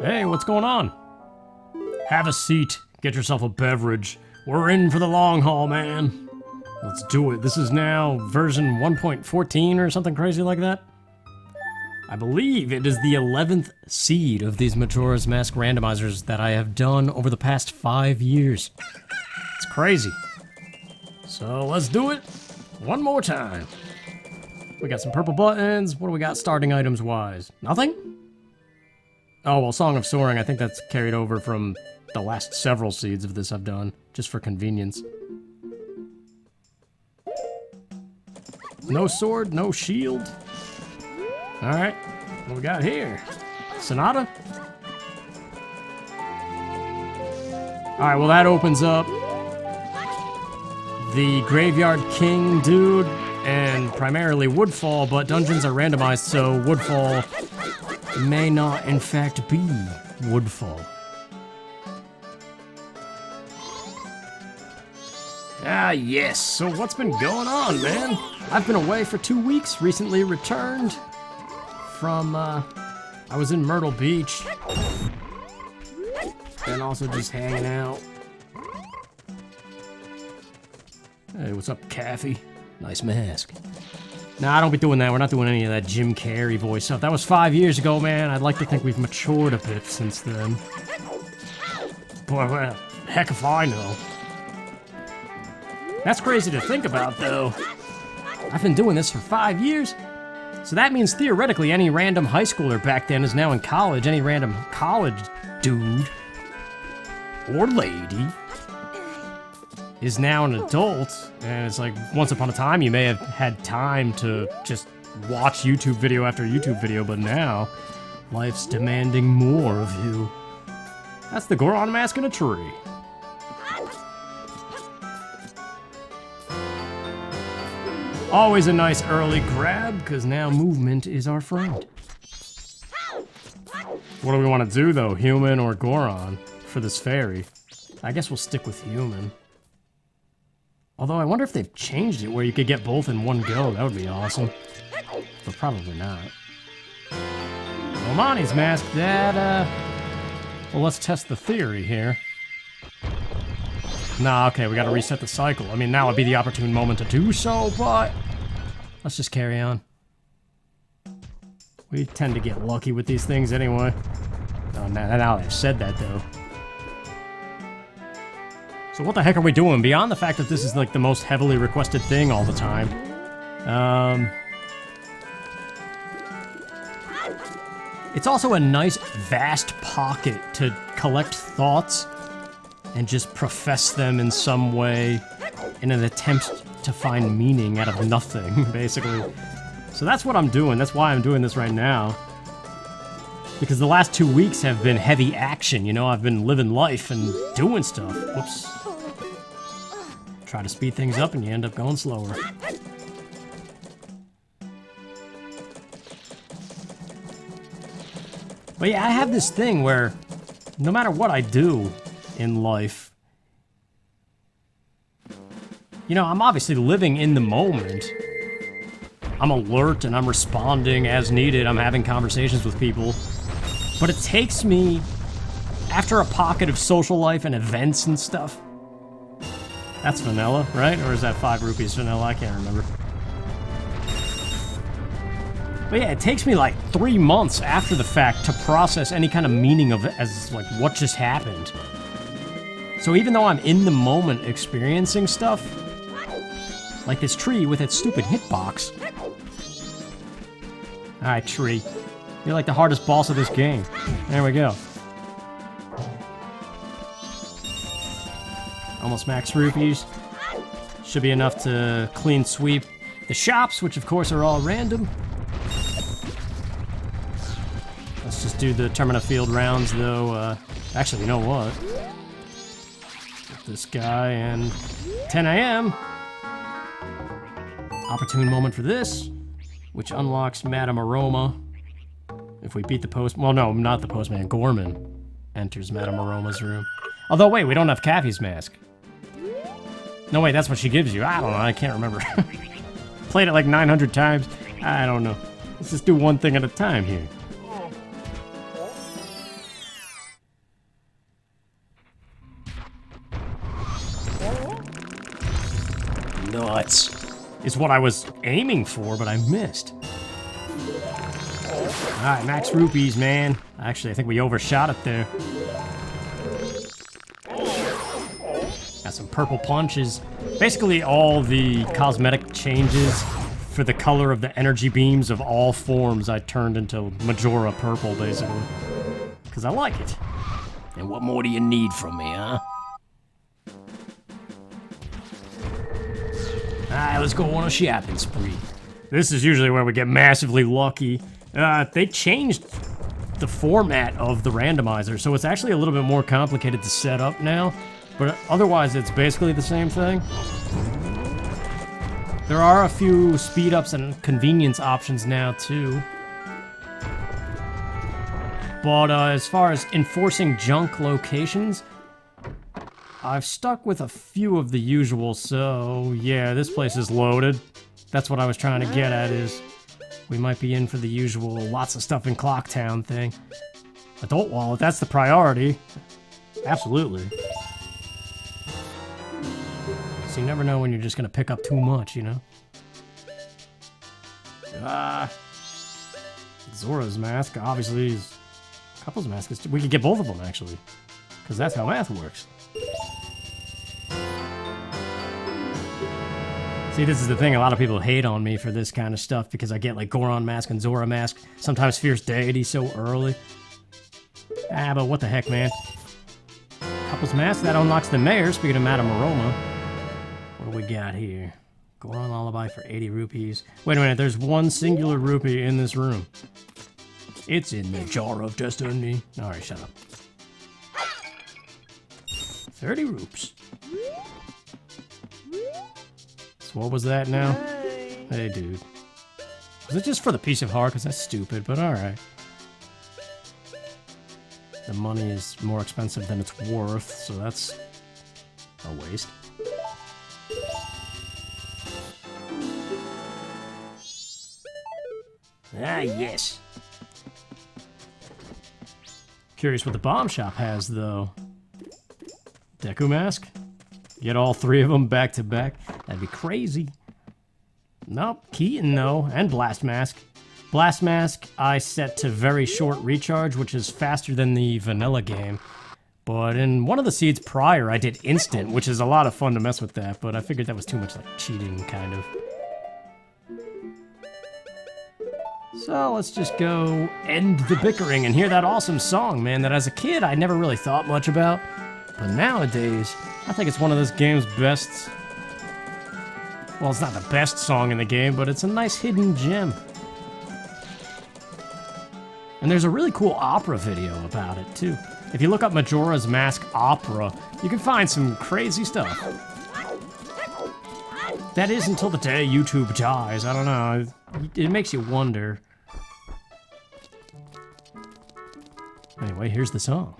Hey, what's going on? Have a seat. Get yourself a beverage. We're in for the long haul, man. Let's do it. This is now version 1.14 or something crazy like that. I believe it is the 11th seed of these Majora's Mask randomizers that I have done over the past 5 years. It's crazy. So let's do it one more time. We got some purple buttons. What do we got starting items wise? Nothing? Oh, well, Song of Soaring, I think that's carried over from the last several seeds of this I've done, just for convenience. No sword, no shield. Alright, what we got here? Sonata? Alright, well that opens up the Graveyard King dude, and primarily Woodfall, but dungeons are randomized, so Woodfall may not, in fact, be Woodfall. Ah, yes. So what's been going on, man? I've been away for 2 weeks, recently returned from, I was in Myrtle Beach, and also just hanging out. Hey, what's up, Kathy? Nice mask. Nah, I don't be doing that. We're not doing any of that Jim Carrey voice stuff. That was 5 years ago, man. I'd like to think we've matured a bit since then. Boy, well, heck if I know. That's crazy to think about, though. I've been doing this for 5 years. So that means theoretically any random high schooler back then is now in college. Any random college dude or lady is now an adult, and it's like, once upon a time, you may have had time to just watch YouTube video after YouTube video, but now, life's demanding more of you. That's the Goron mask in a tree. Always a nice early grab, because now movement is our friend. What do we want to do, though, human or Goron, for this fairy? I guess we'll stick with human. Although I wonder if they've changed it where you could get both in one go. That would be awesome. But probably not. Romani's mask, that, well, let's test the theory here. Nah, okay, we gotta reset the cycle. I mean, now would be the opportune moment to do so, but let's just carry on. We tend to get lucky with these things anyway. Oh, now I've said that, though. So what the heck are we doing? Beyond the fact that this is like the most heavily requested thing all the time. It's also a nice vast pocket to collect thoughts and just profess them in some way in an attempt to find meaning out of nothing, basically. So that's what I'm doing. That's why I'm doing this right now. Because the last 2 weeks have been heavy action, you know? I've been living life and doing stuff. Whoops. Try to speed things up and you end up going slower. But yeah, I have this thing where no matter what I do in life, you know, I'm obviously living in the moment. I'm alert and I'm responding as needed. I'm having conversations with people. But it takes me, after a pocket of social life and events and stuff. That's vanilla, right? Or is that 5 rupees vanilla? I can't remember. But yeah, it takes me like 3 months after the fact to process any kind of meaning of it as like what just happened. So even though I'm in the moment experiencing stuff, like this tree with its stupid hitbox. Alright, tree. You're like the hardest boss of this game. There we go. Almost max rupees. Should be enough to clean sweep the shops, which of course are all random. Let's just do the Termina field rounds though. Actually, you know what? Get this guy and 10 AM. Opportune moment for this, which unlocks Madame Aroma. If we beat the post, well no, not the postman, Gorman enters Madame Aroma's room. Although wait, we don't have Kathy's mask. No wait, that's what she gives you. I don't know, I can't remember. played it like 900 times. I don't know. Let's just do one thing at a time here. Nuts. Is what I was aiming for, but I missed. Alright, max rupees, man. Actually, I think we overshot it there. Got some purple punches. Basically, all the cosmetic changes for the color of the energy beams of all forms I turned into Majora purple, basically. Because I like it. And what more do you need from me, huh? Alright, let's go on a shopping spree. This is usually where we get massively lucky. They changed the format of the randomizer, so it's actually a little bit more complicated to set up now, but otherwise it's basically the same thing. There are a few speed ups and convenience options now too. But as far as enforcing junk locations, I've stuck with a few of the usual, so yeah, this place is loaded. That's what I was trying to get at, is we might be in for the usual lots of stuff in Clocktown thing. Adult wallet, that's the priority. Absolutely. So you never know when you're just gonna pick up too much, you know? Zora's mask, obviously, is... Couple's mask is... We could get both of them, actually. Because that's how math works. See, this is the thing, a lot of people hate on me for this kind of stuff because I get like Goron mask and Zora mask, sometimes Fierce Deity so early. But what the heck, man. Couple's mask, that unlocks the mayor, speaking of Madame Aroma. What do we got here? Goron Lullaby for 80 rupees. Wait a minute, there's one singular rupee in this room. It's in the Jar of Destiny. Alright, shut up. 30 rupees. What was that now? Hey, dude. Was it just for the piece of heart? Because that's stupid, but alright. The money is more expensive than it's worth, so that's a waste. Ah, yes. Curious what the bomb shop has, though. Deku mask? Get all three of them back to back. That'd be crazy. Nope, Keaton though, and Blast Mask. Blast Mask I set to very short recharge, which is faster than the vanilla game. But in one of the seeds prior, I did instant, which is a lot of fun to mess with that, but I figured that was too much like cheating, kind of. So let's just go end the bickering and hear that awesome song, man, that as a kid I never really thought much about. But nowadays, I think it's one of this game's best... Well, it's not the best song in the game, but it's a nice hidden gem. And there's a really cool opera video about it, too. If you look up Majora's Mask Opera, you can find some crazy stuff. That is until the day YouTube dies. I don't know. It makes you wonder. Anyway, here's the song.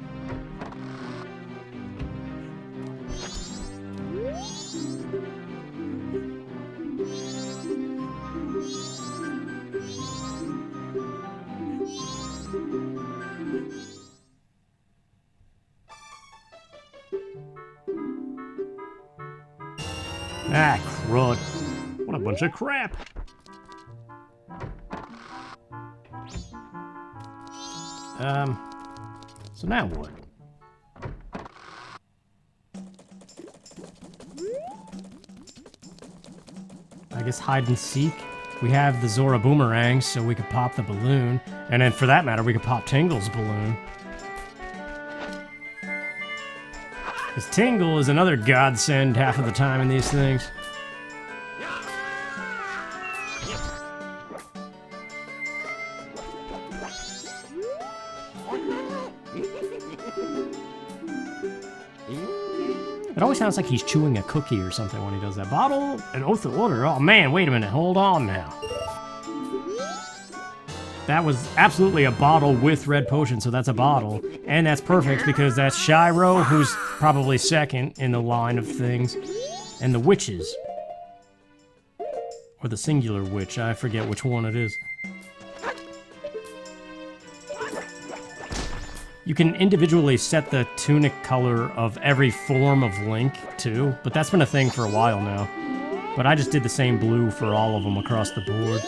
Ah, crud. What a bunch of crap. So now what? I guess hide and seek. We have the Zora boomerangs, so we could pop the balloon. And then for that matter, we could pop Tingle's balloon. Because Tingle is another godsend half of the time in these things. It always sounds like he's chewing a cookie or something when he does that. Bottle, an oath of order. Oh man, wait a minute, hold on now. That was absolutely a bottle with red potion, so that's a bottle. And that's perfect because that's Shiro, who's probably second in the line of things. And the witches. Or the singular witch, I forget which one it is. You can individually set the tunic color of every form of Link, too, but that's been a thing for a while now. But I just did the same blue for all of them across the board.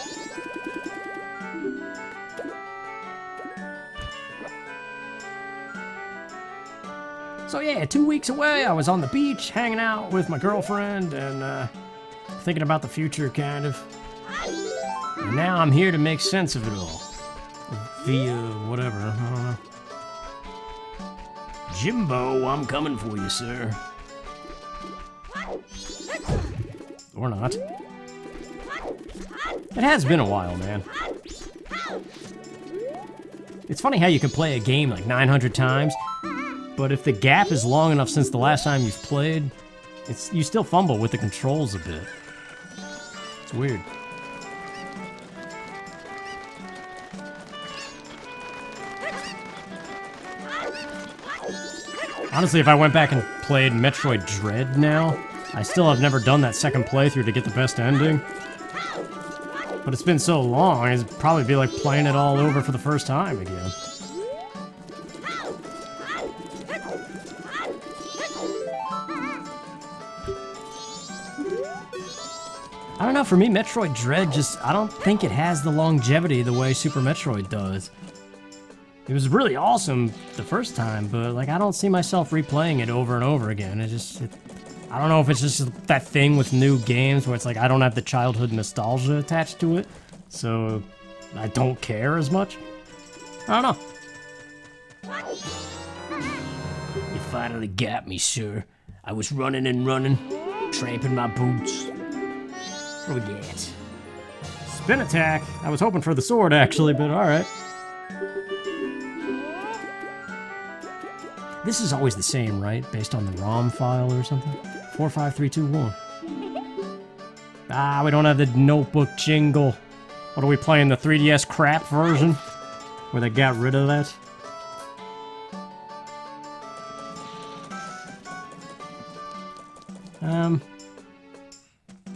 So yeah, 2 weeks away, I was on the beach, hanging out with my girlfriend, and thinking about the future, kind of. And now I'm here to make sense of it all. Via whatever, I don't know. Jimbo, I'm coming for you, sir. Or not. It has been a while, man. It's funny how you can play a game like 900 times, but if the gap is long enough since the last time you've played, you still fumble with the controls a bit. It's weird. Honestly, if I went back and played Metroid Dread now, I still have never done that second playthrough to get the best ending. But it's been so long, it'd probably be like playing it all over for the first time again. I don't know, for me, Metroid Dread I don't think it has the longevity the way Super Metroid does. It was really awesome the first time, but like I don't see myself replaying it over and over again. I don't know if it's just that thing with new games where it's like I don't have the childhood nostalgia attached to it, so I don't care as much. I don't know. You finally got me, sir. I was running and running, tramping my boots. What do we get? Spin attack. I was hoping for the sword actually, but alright. This is always the same, right? Based on the ROM file or something? 4, 5, 3, 2, 1. Ah, we don't have the notebook jingle. What are we playing, the 3DS crap version? Where they got rid of that?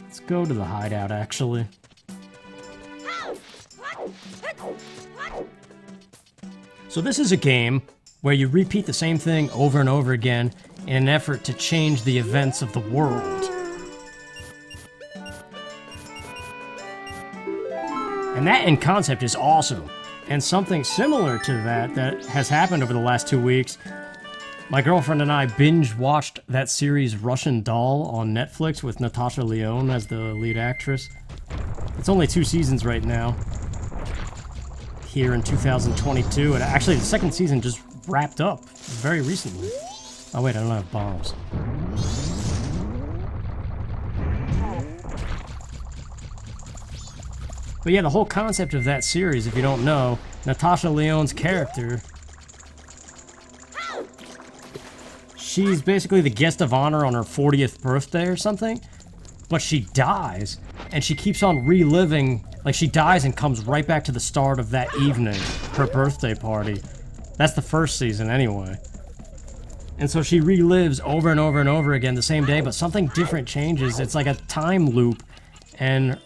Let's go to the hideout, actually. So this is a game where you repeat the same thing over and over again in an effort to change the events of the world. And that in concept is awesome. And something similar to that has happened over the last 2 weeks. My girlfriend and I binge-watched that series Russian Doll on Netflix with Natasha Lyonne as the lead actress. It's only 2 seasons right now. Here in 2022, and actually the second season just wrapped up very recently. Oh wait, I don't have bombs. But yeah, the whole concept of that series, if you don't know, Natasha Lyonne's character, she's basically the guest of honor on her 40th birthday or something, but she dies, and she keeps on reliving, like she dies and comes right back to the start of that evening, her birthday party. That's the first season anyway. And so she relives over and over and over again the same day, but something different changes. It's like a time loop, and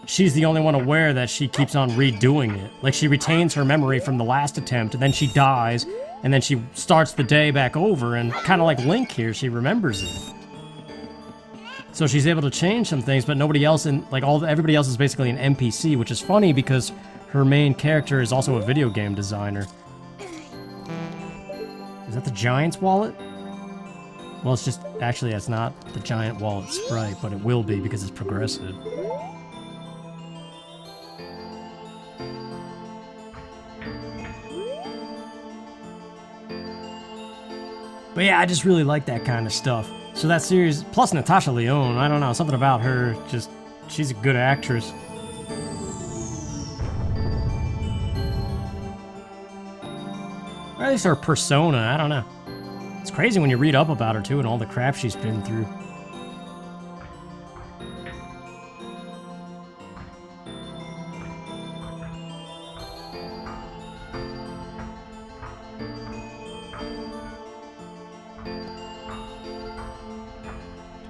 she's the only one aware that she keeps on redoing it. Like she retains her memory from the last attempt, and then she dies, and then she starts the day back over, and kind of like Link here, she remembers it. So she's able to change some things, but nobody else everybody else is basically an NPC, which is funny because her main character is also a video game designer. Is that the Giant's wallet? Well, it's just, actually that's not the Giant wallet sprite, but it will be because it's progressive. But yeah, I just really like that kind of stuff. So that series, plus Natasha Lyonne, I don't know, something about her, just, she's a good actress. Or at least her persona, I don't know. It's crazy when you read up about her too and all the crap she's been through.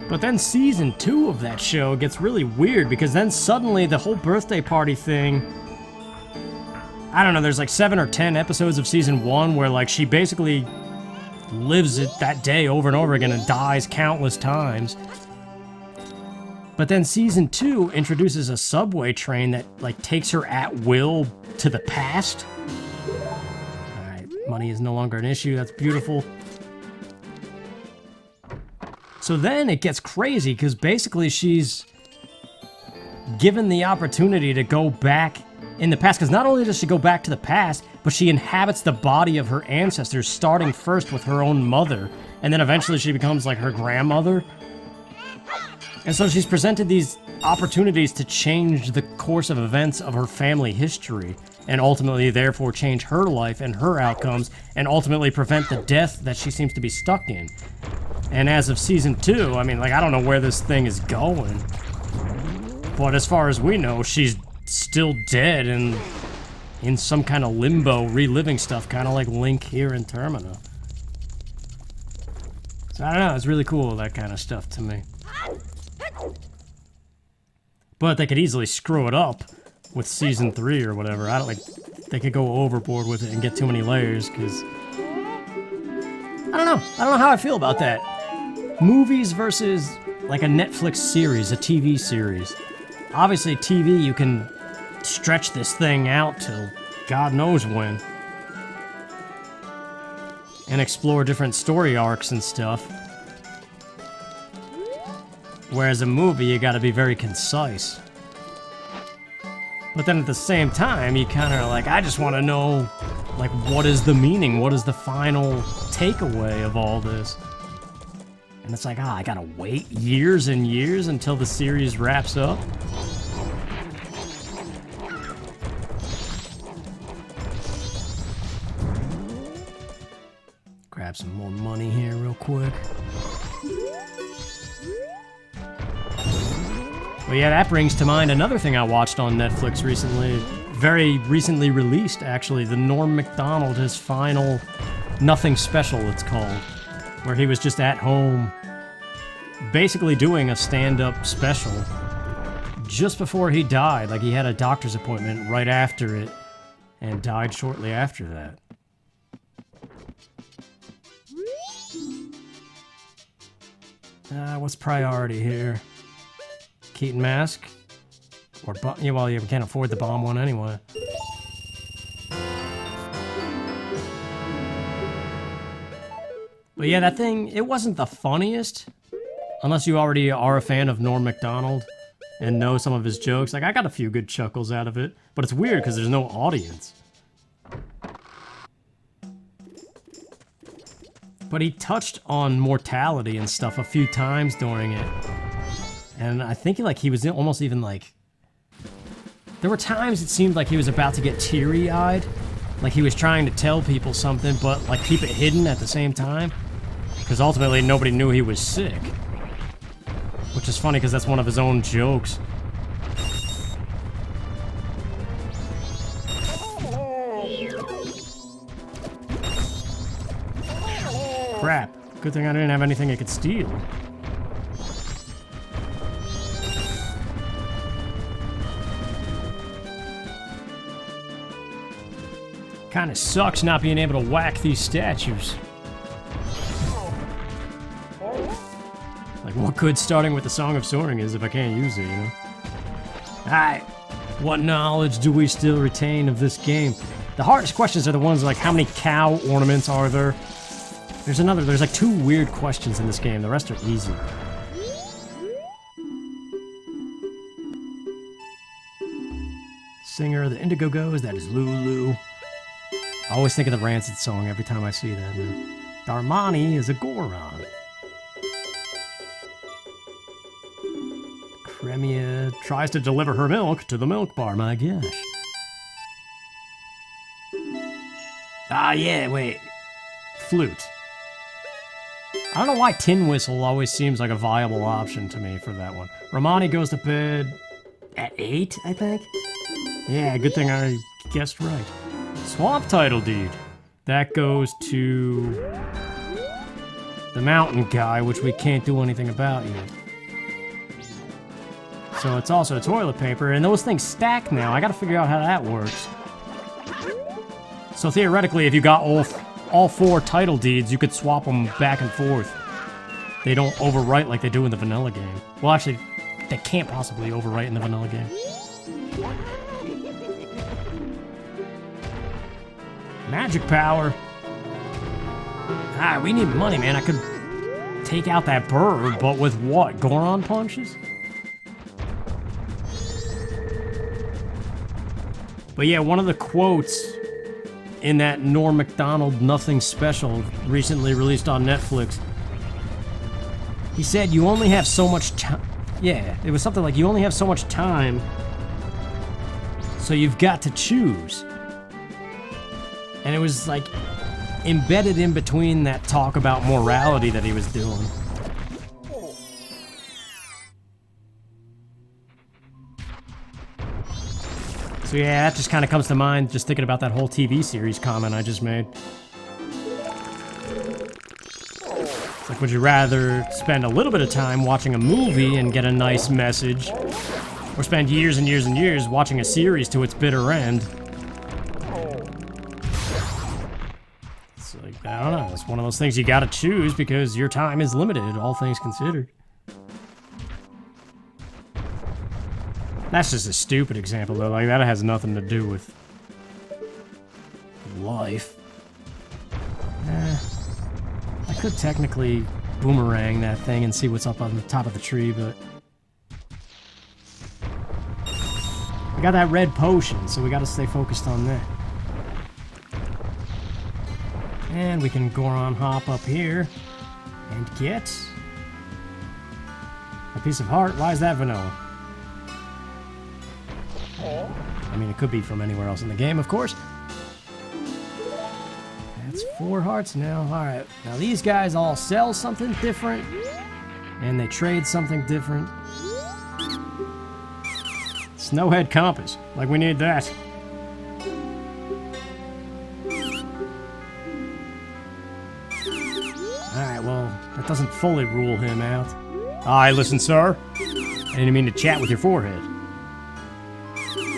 But then season 2 of that show gets really weird because then suddenly the whole birthday party thing... I don't know, there's like 7 or 10 episodes of season 1 where like she basically lives it that day over and over again and dies countless times. But then season 2 introduces a subway train that like takes her at will to the past. Alright, money is no longer an issue, that's beautiful. So then it gets crazy, because basically she's given the opportunity to go back in the past. Because not only does she go back to the past, but she inhabits the body of her ancestors, starting first with her own mother. And then eventually she becomes like her grandmother. And so she's presented these opportunities to change the course of events of her family history. And ultimately, therefore, change her life and her outcomes. And ultimately prevent the death that she seems to be stuck in. And as of season 2, I mean, like, I don't know where this thing is going. But as far as we know, she's still dead and in some kind of limbo, reliving stuff, kind of like Link here in Termina. So I don't know, it's really cool, that kind of stuff to me. But they could easily screw it up with season 3 or whatever. I don't like, they could go overboard with it and get too many layers, because I don't know how I feel about that. Movies versus like a Netflix series, a TV series. Obviously TV, you can stretch this thing out till God knows when. And explore different story arcs and stuff. Whereas a movie, you gotta be very concise. But then at the same time, you kinda are like, I just wanna know, like, what is the meaning? What is the final takeaway of all this? And it's like, I gotta wait years and years until the series wraps up. Grab some more money here real quick. Well, yeah, that brings to mind another thing I watched on Netflix recently. Very recently released, actually. The Norm Macdonald, his final Nothing Special, it's called. Where he was just at home, basically doing a stand-up special just before he died. Like, he had a doctor's appointment right after it and died shortly after that. What's priority here? Keaton Mask? Or yeah, well, you can't afford the bomb one anyway. But yeah, that thing, it wasn't the funniest. Unless you already are a fan of Norm Macdonald and know some of his jokes. Like, I got a few good chuckles out of it. But it's weird because there's no audience. But he touched on mortality and stuff a few times during it. And I think he was almost even like... There were times it seemed like he was about to get teary-eyed. Like he was trying to tell people something, but like keep it hidden at the same time. Because ultimately nobody knew he was sick. Which is funny because that's one of his own jokes. Crap. Good thing I didn't have anything I could steal. Kinda sucks not being able to whack these statues. Like, what good starting with the Song of Soaring is if I can't use it, you know? Alright, what knowledge do we still retain of this game? The hardest questions are the ones like, how many cow ornaments are there? There's like 2 weird questions in this game, the rest are easy. Singer of the Indiegogo's, that is Lulu. I always think of the Rancid song every time I see that. Darmani is a Goron. Cremia tries to deliver her milk to the milk bar, my gosh. Ah, yeah, wait. Flute. I don't know why Tin Whistle always seems like a viable option to me for that one. Romani goes to bed at 8, I think? Yeah, good thing I guessed right. Swamp Title Deed. That goes to the mountain guy, which we can't do anything about yet. So it's also toilet paper, and those things stack now. I gotta figure out how that works. So theoretically, if you got all 4 title deeds, you could swap them back and forth. They don't overwrite like they do in the vanilla game. Well, actually, they can't possibly overwrite in the vanilla game. Magic power. Ah, we need money, man. I could take out that bird, but with what? Goron punches? But yeah, one of the quotes in that Norm Macdonald Nothing Special recently released on Netflix, he said, you only have so much time. Yeah, it was something like, you only have so much time, so you've got to choose. And it was like embedded in between that talk about morality that he was doing. So yeah, that just kind of comes to mind just thinking about that whole TV series comment I just made. It's like, would you rather spend a little bit of time watching a movie and get a nice message, or spend years and years and years watching a series to its bitter end? It's like, I don't know, it's one of those things you gotta choose because your time is limited, all things considered. That's just a stupid example, though. Like, that has nothing to do with life. I could technically boomerang that thing and see what's up on the top of the tree, but we got that red potion, so we gotta stay focused on that. And we can Goron hop up here and get a piece of heart. Why is that vanilla? I mean, it could be from anywhere else in the game, of course. That's 4 hearts now. Alright, now these guys all sell something different, and they trade something different. Snowhead compass. Like, we need that. Alright, well, that doesn't fully rule him out. Aye, listen, sir. I didn't mean to chat with your forehead.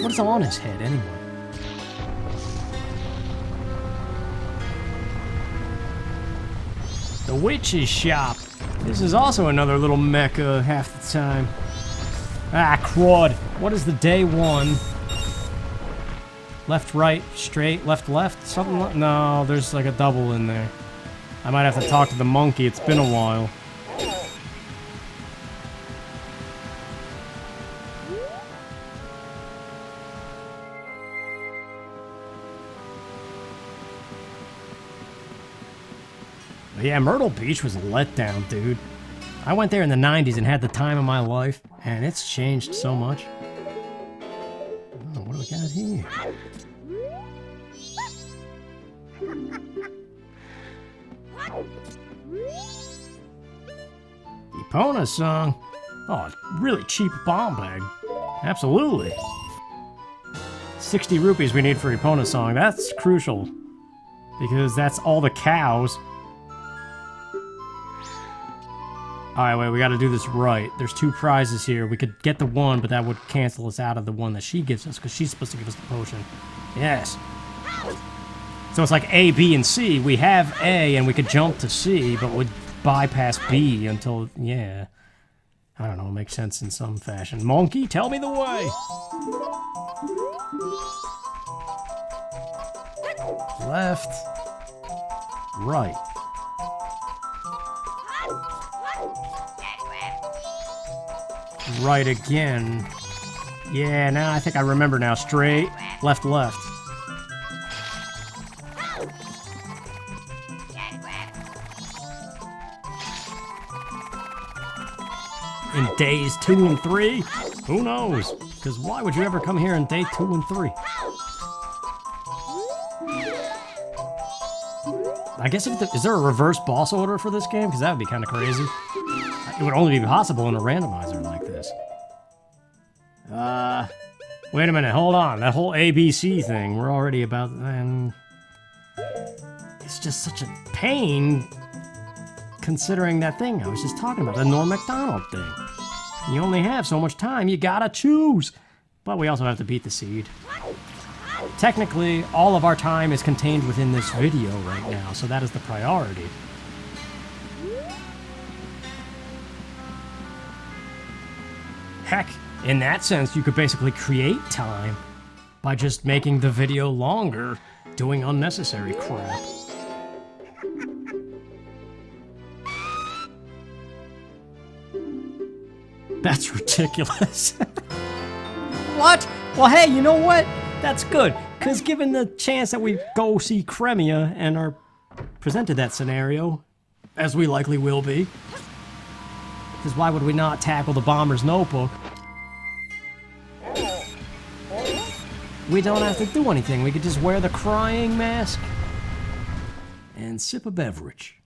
What is on his head, anyway? The witch's shop. This is also another little mecca half the time. Ah, crud. What is the day 1? Left, right, straight, left, left? Something like... No, there's like a double in there. I might have to talk to the monkey. It's been a while. But yeah, Myrtle Beach was a letdown, dude. I went there in the 90s and had the time of my life, and it's changed so much. Oh, what do we got here? Epona song. Oh, really cheap bomb bag. Absolutely. 60 rupees we need for Epona song. That's crucial. Because that's all the cows. Alright, wait, we gotta do this right. There's 2 prizes here. We could get the one, but that would cancel us out of the one that she gives us, because she's supposed to give us the potion. Yes. So it's like A, B, and C. We have A, and we could jump to C, but would bypass B until, yeah. I don't know, it makes sense in some fashion. Monkey, tell me the way! Left. Right. Right again. Yeah, now I think I remember now. Straight, left, left. In days 2 and 3? Who knows? Because why would you ever come here in day 2 and 3? I guess is there a reverse boss order for this game? Because that would be kind of crazy. It would only be possible in a randomizer like this. Wait a minute, hold on. That whole ABC thing, we're already about... it's just such a pain, considering that thing I was just talking about, the Norm Macdonald thing. You only have so much time, you gotta choose. But we also have to beat the seed. Technically, all of our time is contained within this video right now, so that is the priority. Heck, in that sense, you could basically create time by just making the video longer, doing unnecessary crap. That's ridiculous. What? Well, hey, you know what? That's good, because given the chance that we go see Cremia and are presented that scenario, as we likely will be, because why would we not tackle the Bomber's Notebook? We don't have to do anything. We could just wear the crying mask and sip a beverage.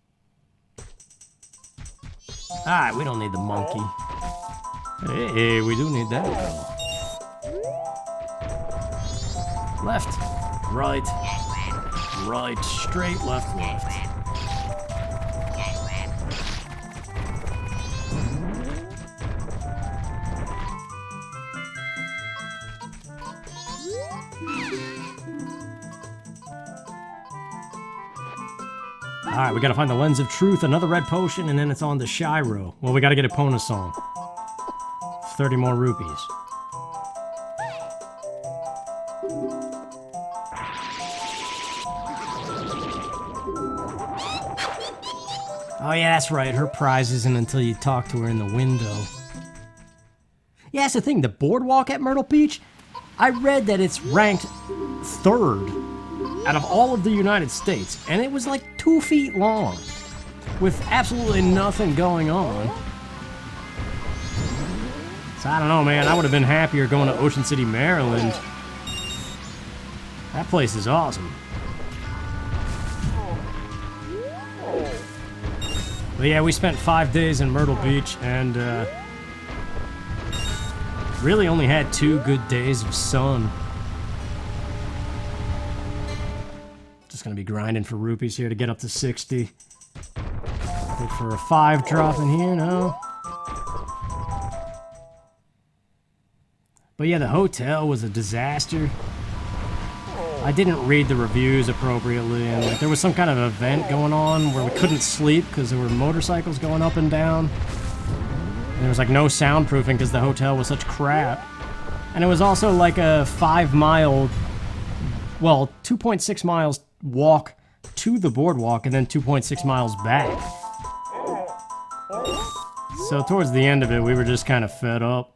Alright, we don't need the monkey. Hey, we do need that girl. Left, right, right, straight, left, left. Alright, we gotta find the Lens of Truth, another red potion, and then it's on to Shiro. Well, we gotta get Epona Song. 30 more rupees. Oh yeah, that's right, her prize isn't until you talk to her in the window. Yeah, that's the thing, the boardwalk at Myrtle Beach, I read that it's ranked 3rd out of all of the United States, and it was like 2 feet long, with absolutely nothing going on. So I don't know, man, I would have been happier going to Ocean City, Maryland. That place is awesome. But yeah, we spent 5 days in Myrtle Beach, and really only had 2 good days of sun. Just gonna be grinding for rupees here to get up to 60. Look for a 5 drop in here, no? But yeah, the hotel was a disaster. I didn't read the reviews appropriately, and like there was some kind of event going on where we couldn't sleep because there were motorcycles going up and down. And there was like no soundproofing because the hotel was such crap. And it was also like a 5-mile, well, 2.6 miles walk to the boardwalk and then 2.6 miles back. So towards the end of it, we were just kind of fed up.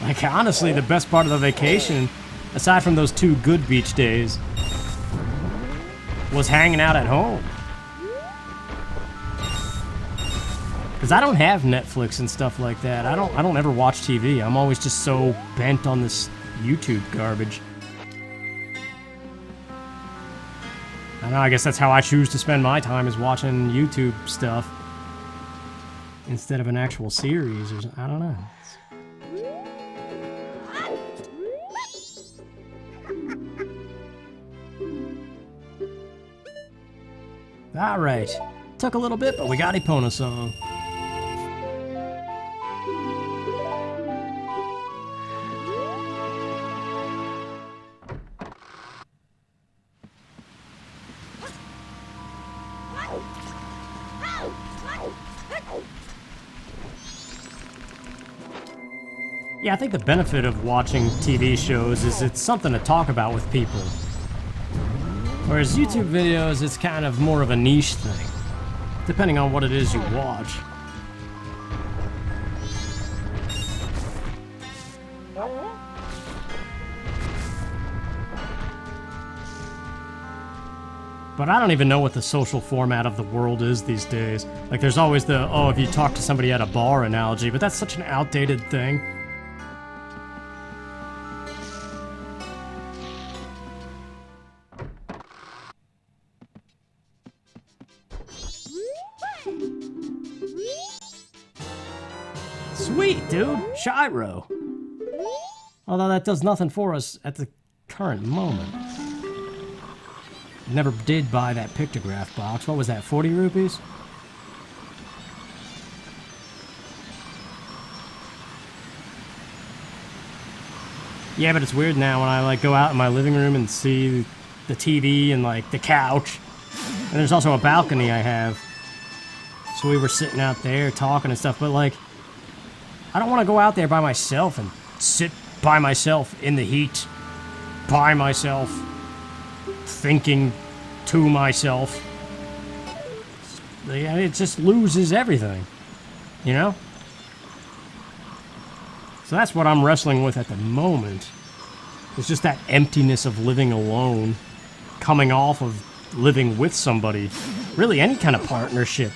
Like, honestly, the best part of the vacation, aside from those 2 good beach days, was hanging out at home. Because I don't have Netflix and stuff like that. I don't ever watch TV. I'm always just so bent on this YouTube garbage. I don't know, I guess that's how I choose to spend my time, is watching YouTube stuff instead of an actual series or something. I don't know. Alright, took a little bit, but we got Epona Song. Yeah, I think the benefit of watching TV shows is it's something to talk about with people. Whereas YouTube videos, it's kind of more of a niche thing, depending on what it is you watch. But I don't even know what the social format of the world is these days. Like, there's always the, oh, if you talk to somebody at a bar analogy, but that's such an outdated thing. Sweet, dude! Shiro! Although that does nothing for us at the current moment. Never did buy that pictograph box. What was that, 40 rupees? Yeah, but it's weird now when I like go out in my living room and see the TV and like the couch. And there's also a balcony I have. So we were sitting out there talking and stuff, but like, I don't want to go out there by myself and sit by myself in the heat, by myself, thinking to myself. It just loses everything, you know? So that's what I'm wrestling with at the moment. It's just that emptiness of living alone, coming off of living with somebody. Really, any kind of partnership.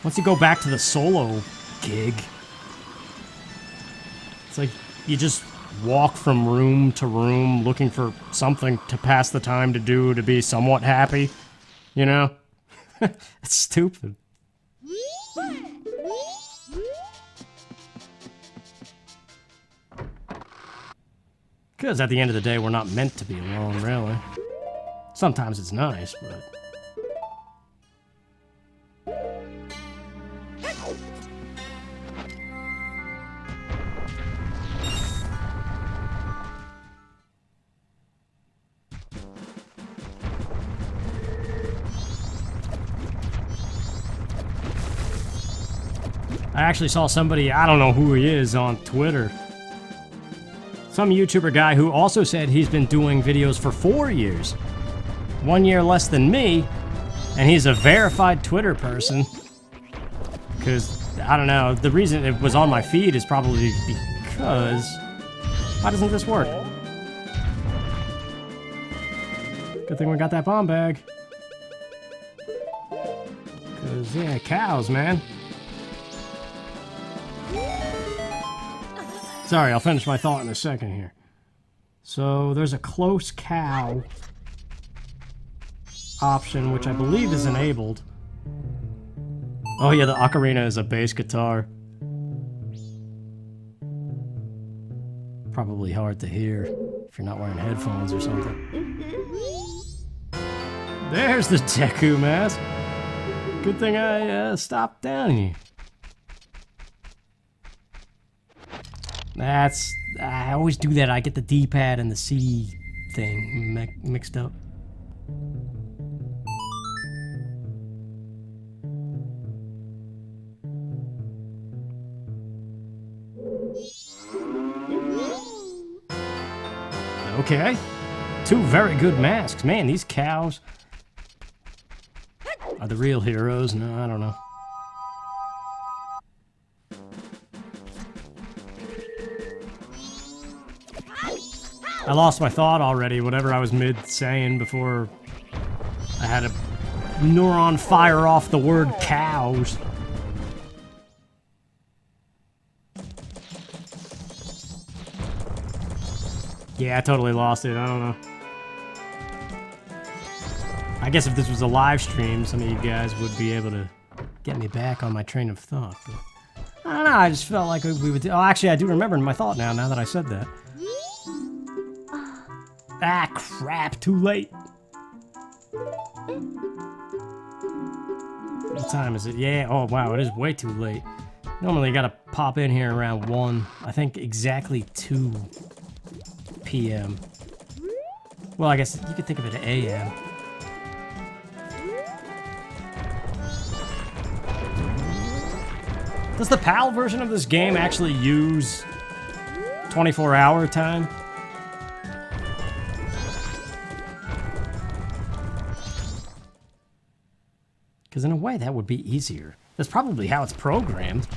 Once you go back to the solo gig, it's like you just walk from room to room looking for something to pass the time to do to be somewhat happy, you know? It's stupid. Because at the end of the day, we're not meant to be alone, really. Sometimes it's nice, but... I actually saw somebody, I don't know who he is, on Twitter. Some YouTuber guy who also said he's been doing videos for 4 years. 1 year less than me, and he's a verified Twitter person. Because, I don't know, the reason it was on my feed is probably because... Why doesn't this work? Good thing we got that bomb bag. Because, yeah, cows, man. Sorry, I'll finish my thought in a second here. So, there's a close cow option, which I believe is enabled. Oh yeah, the ocarina is a bass guitar. Probably hard to hear if you're not wearing headphones or something. There's the Deku mask. Good thing I stopped down here. I always do that. I get the D-pad and the C thing mixed up. Okay. 2 very good masks. Man, these cows are the real heroes. No, I don't know. I lost my thought already, whatever I was mid-saying before I had a neuron fire off the word cows. Yeah, I totally lost it. I don't know. I guess if this was a live stream, some of you guys would be able to get me back on my train of thought. But I don't know, I just felt like we would... Oh, actually, I do remember my thought now that I said that. Ah, crap, too late. What time is it? Yeah, oh wow, it is way too late. Normally you gotta pop in here around 1, I think exactly 2 p.m. Well, I guess you could think of it as a.m. Does the PAL version of this game actually use 24-hour time? Because in a way, that would be easier. That's probably how it's programmed.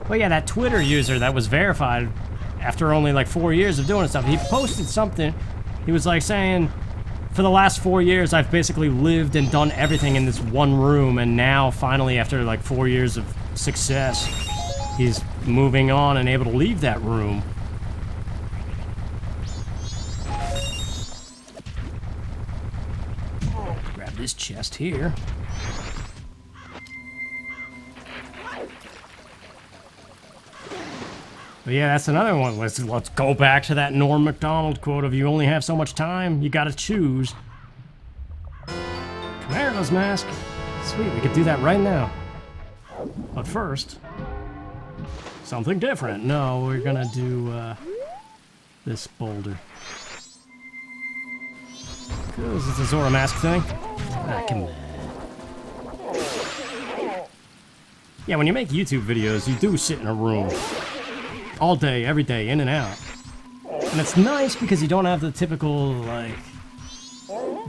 Well, yeah, that Twitter user that was verified after only like 4 years of doing stuff, he posted something. He was like saying, for the last 4 years, I've basically lived and done everything in this one room, and now finally, after like 4 years of success, he's moving on and able to leave that room. Grab this chest here. But yeah, that's another one. Let's go back to that Norm Macdonald quote of you only have so much time, you gotta choose. Camaro's mask. Sweet, we could do that right now. But first, something different. No, we're gonna do this boulder. Because it's a Zora mask thing. Ah, come on. Yeah, when you make YouTube videos, you do sit in a room all day, every day, in and out. And it's nice because you don't have the typical, like,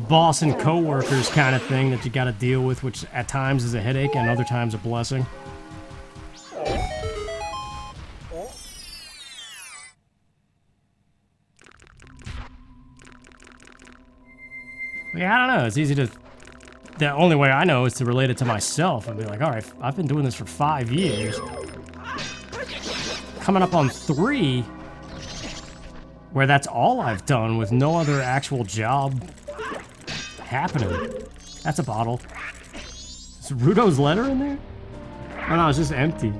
boss and co-workers kind of thing that you gotta deal with, which at times is a headache and other times a blessing. Yeah, I don't know, it's easy to... The only way I know is to relate it to myself and be like, alright, I've been doing this for 5 years. Coming up on 3, where that's all I've done with no other actual job happening. That's a bottle. Is Rudo's letter in there? Oh no, it's just empty.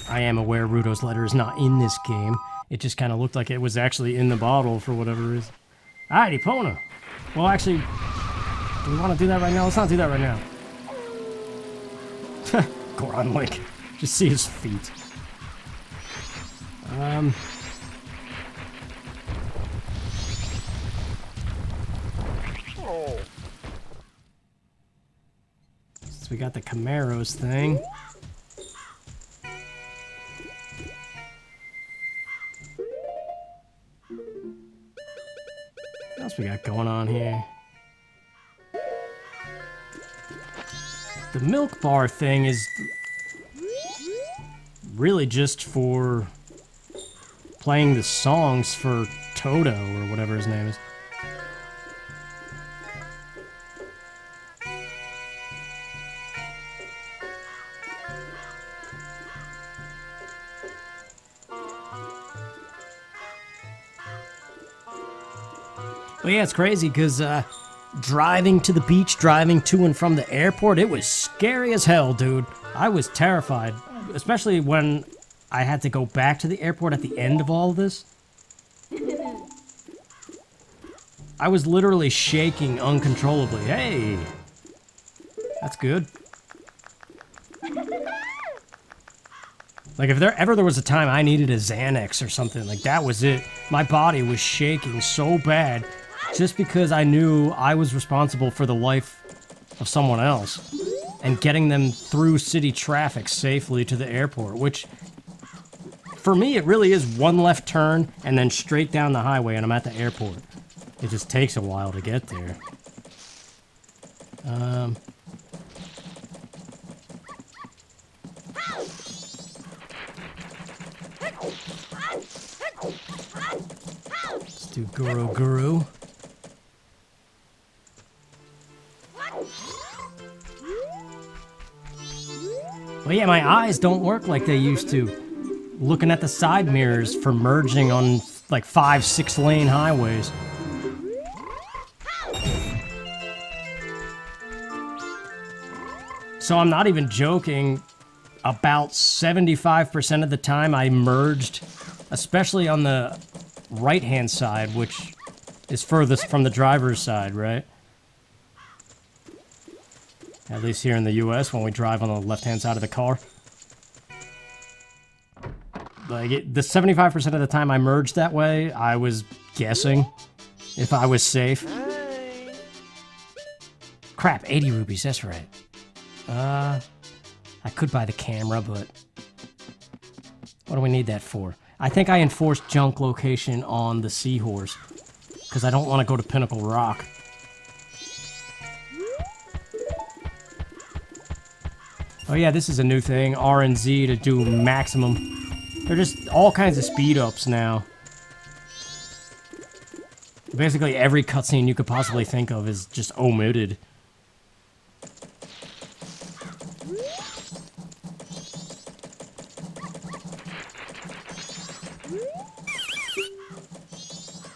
I am aware Rudo's letter is not in this game. It just kind of looked like it was actually in the bottle for whatever reason. Alrighty, Pona. Well, actually, do we want to do that right now? Let's not do that right now. Goron Link. Just see his feet. So we got the Camaros thing. What else we got going on here? The milk bar thing is really just for playing the songs for Toto or whatever his name is. Well, yeah, it's crazy because driving to the beach, driving to and from the airport, it was scary as hell, dude. I was terrified, especially when I had to go back to the airport at the end of all of this. I was literally shaking uncontrollably. Hey! That's good. Like, if there was a time I needed a Xanax or something, like, that was it. My body was shaking so bad just because I knew I was responsible for the life of someone else and getting them through city traffic safely to the airport, which, for me, it really is one left turn and then straight down the highway and I'm at the airport. It just takes a while to get there. Let's do Guru Guru. Well, yeah, my eyes don't work like they used to. Looking at the side mirrors for merging on like 5-6 lane highways. So I'm not even joking. About 75% of the time I merged, especially on the right-hand side, which is furthest from the driver's side, right? At least here in the US, when we drive on the left-hand side of the car. Like, the 75% of the time I merged that way, I was guessing if I was safe. Crap, 80 rupees, that's right. I could buy the camera, but what do we need that for? I think I enforced junk location on the seahorse, because I don't want to go to Pinnacle Rock. Oh yeah, this is a new thing, R and Z to do maximum. They're just all kinds of speed ups now. Basically every cutscene you could possibly think of is just omitted.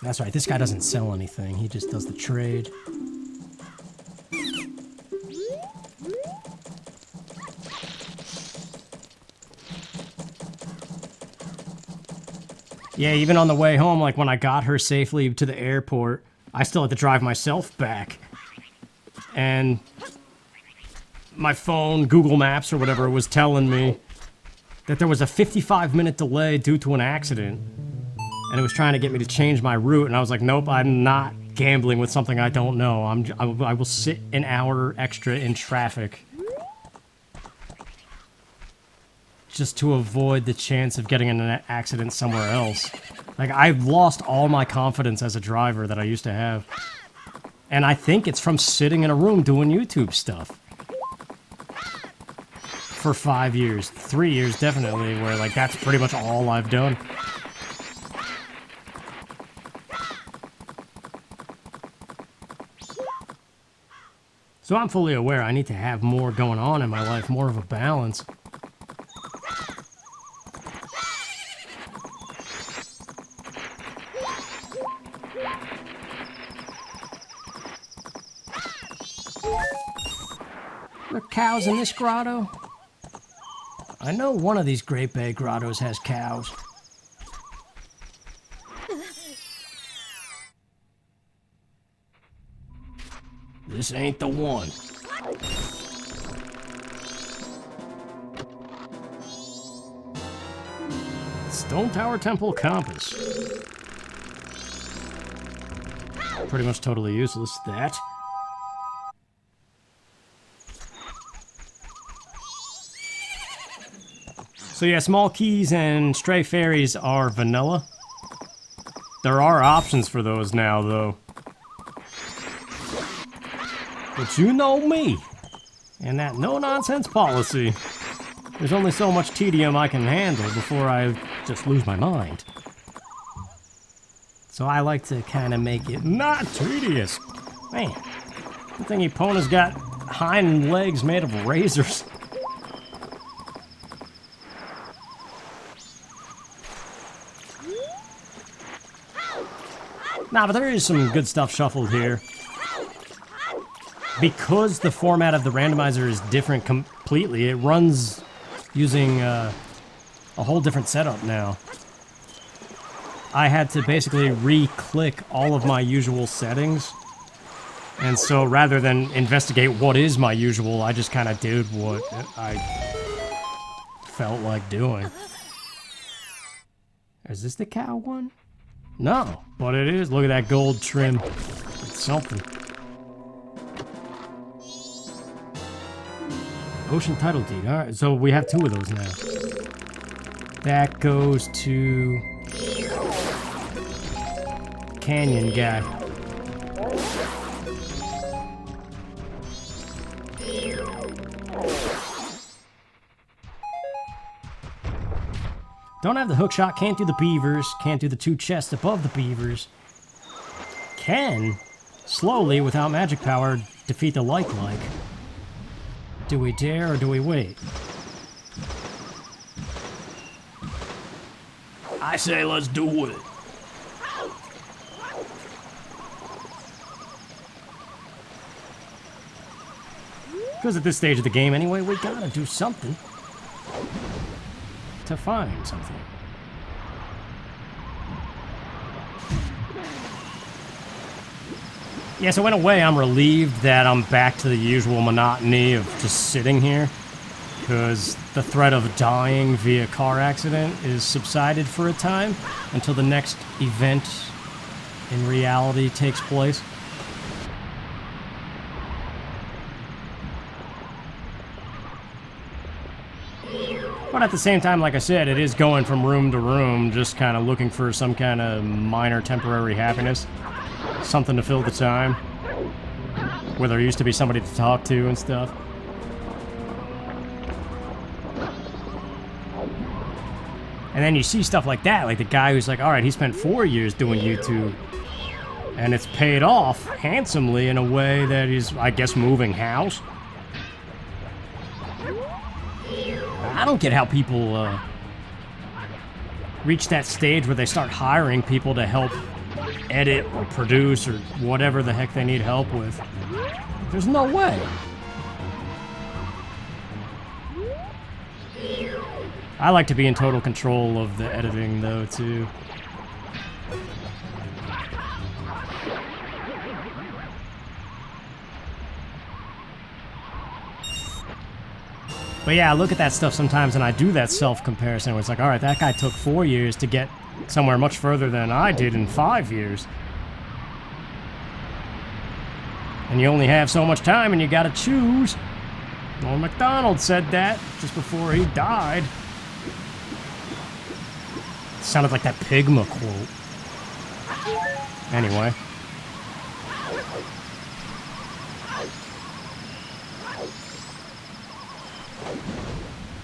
That's right, this guy doesn't sell anything. He just does the trade. Yeah, even on the way home, like when I got her safely to the airport, I still had to drive myself back. And my phone, Google Maps or whatever, was telling me that there was a 55-minute delay due to an accident. And it was trying to get me to change my route, and I was like, nope, I'm not gambling with something I don't know. I will sit an hour extra in traffic just to avoid the chance of getting in an accident somewhere else. Like, I've lost all my confidence as a driver that I used to have. And I think it's from sitting in a room doing YouTube stuff. For 5 years. 3 years, definitely, where, like, that's pretty much all I've done. So I'm fully aware I need to have more going on in my life, more of a balance. There are cows in this grotto? I know one of these Great Bay grottos has cows. This ain't the one. Stone Tower Temple Compass. Pretty much totally useless, that. So yeah, small keys and stray fairies are vanilla. There are options for those now, though. But you know me, and that no-nonsense policy. There's only so much tedium I can handle before I just lose my mind. So I like to kind of make it not tedious. Man, good thing Epona's got hind legs made of razors. Nah, but there is some good stuff shuffled here. Because the format of the randomizer is different completely, it runs using a whole different setup now. I had to basically re-click all of my usual settings. And so rather than investigate what is my usual, I just kind of did what I felt like doing. Is this the cow one? No, but it is. Look at that gold trim. It's something. Ocean title deed. Alright, so we have 2 of those now. That goes to Canyon guy. Don't have the hook shot, can't do the beavers, can't do the 2 chests above the beavers. Can, slowly, without magic power, defeat the like-like. Do we dare or do we wait? I say let's do it. Because at this stage of the game anyway, we gotta do something to find something. Yeah, so in a way, I'm relieved that I'm back to the usual monotony of just sitting here, because the threat of dying via car accident is subsided for a time until the next event in reality takes place. But at the same time, like I said, it is going from room to room, just kind of looking for some kind of minor temporary happiness. Something to fill the time. Where there used to be somebody to talk to and stuff. And then you see stuff like that, like the guy who's like, alright, he spent 4 years doing YouTube. And it's paid off handsomely in a way that is, I guess, moving house. I don't get how people reach that stage where they start hiring people to help edit or produce or whatever the heck they need help with. There's no way. I like to be in total control of the editing, though, too. But yeah, I look at that stuff sometimes and I do that self-comparison where it's like, alright, that guy took 4 years to get somewhere much further than I did in 5 years. And you only have so much time and you gotta choose. Old MacDonald said that just before he died. Sounded like that Pigma quote. Anyway.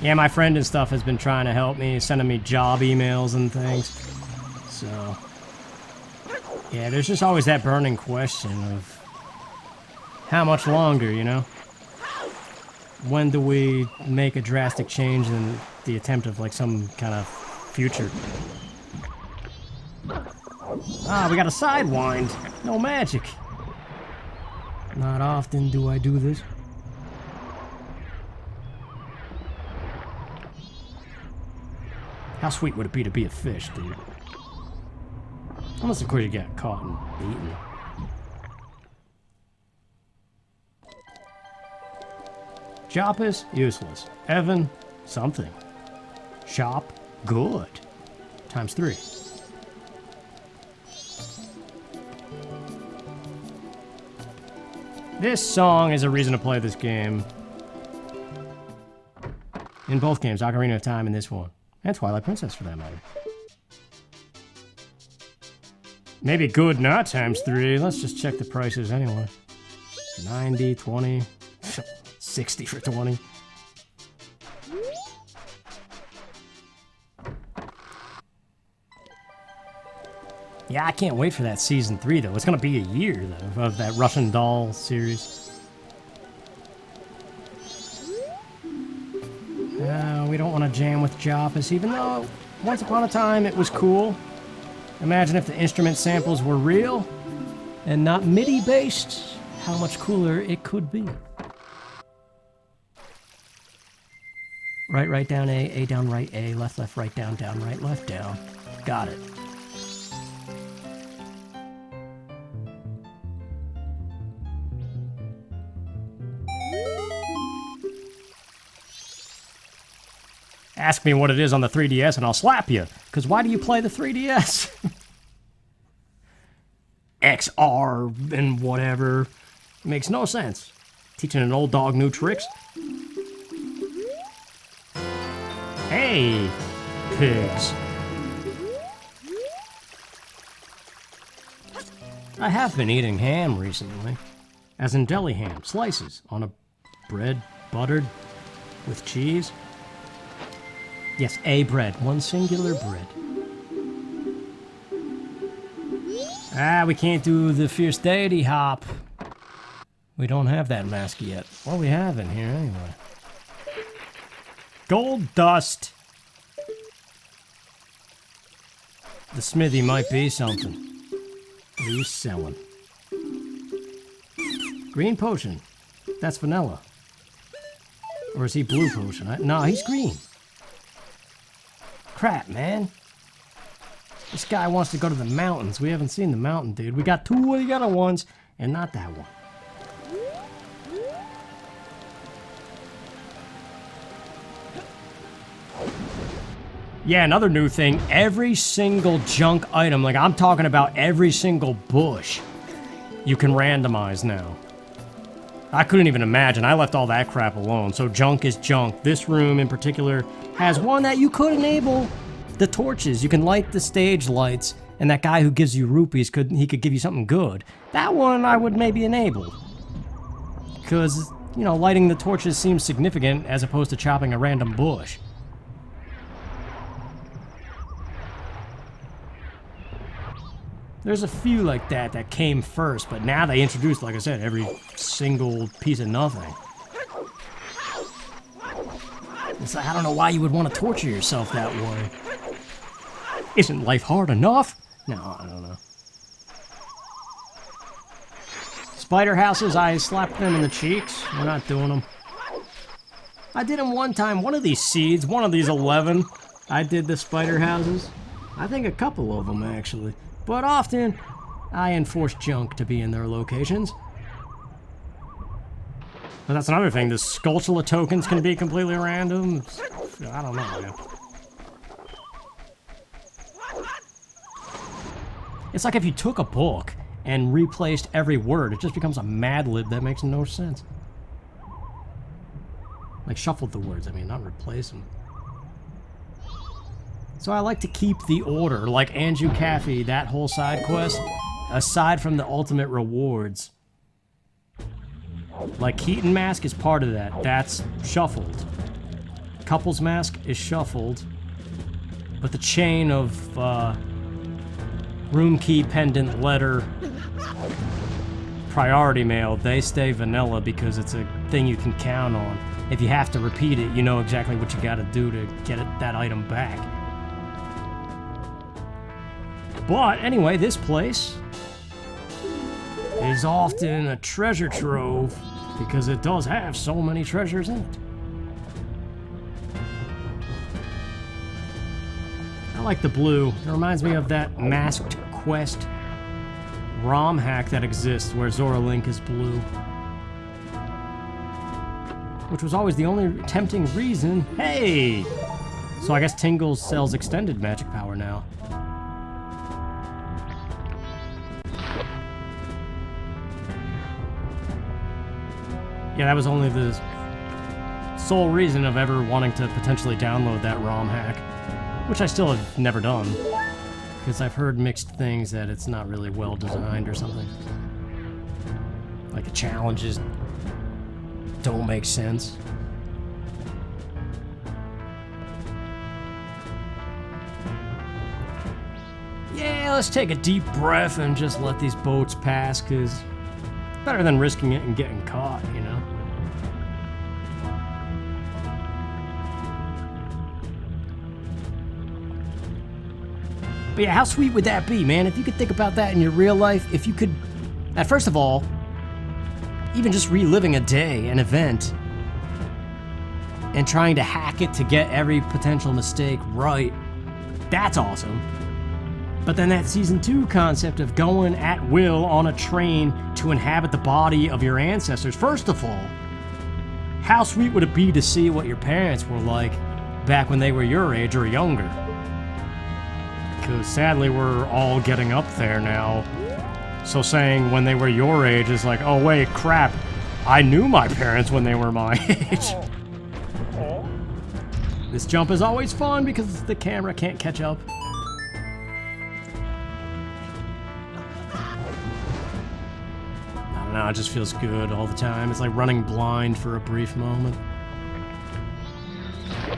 Yeah, my friend and stuff has been trying to help me, sending me job emails and things. So, yeah, there's just always that burning question of how much longer, you know? When do we make a drastic change in the attempt of like some kind of future? Ah, we got a sidewind. No magic. Not often do I do this. How sweet would it be to be a fish, dude? Unless, of course, you get caught and eaten. Joppus, useless. Evan, something. Shop, good. Times 3. This song is a reason to play this game. In both games, Ocarina of Time and this one. And Twilight Princess, for that matter. Maybe good, not times 3. Let's just check the prices anyway. 90, 20, 60 for 20. Yeah, I can't wait for that season 3, though. It's gonna be a year, though, of that Russian Doll series. We don't want to jam with Joppus, even though once upon a time it was cool. Imagine if the instrument samples were real and not MIDI-based, how much cooler it could be. Right, right, down, A down, right, A, left, left, right, down, right, left, down. Got it. Ask me what it is on the 3DS and I'll slap you. Because why do you play the 3DS? XR and whatever. Makes no sense. Teaching an old dog new tricks. Hey, pigs. I have been eating ham recently. As in deli ham, slices on a bread buttered with cheese. Yes, a bread. One singular bread. Ah, we can't do the Fierce Deity hop. We don't have that mask yet. Well, we have in here anyway. Gold dust. The smithy might be something. What are you selling? Green potion. That's vanilla. Or is he blue potion? No, he's green. Crap, man. This guy wants to go to the mountains. We haven't seen the mountain, dude. We got 2 of the other ones, and not that one. Yeah, another new thing. Every single junk item, like I'm talking about every single bush, you can randomize now. I couldn't even imagine. I left all that crap alone. So junk is junk. This room in particular has one that you could enable. The torches. You can light the stage lights, and that guy who gives you rupees, could give you something good. That one I would maybe enable. Because, you know, lighting the torches seems significant as opposed to chopping a random bush. There's a few like that came first, but now they introduced, like I said, every single piece of nothing. It's like, I don't know why you would want to torture yourself that way. Isn't life hard enough? No, I don't know. Spider houses, I slapped them in the cheeks. We're not doing them. I did them one time. One of these seeds, one of these 11, I did the spider houses. I think a couple of them, actually. But often, I enforce junk to be in their locations. But that's another thing. The Skulltula tokens can be completely random. I don't know, man. It's like if you took a book and replaced every word, it just becomes a Mad Lib that makes no sense. Like shuffled the words, I mean, not replace them. So I like to keep the order, like Anju Cafe, that whole side quest, aside from the ultimate rewards. Like Keaton Mask is part of that, that's shuffled. Couples Mask is shuffled. But the chain of room key, pendant, letter, priority mail, they stay vanilla because it's a thing you can count on. If you have to repeat it, you know exactly what you gotta do to get that item back. But anyway, this place is often a treasure trove because it does have so many treasures in it. I like the blue. It reminds me of that Masked Quest ROM hack that exists where Zora Link is blue. Which was always the only tempting reason. Hey! So I guess Tingles sells extended magic power now. Yeah, that was only the sole reason of ever wanting to potentially download that ROM hack. Which I still have never done. Because I've heard mixed things that it's not really well designed or something. Like the challenges don't make sense. Yeah, let's take a deep breath and just let these boats pass, because it's better than risking it and getting caught, you know? But yeah, how sweet would that be, man? If you could think about that in your real life, if you could, first of all, even just reliving a day, an event, and trying to hack it to get every potential mistake right, that's awesome. But then that Season 2 concept of going at will on a train to inhabit the body of your ancestors. First of all, how sweet would it be to see what your parents were like back when they were your age or younger? Because sadly, we're all getting up there now. So saying when they were your age is like, oh wait, crap, I knew my parents when they were my age. This jump is always fun because the camera can't catch up. I don't know, it just feels good all the time. It's like running blind for a brief moment.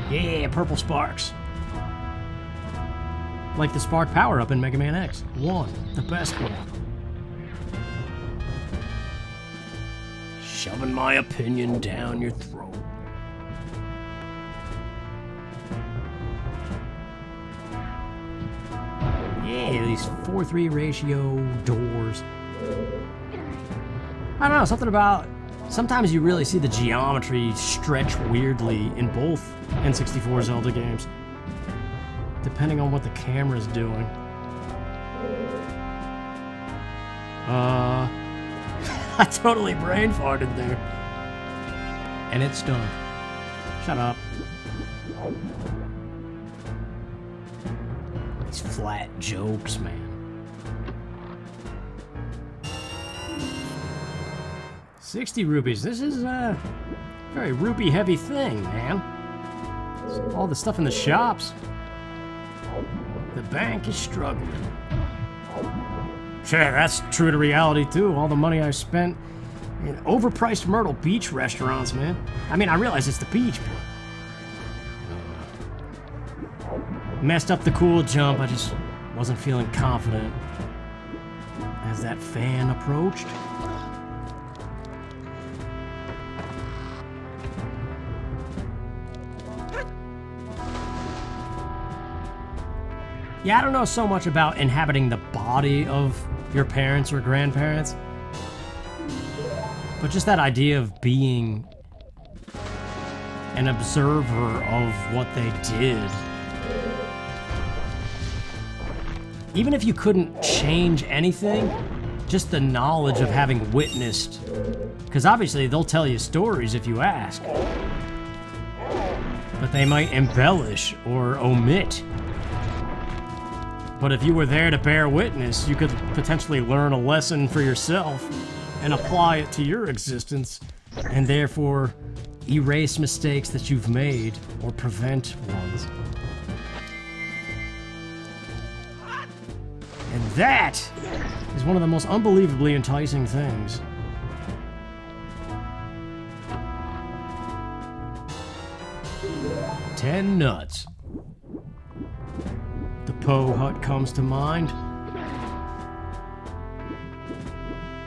Yeah, purple sparks. Like the spark power-up in Mega Man X. 1, the best one. Shoving my opinion down your throat. Yeah, these 4:3 ratio doors. I don't know, something about... Sometimes you really see the geometry stretch weirdly in both N64 Zelda games, depending on what the camera's doing. I totally brain farted there. And it's done. Shut up. These flat jokes, man. 60 rupees. This is a very rupee-heavy thing, man. All the stuff in the shops. The bank is struggling. Sure, that's true to reality, too. All the money I spent in overpriced Myrtle Beach restaurants, man. I mean, I realize it's the beach, but... Messed up the cool jump. I just wasn't feeling confident as that fan approached. Yeah, I don't know so much about inhabiting the body of your parents or grandparents. But just that idea of being an observer of what they did. Even if you couldn't change anything, just the knowledge of having witnessed. Because obviously they'll tell you stories if you ask. But they might embellish or omit. But if you were there to bear witness, you could potentially learn a lesson for yourself and apply it to your existence, and therefore erase mistakes that you've made or prevent ones. And that is one of the most unbelievably enticing things. $10 nuts. The Poe Hut comes to mind.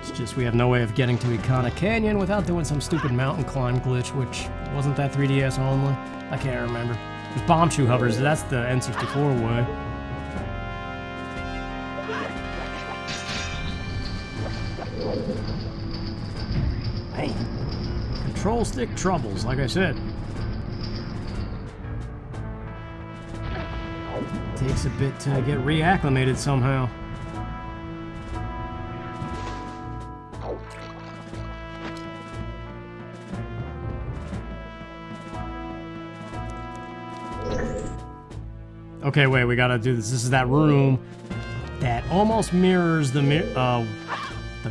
It's just we have no way of getting to Ikana Canyon without doing some stupid mountain climb glitch, which wasn't that 3DS only? I can't remember. There's bomb shoe hovers, that's the N64 way. Hey, control stick troubles, like I said. Takes a bit to get reacclimated somehow. Okay, wait, we gotta do this. This is that room that almost mirrors the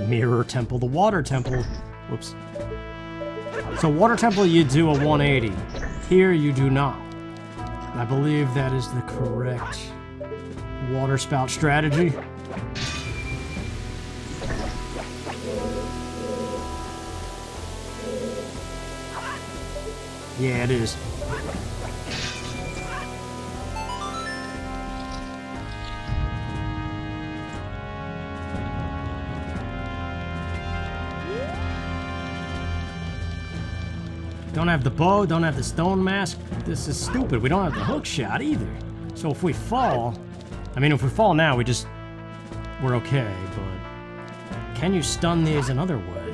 mirror temple, the water temple. Whoops. So water temple, you do a 180. Here, you do not. I believe that is the correct water spout strategy. Yeah, it is. Don't have the bow, don't have the stone mask. This is stupid. We don't have the hook shot either. So if we fall, I mean, if we fall now, we're okay, but can you stun these another way?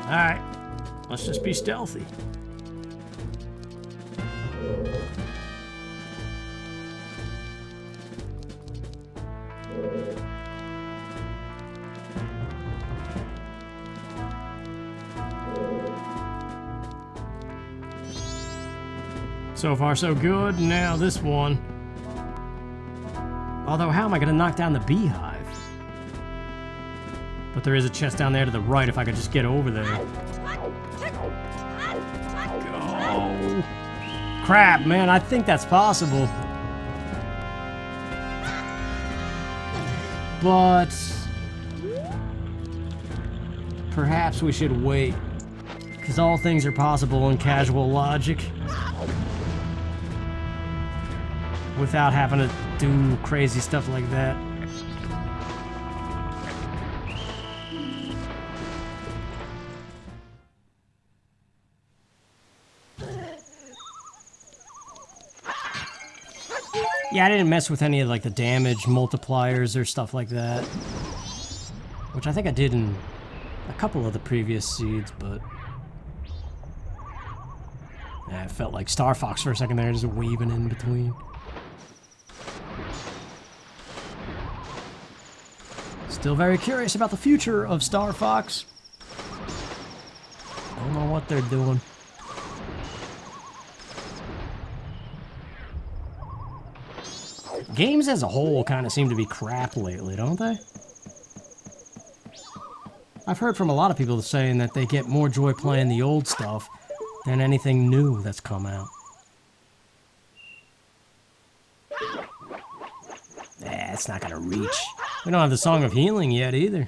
Alright, let's just be stealthy. So far, so good. Now this one. Although, how am I going to knock down the beehive? But there is a chest down there to the right if I could just get over there. Go. Crap, man. I think that's possible. But perhaps we should wait. Because all things are possible in casual logic. Without having to do crazy stuff like that. Yeah, I didn't mess with any of like the damage multipliers or stuff like that. Which I think I did in a couple of the previous seeds, but yeah, it felt like Star Fox for a second there, just weaving in between. Still very curious about the future of Star Fox. Don't know what they're doing. Games as a whole kind of seem to be crap lately, don't they? I've heard from a lot of people saying that they get more joy playing the old stuff than anything new that's come out. It's not gonna reach. We don't have the Song of Healing yet either.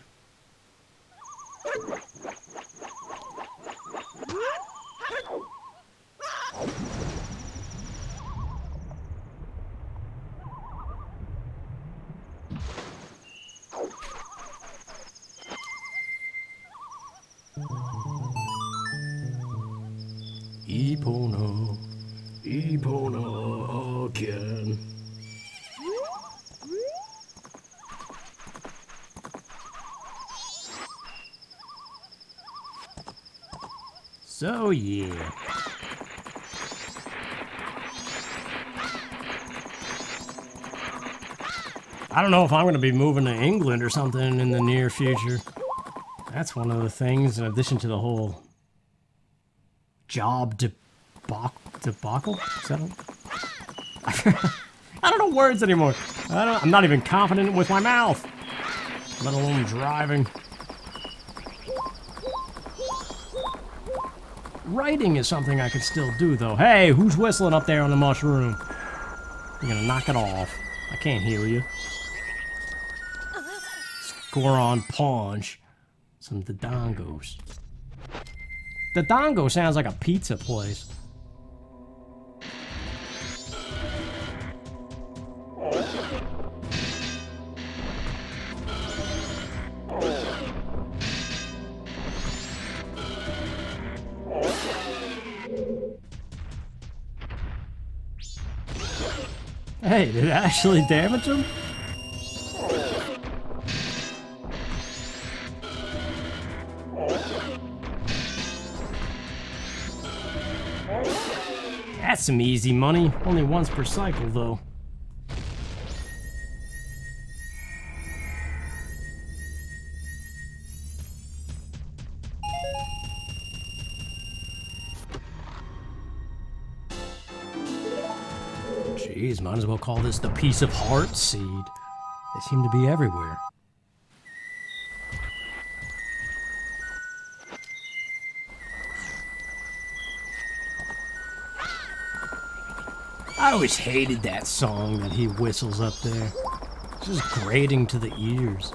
Epono. Epona again. So yeah. I don't know if I'm going to be moving to England or something in the near future. That's one of the things, in addition to the whole job debacle? Is that I don't know words anymore. I'm not even confident with my mouth, let alone driving. Writing is something I can still do, though. Hey, who's whistling up there on the mushroom? You're gonna knock it off. I can't hear you. Goron Punch. Some Dodongos. Dodongo sounds like a pizza place. Hey, did it actually damage him? That's some easy money. Only once per cycle, though. Jeez, might as well call this the piece of heart seed. They seem to be everywhere. I always hated that song that he whistles up there. It's just grating to the ears.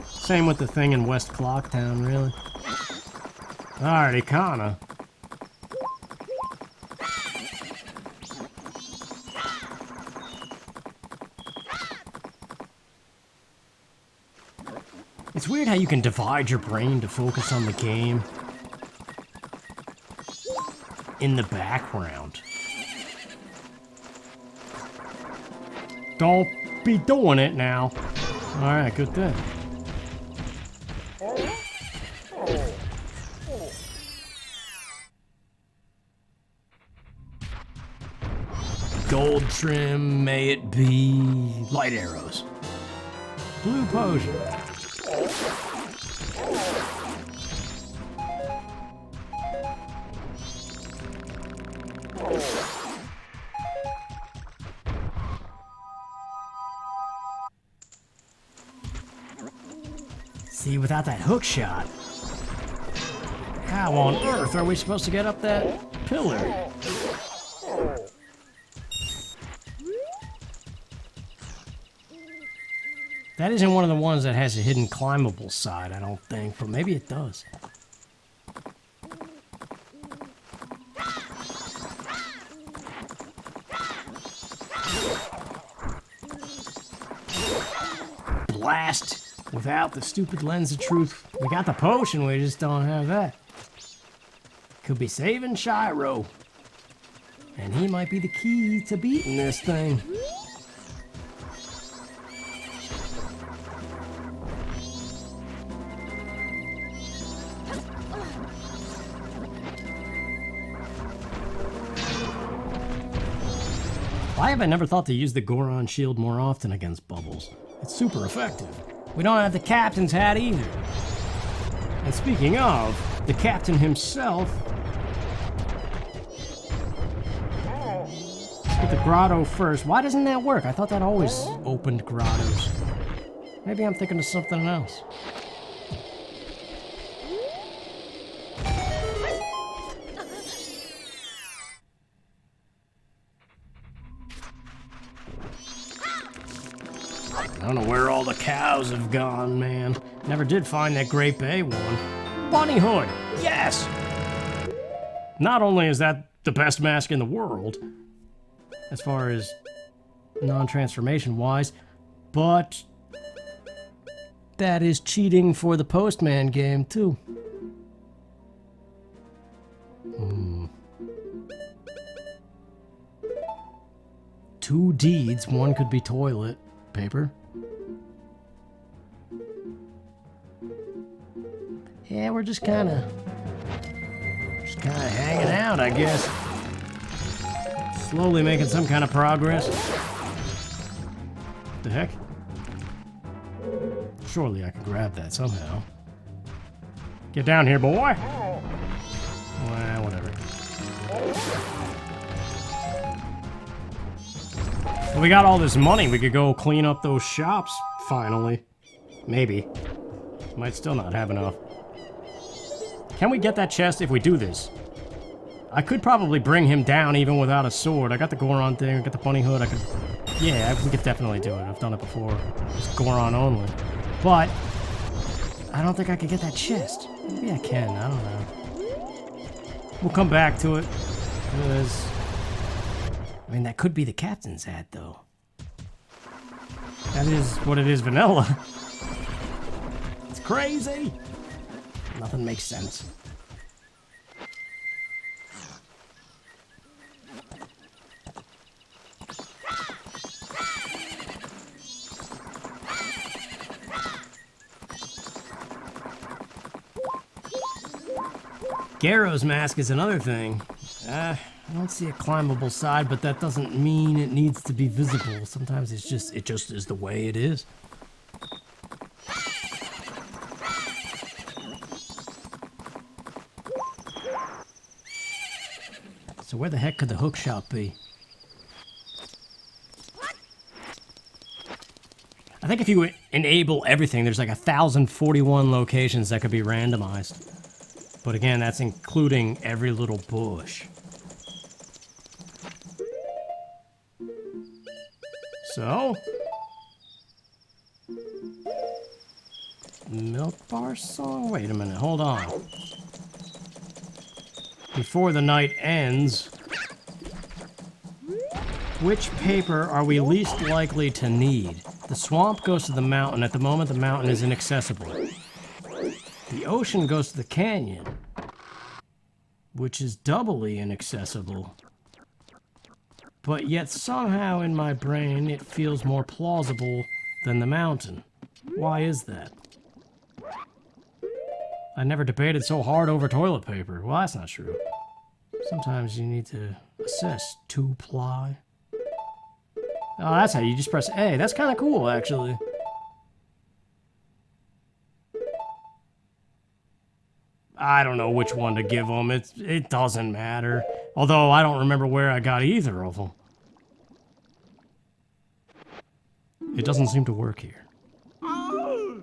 Same with the thing in West Clocktown, really. Alrighty, kinda. It's weird how you can divide your brain to focus on the game in the background. Don't be doing it now. Alright, good thing. Gold trim, may it be. Light arrows. Blue potion. See, without that hook shot, how on earth are we supposed to get up that pillar? That isn't one of the ones that has a hidden climbable side, I don't think, but maybe it does. Blast! Without the stupid lens of truth. We got the potion, we just don't have that. Could be saving Shiro. And he might be the key to beating this thing. Why have I never thought to use the Goron shield more often against bubbles? It's super effective. We don't have the captain's hat either. And speaking of, the captain himself. Let's get the grotto first. Why doesn't that work? I thought that always opened grottos. Maybe I'm thinking of something else. I don't know where all the cows have gone, man. Never did find that Great Bay one. Bunny hood, yes! Not only is that the best mask in the world, as far as non-transformation wise, but that is cheating for the Postman game too. Two deeds, one could be toilet paper. Yeah, we're just kind of hanging out, I guess. Slowly making some kind of progress. What the heck? Surely I can grab that somehow. Get down here, boy! Well, whatever. Well, we got all this money. We could go clean up those shops, finally. Maybe. Might still not have enough. Can we get that chest if we do this? I could probably bring him down even without a sword. I got the Goron thing, I got the bunny hood, I could... Yeah, we could definitely do it. I've done it before. Just Goron only. But... I don't think I could get that chest. Maybe I can, I don't know. We'll come back to it. Because... I mean, that could be the captain's hat, though. That is what it is, vanilla. It's crazy! Nothing makes sense. Garrow's mask is another thing. I don't see a climbable side, but that doesn't mean it needs to be visible. Sometimes it just is the way it is. So where the heck could the hook shop be? I think if you enable everything, there's like 1,041 locations that could be randomized. But again, that's including every little bush. So? Milk bar song? Wait a minute, hold on. Before the night ends, which paper are we least likely to need? The swamp goes to the mountain. At the moment, the mountain is inaccessible. The ocean goes to the canyon, which is doubly inaccessible. But yet somehow in my brain, it feels more plausible than the mountain. Why is that? I never debated so hard over toilet paper. Well, that's not true. Sometimes you need to assess 2-ply. Oh, that's how you just press A. That's kind of cool, actually. I don't know which one to give them. It doesn't matter. Although I don't remember where I got either of them. It doesn't seem to work here. Oh!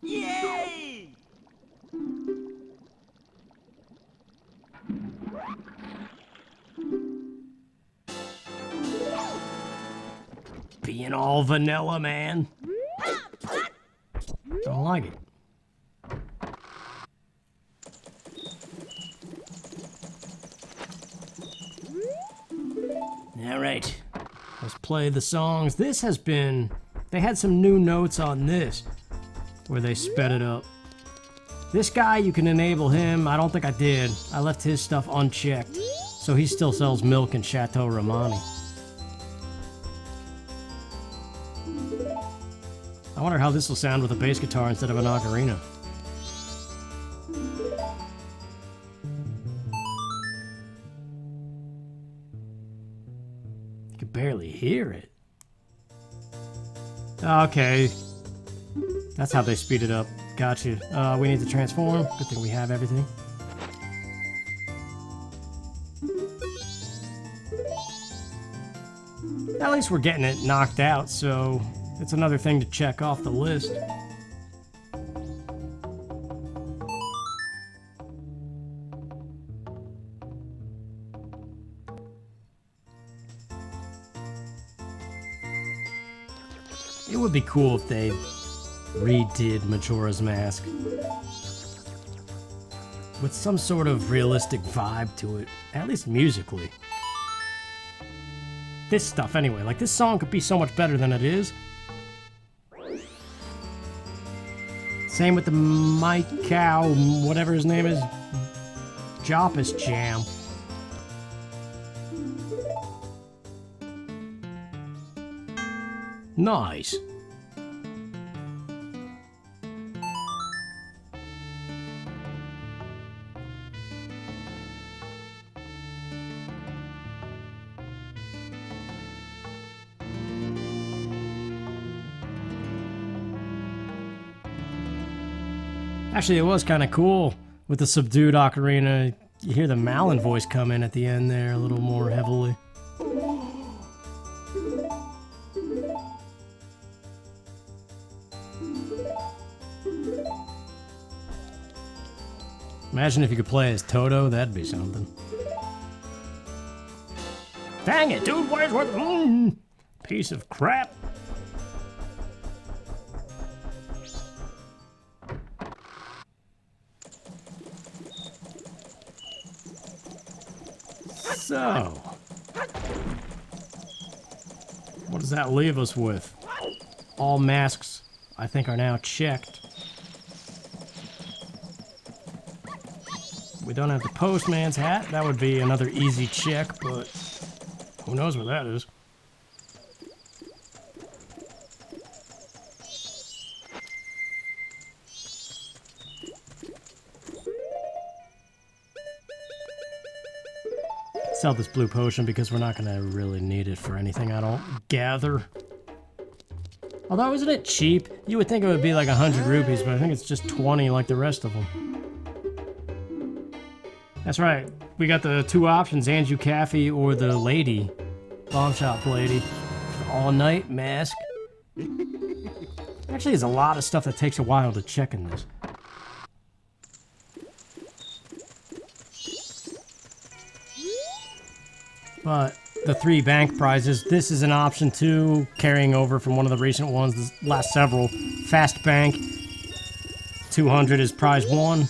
Yay! Being all vanilla, man. Don't like it. Alright, let's play the songs. This has been... They had some new notes on this, where they sped it up. This guy, you can enable him. I don't think I did. I left his stuff unchecked, so he still sells milk in Chateau Romani. I wonder how this will sound with a bass guitar instead of an ocarina. You can barely hear it. Okay. That's how they speed it up. Gotcha. We need to transform. Good thing we have everything. At least we're getting it knocked out, so it's another thing to check off the list. It would be cool if they redid Majora's Mask with some sort of realistic vibe to it, at least musically. This stuff anyway, like this song could be so much better than it is. Same with the Mike Cow, whatever his name is, Joppus jam. Nice. Actually, it was kind of cool with the subdued ocarina. You hear the Malin voice come in at the end there a little more heavily. Imagine if you could play as Toto, that'd be something. Dang it, dude, where's what? Piece of crap. So, what does that leave us with? All masks, I think, are now checked. We don't have the postman's hat. That would be another easy check, but who knows where that is. Sell this blue potion because we're not going to really need it for anything, I don't gather. Although, isn't it cheap? You would think it would be like 100 rupees, but I think it's just 20 like the rest of them. That's right. We got the two options, Anju Cafe or the lady. Bomb shop lady. All-night mask. Actually, there's a lot of stuff that takes a while to check in this. But the 3 bank prizes, this is an option too, carrying over from one of the recent ones, the last several. Fast bank, 200 is prize 1.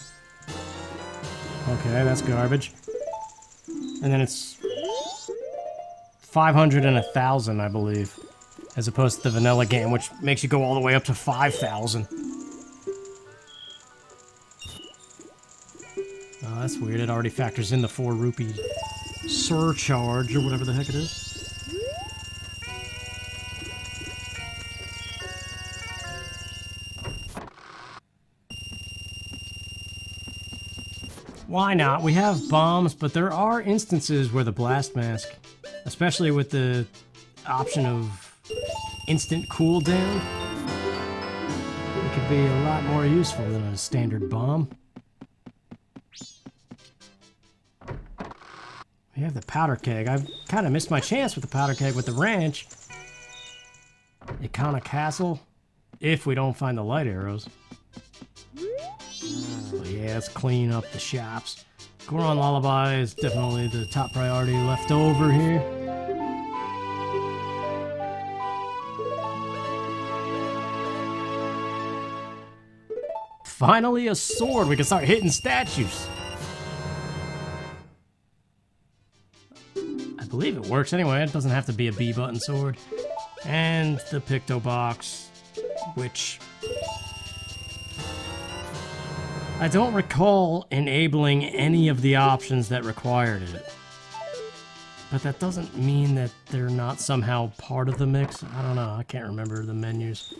Okay, that's garbage. And then it's 500 and 1,000, I believe, as opposed to the vanilla game, which makes you go all the way up to 5,000. Oh, that's weird. It already factors in the 4 rupee surcharge or whatever the heck it is. Why not? We have bombs, but there are instances where the blast mask, especially with the option of instant cooldown, it could be a lot more useful than a standard bomb. We have the powder keg. I've kind of missed my chance with the powder keg with the ranch. Ikana Castle, if we don't find the light arrows. But yeah, let's clean up the shops. Goron Lullaby is definitely the top priority left over here. Finally a sword. We can start hitting statues. I believe it works anyway. It doesn't have to be a B button sword. And the Picto Box, which I don't recall enabling any of the options that required it. But that doesn't mean that they're not somehow part of the mix. I don't know. I can't remember the menus.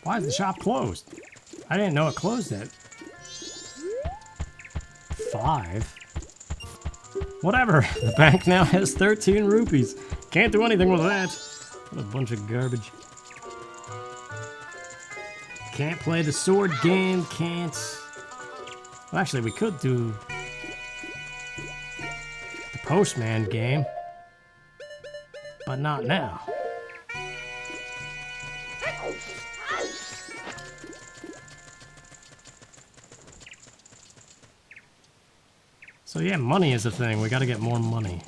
Why is the shop closed? I didn't know it closed at 5. Whatever. The bank now has 13 rupees. Can't do anything with that. What a bunch of garbage. Can't play the sword game. Can't. Well, actually, we could do the Postman game, but not now. So yeah, money is a thing. We gotta get more money.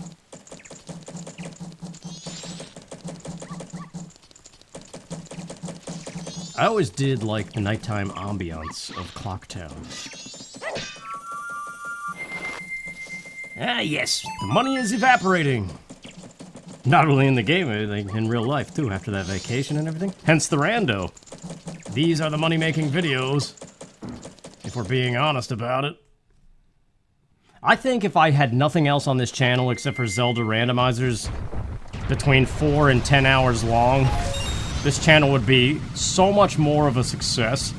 I always did like the nighttime ambiance of Clocktown. Ah yes, the money is evaporating. Not only in the game, like in real life too, after that vacation and everything. Hence the rando. These are the money-making videos, if we're being honest about it. I think if I had nothing else on this channel except for Zelda randomizers between 4 and 10 hours long, this channel would be so much more of a success.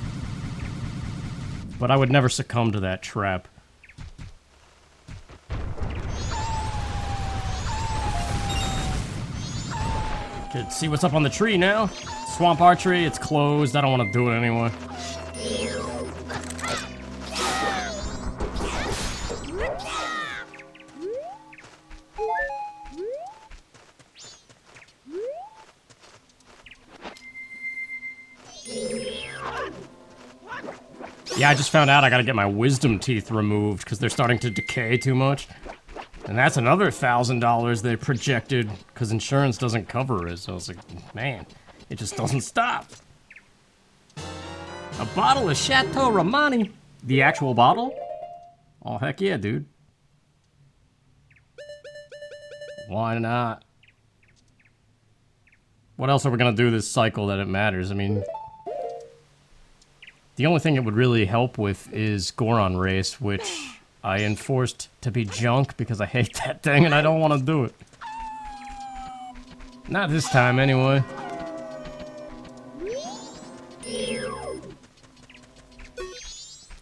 But I would never succumb to that trap. Could see what's up on the tree now. Swamp archery, it's closed. I don't want to do it anymore. Yeah, I just found out I gotta get my wisdom teeth removed because they're starting to decay too much. And that's another $1,000 they projected because insurance doesn't cover it. So I was like, man, it just doesn't stop. A bottle of Chateau Romani. The actual bottle? Oh, heck yeah, dude. Why not? What else are we gonna do this cycle that it matters? I mean, the only thing it would really help with is Goron Race, which I enforced to be junk because I hate that thing and I don't want to do it. Not this time, anyway.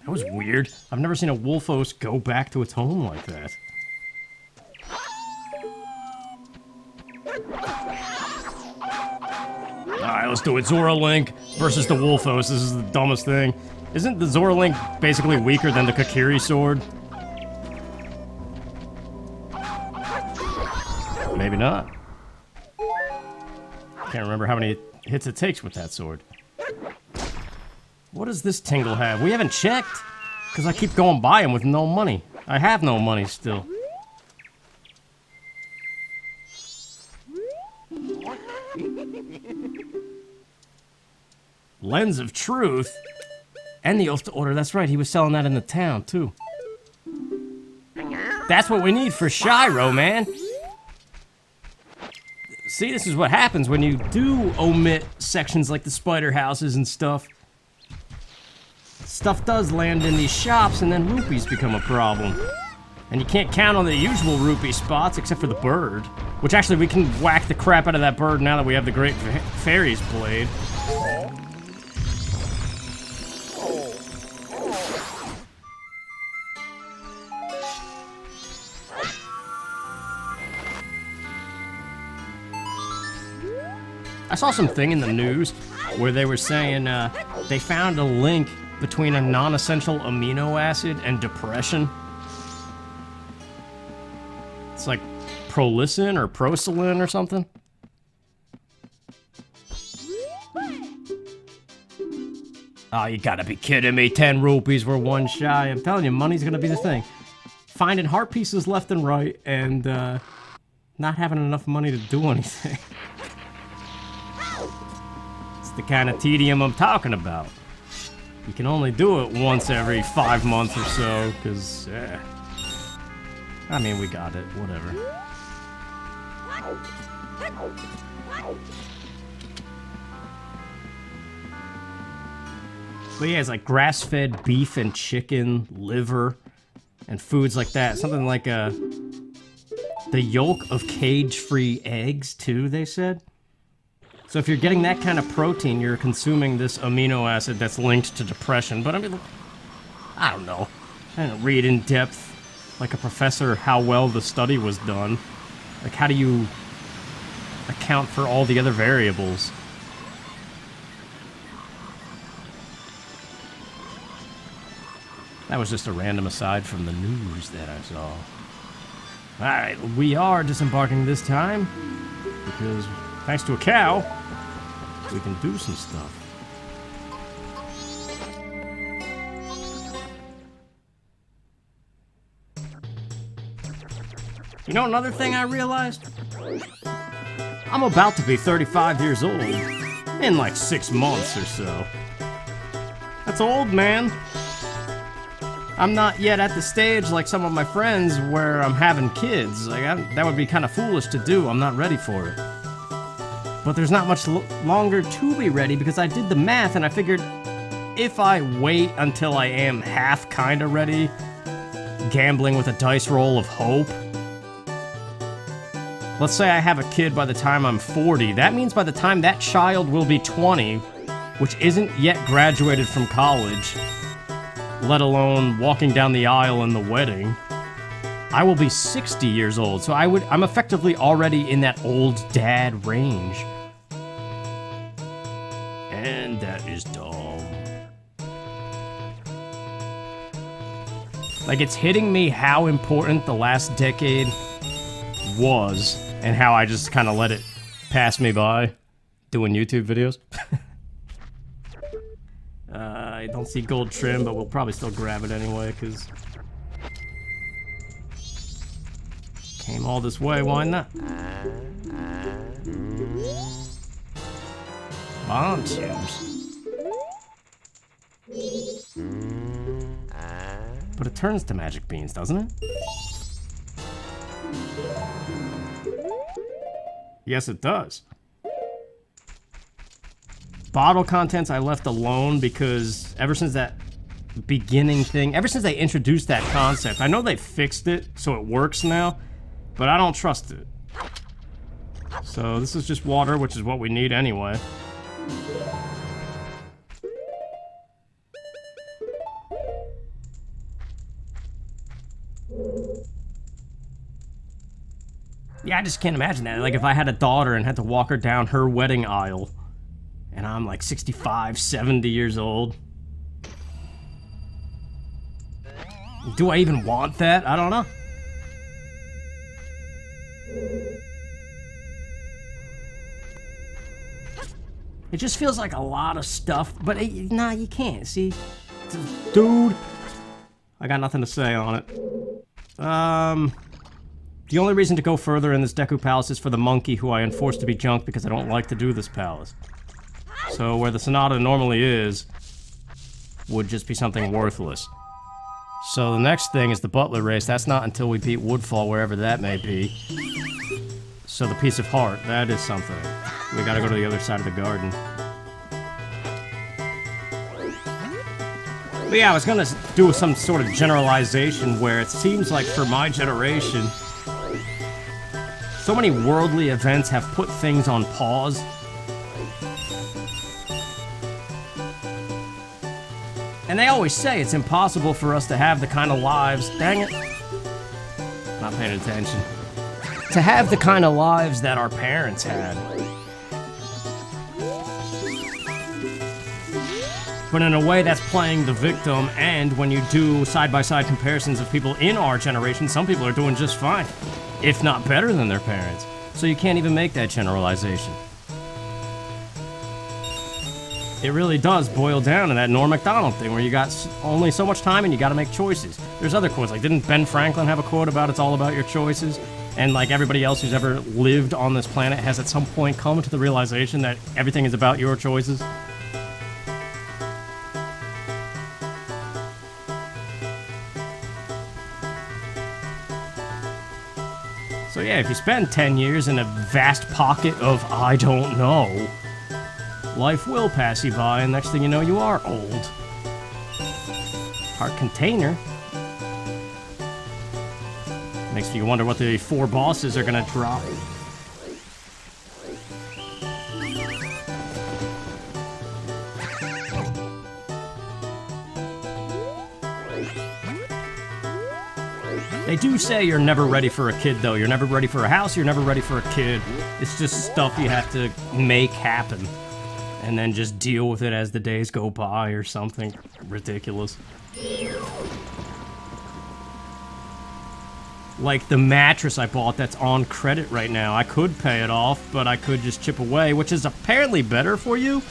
That was weird. I've never seen a Wolfos go back to its home like that. Alright, let's do it. Zora Link versus the Wolfos. This is the dumbest thing. Isn't the Zora Link basically weaker than the Kokiri sword? Maybe not. Can't remember how many hits it takes with that sword. What does this Tingle have? We haven't checked, because I keep going by him with no money. I have no money still. Lens of Truth? And the Oath to Order, that's right, he was selling that in the town, too. That's what we need for Shiro, man! See, this is what happens when you do omit sections like the spider houses and stuff. Stuff does land in these shops, and then rupees become a problem. And you can't count on the usual rupee spots, except for the bird. Which actually, we can whack the crap out of that bird now that we have the Great Fairies Blade. I saw something in the news where they were saying they found a link between a non-essential amino acid and depression. It's like prolysin or prosolin or something. Oh, you gotta be kidding me. 10 rupees were one shy. I'm telling you, money's gonna be the thing. Finding heart pieces left and right and not having enough money to do anything. The kind of tedium I'm talking about. You can only do it once every 5 months or so, because, I mean, we got it, whatever. But yeah, it's like grass-fed beef and chicken, liver, and foods like that. Something like the yolk of cage-free eggs, too, they said. So if you're getting that kind of protein, you're consuming this amino acid that's linked to depression. But I mean, I don't know. I didn't read in depth, like a professor, how well the study was done. Like, how do you account for all the other variables? That was just a random aside from the news that I saw. Alright, we are disembarking this time, because thanks to a cow, we can do some stuff. You know another thing I realized? I'm about to be 35 years old in like 6 months or so. That's old, man. I'm not yet at the stage like some of my friends where I'm having kids. Like, that would be kind of foolish to do. I'm not ready for it. But there's not much longer to be ready because I did the math and I figured if I wait until I am half kinda ready, gambling with a dice roll of hope. Let's say I have a kid by the time I'm 40. That means by the time that child will be 20, which isn't yet graduated from college, let alone walking down the aisle in the wedding, I will be 60 years old. So I'm effectively already in that old dad range. And that is dumb. Like, it's hitting me how important the last decade was and how I just kind of let it pass me by doing YouTube videos. I don't see gold trim, but we'll probably still grab it anyway, because came all this way, why not? Bomb tubes. But it turns to magic beans, doesn't it? Yes, it does. Bottle contents I left alone because ever since that beginning thing, ever since they introduced that concept, I know they fixed it so it works now, but I don't trust it. So this is just water, which is what we need anyway. Yeah, I just can't imagine that. Like, if I had a daughter and had to walk her down her wedding aisle, and I'm like 65, 70 years old. Do I even want that? I don't know. It just feels like a lot of stuff, but nah, you can't, see? Dude, I got nothing to say on it. The only reason to go further in this Deku Palace is for the monkey who I enforced to be junk because I don't like to do this palace. So where the Sonata normally is, would just be something worthless. So the next thing is the Butler race. That's not until we beat Woodfall, wherever that may be. So the Piece of Heart, that is something. We gotta go to the other side of the garden. But yeah, I was gonna do some sort of generalization where it seems like for my generation, so many worldly events have put things on pause. And they always say it's impossible for us to have the kind of lives, dang it, not paying attention, to have the kind of lives that our parents had. But in a way, that's playing the victim, and when you do side-by-side comparisons of people in our generation, some people are doing just fine, if not better than their parents. So you can't even make that generalization. It really does boil down to that Norm Macdonald thing where you got only so much time and you gotta make choices. There's other quotes, like didn't Ben Franklin have a quote about it's all about your choices? And like everybody else who's ever lived on this planet has at some point come to the realization that everything is about your choices. So yeah, if you spend 10 years in a vast pocket of I don't know, life will pass you by, and next thing you know, you are old. Heart container. Makes you wonder what the 4 bosses are gonna drop. They do say you're never ready for a kid, though. You're never ready for a house, you're never ready for a kid. It's just stuff you have to make happen. And then just deal with it as the days go by or something ridiculous. Like the mattress I bought that's on credit right now. I could pay it off, but I could just chip away, which is apparently better for you.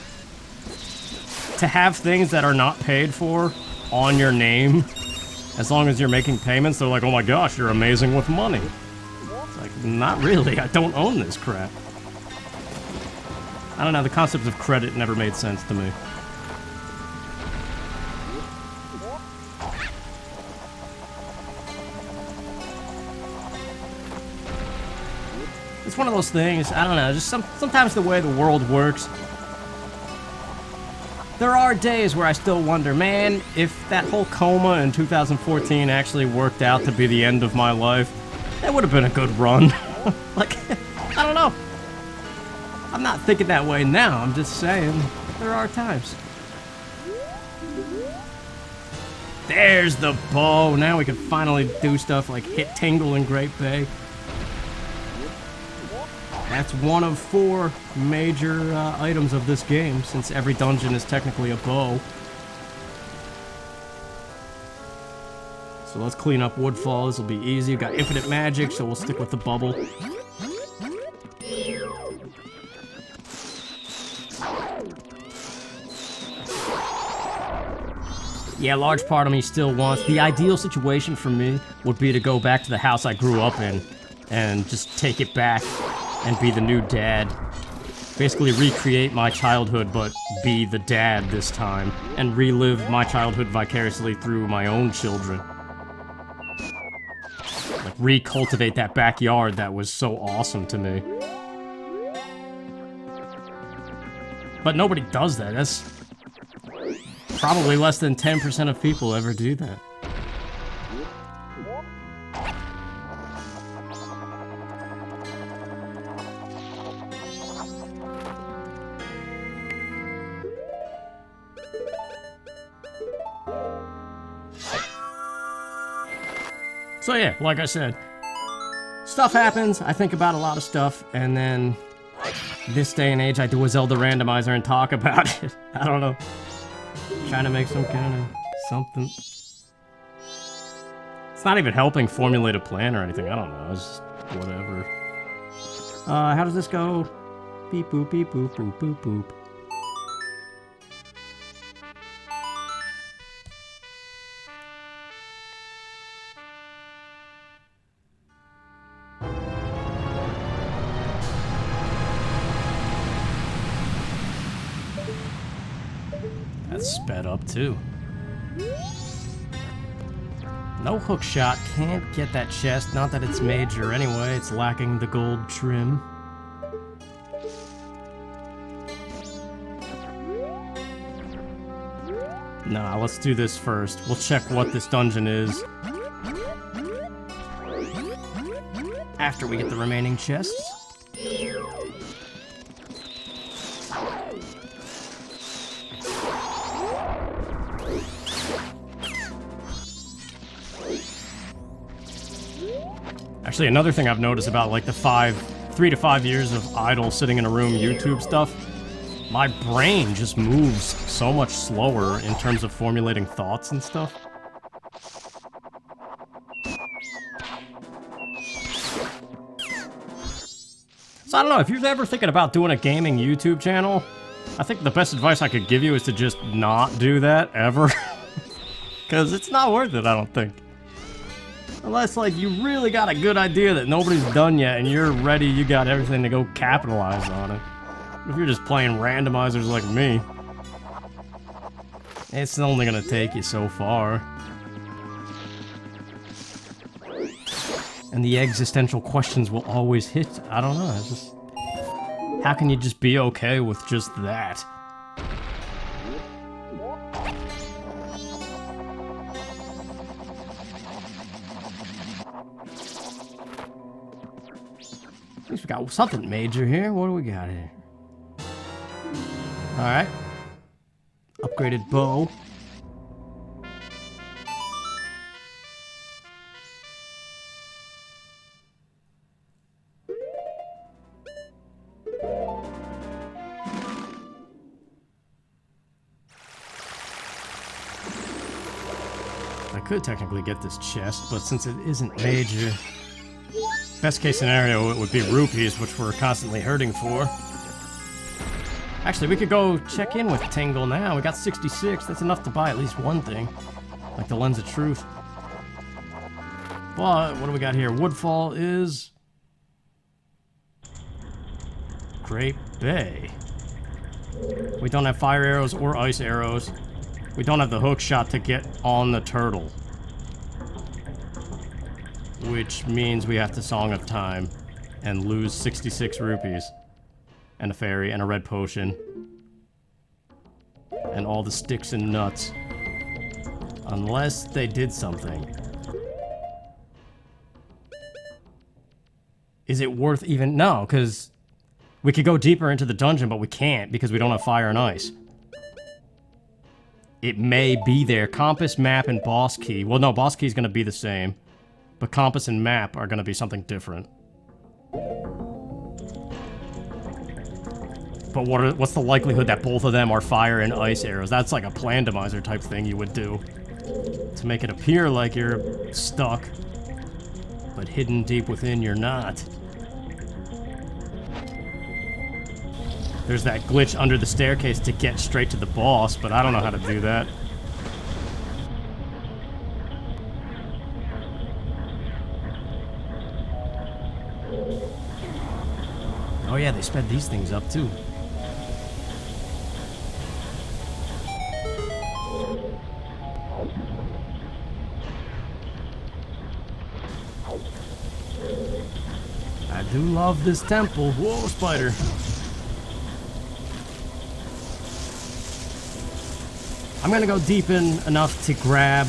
To have things that are not paid for on your name, as long as you're making payments, they're like, oh my gosh, you're amazing with money. It's like, not really, I don't own this crap. I don't know, the concept of credit never made sense to me. It's one of those things, I don't know, just sometimes the way the world works. There are days where I still wonder, man, if that whole coma in 2014 actually worked out to be the end of my life, that would have been a good run. Like, I don't know. I'm not thinking that way now, I'm just saying, there are times. There's the bow. Now we can finally do stuff like hit Tingle in Great Bay. That's one of 4 major items of this game, since every dungeon is technically a bow. So let's clean up Woodfall. This will be easy. We've got infinite magic, so we'll stick with the bubble. Yeah, a large part of me still wants... The ideal situation for me would be to go back to the house I grew up in and just take it back and be the new dad. Basically recreate my childhood, but be the dad this time. And relive my childhood vicariously through my own children. Like, recultivate that backyard that was so awesome to me. But nobody does that. That's... probably less than 10% of people ever do that. So yeah, like I said, stuff happens, I think about a lot of stuff, and then this day and age I do a Zelda Randomizer and talk about it. I don't know. Trying to make some kind of something. It's not even helping formulate a plan or anything. I don't know. It's just whatever. How does this go? Beep boop beep boop boop boop boop. That's sped up too. No hook shot, can't get that chest, not that it's major anyway, it's lacking the gold trim. Nah, let's do this first. We'll check what this dungeon is after we get the remaining chests. Actually, another thing I've noticed about like the 3 to 5 years of idle sitting in a room YouTube stuff, my brain just moves so much slower in terms of formulating thoughts and stuff. So I don't know, if you're ever thinking about doing a gaming YouTube channel, I think the best advice I could give you is to just not do that, ever. Because it's not worth it, I don't think. Unless, like, you really got a good idea that nobody's done yet and you're ready, you got everything to go capitalize on it. If you're just playing randomizers like me, it's only gonna take you so far. And the existential questions will always hit. I don't know, it's just... How can you just be okay with just that? At least we got something major here. What do we got here? Alright. Upgraded bow. I could technically get this chest, but since it isn't major... Best case scenario, it would be rupees, which we're constantly hurting for. Actually, we could go check in with Tingle now. We got 66. That's enough to buy at least one thing. Like the Lens of Truth. But, what do we got here? Woodfall is... Great Bay. We don't have fire arrows or ice arrows. We don't have the hook shot to get on the turtle. Which means we have to Song of Time. and lose 66 rupees. And a fairy and a red potion. And all the sticks and nuts. Unless they did something. Is it worth even... No, because we could go deeper into the dungeon, but we can't because we don't have fire and ice. It may be there. Compass, map, and boss key. Well, no, boss key is going to be the same. But compass and map are going to be something different. But what's the likelihood that both of them are fire and ice arrows? That's like a Randomizer type thing you would do. To make it appear like you're stuck. But hidden deep within, you're not. There's that glitch under the staircase to get straight to the boss, but I don't know how to do that. Oh yeah, they sped these things up too. I do love this temple. Whoa, spider. I'm gonna go deep in enough to grab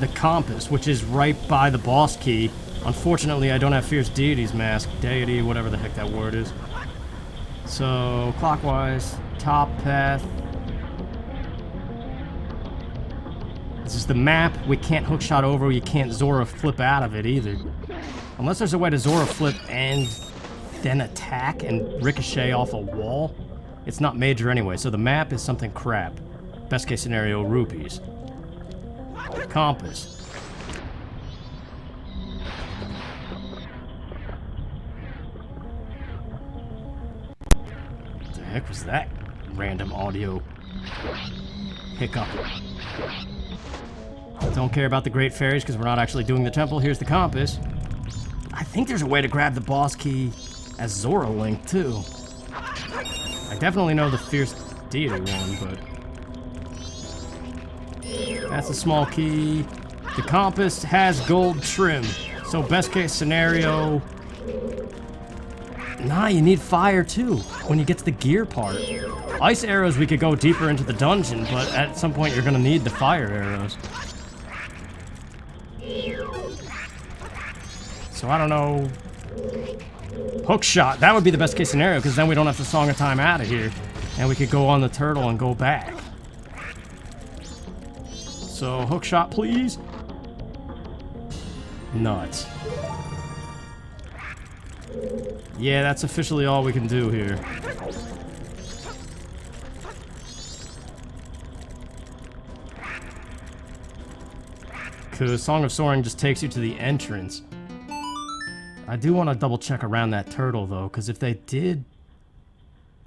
the compass, which is right by the boss key. Unfortunately, I don't have Fierce Deity's mask. Deity, whatever the heck that word is. So, clockwise, top path. This is the map. We can't hookshot over. You can't Zora flip out of it either. Unless there's a way to Zora flip and then attack and ricochet off a wall. It's not major anyway, so the map is something crap. Best case scenario, rupees. Compass. What the heck was that random audio hiccup? Don't care about the Great Fairies because we're not actually doing the temple. Here's the compass. I think there's a way to grab the boss key as Zora Link, too. I definitely know the Fierce Deity one, but... That's a small key. The compass has gold trim. So best case scenario... Nah, you need fire, too, when you get to the gear part. Ice arrows, we could go deeper into the dungeon, but at some point you're gonna need the fire arrows. So I don't know... Hook shot, that would be the best case scenario, because then we don't have to Song of Time out of here. And we could go on the turtle and go back. So, hook shot, please. Nuts. Yeah, that's officially all we can do here. Because Song of Soaring just takes you to the entrance. I do want to double check around that turtle though, because if they did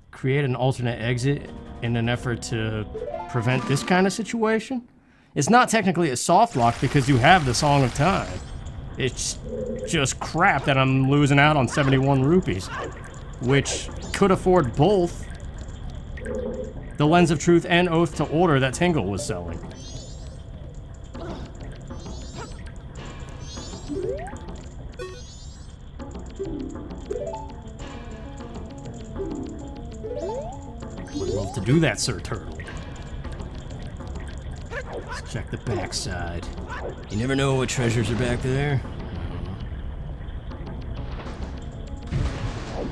create an alternate exit in an effort to prevent this kind of situation, it's not technically a soft lock because you have the Song of Time. It's just crap that I'm losing out on 71 rupees, which could afford both the Lens of Truth and Oath to Order that Tingle was selling. Would love to do that, Sir Turtle. Let's check the backside. You never know what treasures are back there.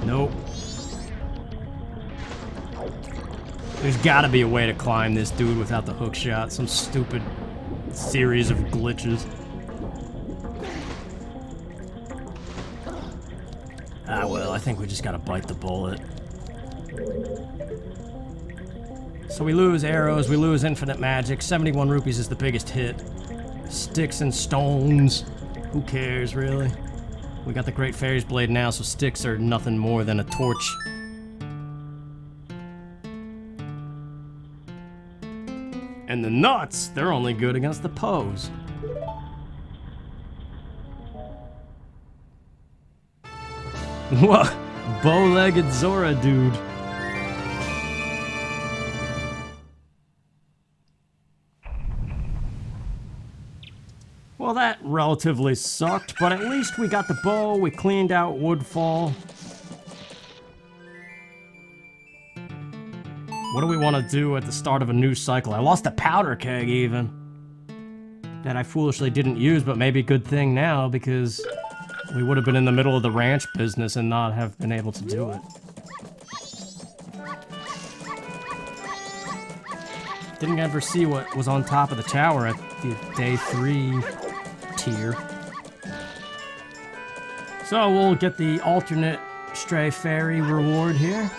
Nope. There's gotta be a way to climb this dude without the hook shot. Some stupid series of glitches. Ah, well, I think we just gotta bite the bullet. So we lose arrows, we lose infinite magic. 71 rupees is the biggest hit. Sticks and stones. Who cares, really? We got the Great Fairy's Blade now, so sticks are nothing more than a torch. And the nuts, they're only good against the Poes. What? Bow-legged Zora dude. So that relatively sucked, but at least we got the bow, we cleaned out Woodfall. What do we want to do at the start of a new cycle? I lost a powder keg even. That I foolishly didn't use, but maybe a good thing now because we would have been in the middle of the ranch business and not have been able to do it. Didn't ever see what was on top of the tower at the day 3 tier. So we'll get the alternate stray fairy reward here.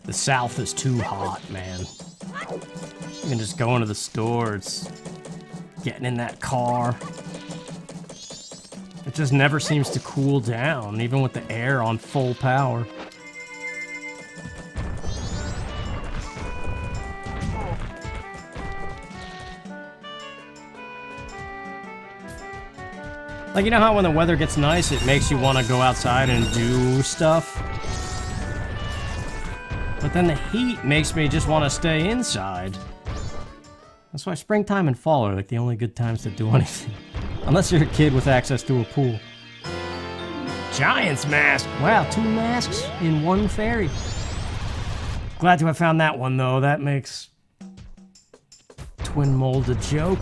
The South is too hot, man. You can just go into the store, it's getting in that car. It just never seems to cool down, even with the air on full power. Like, you know how when the weather gets nice, it makes you want to go outside and do stuff? But then the heat makes me just want to stay inside. That's why springtime and fall are like the only good times to do anything. Unless you're a kid with access to a pool. Giant's mask! Wow, 2 masks in 1 fairy. Glad to have found that one though, that makes Twin Mold a joke.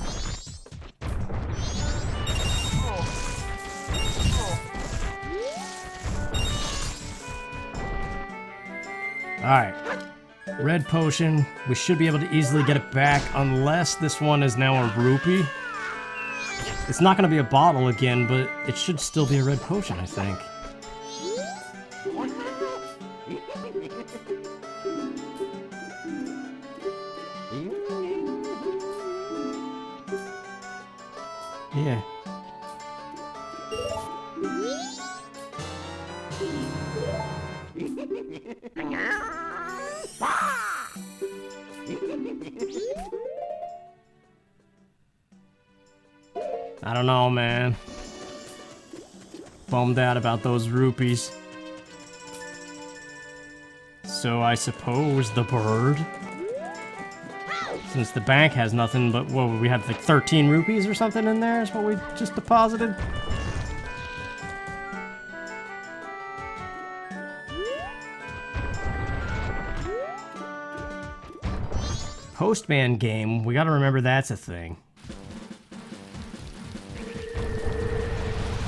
Alright, red potion. We should be able to easily get it back unless this one is now a rupee. It's not going to be a bottle again, but it should still be a red potion, I think. Yeah. I don't know, man. Bummed out about those rupees. So I suppose the bird? Since the bank has nothing but, what, we have like 13 rupees or something in there is what we just deposited? Postman game, we gotta remember that's a thing.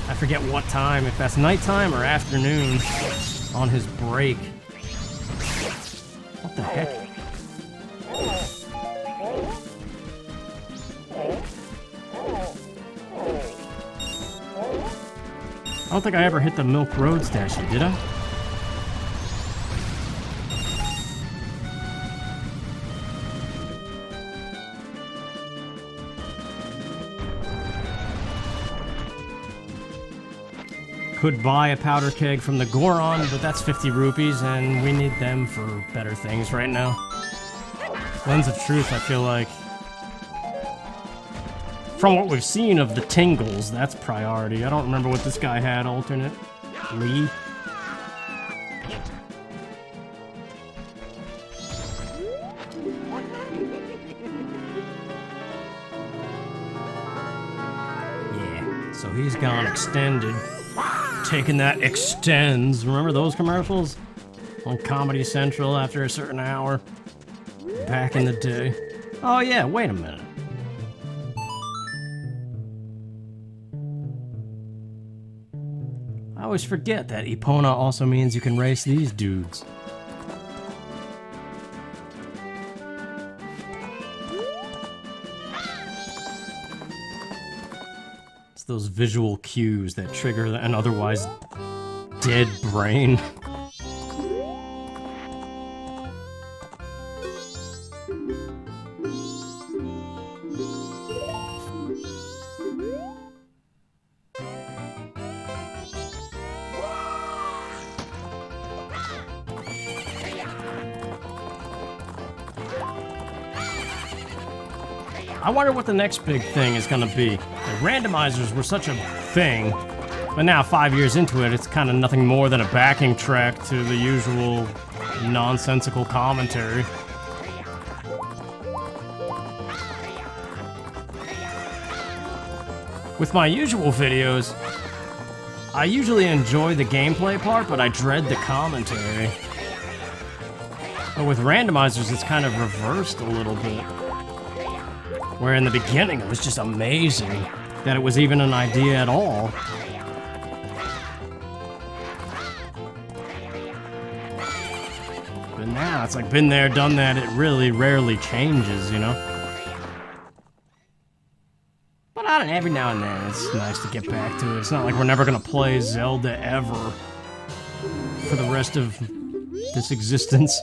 I forget what time, if that's nighttime or afternoon on his break. What the heck? I don't think I ever hit the Milk Road statue, did I? Could buy a powder keg from the Goron, but that's 50 rupees, and we need them for better things right now. Lens of Truth, I feel like, from what we've seen of the Tingles, that's priority. I don't remember what this guy had, alternate. Lee? Yeah, so he's gone extended. Taking that extends. Remember those commercials? On Comedy Central after a certain hour? Back in the day. Oh yeah, wait a minute. I always forget that Epona also means you can race these dudes. Those visual cues that trigger an otherwise dead brain. I wonder what the next big thing is gonna be. The randomizers were such a thing, but now 5 years into it, it's kind of nothing more than a backing track to the usual nonsensical commentary. With my usual videos, I usually enjoy the gameplay part, but I dread the commentary. But with randomizers, it's kind of reversed a little bit. Where in the beginning, it was just amazing that it was even an idea at all. But now, it's like been there, done that, it really rarely changes, you know? But I don't know, every now and then, it's nice to get back to it. It's not like we're never gonna play Zelda ever for the rest of this existence.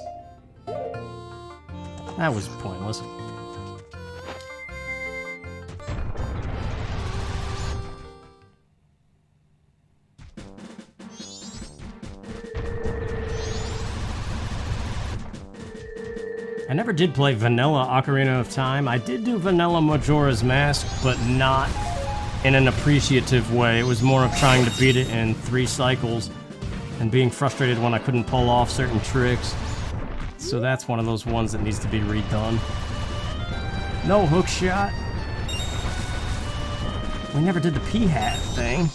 That was pointless. I never did play Vanilla Ocarina of Time. I did do Vanilla Majora's Mask, but not in an appreciative way. It was more of trying to beat it in 3 cycles and being frustrated when I couldn't pull off certain tricks. So that's one of those ones that needs to be redone. No hook shot. We never did the P-hat thing.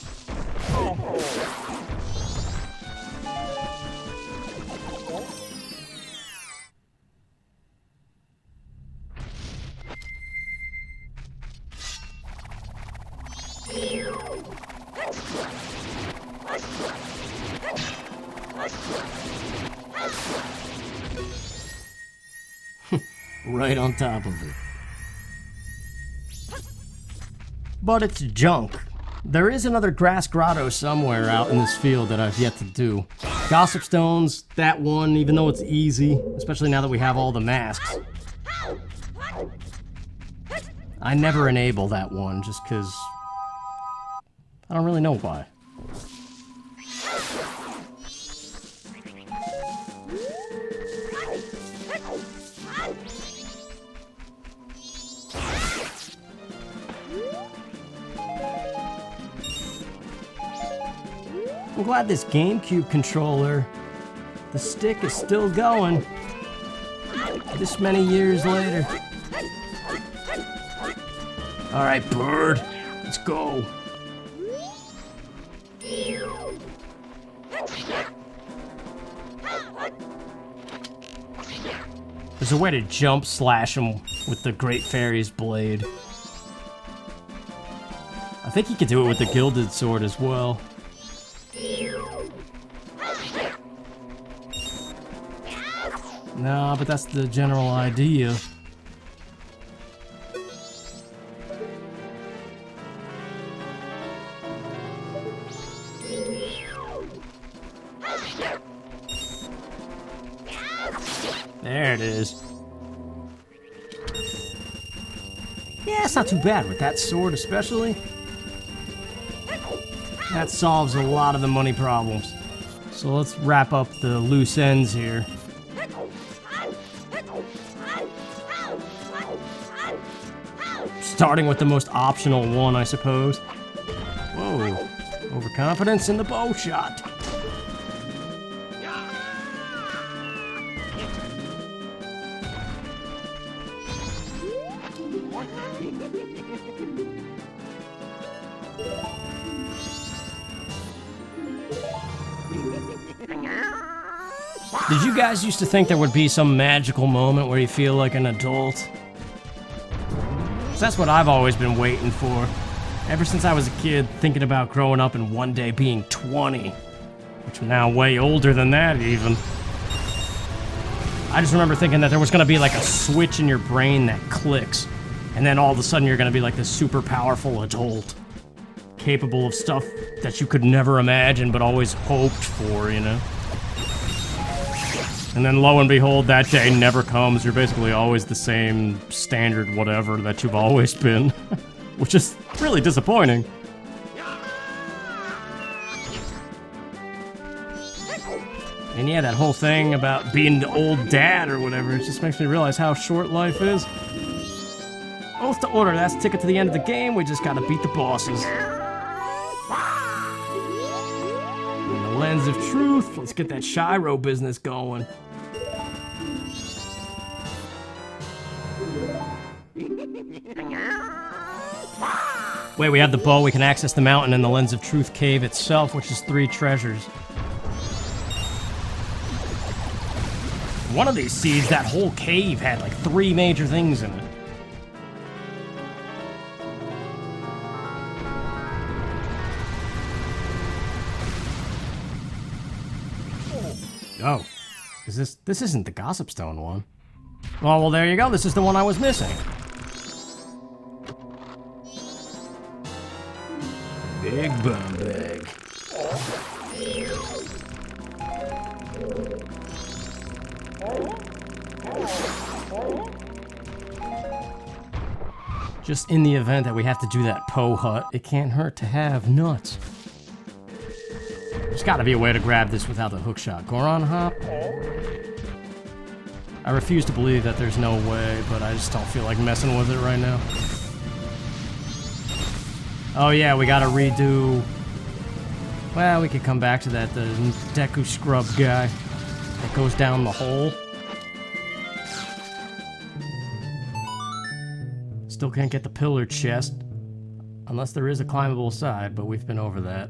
Right on top of it. But it's junk. There is another grass grotto somewhere out in this field that I've yet to do. Gossip Stones, that one, even though it's easy, especially now that we have all the masks. I never enable that one just because I don't really know why. I'm glad this GameCube controller, the stick is still going this many years later. Alright, bird, let's go. There's a way to jump slash him with the Great Fairy's blade. I think you could do it with the Gilded Sword as well. No, but that's the general idea. There it is. Yeah, it's not too bad with that sword especially. That solves a lot of the money problems. So let's wrap up the loose ends here. Starting with the most optional one, I suppose. Whoa, overconfidence in the bow shot. Did you guys used to think there would be some magical moment where you feel like an adult? That's what I've always been waiting for. Ever since I was a kid, thinking about growing up and one day being 20. Which I'm now way older than that, even. I just remember thinking that there was gonna be like a switch in your brain that clicks. And then all of a sudden you're gonna be like this super powerful adult. Capable of stuff that you could never imagine but always hoped for, you know? And then lo and behold, that day never comes. You're basically always the same standard whatever that you've always been. Which is really disappointing. And yeah, that whole thing about being the old dad or whatever, it just makes me realize how short life is. Oath to order, that's ticket to the end of the game. We just gotta beat the bosses. And the lens of truth. Let's get that Shiro business going. Wait, we have the bow. We can access the mountain and the lens of truth cave itself, which is 3 treasures. One of these seeds, that whole cave had like 3 major things in it. Oh, this isn't the Gossip Stone one. Oh, well, there you go. This is the one I was missing. Big bum bag. Just in the event that we have to do that Poe hut, it can't hurt to have nuts. There's gotta be a way to grab this without the hookshot. Goron hop? I refuse to believe that there's no way, but I just don't feel like messing with it right now. Oh yeah, we gotta redo... Well, we could come back to that, the Deku Scrub guy that goes down the hole. Still can't get the pillar chest, unless there is a climbable side, but we've been over that.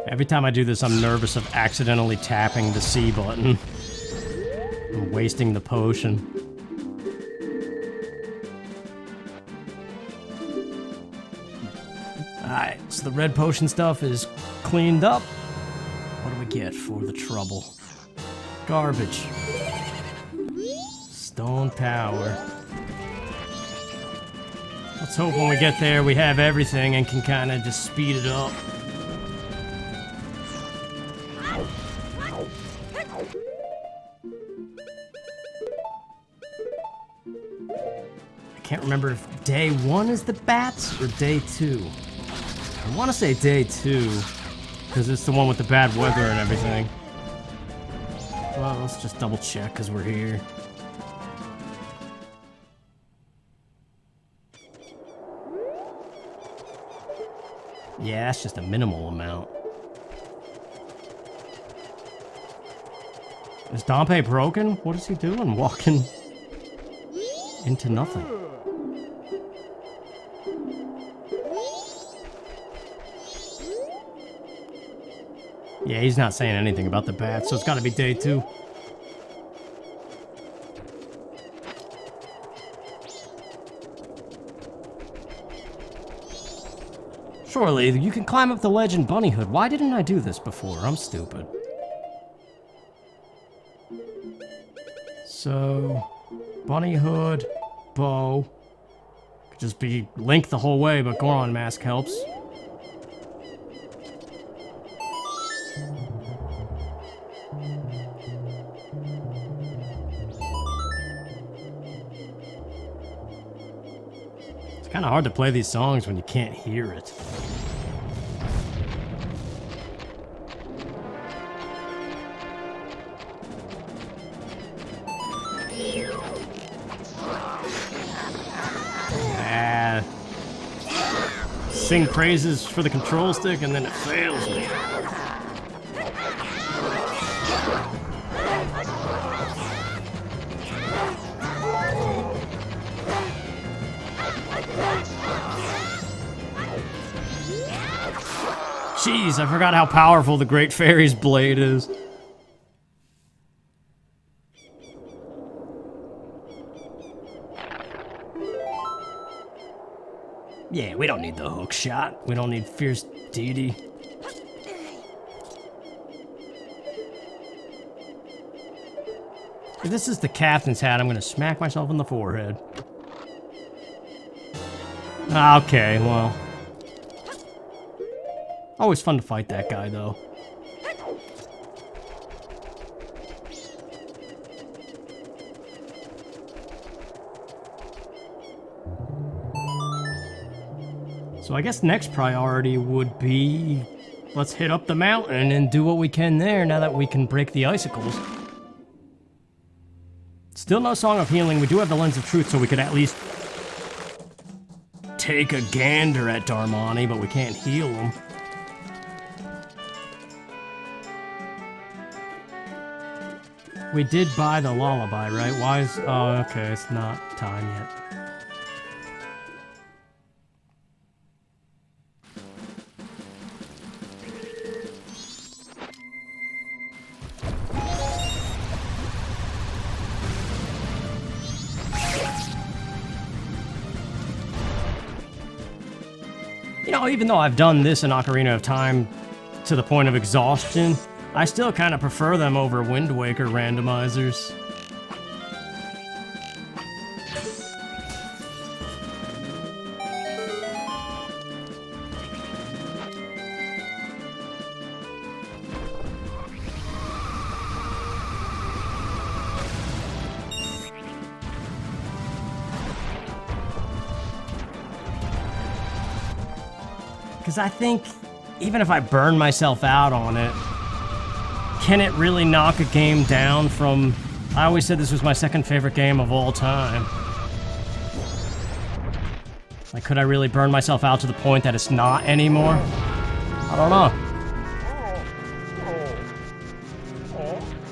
Every time I do this, I'm nervous of accidentally tapping the C button and wasting the potion. Alright, so the red potion stuff is cleaned up. What do we get for the trouble? Garbage. Stone Tower. Let's hope when we get there we have everything and can kind of just speed it up. I can't remember if day 1 is the bats or day 2. I want to say day 2 because it's the one with the bad weather and everything. Well, let's just double check because we're here. Yeah, that's just a minimal amount. Is Dompe broken? What is he doing? Walking into nothing. Yeah, he's not saying anything about the bats, so it's gotta be day 2. Surely, you can climb up the ledge in Bunny Hood. Why didn't I do this before? I'm stupid. So, Bunny Hood, bow. Could just be Link the whole way, but Goron Mask helps. It's kind of hard to play these songs when you can't hear it. Sing praises for the control stick and then it fails me. Jeez, I forgot how powerful the Great Fairy's blade is. Yeah, we don't need the hook shot. We don't need Fierce Deity. If this is the captain's hat, I'm gonna smack myself in the forehead. Okay, well. Always fun to fight that guy, though. So I guess next priority would be, let's hit up the mountain and do what we can there now that we can break the icicles. Still no Song of Healing. We do have the Lens of Truth, so we could at least take a gander at Darmani, but we can't heal him. We did buy the lullaby, right? Why is... Oh, okay, it's not time yet. You know, even though I've done this in Ocarina of Time to the point of exhaustion, I still kind of prefer them over Wind Waker randomizers. Because I think, even if I burn myself out on it, can it really knock a game down from... I always said this was my second favorite game of all time. Like, could I really burn myself out to the point that it's not anymore? I don't know.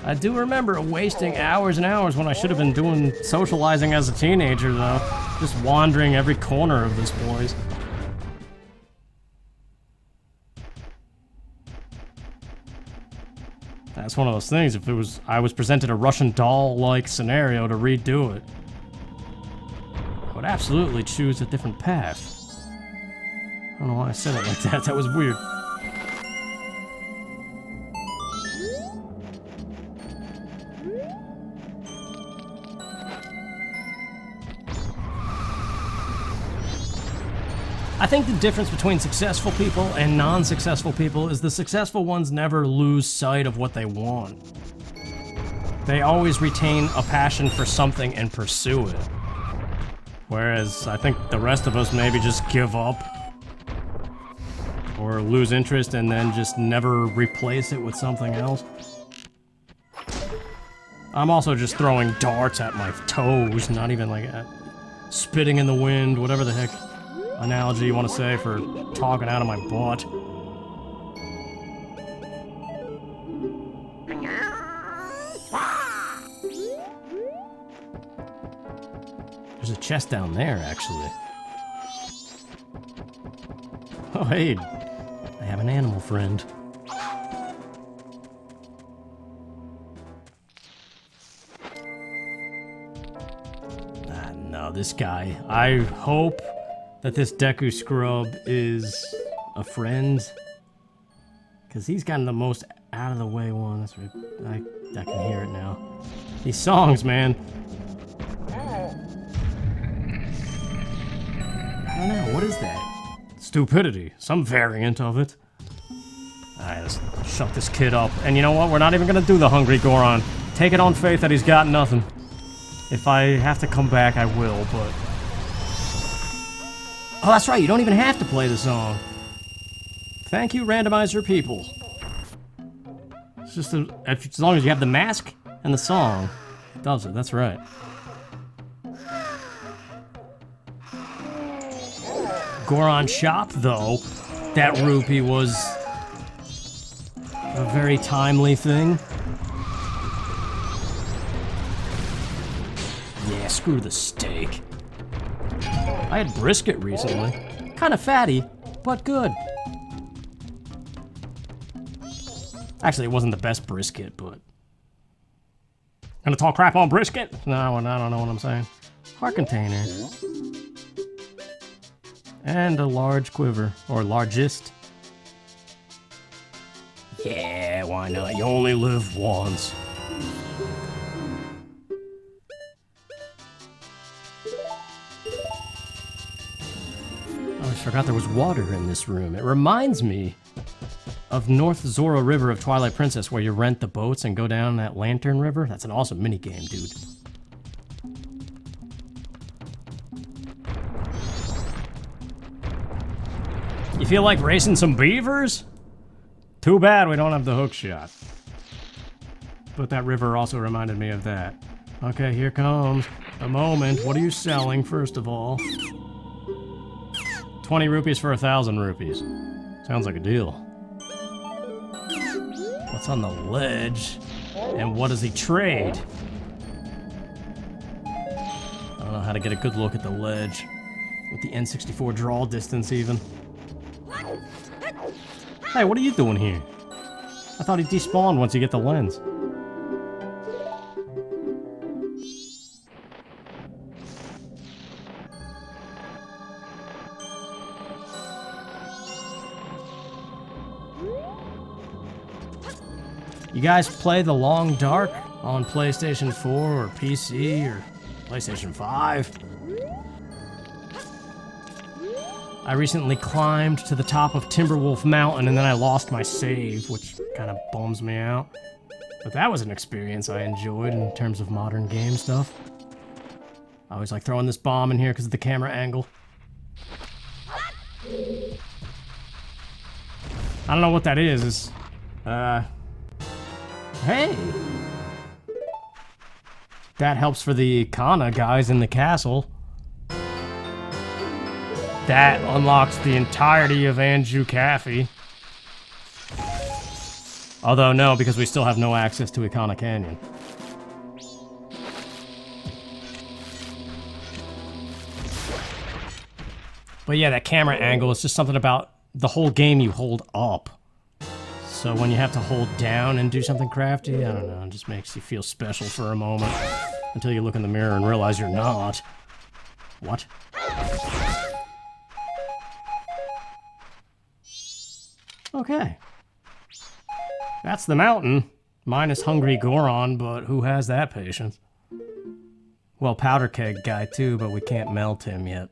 I do remember wasting hours and hours when I should have been doing socializing as a teenager, though. Just wandering every corner of this place. That's one of those things, if it was, I was presented a Russian doll-like scenario to redo it, I would absolutely choose a different path. I don't know why I said it like that, that was weird. I think the difference between successful people and non-successful people is the successful ones never lose sight of what they want. They always retain a passion for something and pursue it. Whereas I think the rest of us maybe just give up or lose interest and then just never replace it with something else. I'm also just throwing darts at my toes, not even like spitting in the wind, whatever the heck analogy you want to say for talking out of my butt. There's a chest down there, actually. Oh, hey, I have an animal friend. No, this guy. I hope that this Deku Scrub is a friend, because he's gotten the most out of the way one. That's right. I can hear it now. These songs, man. I don't know, what is that? Stupidity, some variant of it. Alright, let's shut this kid up. And you know what? We're not even gonna do the Hungry Goron. Take it on faith that he's got nothing. If I have to come back, I will, but... Oh, that's right, you don't even have to play the song. Thank you, Randomizer people. It's just as long as you have the mask and the song, it does it, that's right. Goron shop, though, that rupee was a very timely thing. Yeah, screw the steak. I had brisket recently. Kind of fatty, but good. Actually, it wasn't the best brisket, but... Gonna talk crap on brisket? No, I don't know what I'm saying. Heart container. And a large quiver, or largest. Yeah, why not? You only live once. forgot there was water in this room. It reminds me of North Zora River of Twilight Princess, where you rent the boats and go down that Lantern River. That's an awesome minigame, dude. You feel like racing some beavers? Too bad we don't have the hook shot. But that river also reminded me of that. Okay, here comes a moment. What are you selling, first of all? 20 rupees for 1,000 rupees. Sounds like a deal. What's on the ledge? And what does he trade? I don't know how to get a good look at the ledge. With the N64 draw distance, even. Hey, what are you doing here? I thought he despawned once you get the lens. You guys play The Long Dark on PlayStation 4 or PC or PlayStation 5? I recently climbed to the top of Timberwolf Mountain and then I lost my save, which kind of bums me out. But that was an experience I enjoyed in terms of modern game stuff. I always like throwing this bomb in here because of the camera angle. I don't know what that is. Hey! That helps for the Kana guys in the castle. That unlocks the entirety of Anju Cafe. Although no, because we still have no access to Ikana Canyon. But yeah, that camera angle is just something about the whole game you hold up. So when you have to hold down and do something crafty, I don't know, it just makes you feel special for a moment. Until you look in the mirror and realize you're not. What? Okay. That's the mountain. Minus Hungry Goron, but who has that patience? Well, Powder Keg guy too, but we can't melt him yet.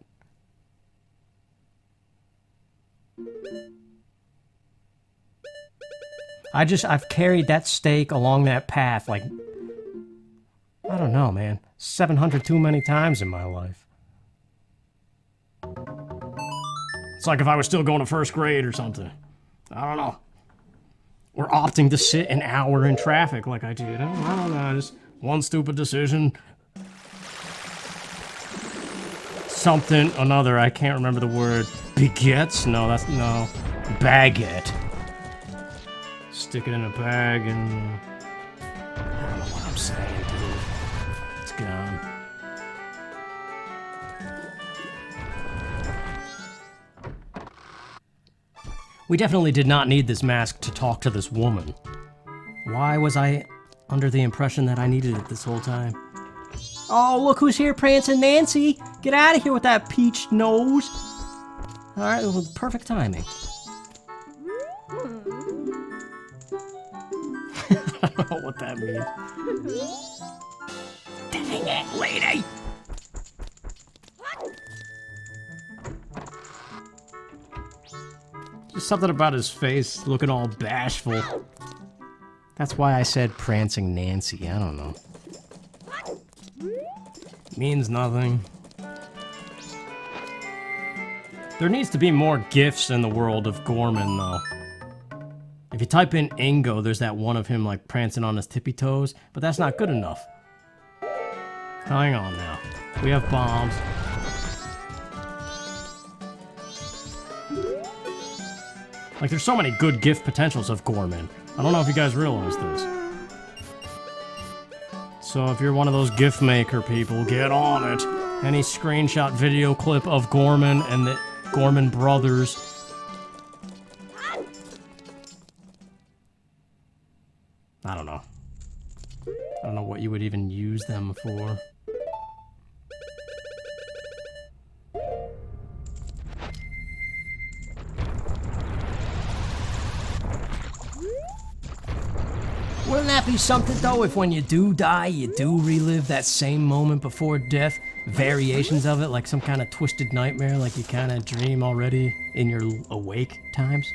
I've carried that stake along that path like, I don't know, man, 700 too many times in my life. It's like if I was still going to first grade or something. I don't know. Or opting to sit an hour in traffic like I did. I don't know, just one stupid decision. Something, another, I can't remember the word. Baguettes? No, that's, no. Baguette. Stick it in a bag and... I don't know what I'm saying, dude. It's gone. We definitely did not need this mask to talk to this woman. Why was I under the impression that I needed it this whole time? Oh, look who's here, Prancing Nancy! Get out of here with that peach nose! Alright, well, perfect timing. I don't know what that means. Dang it, lady! Just something about his face looking all bashful. That's why I said Prancing Nancy, I don't know. Means nothing. There needs to be more GIFs in the world of Gorman, though. If you type in Ingo, there's that one of him, like, prancing on his tippy toes, but that's not good enough. Hang on now. We have bombs. Like, there's so many good GIF potentials of Gorman. I don't know if you guys realize this. So if you're one of those GIF maker people, get on it. Any screenshot video clip of Gorman and the Gorman brothers. I don't know. I don't know what you would even use them for. Wouldn't that that be something though, if when you do die, you do relive that same moment before death? Variations of it, like some kind of twisted nightmare, like you kind of dream already in your awake times?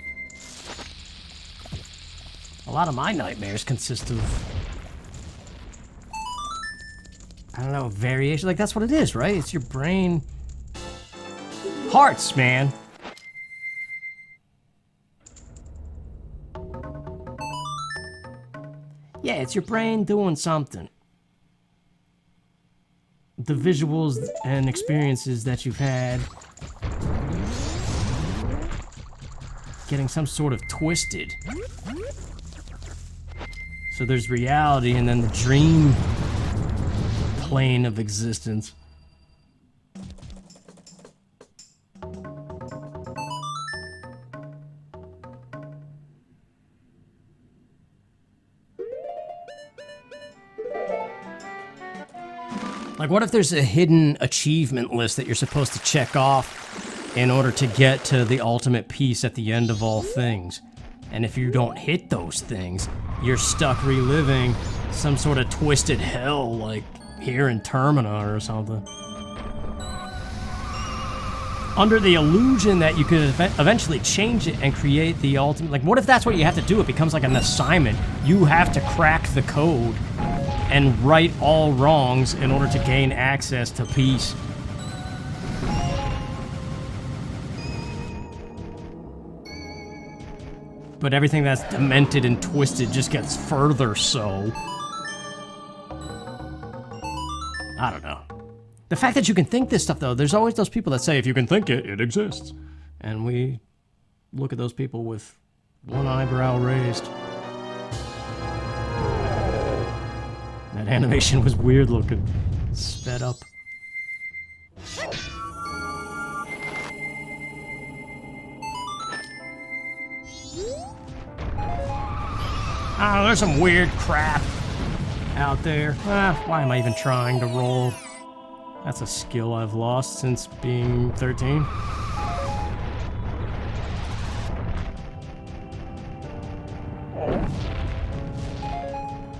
A lot of my nightmares consist of, I don't know, variation. Like, that's what it is, right? It's your brain. Hearts, man. Yeah, it's your brain doing something. The visuals and experiences that you've had getting some sort of twisted. So there's reality and then the dream plane of existence. Like, what if there's a hidden achievement list that you're supposed to check off in order to get to the ultimate peace at the end of all things? And if you don't hit those things, you're stuck reliving some sort of twisted hell, like here in Termina or something. Under the illusion that you could eventually change it and create the ultimate... Like, what if that's what you have to do? It becomes like an assignment. You have to crack the code and right all wrongs in order to gain access to peace. But everything that's demented and twisted just gets further so. I don't know. The fact that you can think this stuff, though, there's always those people that say, if you can think it, it exists. And we look at those people with one eyebrow raised. That animation was weird looking. Sped up. Oh, there's some weird crap out there. Why am I even trying to roll? That's a skill I've lost since being 13.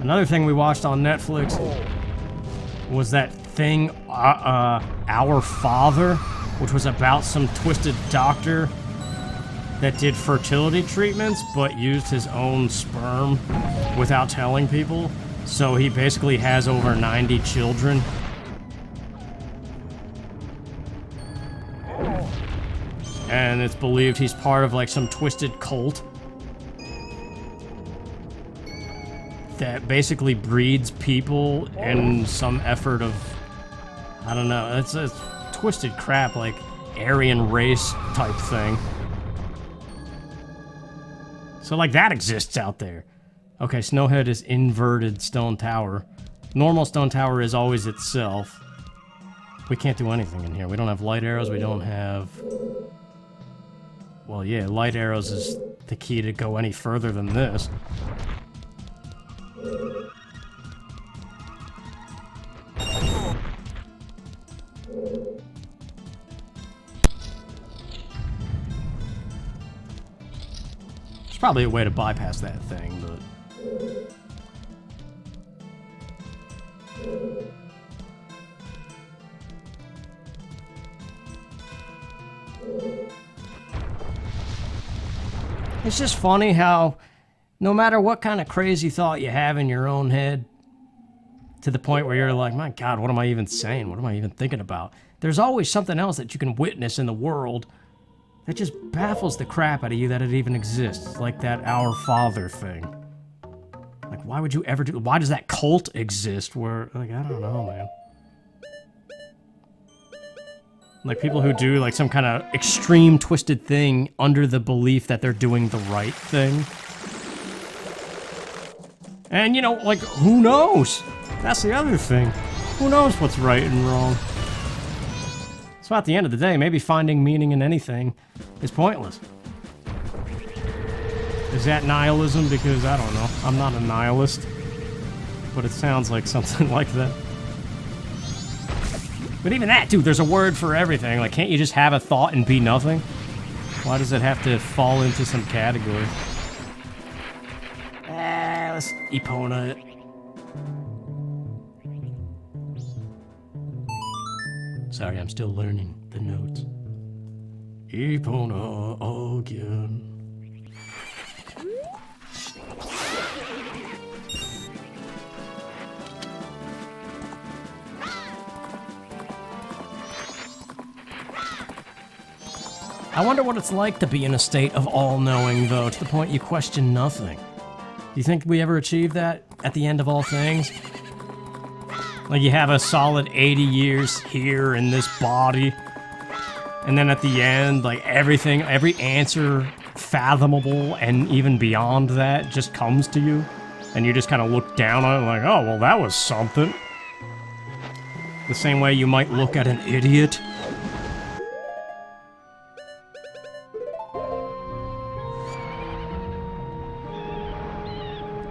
Another thing we watched on Netflix was that thing, Our Father, which was about some twisted doctor that did fertility treatments, but used his own sperm without telling people. So he basically has over 90 children. And it's believed he's part of like some twisted cult that basically breeds people in some effort of, I don't know, it's twisted crap, like Aryan race type thing. So like that exists out there. Okay, Snowhead is inverted stone tower. Normal stone tower is always itself. We can't do anything in here. We don't have light arrows, we don't have... Well, yeah, light arrows is the key to go any further than this. There's probably a way to bypass that thing, but... It's just funny how no matter what kind of crazy thought you have in your own head, to the point where you're like, my God, what am I even saying? What am I even thinking about? There's always something else that you can witness in the world that just baffles the crap out of you that it even exists. Like that Our Father thing. Like, why would you ever do... Why does that cult exist where... Like, I don't know, man. Like, people who do, like, some kind of extreme twisted thing under the belief that they're doing the right thing. And, you know, like, who knows? That's the other thing. Who knows what's right and wrong? So at the end of the day, maybe finding meaning in anything is pointless. Is that nihilism? Because, I don't know. I'm not a nihilist. But it sounds like something like that. But even that, dude, there's a word for everything. Like, can't you just have a thought and be nothing? Why does it have to fall into some category? Let's Epona it. Sorry, I'm still learning the notes. Epona again. I wonder what it's like to be in a state of all-knowing, though, to the point you question nothing. Do you think we ever achieve that at the end of all things? Like you have a solid 80 years here in this body, and then at the end, like everything, every answer fathomable and even beyond that just comes to you, and you just kind of look down on it like, oh, well, that was something. The same way you might look at an idiot.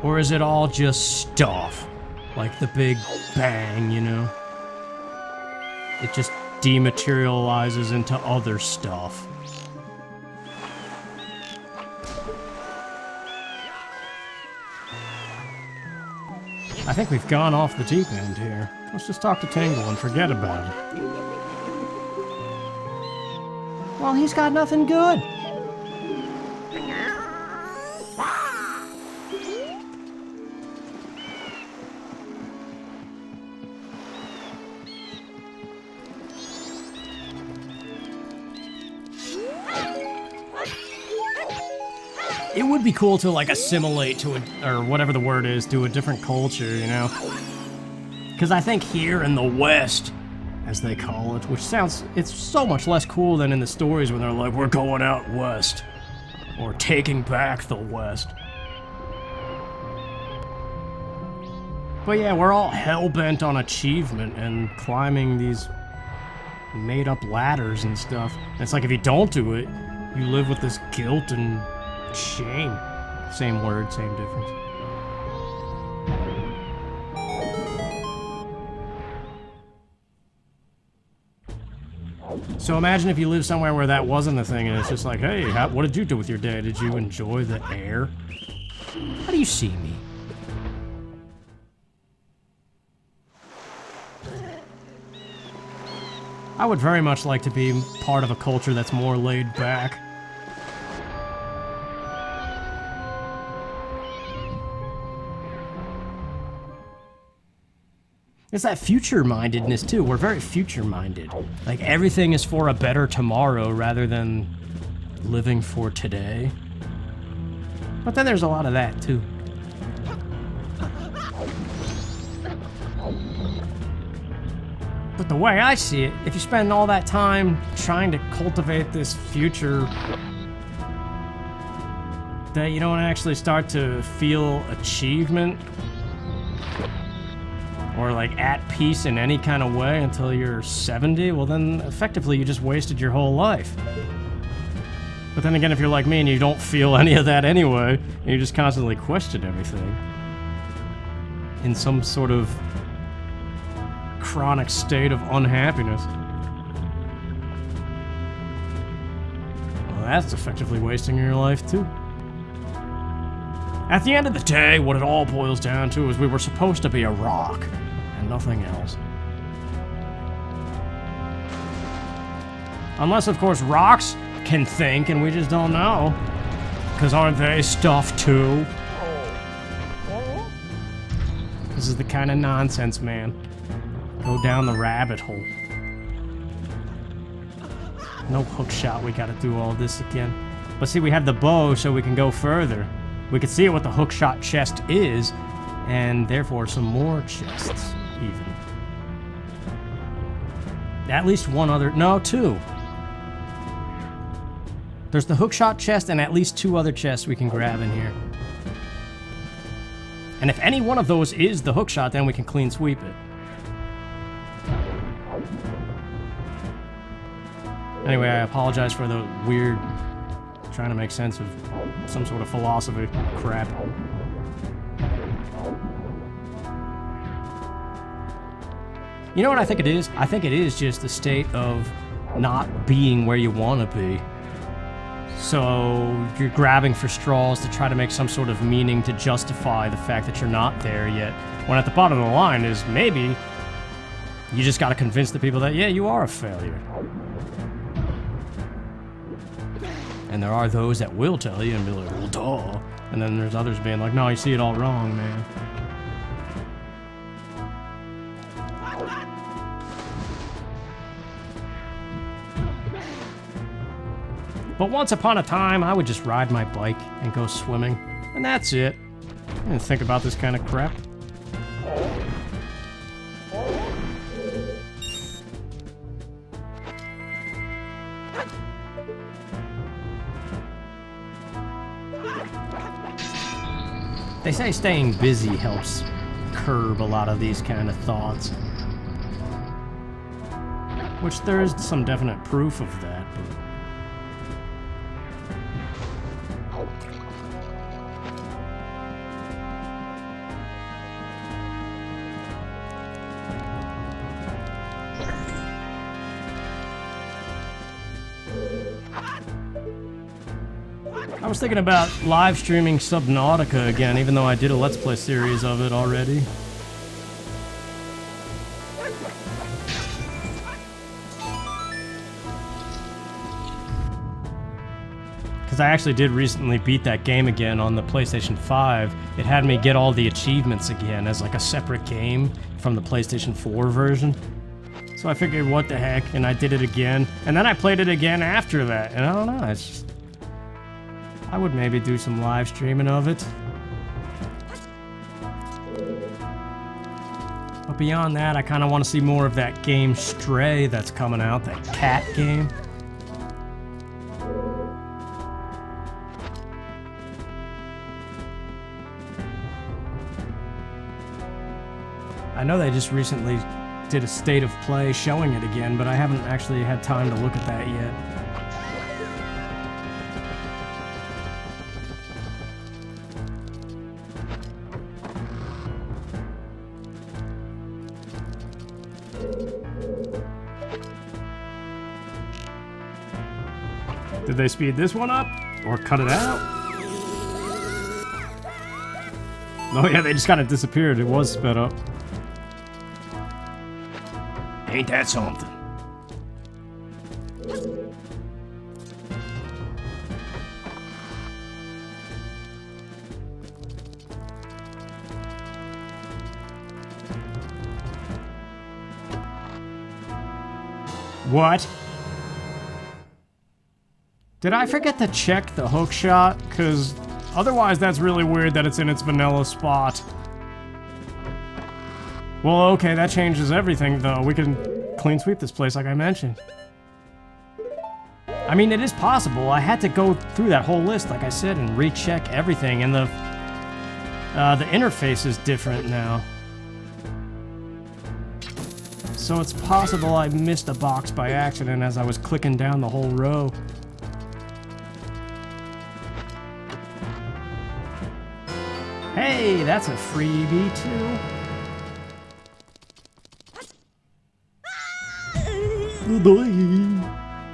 Or is it all just stuff? Like the Big Bang, you know? It just dematerializes into other stuff. I think we've gone off the deep end here. Let's just talk to Tingle and forget about it. Well, he's got nothing good. It would be cool to, like, assimilate to a, or whatever the word is, to a different culture, you know? Because I think here in the West, as they call it, which sounds, it's so much less cool than in the stories when they're like, we're going out west, or taking back the West. But yeah, we're all hell-bent on achievement and climbing these made-up ladders and stuff. And it's like, if you don't do it, you live with this guilt and shame. Same word, same difference. So imagine if you live somewhere where that wasn't a thing and it's just like, hey, what did you do with your day? Did you enjoy the air? How do you see me? I would very much like to be part of a culture that's more laid back. It's that future-mindedness, too. We're very future-minded. Like, everything is for a better tomorrow rather than living for today. But then there's a lot of that, too. But the way I see it, if you spend all that time trying to cultivate this future that you don't actually start to feel achievement or like at peace in any kind of way until you're 70, well then effectively you just wasted your whole life. But then again, if you're like me and you don't feel any of that anyway, and you just constantly question everything in some sort of chronic state of unhappiness, well, that's effectively wasting your life too. At the end of the day, what it all boils down to is we were supposed to be a rock, and nothing else. Unless, of course, rocks can think and we just don't know. Because aren't they stuff too? This is the kind of nonsense, man. Go down the rabbit hole. No hook shot, we gotta do all this again. But see, we have the bow so we can go further. We can see what the hookshot chest is, and therefore some more chests, even. At least one other, no, two. There's the hookshot chest and at least two other chests we can grab in here. And if any one of those is the hookshot, then we can clean sweep it. Anyway, I apologize for the weird trying to make sense of some sort of philosophy crap. You know what I think it is? I think it is just the state of not being where you want to be. So you're grabbing for straws to try to make some sort of meaning to justify the fact that you're not there yet. When at the bottom of the line is maybe you just got to convince the people that, yeah, you are a failure. And there are those that will tell you and be like, well, duh. And then there's others being like, no, you see it all wrong, man. But once upon a time, I would just ride my bike and go swimming. And that's it. I didn't think about this kind of crap. They say staying busy helps curb a lot of these kind of thoughts. Which there is some definite proof of that, but... I was thinking about live streaming Subnautica again, even though I did a Let's Play series of it already. Because I actually did recently beat that game again on the PlayStation 5. It had me get all the achievements again as like a separate game from the PlayStation 4 version. So I figured, what the heck, and I did it again. And then I played it again after that, and I don't know, it's just... I would maybe do some live streaming of it. But beyond that, I kind of want to see more of that game Stray that's coming out, that cat game. I know they just recently did a state of play showing it again, but I haven't actually had time to look at that yet. Did they speed this one up? Or cut it out? Oh yeah, they just kind of disappeared. It was sped up. Ain't that something? What? Did I forget to check the hook shot? Because otherwise that's really weird that it's in its vanilla spot. Well, okay, that changes everything, though. We can clean sweep this place like I mentioned. I mean, it is possible. I had to go through that whole list, like I said, and recheck everything, and the interface is different now. So it's possible I missed a box by accident as I was clicking down the whole row. Hey, that's a freebie too.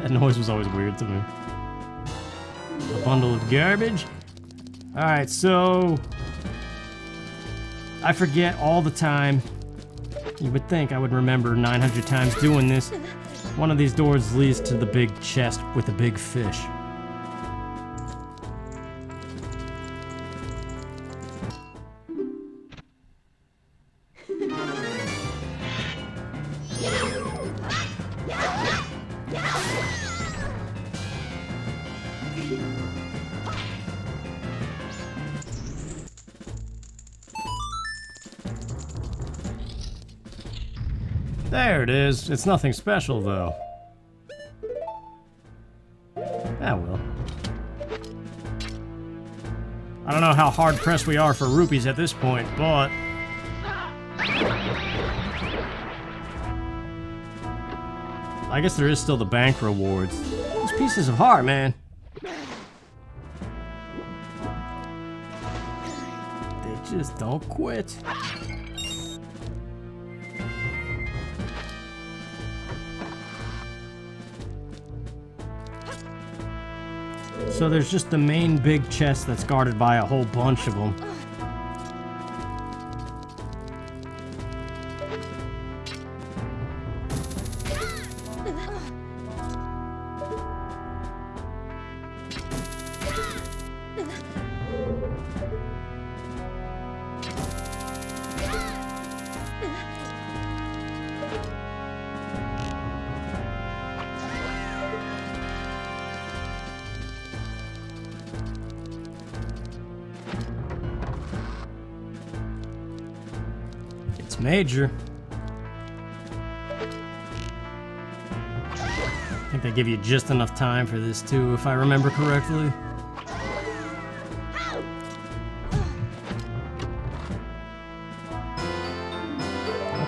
That noise was always weird to me. A bundle of garbage. Alright, so... I forget all the time. You would think I would remember 900 times doing this. One of these doors leads to the big chest with the big fish. There it is. It's nothing special, though. Ah, well. I don't know how hard-pressed we are for rupees at this point, but... I guess there is still the bank rewards. Those pieces of heart, man. They just don't quit. So there's just the main big chest that's guarded by a whole bunch of them. It's major. I think they give you just enough time for this too, if I remember correctly.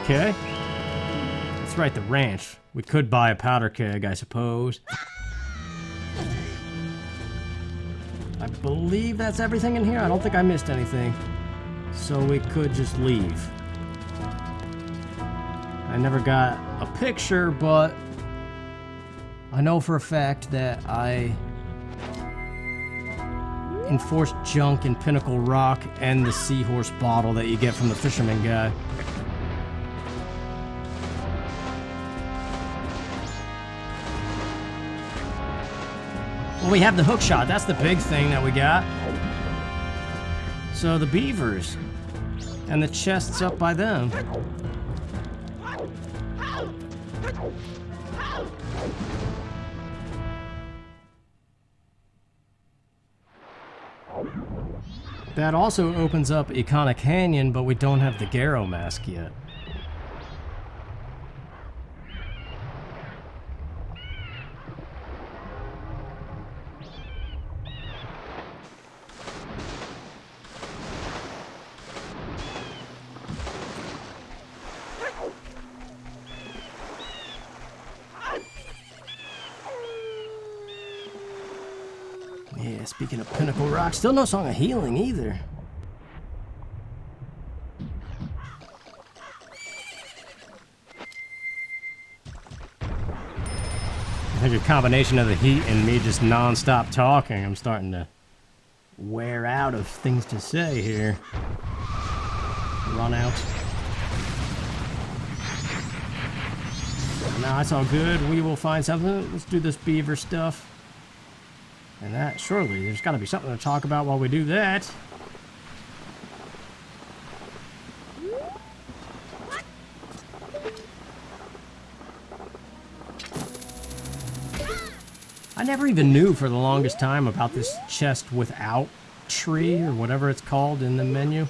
Okay. That's right, the ranch. We could buy a powder keg, I suppose. I believe that's everything in here. I don't think I missed anything. So we could just leave. I never got a picture, but I know for a fact that I enforced junk in Pinnacle Rock and the seahorse bottle that you get from the fisherman guy. Well, we have the hook shot. That's the big thing that we got. So the beavers and the chests up by them. That also opens up Icona Canyon, but we don't have the Garrow mask yet. Yeah, speaking of Pinnacle Rock, still no Song of Healing either. I think a combination of the heat and me just non-stop talking, I'm starting to wear out of things to say here. Run out. No, it's all good. We will find something. Let's do this beaver stuff. And that, surely, there's got to be something to talk about while we do that. I never even knew for the longest time about this chest without tree, or whatever it's called in the menu.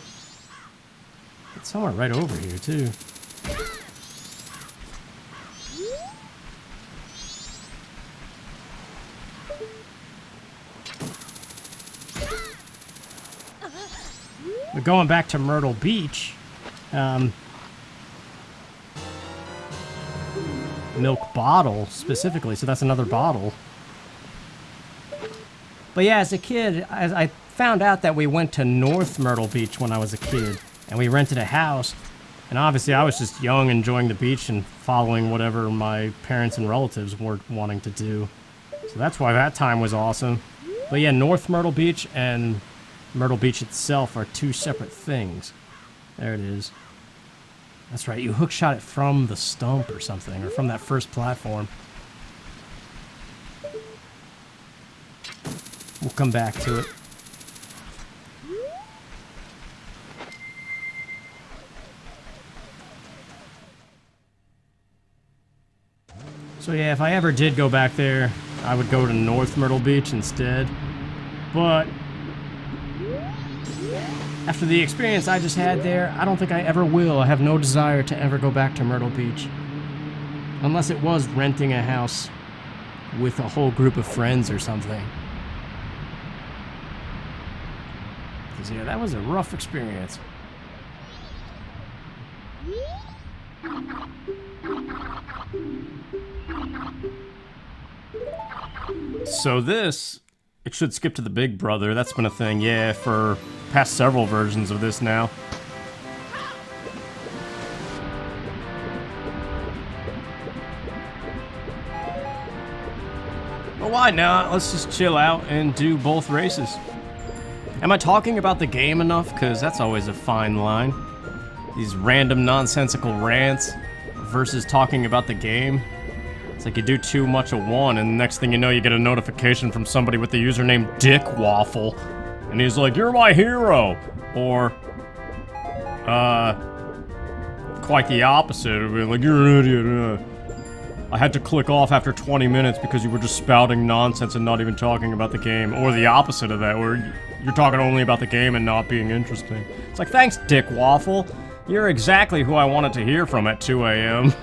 It's somewhere right over here, too. But going back to Myrtle Beach, milk bottle specifically, so that's another bottle. But yeah, as a kid, I found out that we went to North Myrtle Beach when I was a kid, and we rented a house. And obviously I was just young, enjoying the beach and following whatever my parents and relatives were wanting to do. So that's why that time was awesome. But yeah, North Myrtle Beach and Myrtle Beach itself are two separate things. There it is. That's right, you hookshot it from the stump or something, or from that first platform. We'll come back to it. So yeah, if I ever did go back there, I would go to North Myrtle Beach instead. But after the experience I just had there, I don't think I ever will. I have no desire to ever go back to Myrtle Beach. Unless it was renting a house with a whole group of friends or something. Because yeah, that was a rough experience. So this, it should skip to the Big Brother. That's been a thing, yeah, for past several versions of this now. But why not? Let's just chill out and do both races. Am I talking about the game enough? Because that's always a fine line. These random nonsensical rants versus talking about the game. It's like you do too much of one, and the next thing you know, you get a notification from somebody with the username Dick Waffle. And he's like, "You're my hero!" Or, quite the opposite. Like, "You're an idiot. I had to click off after 20 minutes because you were just spouting nonsense and not even talking about the game." Or the opposite of that, where you're talking only about the game and not being interesting. It's like, thanks, Dick Waffle. You're exactly who I wanted to hear from at 2 a.m.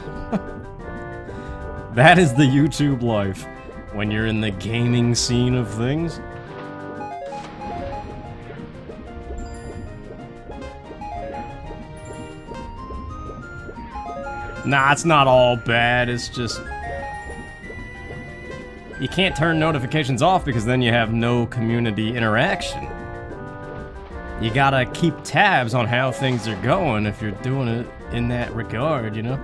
That is the YouTube life when you're in the gaming scene of things. Nah, it's not all bad, it's just... You can't turn notifications off because then you have no community interaction. You gotta keep tabs on how things are going if you're doing it in that regard, you know?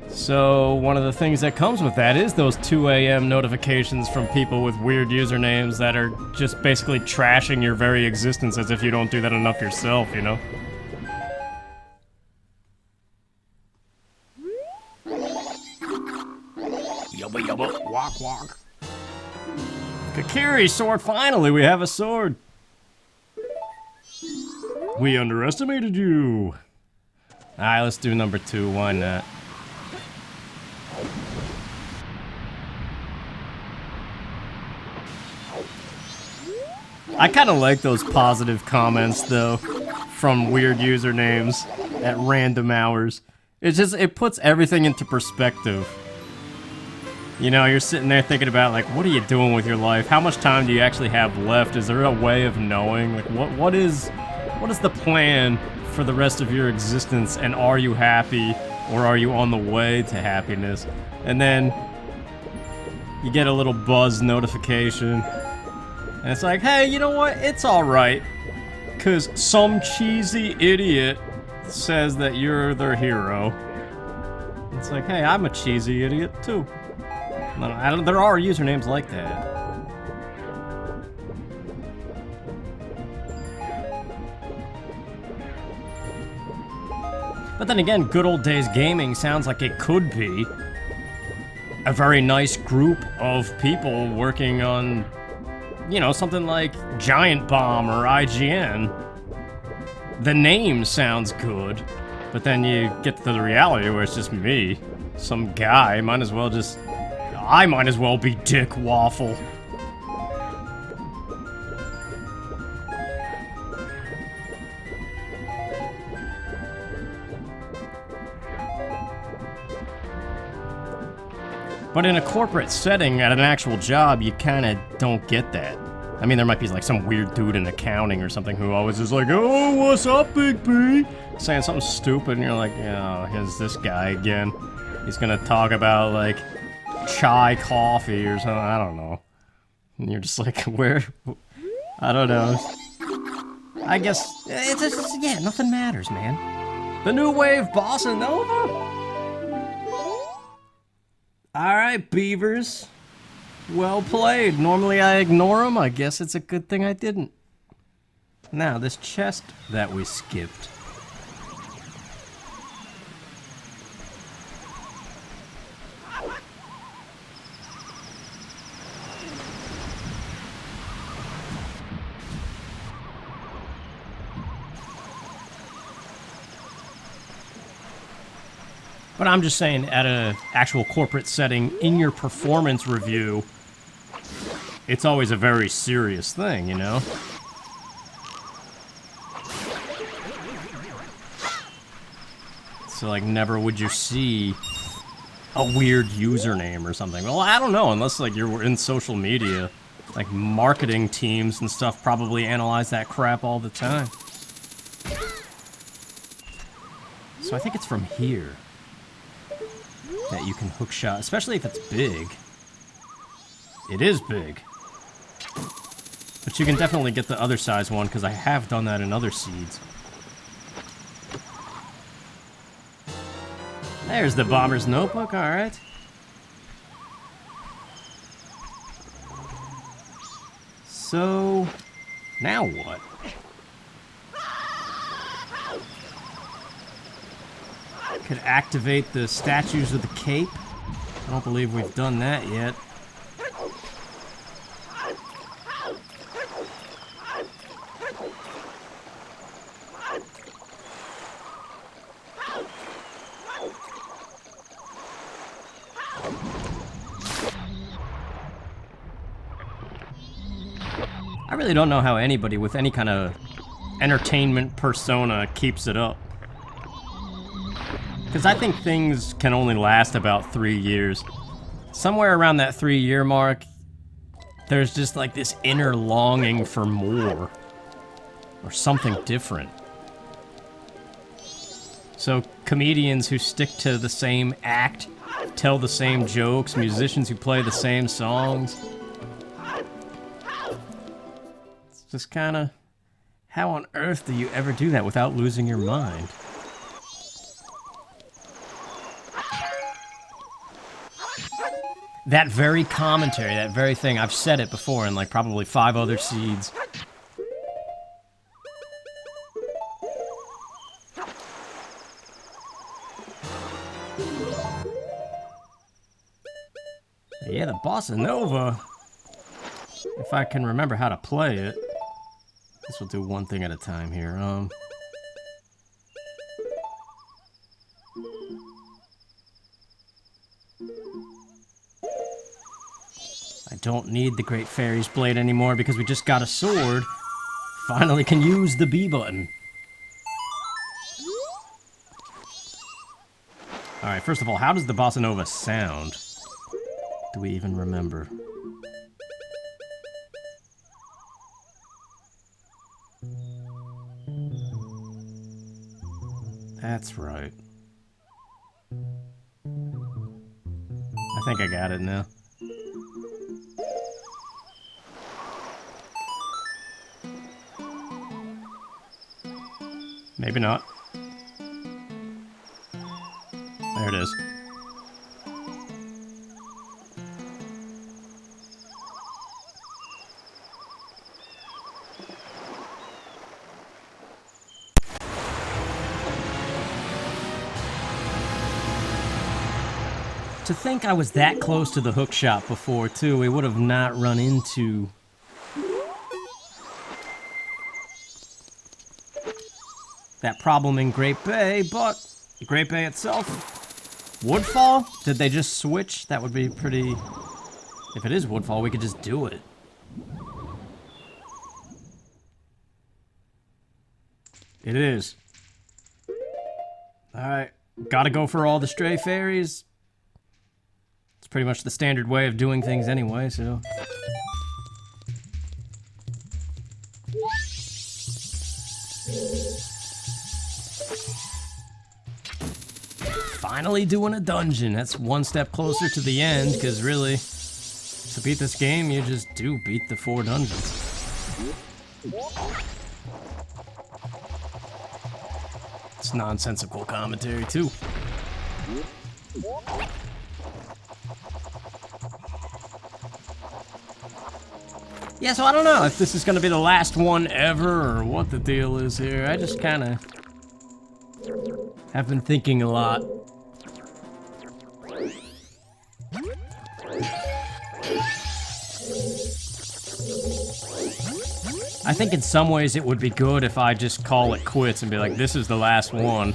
So, one of the things that comes with that is those 2 a.m. notifications from people with weird usernames that are just basically trashing your very existence as if you don't do that enough yourself, you know? Yubba yubba, walk walk. Kakiri sword, finally we have a sword. We underestimated you. Alright, let's do number 2, why not? I kinda like those positive comments though, from weird usernames at random hours. It puts everything into perspective. You know, you're sitting there thinking about, like, what are you doing with your life? How much time do you actually have left? Is there a way of knowing? Like, what is the plan for the rest of your existence? And are you happy? Or are you on the way to happiness? And then you get a little buzz notification. And it's like, hey, you know what? It's alright. Because some cheesy idiot says that you're their hero. It's like, hey, I'm a cheesy idiot too. There are usernames like that. But then again, good old days gaming sounds like it could be a very nice group of people working on, you know, something like Giant Bomb or IGN. The name sounds good, but then you get to the reality where it's just me, some guy. I might as well be Dick Waffle. But in a corporate setting, at an actual job, you kinda don't get that. I mean, there might be like some weird dude in accounting or something who always is like, "Oh, what's up, Big B?" Saying something stupid, and you're like, "Oh, here's this guy again. He's gonna talk about, like, chai coffee or something, I don't know." And you're just like, where? I don't know. I guess, it's just, yeah, nothing matters, man. The new wave bossa nova? Alright, beavers. Well played. Normally I ignore them. I guess it's a good thing I didn't. Now, this chest that we skipped. But I'm just saying, at an actual corporate setting, in your performance review, it's always a very serious thing, you know? So, like, never would you see a weird username or something. Well, I don't know, unless, like, you're in social media. Like, marketing teams and stuff probably analyze that crap all the time. So I think it's from here that you can hook shot, especially if it's big. It is big. But you can definitely get the other size one, because I have done that in other seeds. There's the bomber's notebook, alright. So, now what? Could activate the statues of the cape. I don't believe we've done that yet. I really don't know how anybody with any kind of entertainment persona keeps it up. Because I think things can only last about 3 years. Somewhere around that 3-year mark, there's just like this inner longing for more. Or something different. So comedians who stick to the same act, tell the same jokes, musicians who play the same songs. It's just kind of, how on earth do you ever do that without losing your mind? That very commentary, that very thing, I've said it before in like probably 5 other seeds. Yeah, the Bossa Nova, if I can remember how to play it. This will do one thing at a time here. I don't need the Great Fairy's Blade anymore because we just got a sword. Finally can use the B button. Alright, first of all, how does the Bossa Nova sound? Do we even remember? That's right. I think I got it now. Maybe not. There it is. To think I was that close to the hook shop before, too, we would have not run into that problem in Great Bay, but Great Bay itself, Woodfall? Did they just switch? That would be pretty... If it is Woodfall, we could just do it. It is. Alright, gotta go for all the stray fairies. It's pretty much the standard way of doing things anyway, so... Finally doing a dungeon. That's one step closer to the end, because really, to beat this game, you just do beat the 4 dungeons. It's nonsensical commentary, too. Yeah, so I don't know if this is going to be the last one ever, or what the deal is here. I just kind of have been thinking a lot. I think in some ways it would be good if I just call it quits and be like, this is the last one.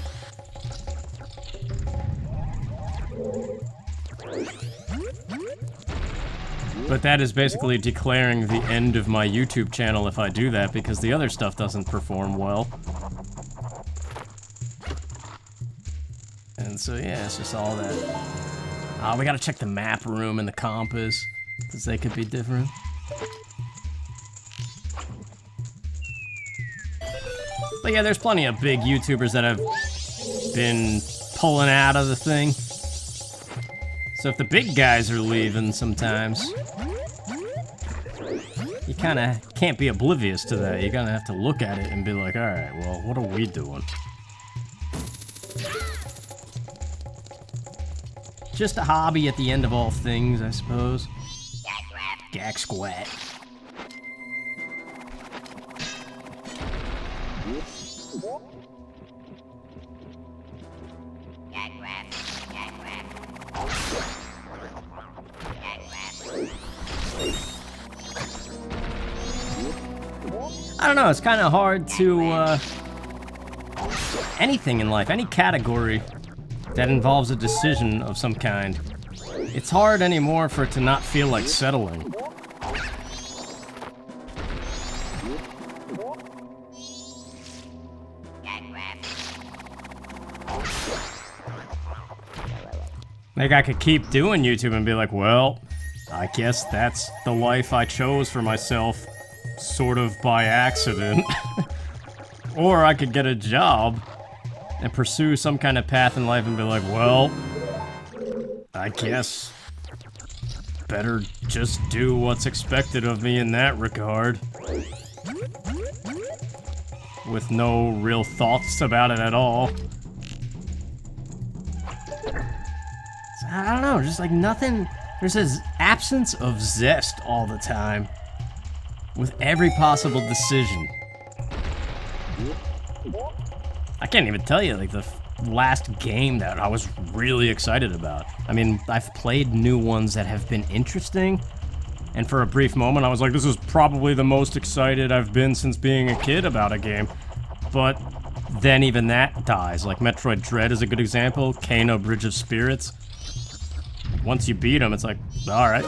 But that is basically declaring the end of my YouTube channel if I do that, because the other stuff doesn't perform well. And so yeah, it's just all that. We gotta check the map room and the compass, because they could be different. But yeah, there's plenty of big YouTubers that have been pulling out of the thing. So if the big guys are leaving sometimes, you kind of can't be oblivious to that. You're gonna have to look at it and be like, alright, well, what are we doing? Just a hobby at the end of all things, I suppose. Gak squat. I don't know, it's kind of hard to, anything in life, any category that involves a decision of some kind. It's hard anymore for it to not feel like settling. Like, I could keep doing YouTube and be like, well, I guess that's the life I chose for myself, sort of by accident. Or I could get a job and pursue some kind of path in life and be like, well, I guess better just do what's expected of me in that regard. With no real thoughts about it at all. I don't know, just like nothing, there's this absence of zest all the time. With every possible decision. I can't even tell you, like, the last game that I was really excited about. I mean, I've played new ones that have been interesting, and for a brief moment I was like, this is probably the most excited I've been since being a kid about a game. But then even that dies. Like, Metroid Dread is a good example, Kano Bridge of Spirits. Once you beat them, it's like, alright.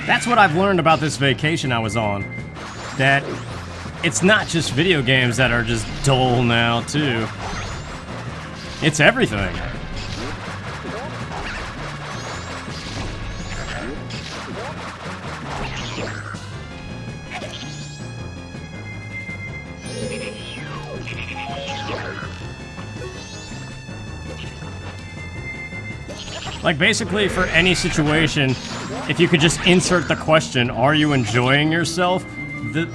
That's what I've learned about this vacation I was on. That it's not just video games that are just dull now, too. It's everything. Like, basically, for any situation, if you could just insert the question, are you enjoying yourself?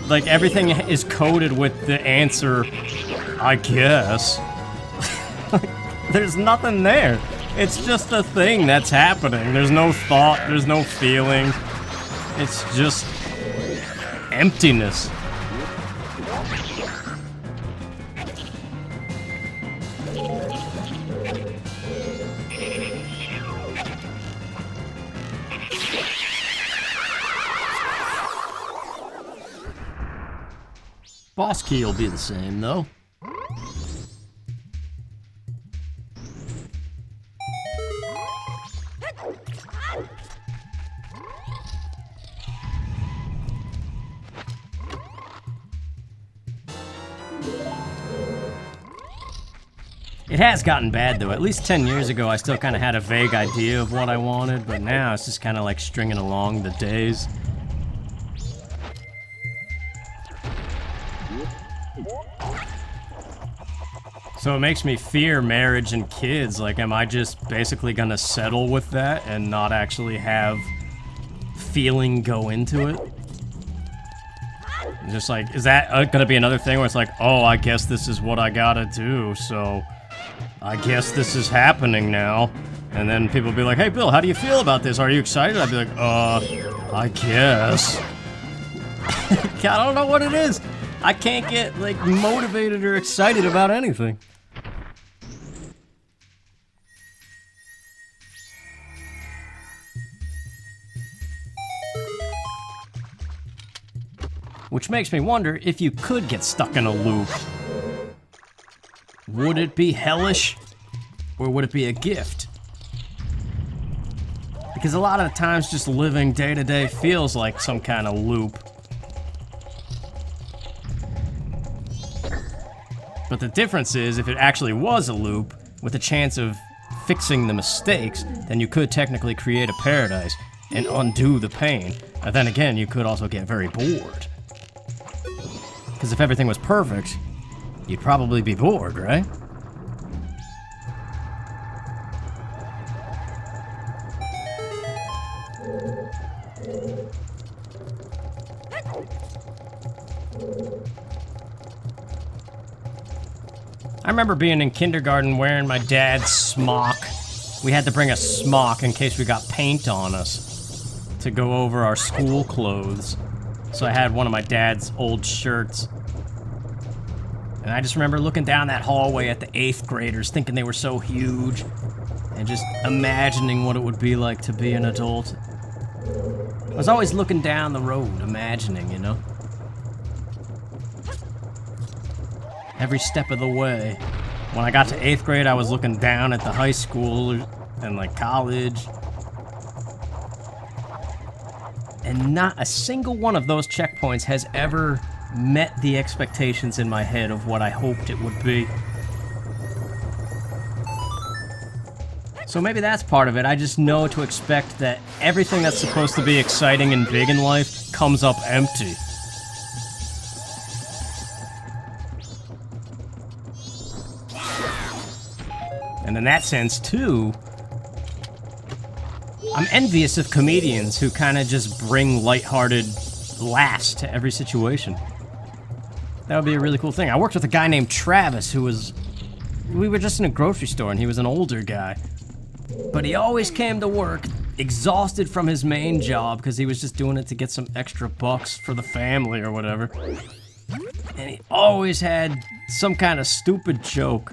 Like, everything is coded with the answer, I guess. There's nothing there. It's just a thing that's happening. There's no thought, there's no feeling. It's just emptiness. Boss key will be the same, though. It has gotten bad, though. At least 10 years ago, I still kind of had a vague idea of what I wanted, but now it's just kind of like stringing along the days. So it makes me fear marriage and kids. Like, am I just basically gonna settle with that and not actually have feeling go into it? Just like, is that gonna be another thing where it's like, oh, I guess this is what I gotta do, so I guess this is happening now. And then people will be like, hey, Bill, how do you feel about this? Are you excited? I'd be like, I guess. I don't know what it is. I can't get, like, motivated or excited about anything. Which makes me wonder if you could get stuck in a loop. Would it be hellish? Or would it be a gift? Because a lot of the times just living day to day feels like some kind of loop. But the difference is, if it actually was a loop, with a chance of fixing the mistakes, then you could technically create a paradise and undo the pain. And then again, you could also get very bored. Because if everything was perfect, you'd probably be bored, right? I remember being in kindergarten wearing my dad's smock. We had to bring a smock in case we got paint on us to go over our school clothes. So I had one of my dad's old shirts. And I just remember looking down that hallway at the 8th graders thinking they were so huge and just imagining what it would be like to be an adult. I was always looking down the road, imagining, you know? Every step of the way. When I got to 8th grade, I was looking down at the high school and like college. And not a single one of those checkpoints has ever met the expectations in my head of what I hoped it would be. So maybe that's part of it. I just know to expect that everything that's supposed to be exciting and big in life comes up empty. And in that sense, too, I'm envious of comedians who kind of just bring lighthearted laughs to every situation. That would be a really cool thing. I worked with a guy named Travis who was... We were just in a grocery store and he was an older guy. But he always came to work exhausted from his main job because he was just doing it to get some extra bucks for the family or whatever. And he always had some kind of stupid joke.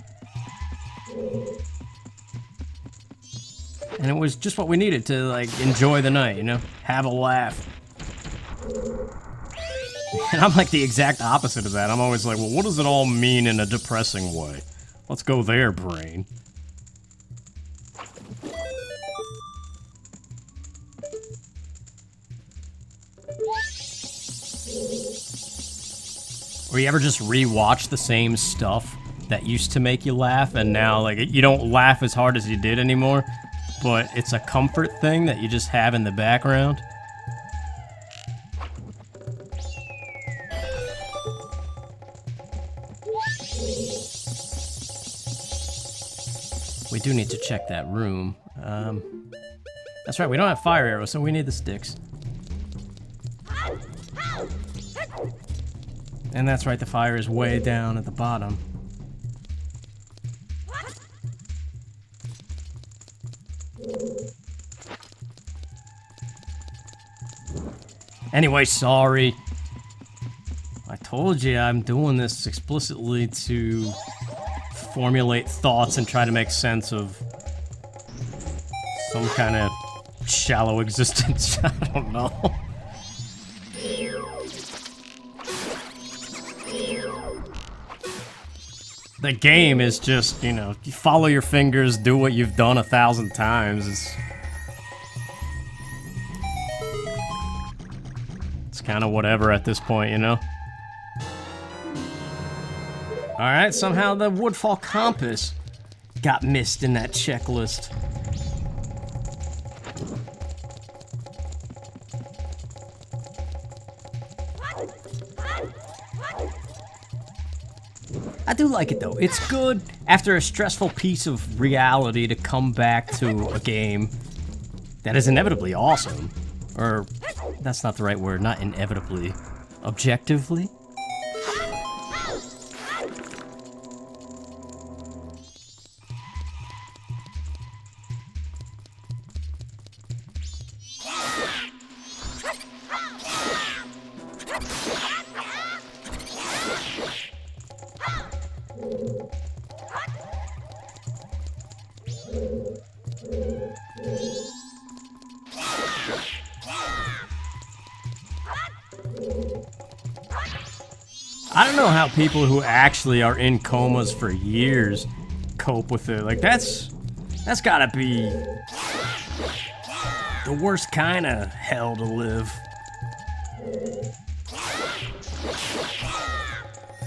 And it was just what we needed to, like, enjoy the night, you know? Have a laugh. And I'm like the exact opposite of that. I'm always like, well, what does it all mean in a depressing way? Let's go there, brain. Or you ever just rewatch the same stuff that used to make you laugh, and now, like, you don't laugh as hard as you did anymore, but it's a comfort thing that you just have in the background? We do need to check that room. That's right, we don't have fire arrows, so we need the sticks. And that's right, the fire is way down at the bottom. Anyway, sorry. I told you I'm doing this explicitly to formulate thoughts and try to make sense of some kind of shallow existence. I don't know. The game is just, you know, you follow your fingers, do what you've done 1,000 times. It's kind of whatever at this point, you know? Alright, somehow the Woodfall Compass got missed in that checklist. I do like it though. It's good after a stressful piece of reality to come back to a game that is inevitably awesome. Or, that's not the right word, not inevitably. Objectively? I don't know how people who actually are in comas for years cope with it. Like, that's gotta be the worst kind of hell to live.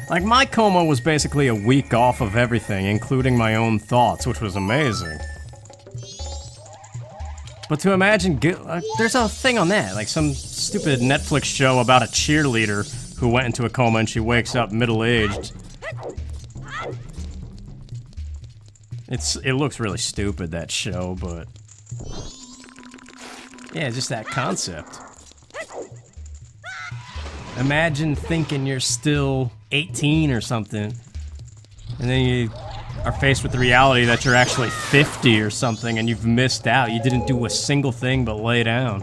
Like, my coma was basically a week off of everything, including my own thoughts, which was amazing. But to imagine, there's a thing on that, like some stupid Netflix show about a cheerleader who went into a coma and she wakes up middle-aged. It looks really stupid, that show, but... yeah, just that concept. Imagine thinking you're still 18 or something, And then you are faced with the reality that you're actually 50 or something and you've missed out. You didn't do a single thing but lay down.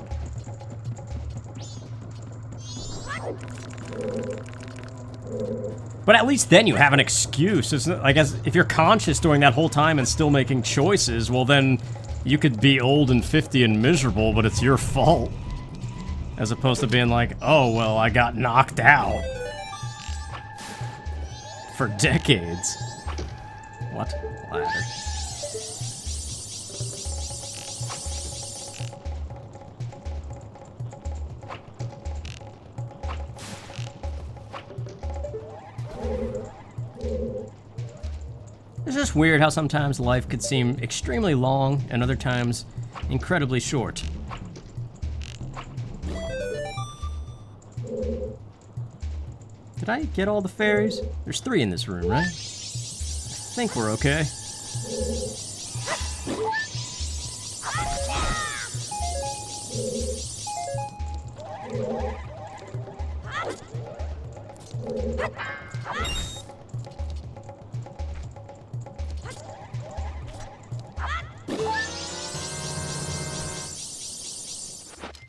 But at least then you have an excuse. I guess if you're conscious during that whole time and still making choices, well then you could be old and 50 and miserable, but it's your fault. As opposed to being like, oh, well, I got knocked out. For decades. What? Ladder. It's just weird how sometimes life could seem extremely long and other times incredibly short. Did I get all the fairies? There's 3 in this room, right? I think we're okay.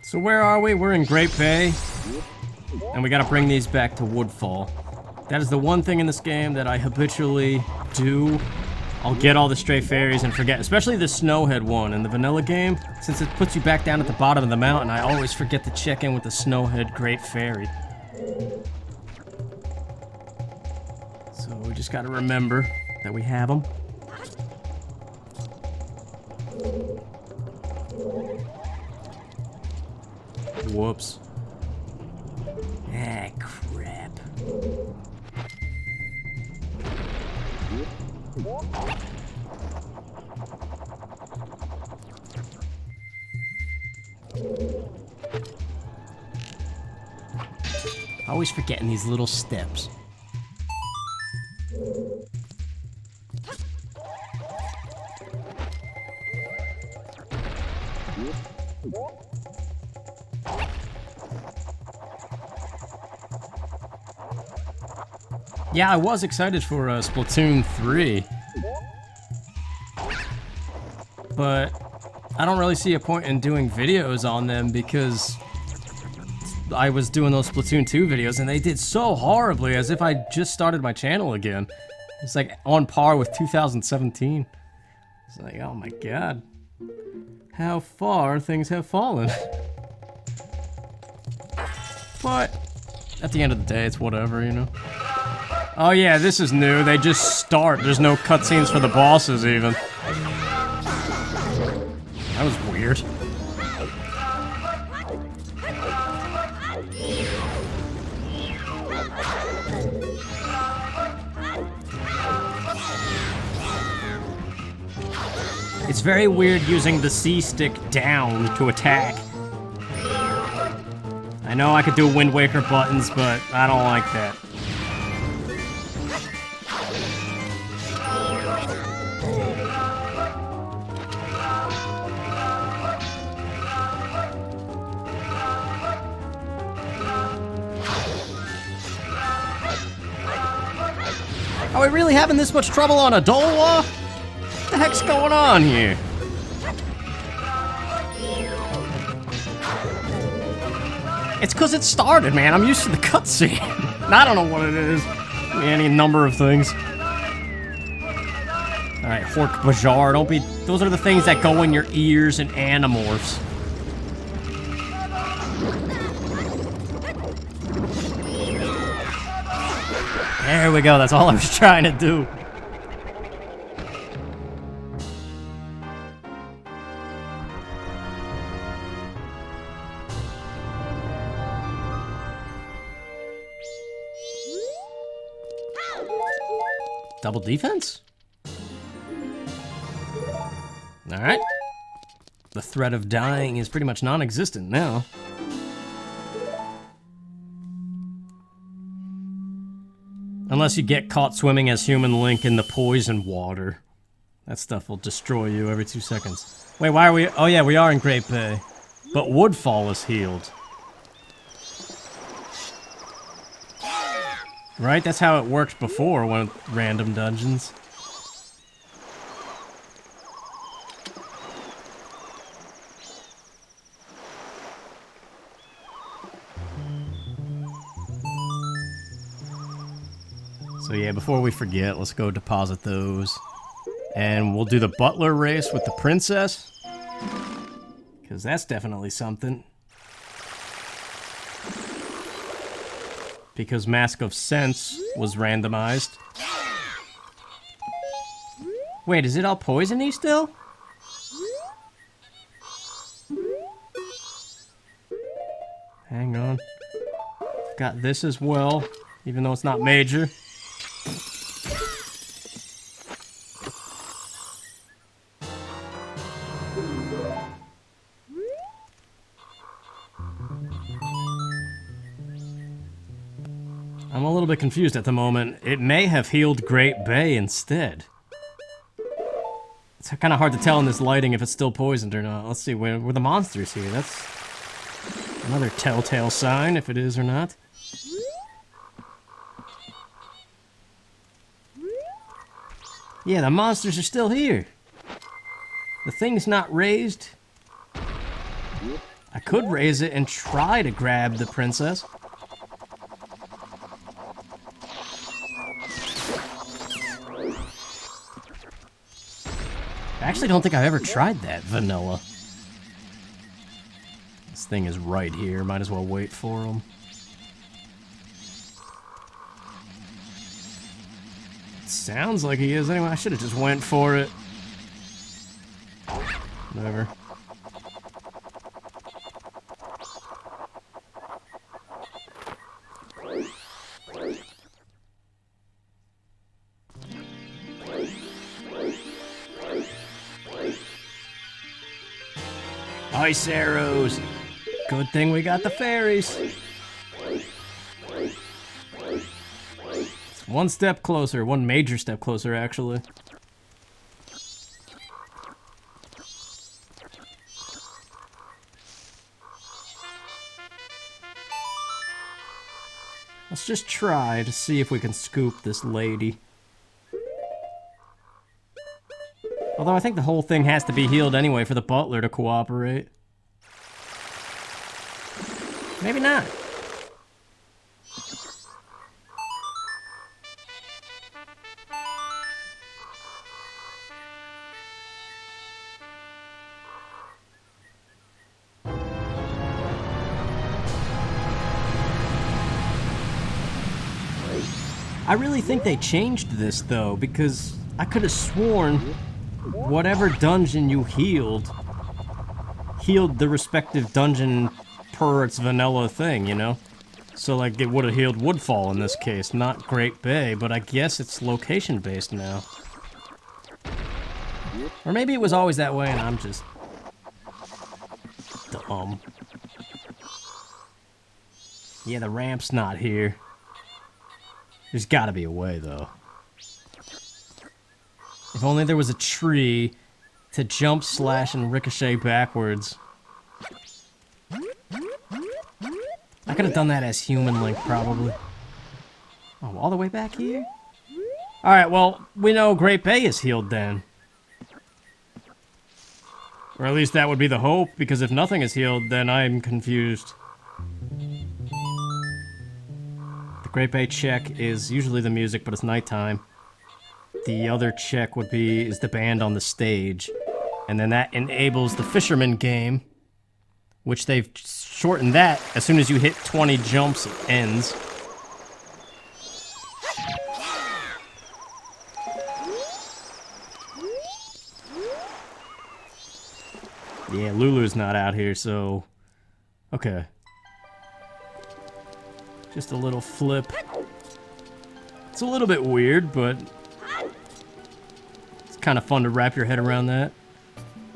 So where are we? We're in Great Bay. And we gotta bring these back to Woodfall. That is the one thing in this game that I habitually do. I'll get all the stray fairies and forget, especially the Snowhead one in the vanilla game. Since it puts you back down at the bottom of the mountain, I always forget to check in with the Snowhead Great Fairy. So we just gotta remember that we have them. Whoops. Ah, crap. Always forgetting these little steps. Yeah, I was excited for Splatoon 3. But I don't really see a point in doing videos on them because I was doing those Splatoon 2 videos and they did so horribly as if I just started my channel again. It's like on par with 2017. It's like, oh my god. How far things have fallen. But at the end of the day, it's whatever, you know? Oh yeah, this is new. They just start. There's no cutscenes for the bosses, even. That was weird. It's very weird using the C stick down to attack. I know I could do Wind Waker buttons, but I don't like that. Are we really having this much trouble on Adola? What the heck's going on here? It's because it started, man. I'm used to the cutscene. I don't know what it is. Any number of things. Alright, Hork Bajar. Don't be... Those are the things that go in your ears and Animorphs. There we go, that's all I was trying to do. Double defense? Alright. The threat of dying is pretty much non-existent now. Unless you get caught swimming as human Link in the poison water. That stuff will destroy you every 2 seconds. Wait, why are we... Oh yeah, we are in Great Bay. But Woodfall is healed. Right? That's how it worked before when random dungeons. So yeah, before we forget, let's go deposit those. And we'll do the butler race with the princess. Because that's definitely something. Because Mask of Sense was randomized. Wait, is it all poisony still? Hang on. Got this as well, even though it's not major. I'm a little bit confused at the moment. It may have healed Great Bay instead. It's kind of hard to tell in this lighting if it's still poisoned or not. Let's see, where the monsters here? That's another telltale sign if it is or not. Yeah, the monsters are still here. The thing's not raised. I could raise it and try to grab the princess. I actually don't think I've ever tried that, vanilla. This thing is right here. Might as well wait for him. Sounds like he is anyway. I should have just went for it. Whatever. Ice arrows. Good thing we got the fairies. It's one step closer, one major step closer, actually. Let's just try to see if we can scoop this lady. Although I think the whole thing has to be healed anyway for the butler to cooperate. Maybe not. I really think they changed this though, because I could have sworn whatever dungeon you healed the respective dungeon per its vanilla thing, you know? So like it would have healed Woodfall in this case, not Great Bay, but I guess it's location based now. Or maybe it was always that way and I'm just dumb. Yeah, the ramp's not here. There's gotta be a way though. If only there was a tree to jump, slash, and ricochet backwards. I could have done that as Human Link, probably. Oh, all the way back here? Alright, well, we know Great Bay is healed then. Or at least that would be the hope, because if nothing is healed, then I'm confused. The Great Bay check is usually the music, but it's nighttime. The other check would be, is the band on the stage. And then that enables the Fisherman game, which they've shortened that. As soon as you hit 20 jumps, it ends. Yeah, Lulu's not out here, so... Okay. Just a little flip. It's a little bit weird, but... it's kind of fun to wrap your head around that.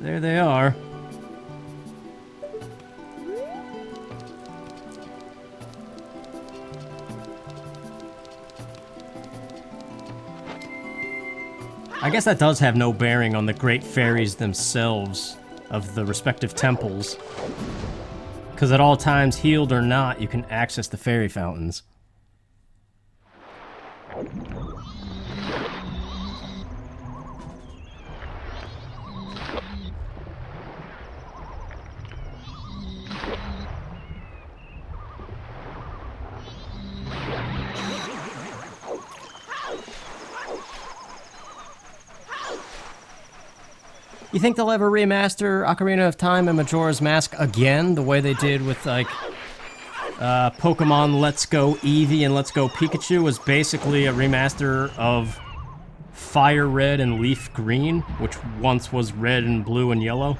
There they are. I guess that does have no bearing on the great fairies themselves of the respective temples. Because at all times, healed or not, you can access the fairy fountains. You think they'll ever remaster Ocarina of Time and Majora's Mask again, the way they did with, like, Pokemon Let's Go Eevee and Let's Go Pikachu was basically a remaster of Fire Red and Leaf Green, which once was red and blue and yellow.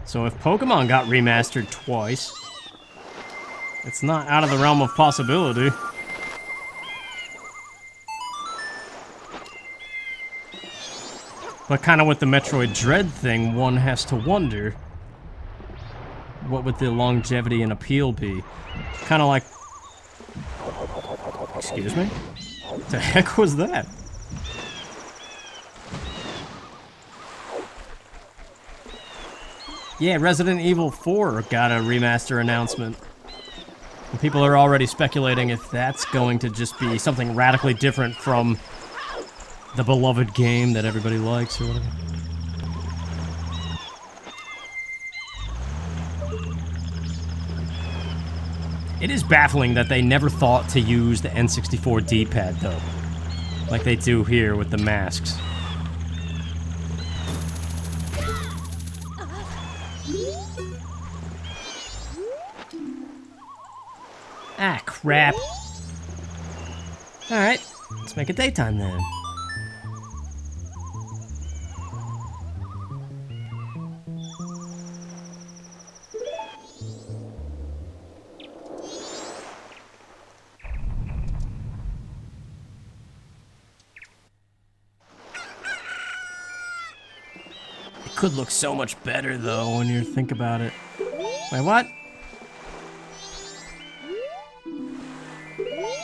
So if Pokemon got remastered twice, it's not out of the realm of possibility. But kind of with the Metroid Dread thing, one has to wonder, what would the longevity and appeal be? Kind of like... Excuse me? What the heck was that? Yeah, Resident Evil 4 got a remaster announcement. And people are already speculating if that's going to just be something radically different from the beloved game that everybody likes or whatever. It is baffling that they never thought to use the N64 D-pad, though. Like they do here with the masks. Ah, crap. Alright, let's make it daytime then. It could look so much better, though, when you think about it. Wait, what?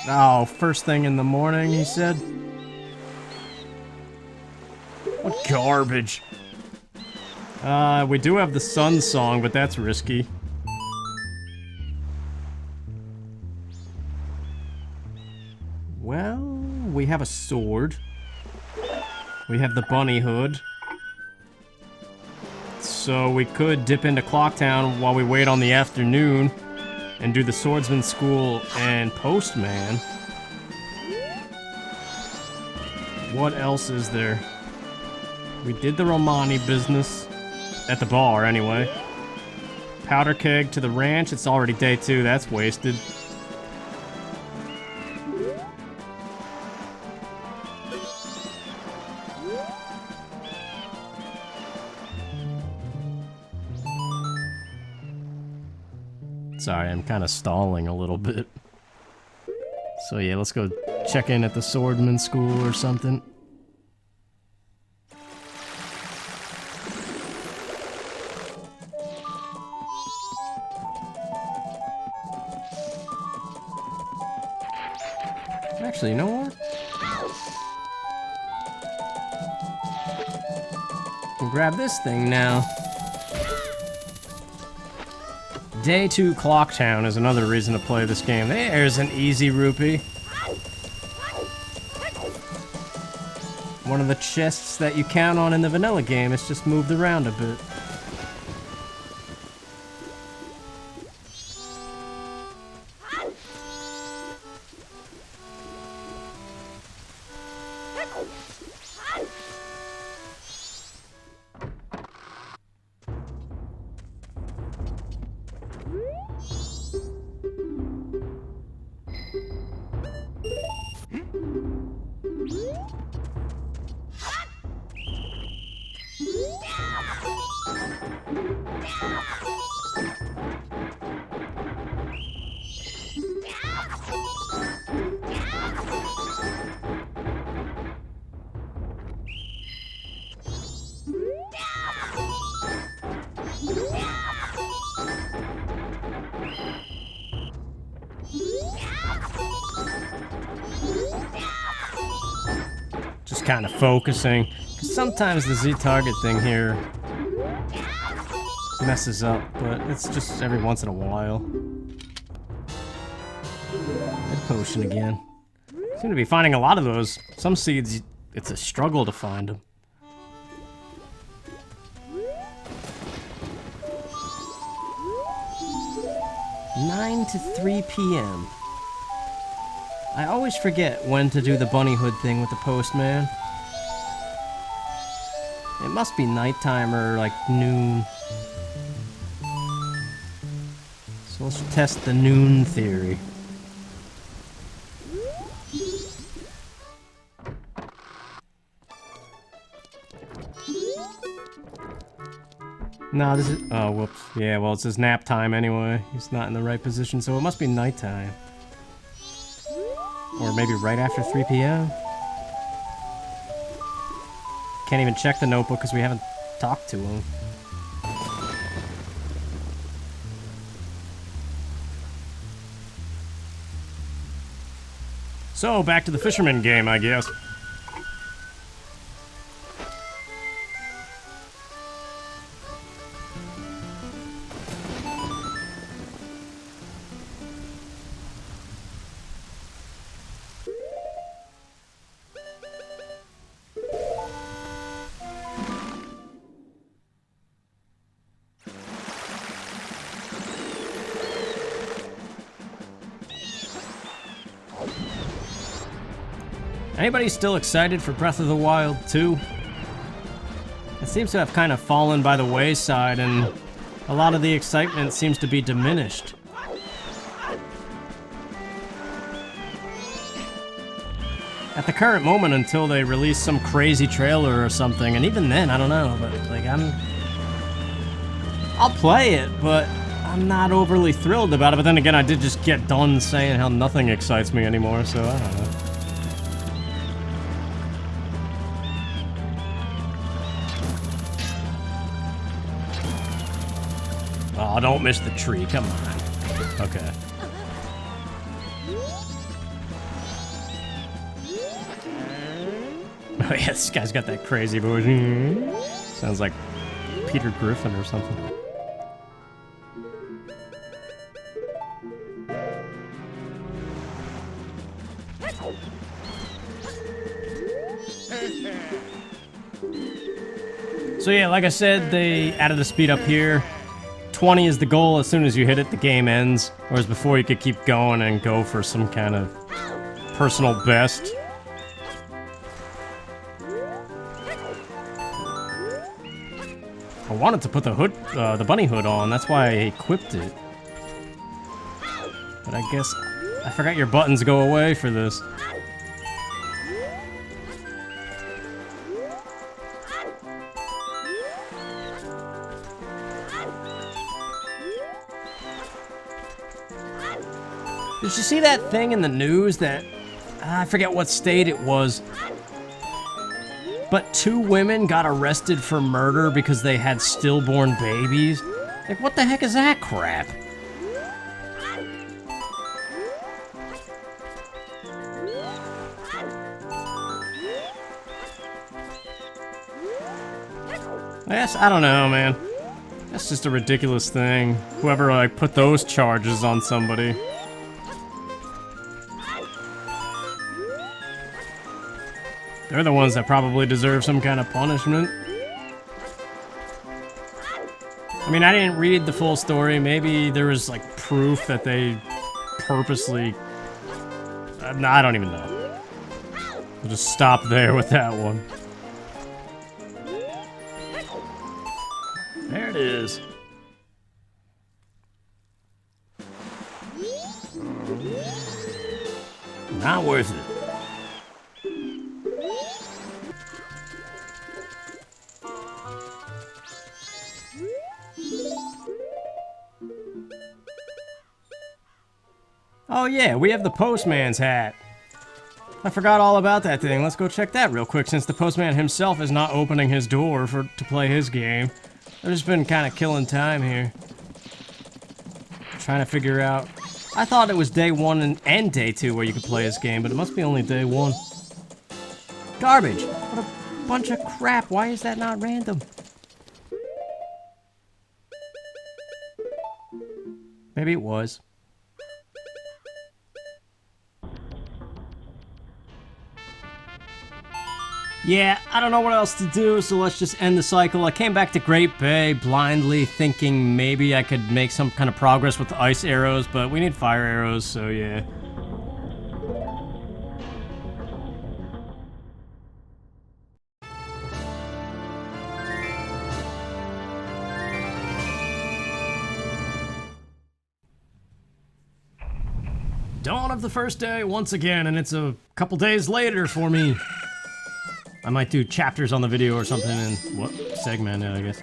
Oh, first thing in the morning, he said? What garbage. We do have the sun song, but that's risky. Well, we have a sword. We have the bunny hood. So we could dip into Clocktown while we wait on the afternoon and do the Swordsman School and Postman. What else is there? We did the Romani business. At the bar, anyway. Powder keg to the ranch. It's already day 2. That's wasted. Sorry, I'm kind of stalling a little bit. So yeah, let's go check in at the Swordman School or something. Actually, you know what? We'll grab this thing now. Day 2 Clocktown is another reason to play this game. There's an easy rupee. One of the chests that you count on in the vanilla game is just moved around a bit. Just kind of focusing. 'Cause sometimes the Z target thing here messes up, but it's just every once in a while. Head potion again. Seem to be finding a lot of those. Some seeds, it's a struggle to find them. (9 to 3 p.m.) I always forget when to do the bunny hood thing with the postman. It must be nighttime or like noon. So let's test the noon theory. No, this is... Oh, whoops. Yeah, well, it's his nap time anyway. He's not in the right position, so it must be nighttime. Or maybe right after 3 p.m.? Can't even check the notebook because we haven't talked to him. So, back to the fisherman game, I guess. Anybody still excited for Breath of the Wild 2? It seems to have kind of fallen by the wayside, and a lot of the excitement seems to be diminished. At the current moment, until they release some crazy trailer or something, and even then, I don't know, but like I'll play it, but I'm not overly thrilled about it. But then again, I did just get done saying how nothing excites me anymore, so I don't know. Oh, don't miss the tree, come on. Okay. Oh yeah, this guy's got that crazy voice. Sounds like Peter Griffin or something. So yeah, like I said, they added a speed up here. 20 is the goal. As soon as you hit it, the game ends. Whereas before, you could keep going and go for some kind of personal best. I wanted to put the hood, the bunny hood on. That's why I equipped it. But I guess I forgot your buttons go away for this. Did you see that thing in the news that, I forget what state it was, but 2 women got arrested for murder because they had stillborn babies? Like, what the heck is that crap? I don't know, man. That's just a ridiculous thing. Whoever, like, put those charges on somebody. They're the ones that probably deserve some kind of punishment. I mean, I didn't read the full story. Maybe there was, like, proof that they purposely... no, I don't even know. We'll just stop there with that one. There it is. Not worth it. Oh yeah, we have the postman's hat. I forgot all about that thing. Let's go check that real quick since the postman himself is not opening his door to play his game. I've just been kind of killing time here. Trying to figure out... I thought it was day 1 and day 2 where you could play this game, but it must be only day 1. Garbage! What a bunch of crap. Why is that not random? Maybe it was. Yeah, I don't know what else to do, so let's just end the cycle. I came back to Great Bay blindly thinking maybe I could make some kind of progress with the ice arrows, but we need fire arrows, so yeah. Dawn of the first day once again, and it's a couple days later for me. I might do chapters on the video or something and what segment it, I guess.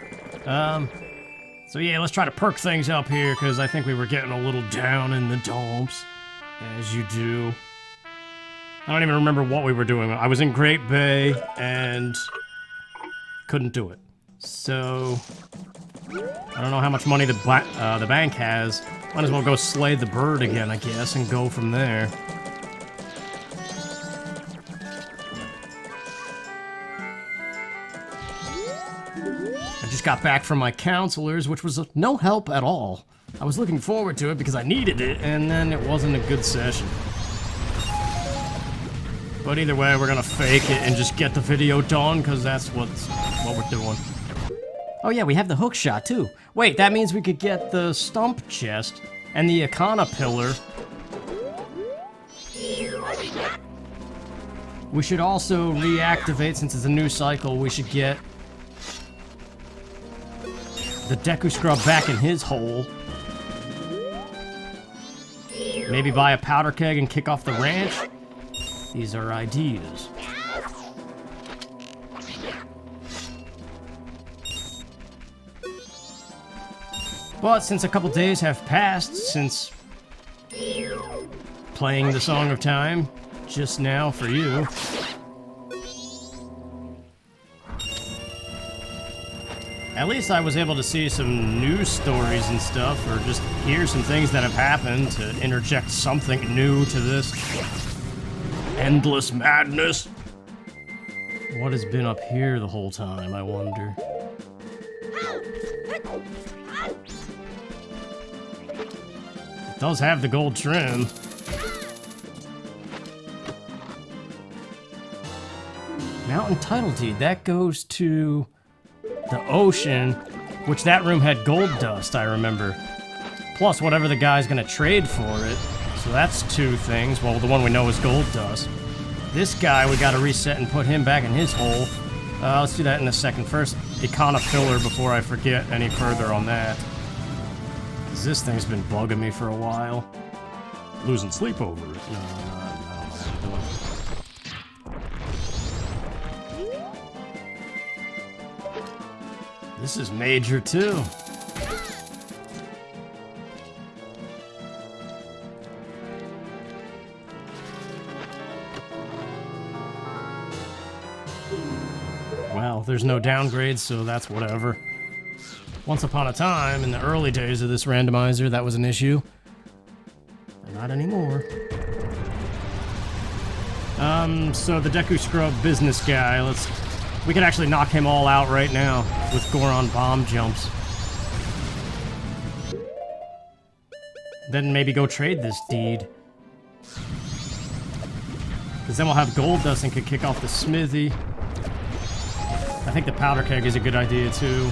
So yeah, let's try to perk things up here because I think we were getting a little down in the dumps, as you do. I don't even remember what we were doing. I was in Great Bay and couldn't do it. So I don't know how much money the bank has. Might as well go slay the bird again, I guess, and go from there. I just got back from my counselors, which was no help at all. I was looking forward to it because I needed it, and then it wasn't a good session. But either way, we're gonna fake it and just get the video done, because that's what we're doing. Oh yeah, we have the hook shot too. Wait, that means we could get the stump chest and the Icona pillar. We should also reactivate, since it's a new cycle, we should get the Deku Scrub back in his hole. Maybe buy a powder keg and kick off the ranch. These are ideas. But since a couple days have passed since playing the Song of Time just now for you, at least I was able to see some news stories and stuff, or just hear some things that have happened to interject something new to this endless madness. What has been up here the whole time, I wonder? It does have the gold trim. Mountain title deed, that goes to the ocean, which that room had gold dust, I remember. Plus whatever the guy's gonna trade for it. So that's two things. Well, the one we know is gold dust. This guy, we gotta reset and put him back in his hole. Let's do that in a second. First, Icona pillar before I forget any further on that. Because this thing's been bugging me for a while. Losing sleep over it. No. This is major too. Well, there's no downgrades, so that's whatever. Once upon a time, in the early days of this randomizer, that was an issue. But not anymore. So the Deku Scrub business guy, we could actually knock him all out right now with Goron bomb jumps. Then maybe go trade this deed. Because then we'll have gold dust and could kick off the smithy. I think the powder keg is a good idea too.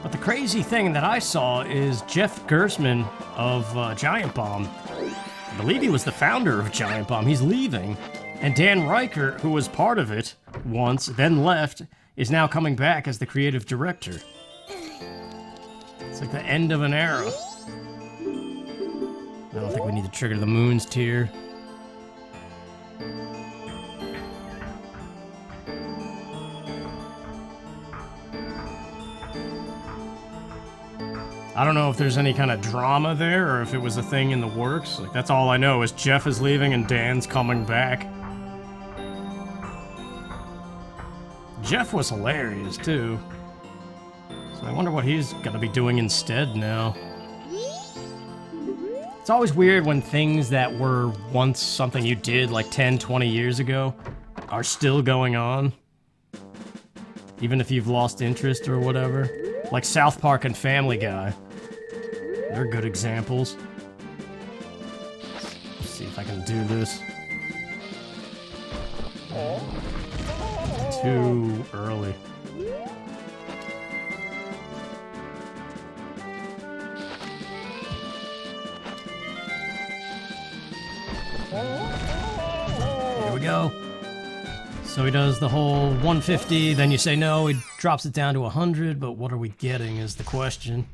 But the crazy thing that I saw is Jeff Gersman of Giant Bomb. I believe he was the founder of Giant Bomb. He's leaving. And Dan Reichert, who was part of it once, then left, is now coming back as the creative director. It's like the end of an era. I don't think we need to trigger the Moons tier. I don't know if there's any kind of drama there or if it was a thing in the works. Like, that's all I know is Jeff is leaving and Dan's coming back. Jeff was hilarious too. So I wonder what he's gonna be doing instead now. It's always weird when things that were once something you did like 10, 20 years ago are still going on. Even if you've lost interest or whatever. Like South Park and Family Guy. They're good examples. Let's see if I can do this. Too early. Here we go. So he does the whole 150, then you say no, he drops it down to 100, but what are we getting is the question.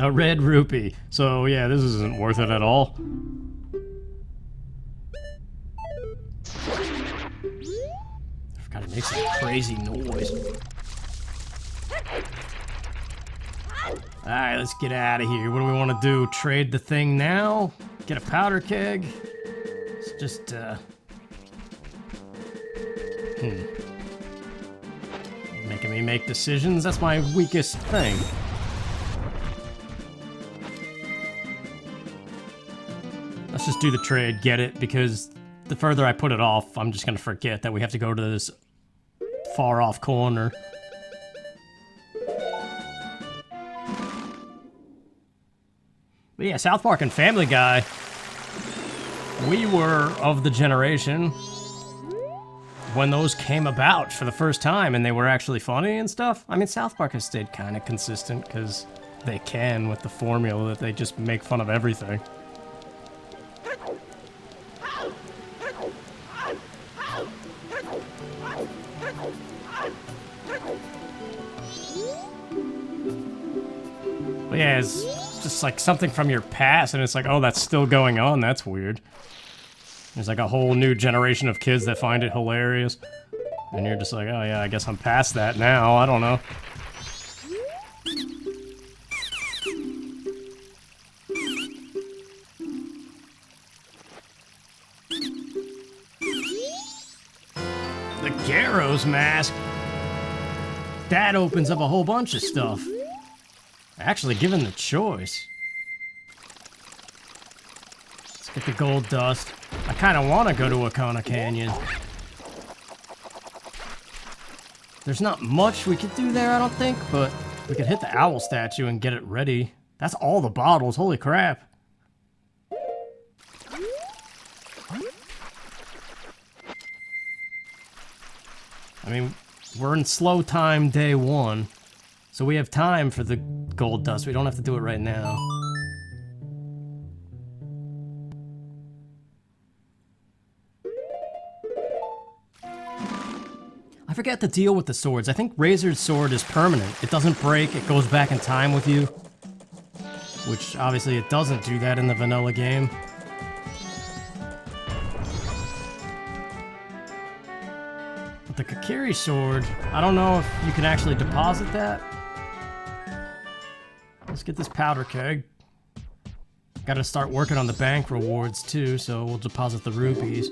A red rupee. So yeah, this isn't worth it at all. I forgot it makes that crazy noise. Alright, let's get out of here. What do we want to do? Trade the thing now? Get a powder keg? It's just, making me make decisions. That's my weakest thing. Let's just do the trade, get it, because the further I put it off, I'm just gonna forget that we have to go to this far off corner. But yeah, South Park and Family Guy, we were of the generation when those came about for the first time and they were actually funny and stuff. I mean, South Park has stayed kind of consistent because they can with the formula that they just make fun of everything. But yeah, it's just like something from your past and it's like, oh, that's still going on. That's weird. There's like a whole new generation of kids that find it hilarious. And you're just like, oh yeah, I guess I'm past that now. I don't know. The Garrow's mask. That opens up a whole bunch of stuff. Actually, given the choice. Let's get the gold dust. I kind of want to go to Wakana Canyon. There's not much we could do there, I don't think, but we could hit the owl statue and get it ready. That's all the bottles, holy crap. I mean, we're in slow time day one, so we have time for the gold dust. We don't have to do it right now. I forget the deal with the swords. I think Razor's sword is permanent. It doesn't break, it goes back in time with you. Which, obviously, it doesn't do that in the vanilla game. But the Kakiri sword, I don't know if you can actually deposit that. Let's get this powder keg. Gotta start working on the bank rewards, too, so we'll deposit the rupees.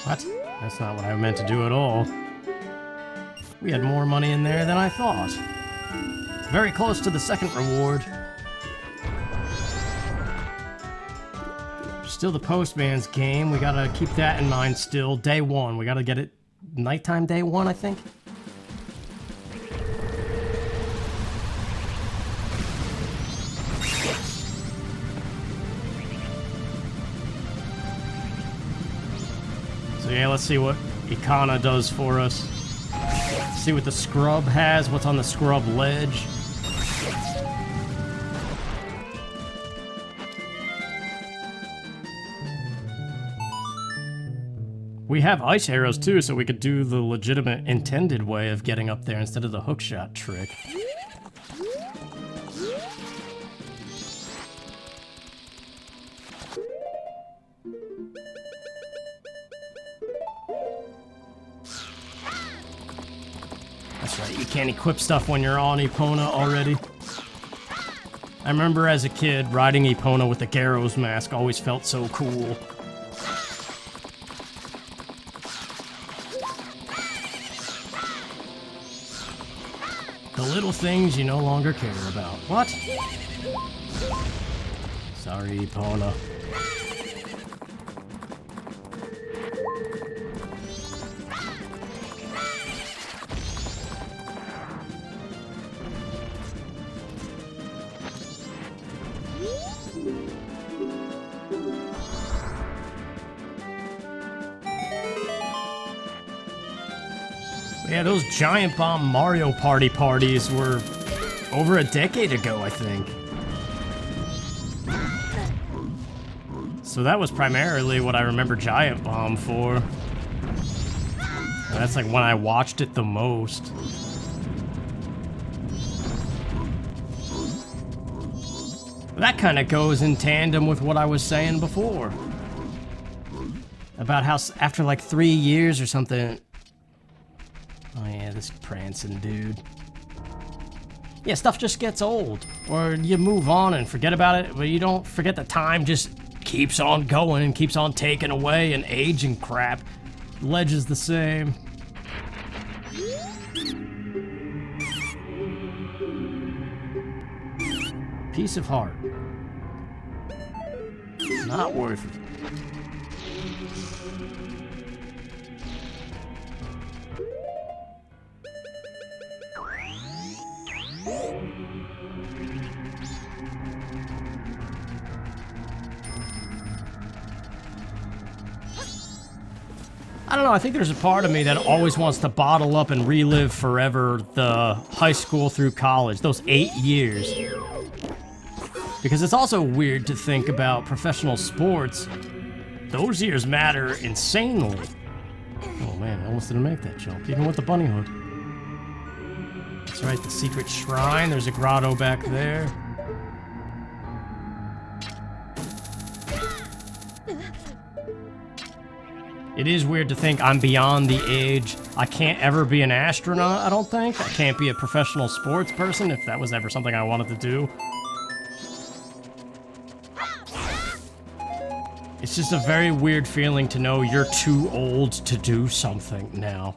What? That's not what I meant to do at all. We had more money in there than I thought. Very close to the second reward. Still the postman's game. We gotta keep that in mind still. Day one. We gotta get it nighttime day one, I think. So yeah, let's see what Ikana does for us. See what the scrub has, what's on the scrub ledge. We have ice arrows too, so we could do the legitimate intended way of getting up there instead of the hookshot trick. That's right, you can't equip stuff when you're on Epona already. I remember as a kid, riding Epona with the Garrow's mask always felt so cool. The little things you no longer care about. What? Sorry, Epona. Yeah, those giant bomb Mario Party parties were over a decade ago, I think. So that was primarily what I remember Giant Bomb for. That's like when I watched it the most. That kind of goes in tandem with what I was saying before. About how after like 3 years or something... Oh yeah, this prancing dude. Yeah, stuff just gets old. Or you move on and forget about it, but you don't forget that time just keeps on going and keeps on taking away and aging crap. Ledge is the same. Piece of heart. Not worth it. I don't know, I think there's a part of me that always wants to bottle up and relive forever the high school through college, those 8 years. Because it's also weird to think about professional sports. Those years matter insanely. Oh man, I almost didn't make that jump, even with the bunny hood. That's right, the secret shrine, there's a grotto back there. It is weird to think I'm beyond the age. I can't ever be an astronaut, I don't think. I can't be a professional sports person if that was ever something I wanted to do. It's just a very weird feeling to know you're too old to do something now.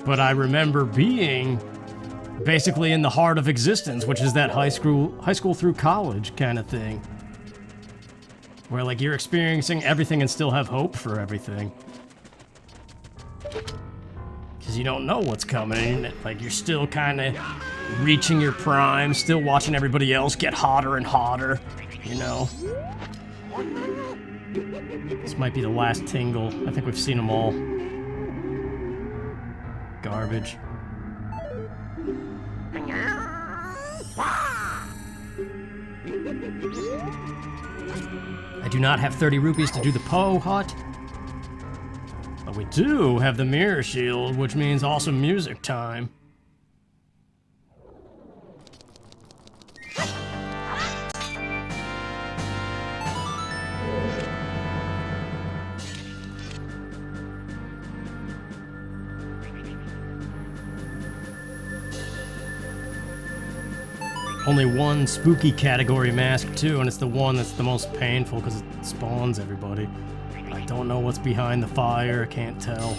But I remember being basically in the heart of existence, which is that high school through college kind of thing. Where, like, you're experiencing everything and still have hope for everything. Because you don't know what's coming. Like, you're still kind of reaching your prime, still watching everybody else get hotter and hotter, you know? This might be the last tingle. I think we've seen them all. Garbage. I do not have 30 rupees to do the Poe hut. But we do have the mirror shield, which means awesome music time. Only one spooky category mask too, and it's the one that's the most painful because it spawns everybody. I don't know what's behind the fire, I can't tell.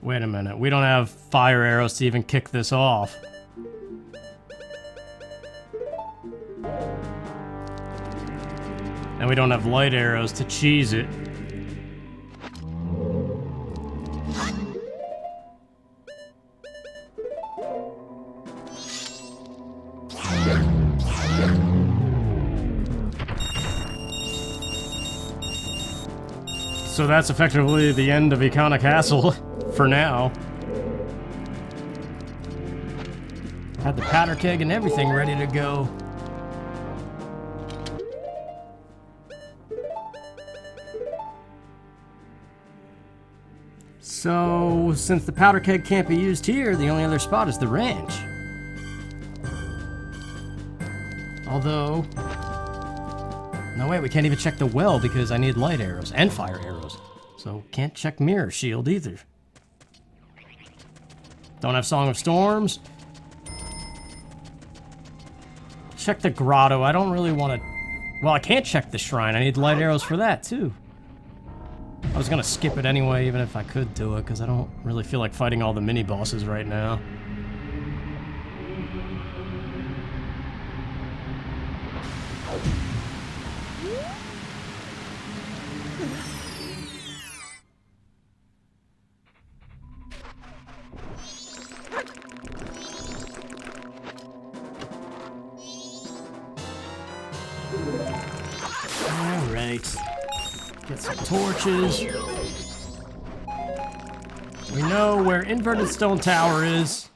Wait a minute, we don't have fire arrows to even kick this off. And we don't have light arrows to cheese it. So that's effectively the end of Icona Castle, for now. Had the powder keg and everything ready to go. So, since the powder keg can't be used here, the only other spot is the ranch. Although... No, wait, we can't even check the well because I need light arrows and fire arrows. So, can't check mirror shield either. Don't have Song of Storms. Check the grotto. I don't really want to... Well, I can't check the shrine. I need light arrows for that, too. I was gonna skip it anyway, even if I could do it, because I don't really feel like fighting all the mini-bosses right now. Alright. Get some torches. We know where inverted stone tower is.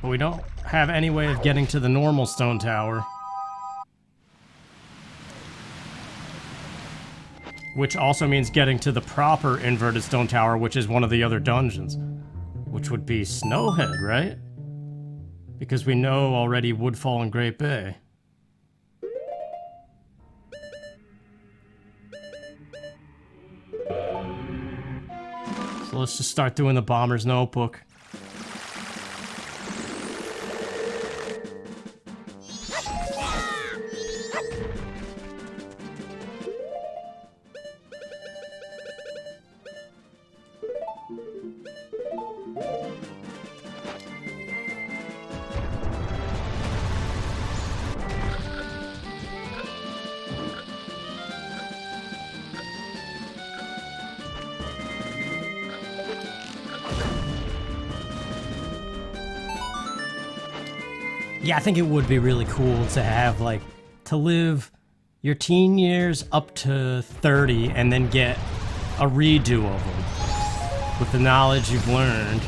But we don't have any way of getting to the normal stone tower. Which also means getting to the proper inverted stone tower, which is one of the other dungeons. Which would be Snowhead, right? Because we know already Woodfall and Great Bay. So let's just start doing the Bomber's Notebook. Yeah, I think it would be really cool to have, like, to live your teen years up to 30 and then get a redo of them with the knowledge you've learned.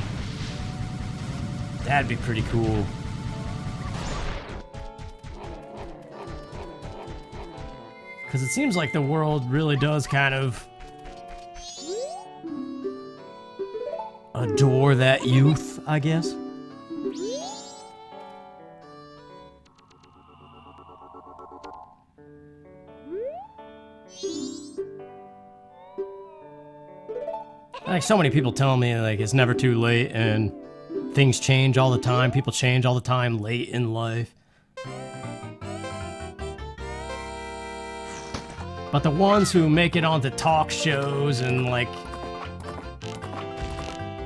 That'd be pretty cool. Because it seems like the world really does kind of adore that youth, I guess. Like, so many people tell me, like, it's never too late, and things change all the time, people change all the time late in life. But the ones who make it onto talk shows and, like,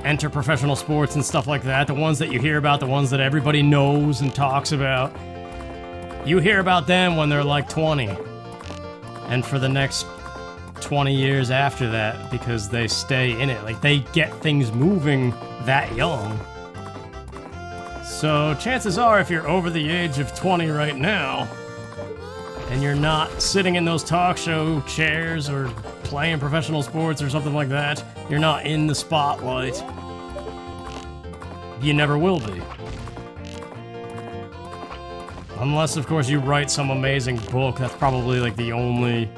enter professional sports and stuff like that, the ones that you hear about, the ones that everybody knows and talks about, you hear about them when they're, like, 20. And for the next 20 years after that, because they stay in it. Like, they get things moving that young. So chances are, if you're over the age of 20 right now, and you're not sitting in those talk show chairs or playing professional sports or something like that, you're not in the spotlight. You never will be. Unless, of course, you write some amazing book. That's probably, like, the only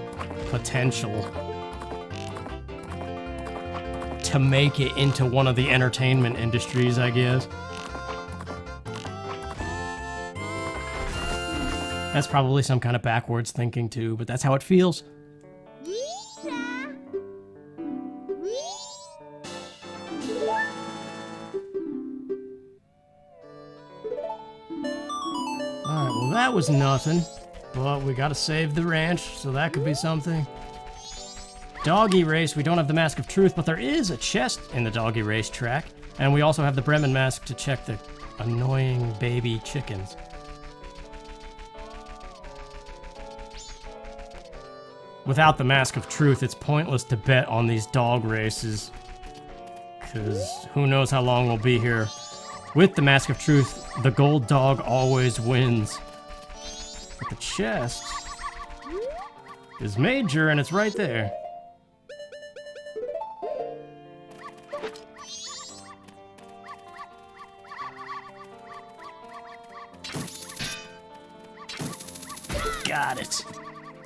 potential to make it into one of the entertainment industries, I guess. That's probably some kind of backwards thinking too, but that's how it feels. Alright, well that was nothing. But we gotta save the ranch, so that could be something. Doggy race, we don't have the Mask of Truth, but there is a chest in the doggy race track. And we also have the Bremen mask to check the annoying baby chickens. Without the Mask of Truth, it's pointless to bet on these dog races. Because who knows how long we'll be here. With the Mask of Truth, the gold dog always wins. But the chest is major, and it's right there. Got it.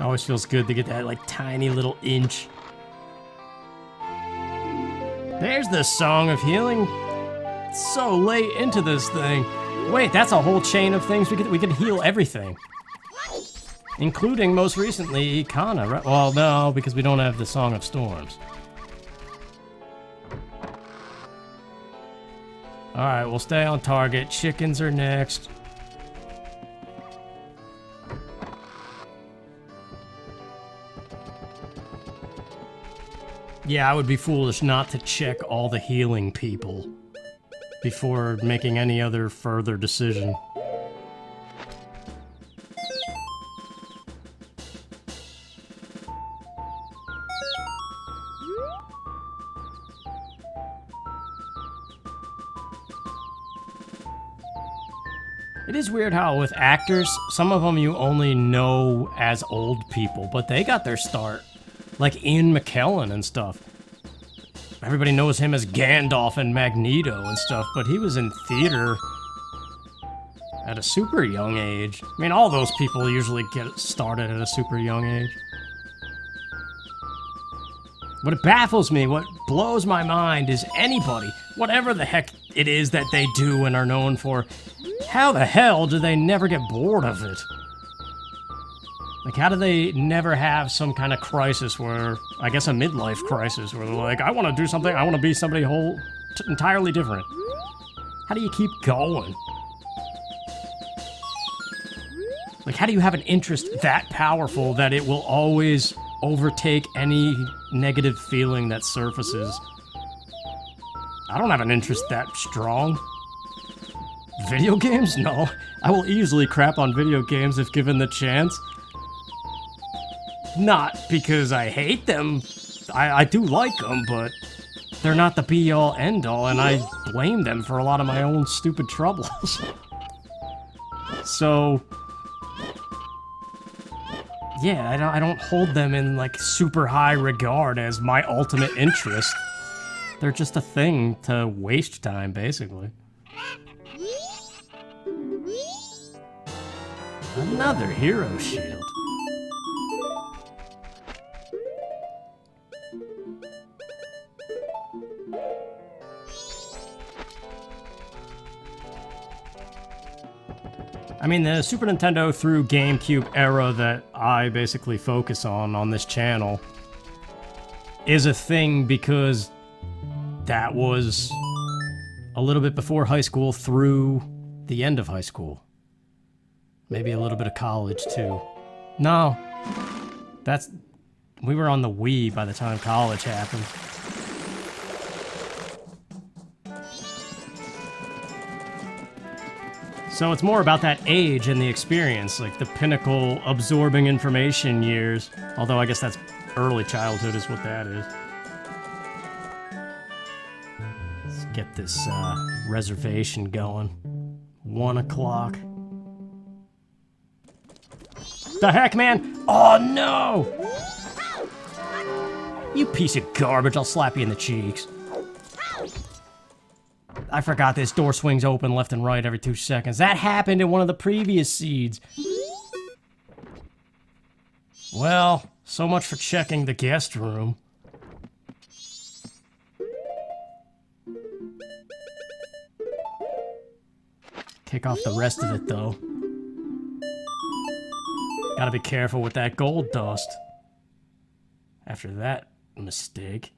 Always feels good to get that, like, tiny little inch. There's the Song of Healing. It's so late into this thing. Wait, that's a whole chain of things. We could heal everything. Including, most recently, Kana, right? Well, no, because we don't have the Song of Storms. Alright, we'll stay on target. Chickens are next. Yeah, I would be foolish not to check all the healing people before making any other further decision. It is weird how with actors, some of them you only know as old people, but they got their start. Like Ian McKellen and stuff. Everybody knows him as Gandalf and Magneto and stuff, but he was in theater at a super young age. I mean, all those people usually get started at a super young age. What baffles me, what blows my mind is anybody, whatever the heck it is that they do and are known for, how the hell do they never get bored of it? Like, how do they never have some kind of crisis where, I guess a midlife crisis, where they're like, I want to do something, I want to be somebody entirely different. How do you keep going? Like, how do you have an interest that powerful that it will always overtake any negative feeling that surfaces? I don't have an interest that strong. Video games? No. I will easily crap on video games if given the chance. Not because I hate them. I do like them, but they're not the be-all, end-all, and I blame them for a lot of my own stupid troubles. So, yeah, I don't hold them in, like, super high regard as my ultimate interest. They're just a thing to waste time, basically. Another hero shield. I mean, the Super Nintendo through GameCube era that I basically focus on this channel is a thing because that was a little bit before high school through the end of high school. Maybe a little bit of college, too. No. We were on the Wii by the time college happened. So it's more about that age and the experience, like the pinnacle absorbing information years. Although I guess that's early childhood is what that is. Let's get this reservation going. 1 o'clock. The heck, man? Oh, no! You piece of garbage, I'll slap you in the cheeks. I forgot this door swings open left and right every 2 seconds. That happened in one of the previous seeds. Well, so much for checking the guest room. Kick off the rest of it, though. Gotta be careful with that gold dust. After that mistake.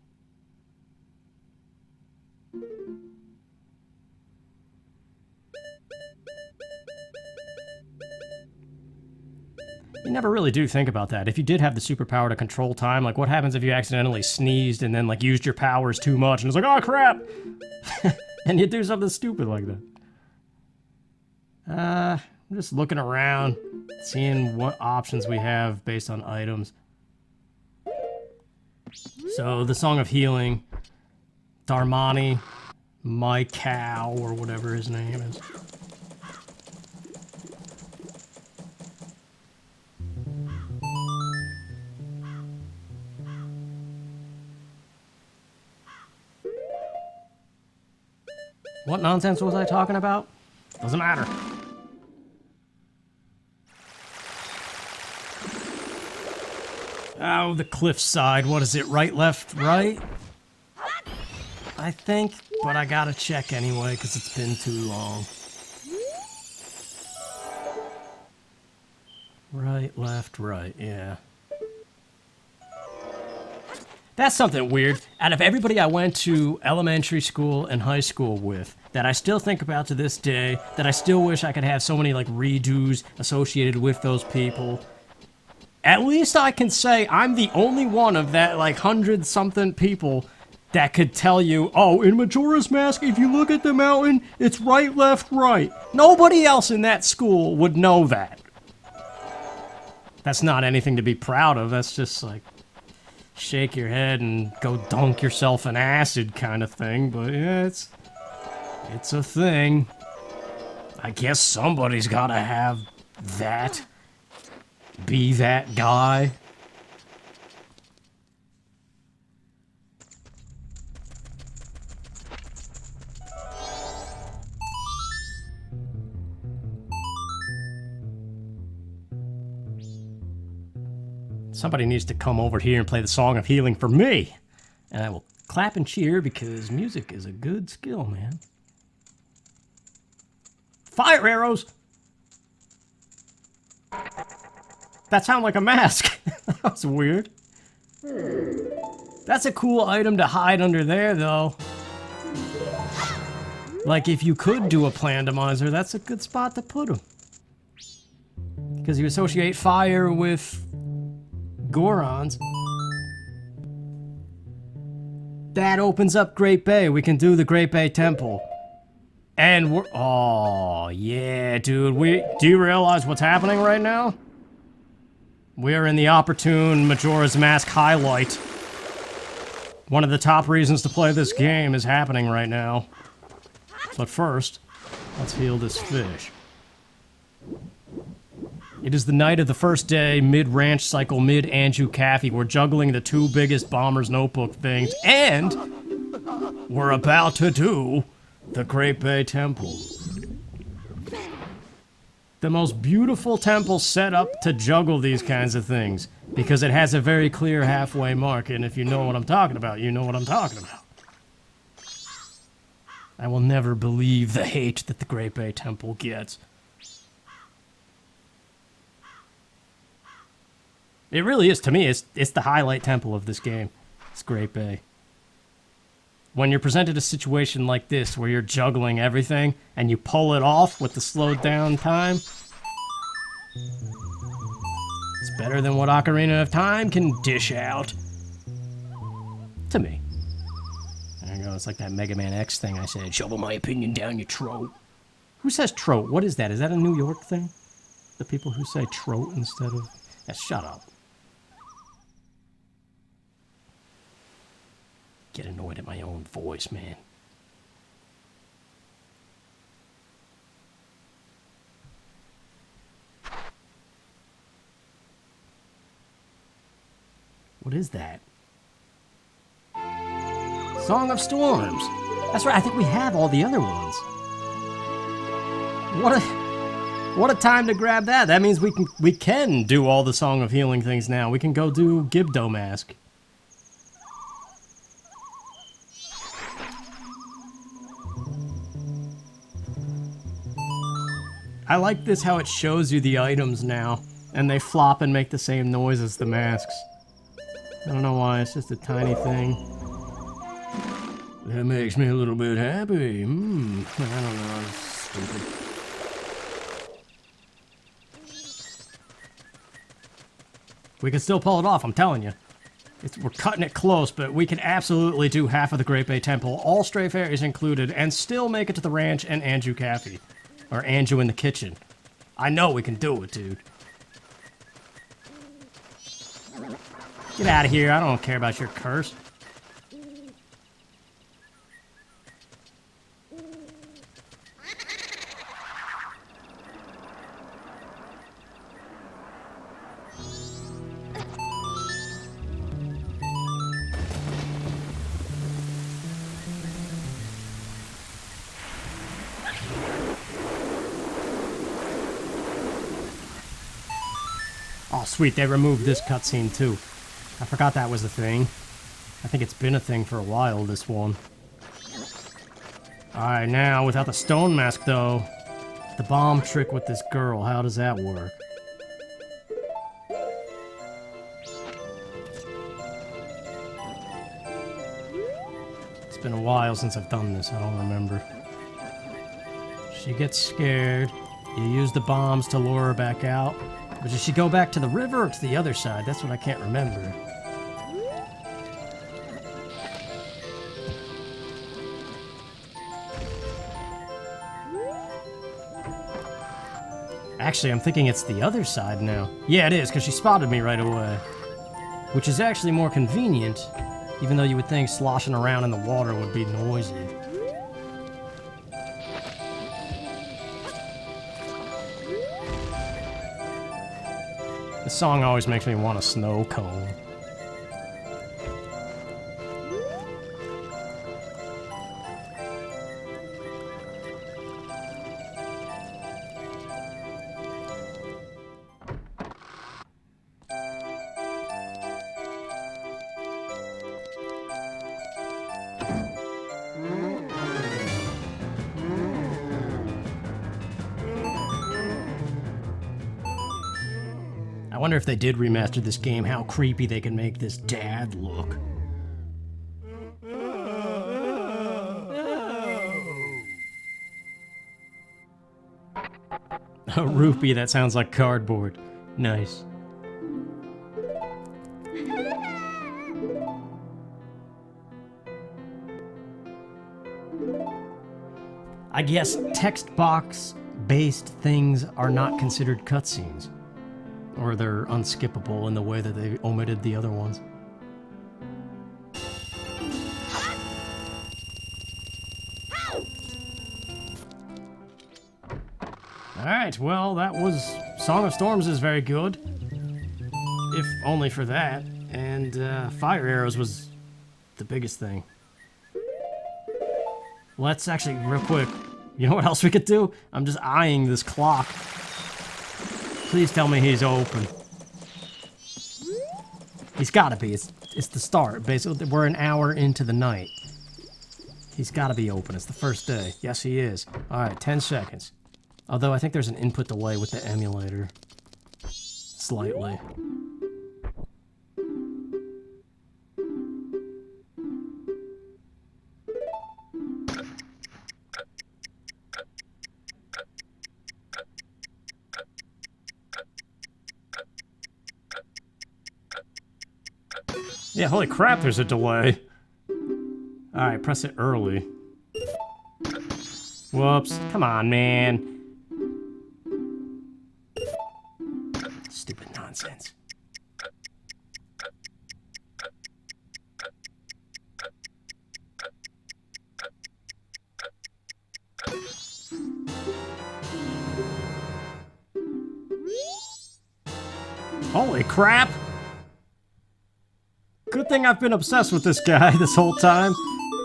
You never really do think about that. If you did have the superpower to control time, like what happens if you accidentally sneezed and then like used your powers too much and it's like, oh crap! And you do something stupid like that. I'm just looking around, seeing what options we have based on items. So, the Song of Healing, Darmani, My Cow, or whatever his name is. What nonsense was I talking about? Doesn't matter. Oh, the cliffside. What is it? Right, left, right? I think, but I gotta check anyway because it's been too long. Right, left, right, yeah. That's something weird. Out of everybody I went to elementary school and high school with, that I still think about to this day, that I still wish I could have so many like redos associated with those people. At least I can say I'm the only one of that like 100-something people that could tell you, oh, in Majora's Mask, if you look at the mountain, it's right, left, right. Nobody else in that school would know that. That's not anything to be proud of. That's just like shake your head and go dunk yourself in acid kind of thing. But yeah, it's a thing. I guess somebody's gotta have that. Be that guy. Somebody needs to come over here and play the Song of Healing for me. And I will clap and cheer because music is a good skill, man. Fire arrows! That sounded like a mask. That was weird. That's a cool item to hide under there, though. Like, if you could do a Randomizer, that's a good spot to put him. Because you associate fire with Gorons. That opens up Great Bay. We can do the Great Bay Temple. And we're... Oh, yeah, dude. Do you realize what's happening right now? We're in the opportune Majora's Mask highlight. One of the top reasons to play this game is happening right now. But first, let's heal this fish. It is the night of the first day, mid-ranch cycle, mid-Anju Caffey. We're juggling the two biggest Bomber's Notebook things, and we're about to do the Great Bay Temple. The most beautiful temple set up to juggle these kinds of things, because it has a very clear halfway mark, and if you know what I'm talking about, you know what I'm talking about. I will never believe the hate that the Great Bay Temple gets. It really is, to me, it's the highlight temple of this game. It's Great Bay. When you're presented a situation like this, where you're juggling everything, and you pull it off with the slowed down time, it's better than what Ocarina of Time can dish out. To me. There you go, it's like that Mega Man X thing I said, shovel my opinion down your throat. Who says trote? What is that? Is that a New York thing? The people who say trote instead of... Yeah, shut up. Get annoyed at my own voice, man. What is that? Song of Storms. That's right, I think we have all the other ones. What a time to grab that. That means we can do all the Song of Healing things now. We can go do Gibdo Mask. I like this how it shows you the items now, and they flop and make the same noise as the masks. I don't know why, it's just a tiny thing. That makes me a little bit happy. I don't know, it's stupid. We can still pull it off, I'm telling you. We're cutting it close, but we can absolutely do half of the Great Bay Temple, all stray fairies included, and still make it to the ranch and Anju Caffey. Or Anju in the kitchen. I know we can do it, dude. Get out of here, I don't care about your curse. Oh, sweet, they removed this cutscene, too. I forgot that was a thing. I think it's been a thing for a while, this one. Alright, now, without the stone mask, though, the bomb trick with this girl, how does that work? It's been a while since I've done this, I don't remember. She gets scared. You use the bombs to lure her back out. But does she go back to the river or to the other side? That's what I can't remember. Actually, I'm thinking it's the other side now. Yeah, it is, because she spotted me right away. Which is actually more convenient, even though you would think sloshing around in the water would be noisy. This song always makes me want a snow cone. I wonder if they did remaster this game, how creepy they can make this dad look. A rupee, that sounds like cardboard. Nice. I guess text box based things are not considered cutscenes. Or they're unskippable in the way that they omitted the other ones. Alright, well, that was... Song of Storms is very good. If only for that. And Fire Arrows was the biggest thing. Let's actually, real quick, you know what else we could do? I'm just eyeing this clock. Please tell me he's open. He's gotta be. It's the start. Basically, we're an hour into the night. He's gotta be open. It's the first day. Yes, he is. Alright, 10 seconds. Although I think there's an input delay with the emulator. Slightly. Yeah, holy crap, there's a delay. Alright, press it early. Whoops. Come on, man. Stupid nonsense. Holy crap! Good thing I've been obsessed with this guy this whole time.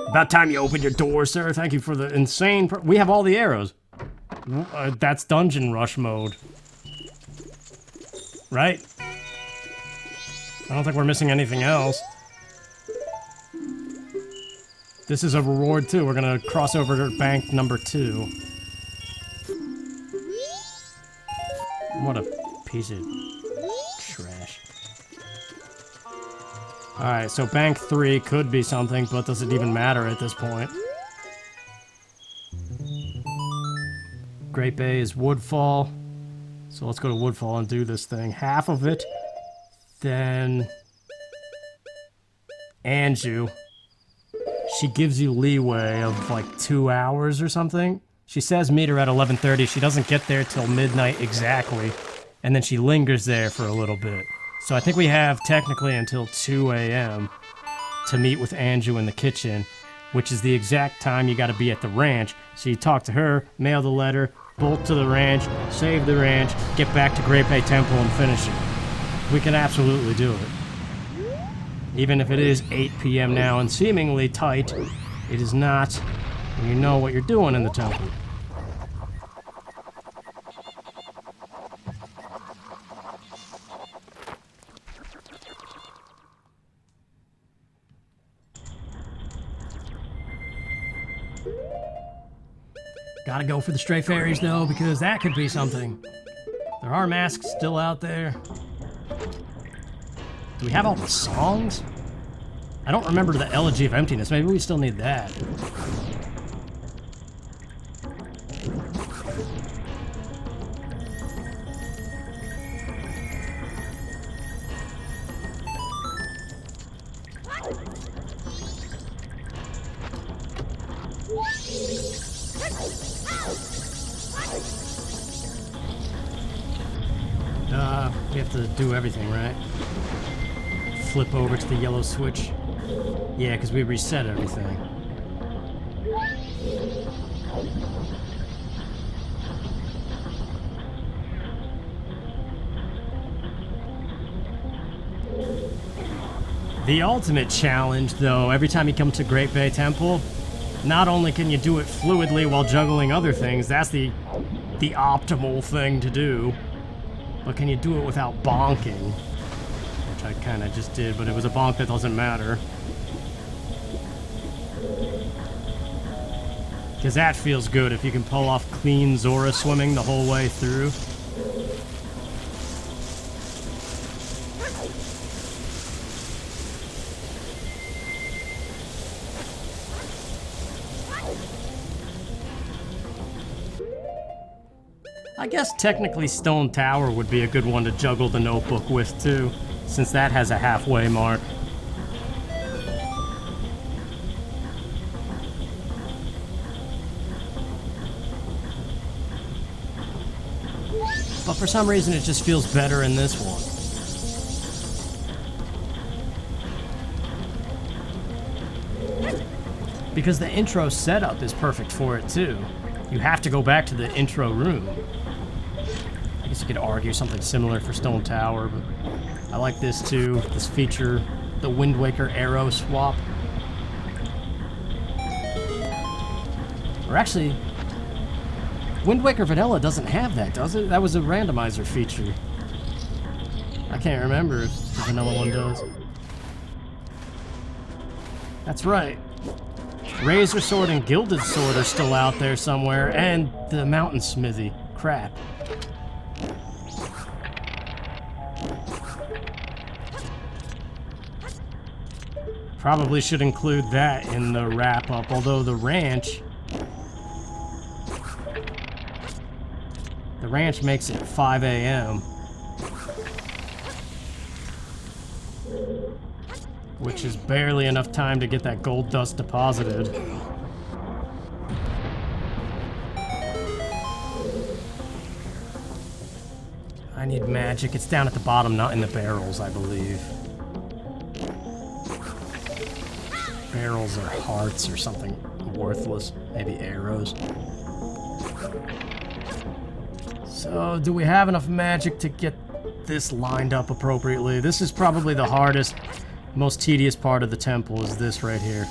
About time you opened your door, sir. Thank you for the insane... We have all the arrows. That's dungeon rush mode. Right? I don't think we're missing anything else. This is a reward, too. We're gonna cross over to bank number 2. What a piece of trash. Alright, so bank 3 could be something, but does it even matter at this point? Great Bay is Woodfall. So let's go to Woodfall and do this thing. Half of it. Then... Anju. She gives you leeway of like 2 hours or something. She says meet her at 11:30. She doesn't get there till midnight exactly. And then she lingers there for a little bit. So I think we have technically until 2 a.m. to meet with Anju in the kitchen, which is the exact time you gotta be at the ranch. So you talk to her, mail the letter, bolt to the ranch, save the ranch, get back to Great Bay Temple and finish it. We can absolutely do it. Even if it is 8 p.m. now and seemingly tight, it is not when you know what you're doing in the temple. Gotta go for the stray fairies though, because that could be something. There are masks still out there. Do we have all the songs? I don't remember the Elegy of Emptiness. Maybe we still need that. We have to do everything, right? Flip over to the yellow switch. Yeah, because we reset everything. The ultimate challenge, though, every time you come to Great Bay Temple, not only can you do it fluidly while juggling other things, that's the optimal thing to do, but can you do it without bonking? Which I kind of just did, but it was a bonk that doesn't matter. Because that feels good if you can pull off clean Zora swimming the whole way through. I guess technically Stone Tower would be a good one to juggle the notebook with too, since that has a halfway mark. But for some reason it just feels better in this one. Because the intro setup is perfect for it too. You have to go back to the intro room. I guess you could argue something similar for Stone Tower, but I like this too. This feature, the Wind Waker arrow swap. Or actually, Wind Waker Vanilla doesn't have that, does it? That was a randomizer feature. I can't remember if the vanilla one does. That's right. Razor Sword and Gilded Sword are still out there somewhere, and the Mountain Smithy. Crap. Probably should include that in the wrap-up, although the ranch makes it 5 a.m. Which is barely enough time to get that gold dust deposited. I need magic. It's down at the bottom, not in the barrels, I believe. Barrels are hearts or something worthless. Maybe arrows. So, do we have enough magic to get this lined up appropriately? This is probably the hardest, most tedious part of the temple, is this right here.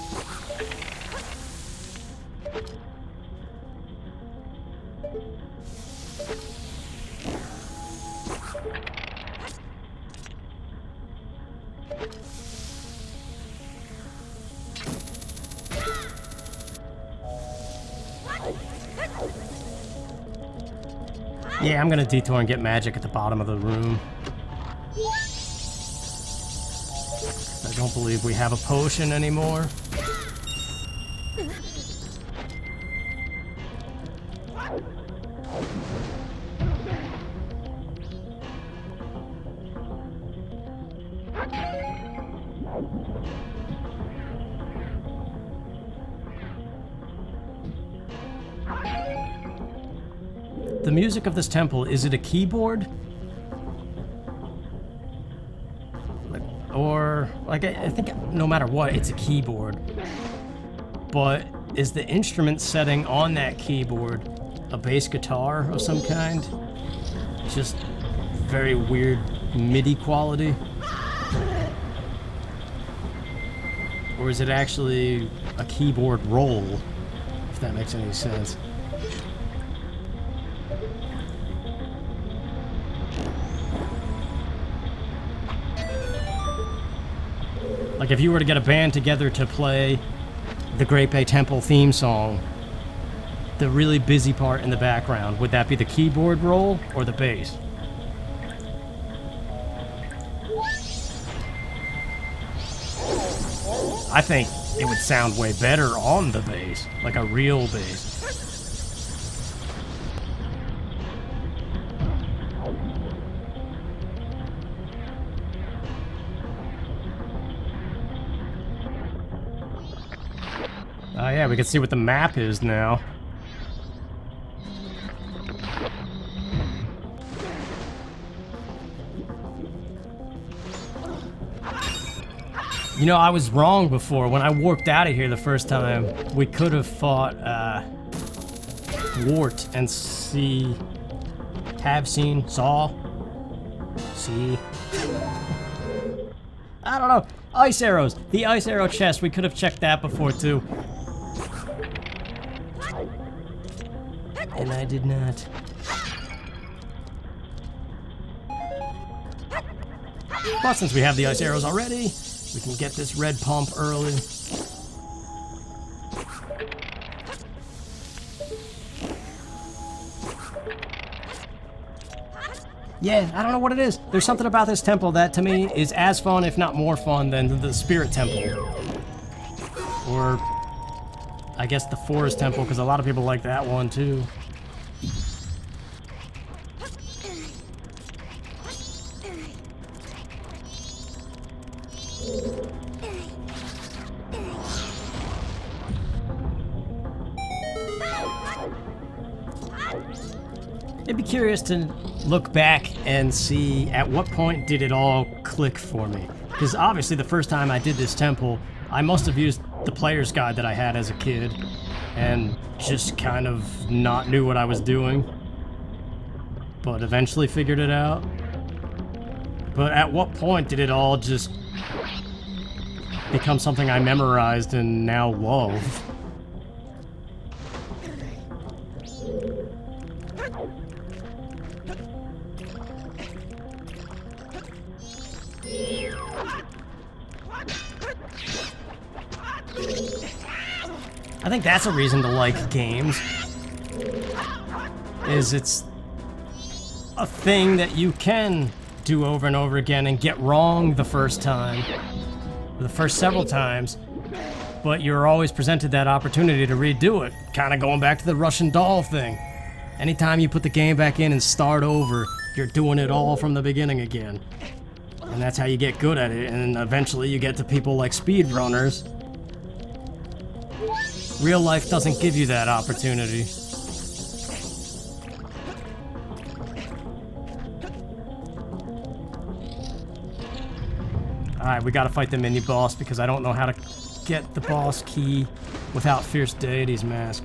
Yeah, I'm gonna detour and get magic at the bottom of the room. I don't believe we have a potion anymore. The music of this temple, is it a keyboard? I think no matter what, it's a keyboard. But is the instrument setting on that keyboard a bass guitar of some kind? Just very weird MIDI quality? Or is it actually a keyboard roll, if that makes any sense? Like if you were to get a band together to play the Great Bay Temple theme song, the really busy part in the background, would that be the keyboard roll or the bass? I think it would sound way better on the bass, like a real bass. Oh yeah, we can see what the map is now. You know, I was wrong before. When I warped out of here the first time, we could have fought Wart and see I don't know. Ice arrows! The ice arrow chest, we could have checked that before too. And I did not. But since we have the ice arrows already, we can get this red pump early. Yeah, I don't know what it is. There's something about this temple that, to me, is as fun, if not more fun, than the Spirit Temple. Or, I guess, the Forest Temple, because a lot of people like that one, too. I'd be curious to look back and see at what point did it all click for me. Because obviously the first time I did this temple, I must have used the player's guide that I had as a kid and just kind of not knew what I was doing. But eventually figured it out. But at what point did it all just become something I memorized and now love? I think that's a reason to like games, is it's a thing that you can do over and over again and get wrong the first time, or the first several times, but you're always presented that opportunity to redo it, kind of going back to the Russian doll thing. Anytime you put the game back in and start over, you're doing it all from the beginning again. And that's how you get good at it, and eventually you get to people like speedrunners. Real life doesn't give you that opportunity. Alright, we gotta fight the mini-boss because I don't know how to get the boss key without Fierce Deity's mask.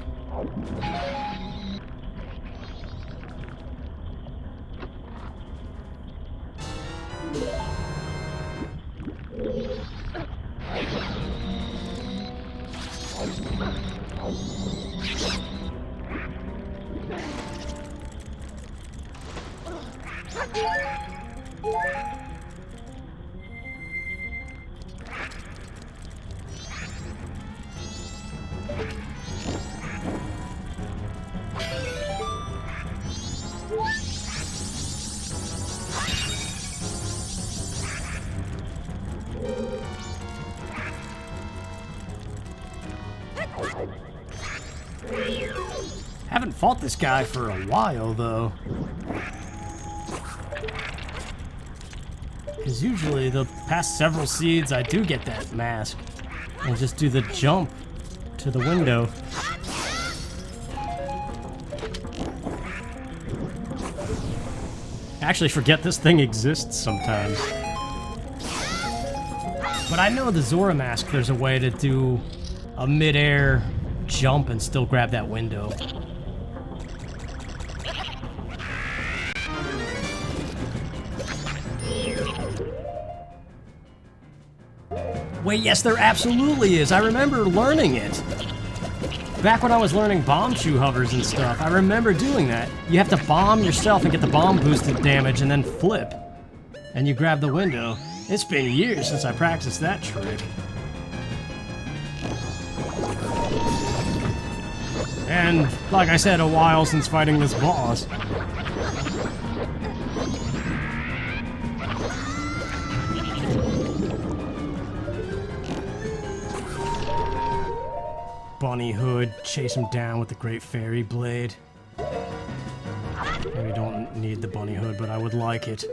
Haven't fought this guy for a while, though. Because usually the past several seeds I do get that mask. And just do the jump to the window. I actually forget this thing exists sometimes. But I know the Zora mask, there's a way to do a mid-air jump and still grab that window. Wait, yes, there absolutely is. I remember learning it. Back when I was learning bomb shoe hovers and stuff, I remember doing that. You have to bomb yourself and get the bomb boosted damage and then flip. And you grab the window. It's been years since I practiced that trick. And, like I said, a while since fighting this boss. Bunny Hood, chase him down with the Great Fairy Blade. Maybe don't need the Bunny Hood, but I would like it.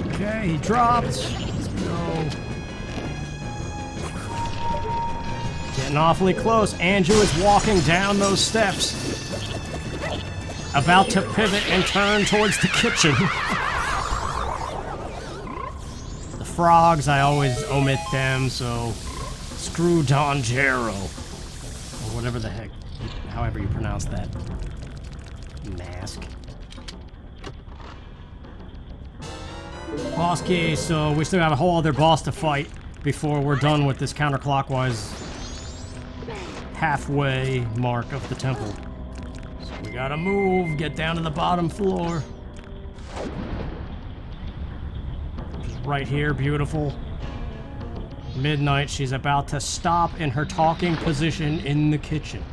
Okay, he dropped. Let's go. Getting awfully close. Andrew is walking down those steps. About to pivot and turn towards the kitchen. frogs, I always omit them, so screw Donjero. Or whatever the heck, however you pronounce that. Mask. Boss key, so we still got a whole other boss to fight before we're done with this counterclockwise halfway mark of the temple. So we gotta move, get down to the bottom floor. Just right here, beautiful. Midnight, she's about to stop in her talking position in the kitchen.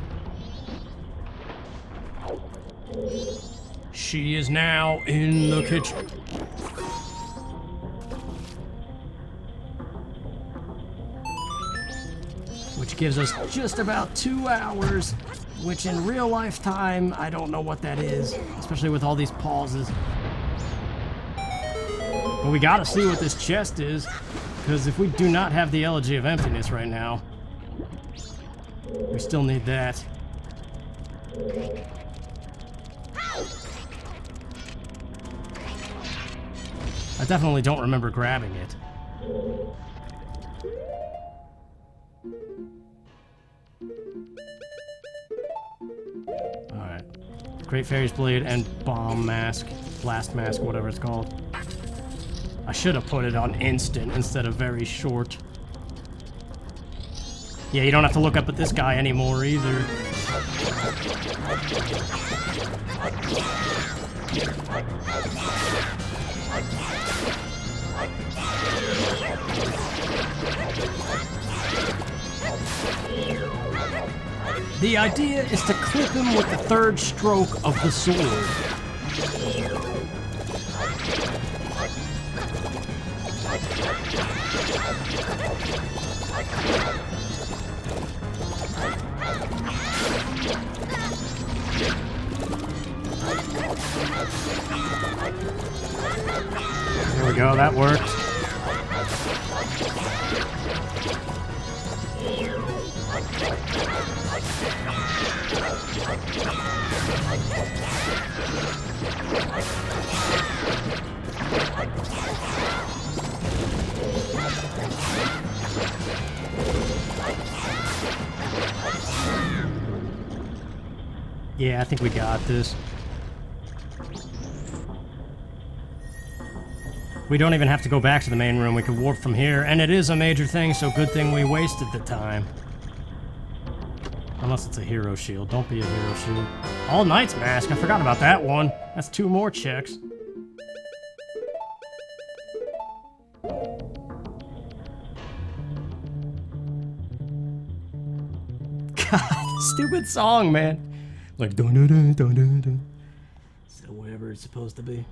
She is now in the kitchen. Which gives us just about 2 hours, which in real life time, I don't know what that is, especially with all these pauses. But we gotta see what this chest is, because if we do not have the Elegy of Emptiness right now, we still need that. I definitely don't remember grabbing it. Alright. Great Fairy's Blade and Bomb Mask. Blast Mask, whatever it's called. I should have put it on instant instead of very short. Yeah, you don't have to look up at this guy anymore either. The idea is to clip him with the third stroke of the sword. There we go, that worked. Yeah, I think we got this. We don't even have to go back to the main room. We can warp from here, and it is a major thing, so good thing we wasted the time. Unless it's a hero shield. Don't be a hero shield. All Knight's Mask. I forgot about that one. That's 2 more checks. God, stupid song, man. Like dun dun dun dun dun dun. So whatever it's supposed to be.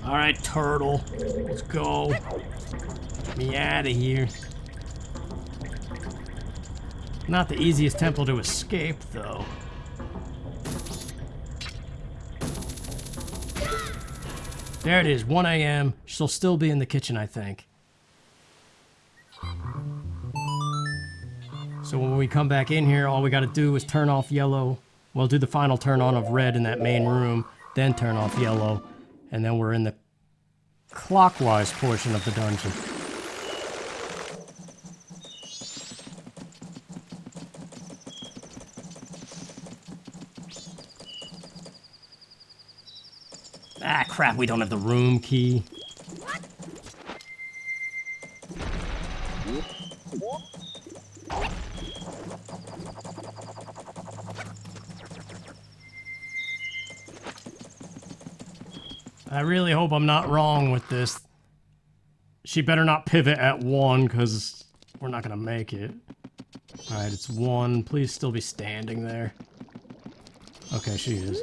All right, turtle. Let's go. Get me out of here. Not the easiest temple to escape, though. There it is, 1 a.m. She'll still be in the kitchen, I think. So when we come back in here, all we gotta do is turn off yellow. We'll do the final turn on of red in that main room, then turn off yellow, and then we're in the clockwise portion of the dungeon. Ah, crap, we don't have the room key. I really hope I'm not wrong with this. She better not pivot at 1, because we're not gonna make it. Alright, it's 1. Please still be standing there. Okay, she is.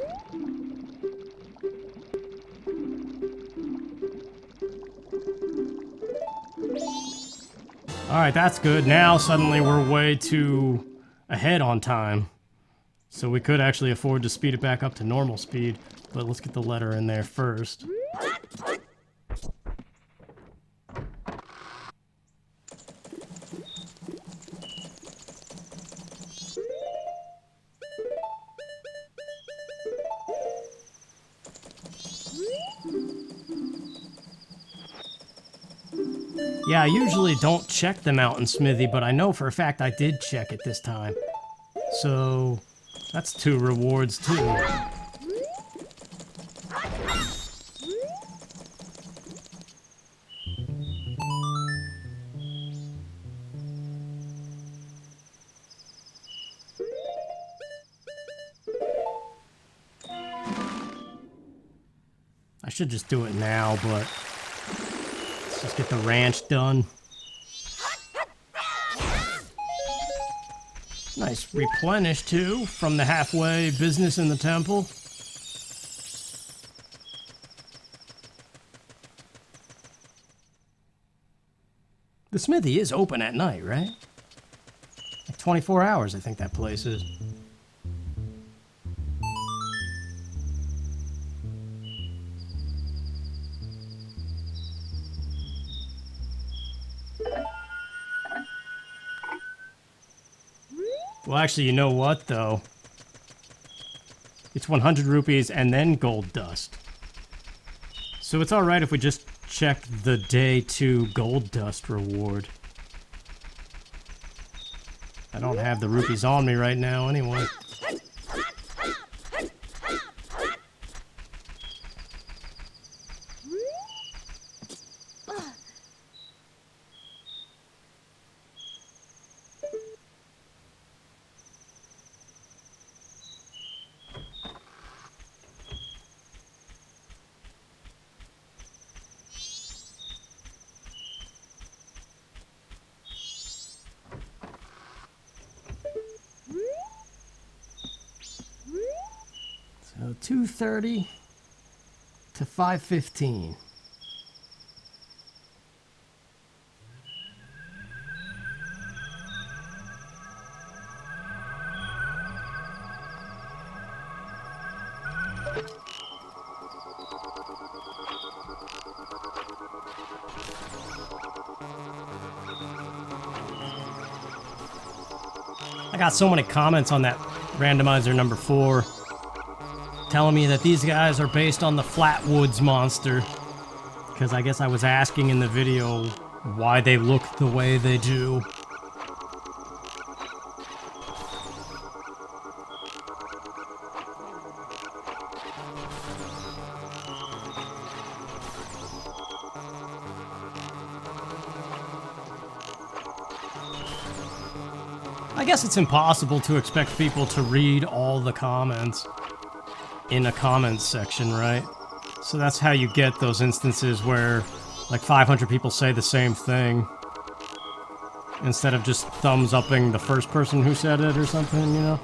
Alright, that's good. Now suddenly we're way too ahead on time. So we could actually afford to speed it back up to normal speed. But let's get the letter in there first. Yeah, I usually don't check them out in Smithy, but I know for a fact I did check it this time. So, that's 2 rewards too. I should just do it now, but let's just get the ranch done. Nice replenish too from the halfway business in the temple. The smithy is open at night, right? Like 24 hours, I think that place is. Well, actually, you know what, though? It's 100 rupees and then gold dust. So it's alright if we just check the day 2 gold dust reward. I don't have the rupees on me right now anyway. So 2:30 to 5:15. I got so many comments on that randomizer number 4 telling me that these guys are based on the Flatwoods monster. Because I guess I was asking in the video why they look the way they do. I guess it's impossible to expect people to read all the comments in a comments section, right? So that's how you get those instances where like 500 people say the same thing instead of just thumbs upping the first person who said it or something, you know?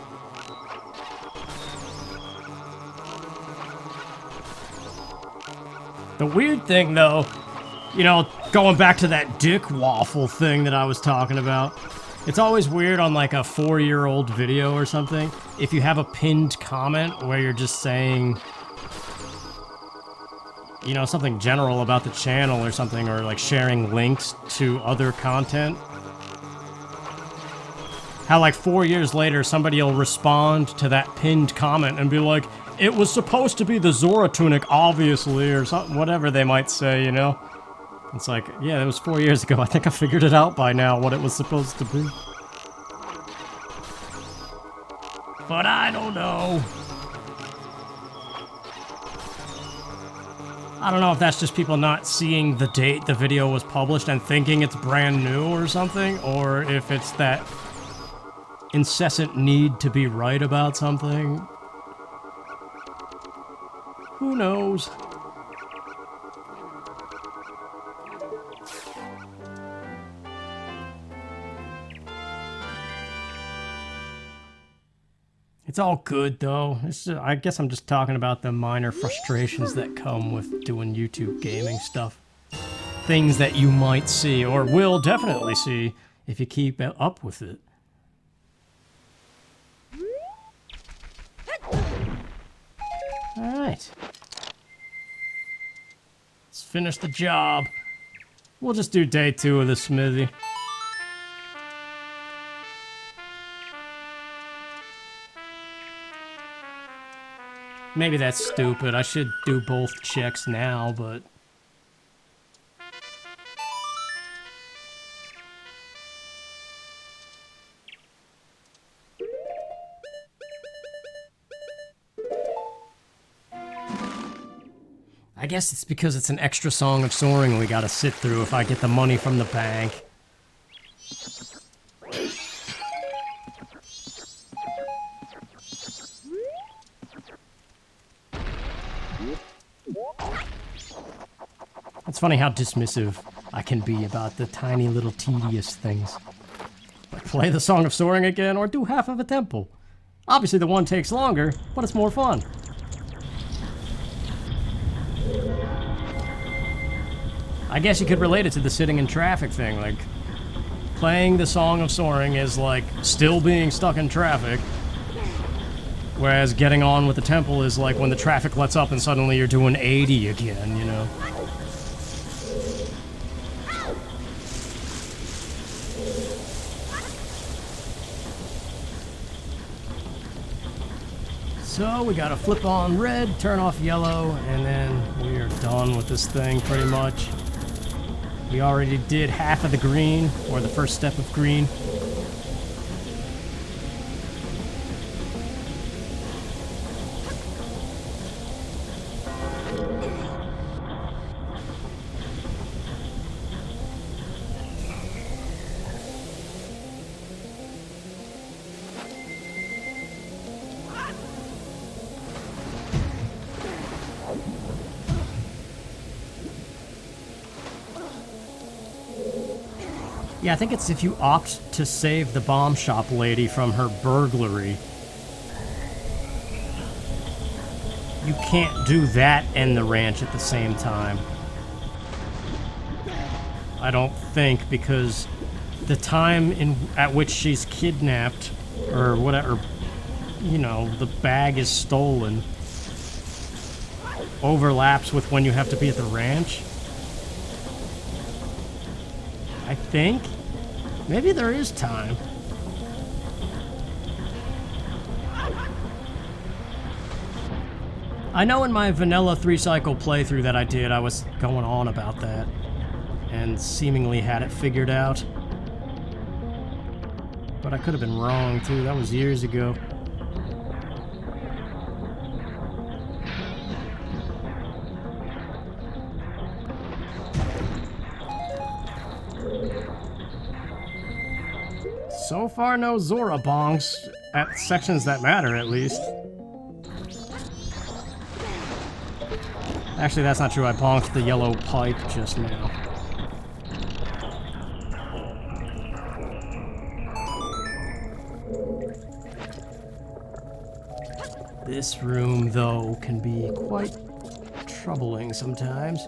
The weird thing though, you know, going back to that dick waffle thing that I was talking about, it's always weird on like a 4-year-old video or something if you have a pinned comment where you're just saying, you know, something general about the channel or something, or like sharing links to other content. How like 4 years later somebody will respond to that pinned comment and be like, it was supposed to be the Zora tunic, obviously, or something, whatever they might say, you know? It's like, yeah, it was 4 years ago. I think I figured it out by now, what it was supposed to be. But I don't know. I don't know if that's just people not seeing the date the video was published and thinking it's brand new or something, or if it's that incessant need to be right about something. Who knows? It's all good, though. I guess I'm just talking about the minor frustrations that come with doing YouTube gaming stuff. Things that you might see, or will definitely see, if you keep up with it. Alright. Let's finish the job. We'll just do day 2 of the smithy. Maybe that's stupid. I should do both checks now, but I guess it's because it's an extra song of soaring we gotta sit through if I get the money from the bank. It's funny how dismissive I can be about the tiny little tedious things. Like play the Song of Soaring again or do half of a temple. Obviously the one takes longer, but it's more fun. I guess you could relate it to the sitting in traffic thing, like playing the Song of Soaring is like still being stuck in traffic, whereas getting on with the temple is like when the traffic lets up and suddenly you're doing 80 again, you know? So we gotta flip on red, turn off yellow, and then we are done with this thing pretty much. We already did half of the green, or the first step of green. Yeah, I think it's if you opt to save the bomb shop lady from her burglary. You can't do that and the ranch at the same time. I don't think, because the time at which she's kidnapped, or whatever, you know, the bag is stolen, overlaps with when you have to be at the ranch. I think. Maybe there is time. I know in my vanilla 3-cycle playthrough that I did, I was going on about that and seemingly had it figured out. But I could have been wrong too, that was years ago. So far, no Zora bongs at sections that matter, at least. Actually, that's not true. I bonked the yellow pipe just now. This room, though, can be quite troubling sometimes.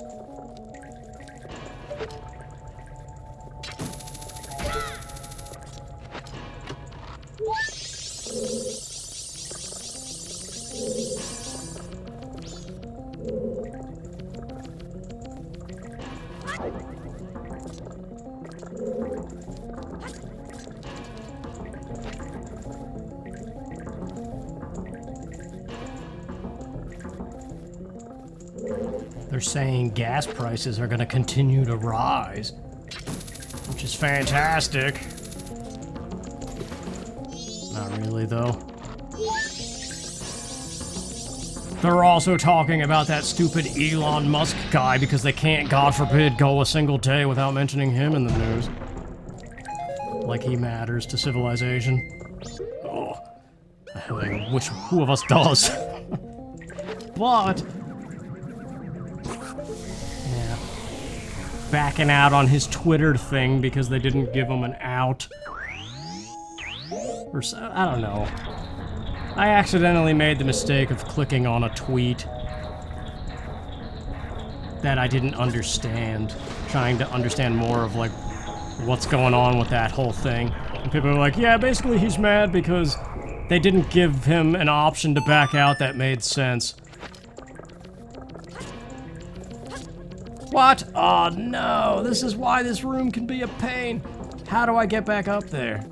They're saying gas prices are going to continue to rise, which is fantastic. Not really, though. They're also talking about that stupid Elon Musk guy because they can't, God forbid, go a single day without mentioning him in the news. Like he matters to civilization. Oh, who of us does? But backing out on his Twitter thing because they didn't give him an out. Or so, I don't know. I accidentally made the mistake of clicking on a tweet that I didn't understand, trying to understand more of like what's going on with that whole thing. And people are like, yeah, basically he's mad because they didn't give him an option to back out that made sense. What? Oh no, this is why this room can be a pain. How do I get back up there?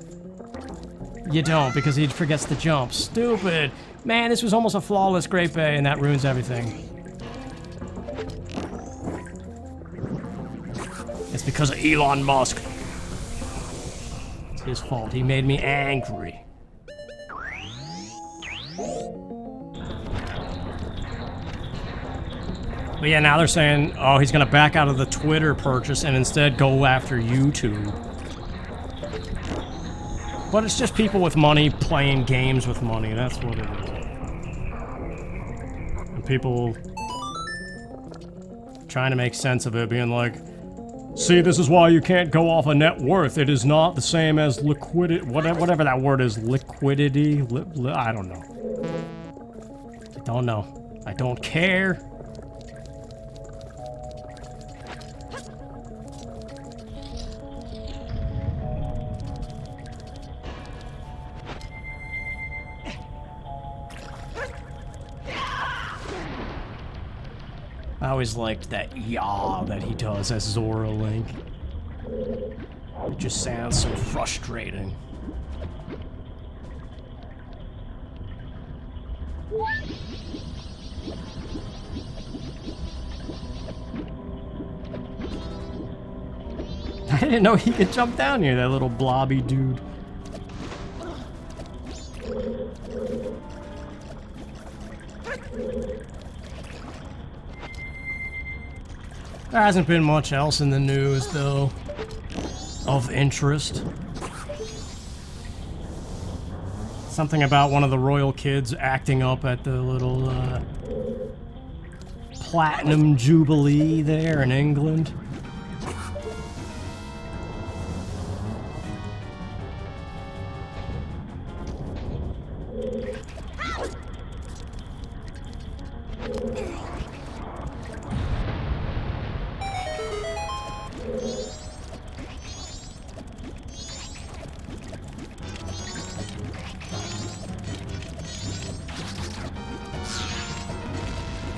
You don't, because he forgets to jump. Stupid. Man, this was almost a flawless Great Bay, and that ruins everything. It's because of Elon Musk. It's his fault. He made me angry. But yeah, now they're saying, oh, he's gonna back out of the Twitter purchase and instead go after YouTube. But it's just people with money playing games with money, that's what it is. And people trying to make sense of it, being like, see, this is why you can't go off a net worth. It is not the same as liquidity, whatever that word is, liquidity, I don't know. I don't know. I don't care. I always liked that yaw that he does as Zora Link. It just sounds so frustrating. I didn't know he could jump down here, that little blobby dude. There hasn't been much else in the news, though, of interest. Something about one of the royal kids acting up at the little, Platinum Jubilee there in England.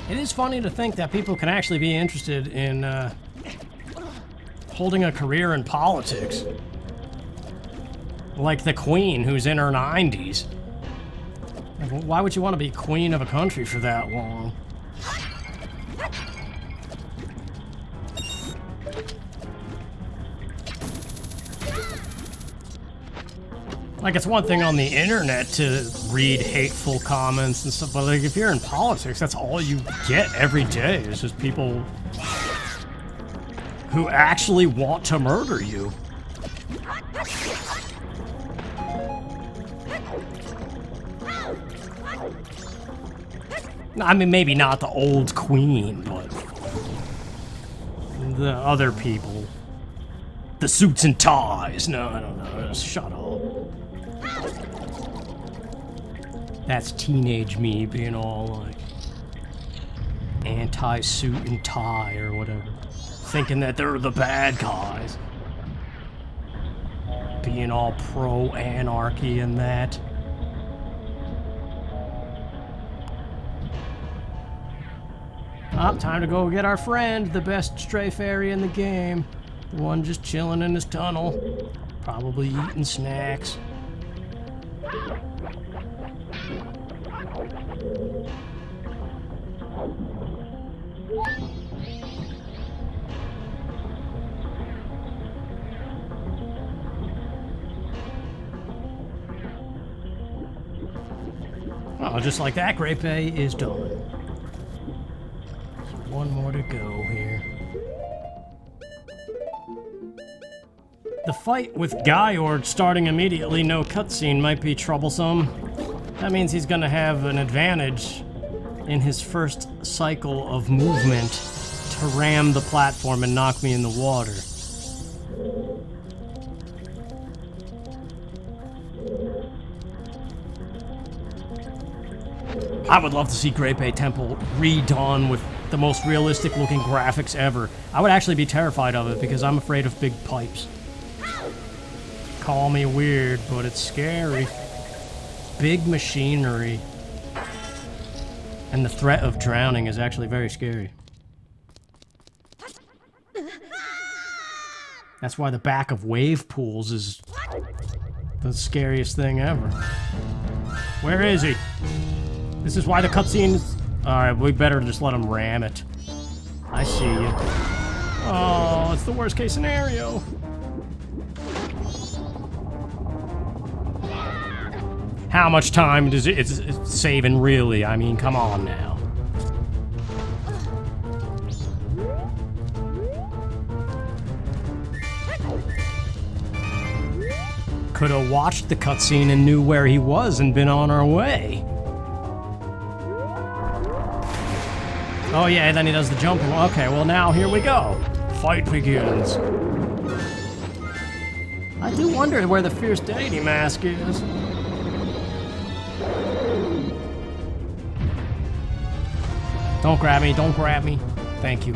It is funny to think that people can actually be interested in holding a career in politics. Like the Queen, who's in her 90s. Why would you want to be queen of a country for that long? Like, it's one thing on the internet to read hateful comments and stuff, but like, if you're in politics, that's all you get every day. It's just people who actually want to murder you. I mean, maybe not the old queen, but the other people. The suits and ties. No, I don't know. Just shut up. That's teenage me being all like anti-suit and tie or whatever. Thinking that they're the bad guys. Being all pro-anarchy and that. Oh, time to go get our friend, the best stray fairy in the game. The one just chilling in his tunnel. Probably eating snacks. Oh, just like that, Great Bay is done. So one more to go here. The fight with Gaiord starting immediately, no cutscene, might be troublesome. That means he's gonna have an advantage in his first cycle of movement to ram the platform and knock me in the water. I would love to see Great Bay Temple redone with the most realistic looking graphics ever. I would actually be terrified of it because I'm afraid of big pipes. Call me weird, but it's scary. Big machinery. And the threat of drowning is actually very scary. That's why the back of wave pools is the scariest thing ever. Where is he? This is why the cutscenes... Alright, we better just let him ram it. I see you. Oh, it's the worst case scenario. How much time does it's saving, really? I mean, come on now. could have watched the cutscene and knew where he was and been on our way. Oh yeah, then he does the jump. Okay, well now here we go. Fight begins. I do wonder where the Fierce Deity mask is. Don't grab me, don't grab me. Thank you.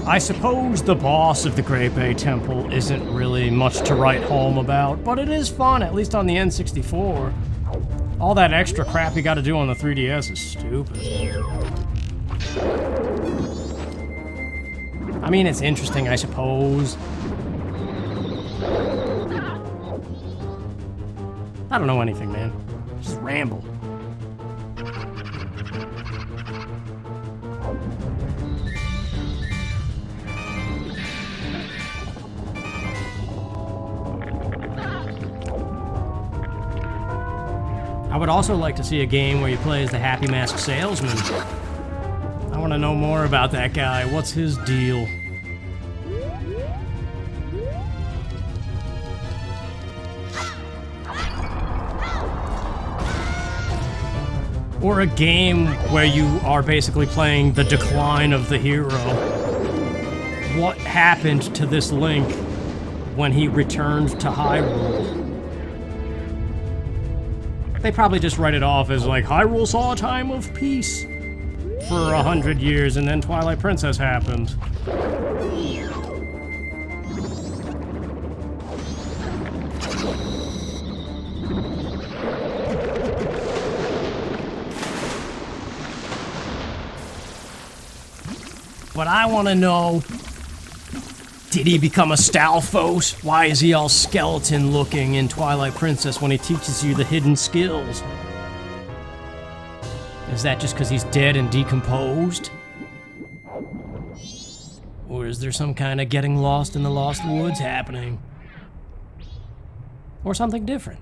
I suppose the boss of the Great Bay Temple isn't really much to write home about, but it is fun, at least on the N64. All that extra crap you gotta do on the 3DS is stupid. I mean, it's interesting, I suppose. I don't know anything, man. Just ramble. I would also like to see a game where you play as the Happy Mask Salesman. I want to know more about that guy. What's his deal? Or a game where you are basically playing the decline of the hero. What happened to this Link when he returned to Hyrule? They probably just write it off as like, Hyrule saw a time of peace for 100 years and then Twilight Princess happened. But I want to know, did he become a Stalfos? Why is he all skeleton looking in Twilight Princess when he teaches you the hidden skills? Is that just because he's dead and decomposed? Or is there some kind of getting lost in the Lost Woods happening? Or something different?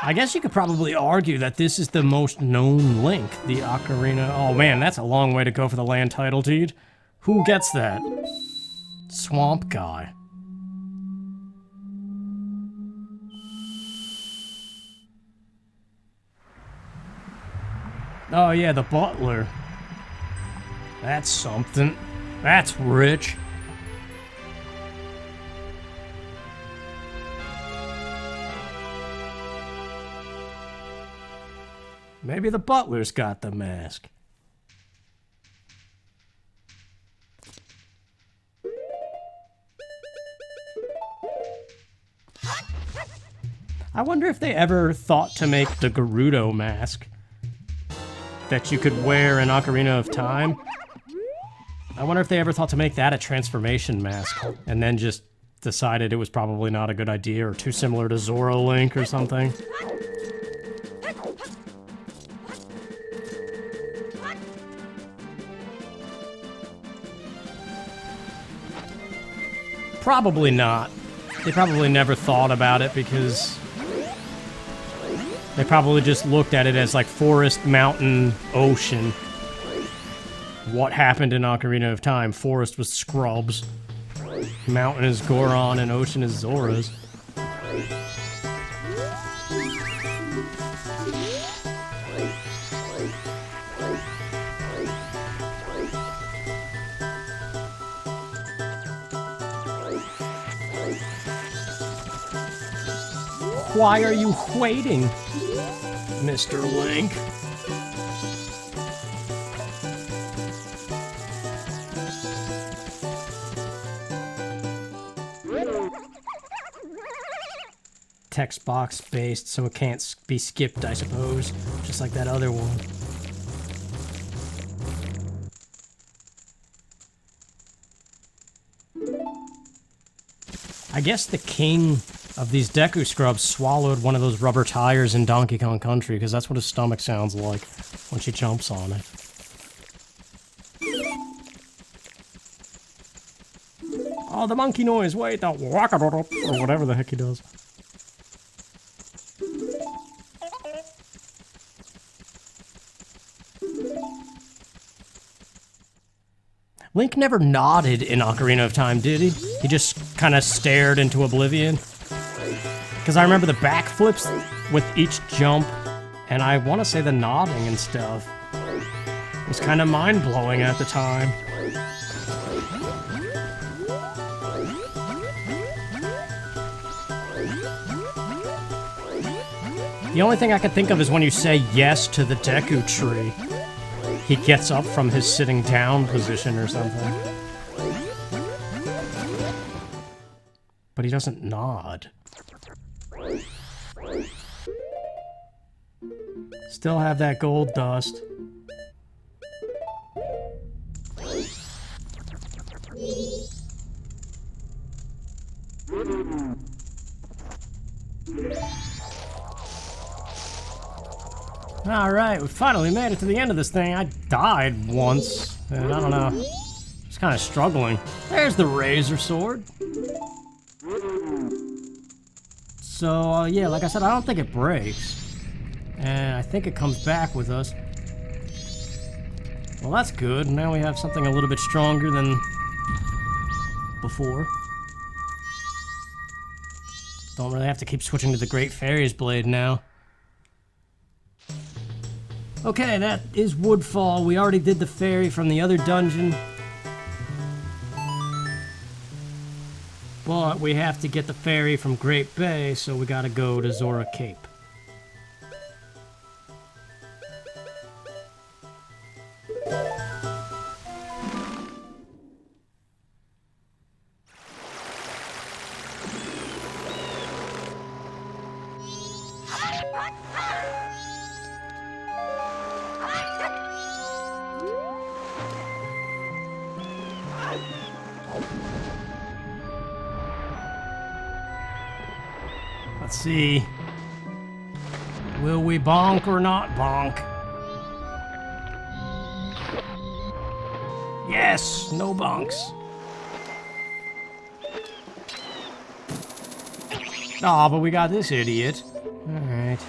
I guess you could probably argue that this is the most known Link, the Ocarina. Oh man, that's a long way to go for the land title deed. Who gets that? Swamp guy. Oh yeah, the butler. That's something. That's rich. Maybe the butler's got the mask. I wonder if they ever thought to make the Gerudo mask that you could wear in Ocarina of Time. I wonder if they ever thought to make that a transformation mask and then just decided it was probably not a good idea or too similar to Zoro Link or something. Probably not. They probably never thought about it because they probably just looked at it as like forest, mountain, ocean. What happened in Ocarina of Time? Forest was Scrubs, mountain is Goron, and ocean is Zora's. Why are you waiting, Mr. Link? Text box based, so it can't be skipped, I suppose. Just like that other one. I guess the king of these Deku Scrubs swallowed one of those rubber tires in Donkey Kong Country, because that's what his stomach sounds like when she jumps on it. Oh, the monkey noise, wait, the waka or whatever the heck he does. Link never nodded in Ocarina of Time, did he? He just kind of stared into oblivion. Because I remember the backflips with each jump, and I want to say the nodding and stuff was kind of mind-blowing at the time. The only thing I can think of is when you say yes to the Deku Tree. He gets up from his sitting down position or something. But he doesn't nod. Still have that gold dust. Alright, we finally made it to the end of this thing. I died once, and I don't know. Just kind of struggling. There's the razor sword. So, yeah, like I said, I don't think it breaks. And I think it comes back with us. Well, that's good. Now we have something a little bit stronger than before. Don't really have to keep switching to the Great Fairy's Blade now. Okay, that is Woodfall. We already did the fairy from the other dungeon. But we have to get the fairy from Great Bay, so we gotta go to Zora Cape. Let's see. Will we bonk or not bonk? Yes, no bonks. Aw, but we got this idiot. Alright.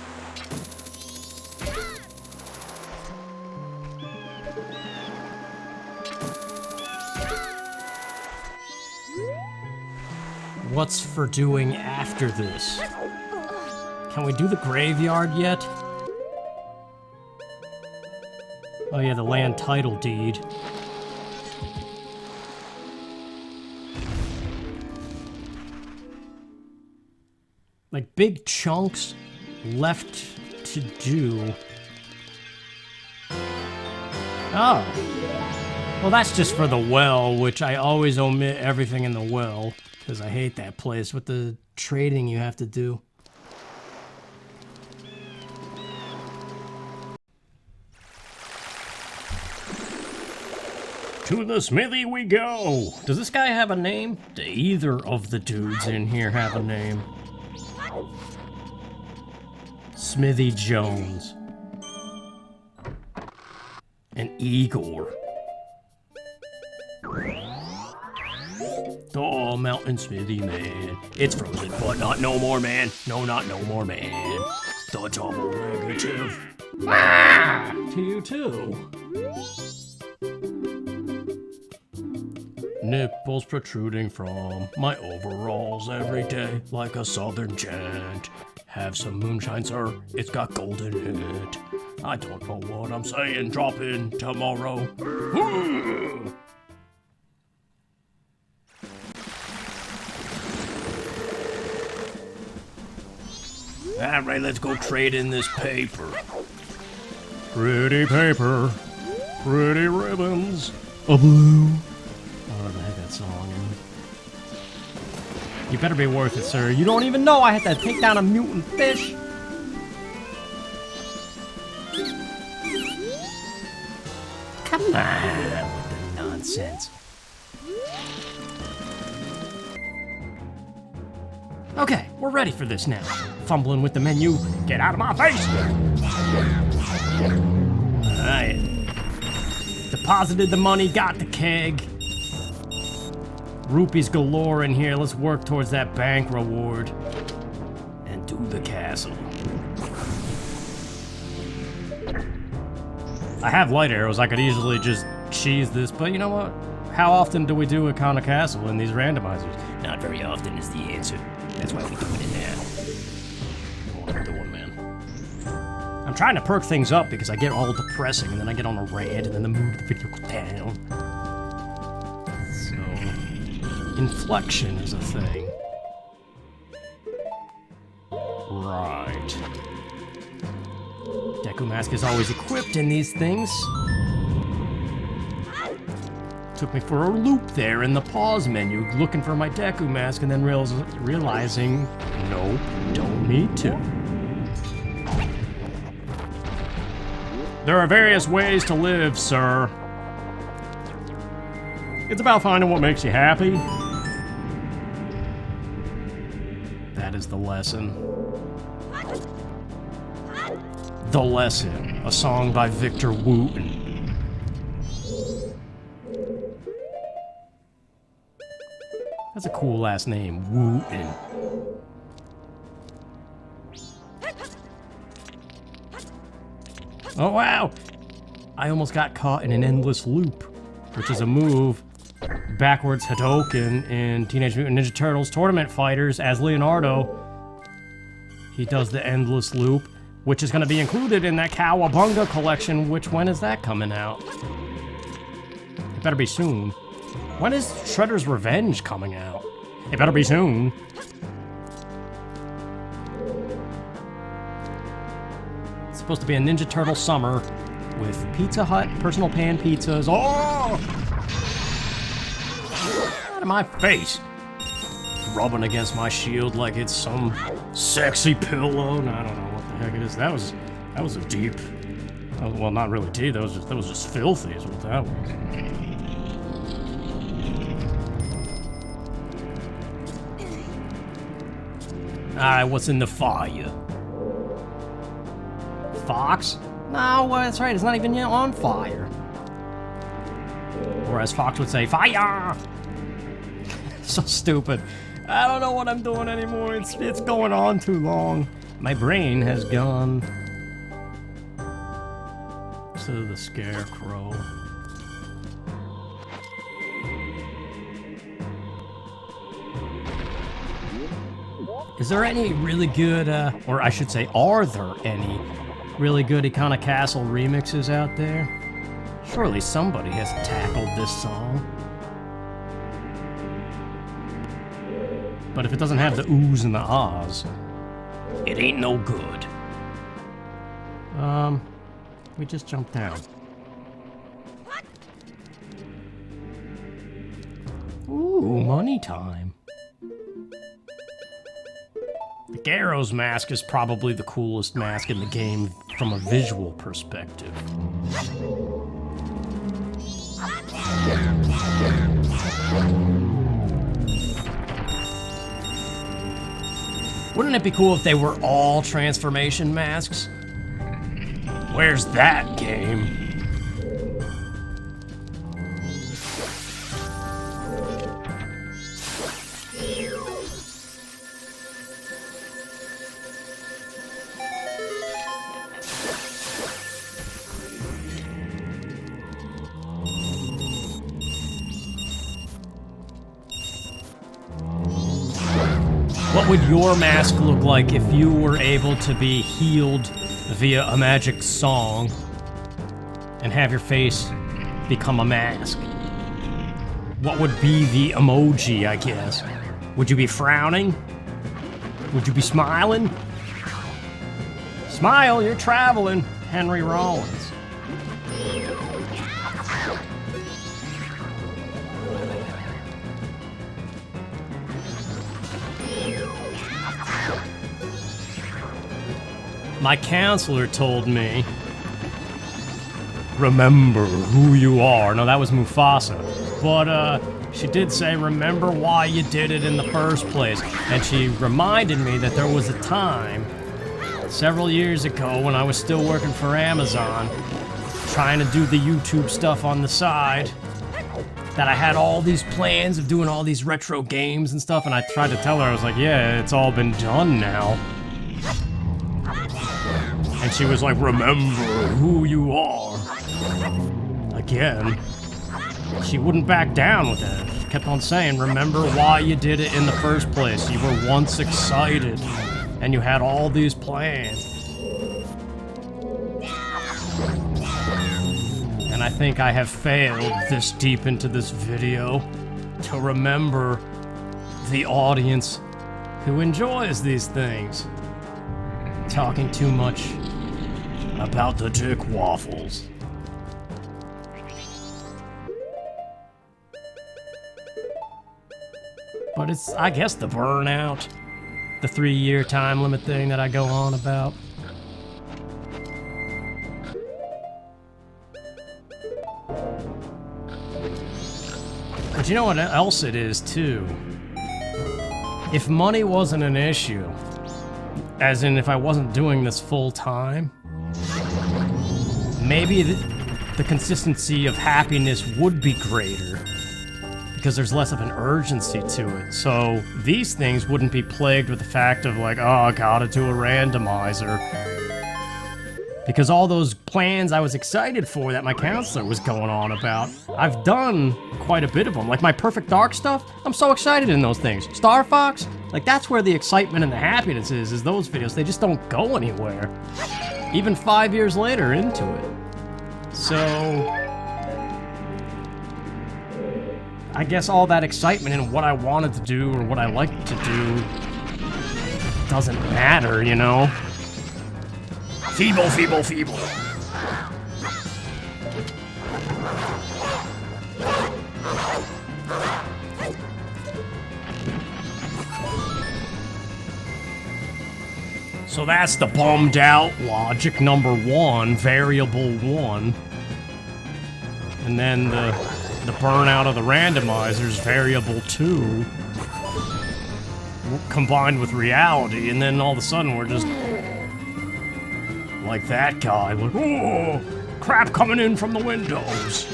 What's for doing after this? Can we do the graveyard yet? Oh yeah, the land title deed. Like big chunks left to do. Oh. Well, that's just for the well, which I always omit everything in the well. Because I hate that place with the trading you have to do. To the smithy we go! Does this guy have a name? Do either of the dudes in here have a name? Smithy Jones. And Igor. Oh, Mountain Smithy, man. It's frozen, but not no more, man. No, not no more, man. The double negative. Ah! To you, too. Nipples protruding from my overalls every day like a southern gent. Have some moonshine, sir. It's got gold in it. I don't know what I'm saying. Drop in tomorrow. Alright, let's go trade in this paper. Pretty paper, pretty ribbons, a blue. Oh, the heck that song is. You better be worth it, sir. You don't even know I had to take down a mutant fish. Come on with the nonsense. Okay, we're ready for this now. Fumbling with the menu. Get out of my face! Alright. Deposited the money, got the keg. Rupees galore in here. Let's work towards that bank reward. And do the castle. I have light arrows. I could easily just cheese this, but you know what? How often do we do a Icona Castle in these randomizers? Not very often is the answer. That's why we're doing it now. You know what I'm doing, man. I'm trying to perk things up because I get all depressing and then I get on a rant and then the mood of the video goes down. So, inflection is a thing. Right. Deku Mask is always equipped in these things. Took me for a loop there in the pause menu, looking for my Deku Mask and then realizing, nope, don't need to. There are various ways to live, sir. It's about finding what makes you happy. That is the lesson. The Lesson, a song by Victor Wooten. That's a cool last name, Wooten. Oh wow! I almost got caught in an endless loop, which is a move backwards Hadoken in Teenage Mutant Ninja Turtles Tournament Fighters as Leonardo. He does the endless loop, which is going to be included in that Cowabunga collection, which when is that coming out? It better be soon. When is Shredder's Revenge coming out? It better be soon. It's supposed to be a Ninja Turtle summer with Pizza Hut personal pan pizzas. Oh! Out of my face. Rubbing against my shield like it's some sexy pillow. No, I don't know what the heck it is. That was a deep. Well, not really deep. That was just filthy. Is what that was. Alright, what's in the fire? Fox? No, well, that's right. It's not even yet on fire. Or as Fox would say, fire! So stupid. I don't know what I'm doing anymore. It's going on too long. My brain has gone to the scarecrow. Is there any really good, or I should say, are there any really good Icona Castle remixes out there? Surely somebody has tackled this song. But if it doesn't have the oohs and the ahs, it ain't no good. We just jumped down. Ooh, money time. The Garrow's mask is probably the coolest mask in the game from a visual perspective. Wouldn't it be cool if they were all transformation masks? Where's that game? What would your mask look like if you were able to be healed via a magic song and have your face become a mask? What would be the emoji, I guess? Would you be frowning? Would you be smiling? Smile, you're traveling, Henry Rollins. My counselor told me, remember who you are. No, that was Mufasa. But she did say, remember why you did it in the first place. And she reminded me that there was a time, several years ago, when I was still working for Amazon, trying to do the YouTube stuff on the side, that I had all these plans of doing all these retro games and stuff, and I tried to tell her, I was like, yeah, it's all been done now. And she was like, remember who you are. Again. she wouldn't back down with that. She kept on saying, remember why you did it in the first place. You were once excited, and you had all these plans. And I think I have failed this deep into this video to remember the audience who enjoys these things. Talking too much about the dick waffles. But it's, I guess, the burnout. The 3-year time limit thing that I go on about. But you know what else it is, too? If money wasn't an issue, as in if I wasn't doing this full time, maybe the consistency of happiness would be greater because there's less of an urgency to it. So these things wouldn't be plagued with the fact of like, oh, I gotta do a randomizer. Because all those plans I was excited for that my counselor was going on about, I've done quite a bit of them. Like my Perfect Dark stuff, I'm so excited in those things. Star Fox, like that's where the excitement and the happiness is those videos. They just don't go anywhere. Even 5 years later into it. So I guess all that excitement and what I wanted to do or what I liked to do doesn't matter, you know? Feeble, feeble, feeble. So that's the bummed out logic number 1, variable 1. And then the burnout of the randomizers, variable 2, combined with reality, and then all of a sudden we're just like that guy, like, oh, crap coming in from the windows.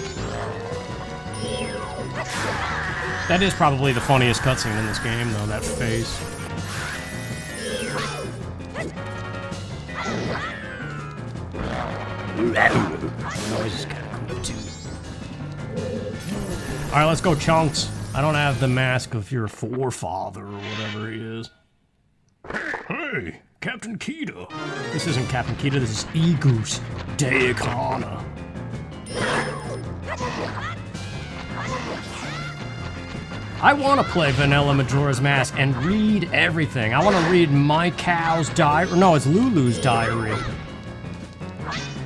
That is probably the funniest cutscene in this game, though, that face. The noise is kind of cool, too. Alright, let's go, Chunks. I don't have the mask of your forefather or whatever he is. Hey, Captain Kita. This isn't Captain Kita, this is Egoose Deicana. I want to play Vanilla Majora's Mask and read everything. I want to read my cow's diary. No, it's Lulu's diary.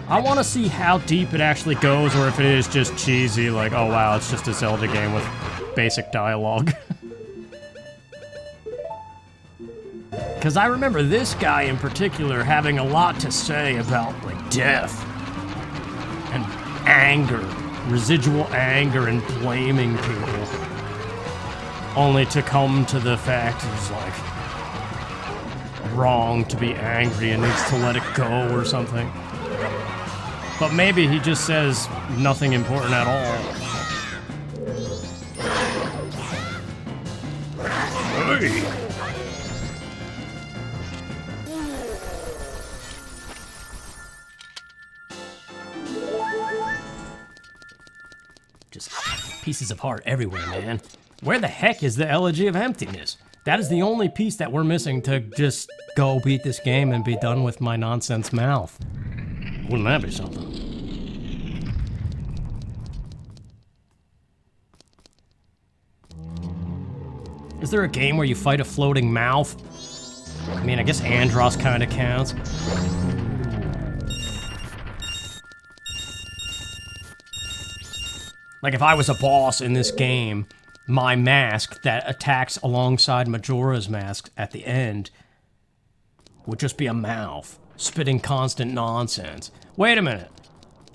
I want to see how deep it actually goes, or if it is just cheesy, like, oh wow, it's just a Zelda game with basic dialogue. Because I remember this guy in particular having a lot to say about, like, death and anger, residual anger and blaming people. Only to come to the fact it's, like, wrong to be angry and needs to let it go or something. But maybe he just says nothing important at all. Hey! Just pieces of heart everywhere, man. Where the heck is the Elegy of Emptiness? That is the only piece that we're missing to just go beat this game and be done with my nonsense mouth. Wouldn't that be something? Is there a game where you fight a floating mouth? I mean, I guess Andros kind of counts. Like if I was a boss in this game, my mask that attacks alongside Majora's mask at the end would just be a mouth, spitting constant nonsense. Wait a minute.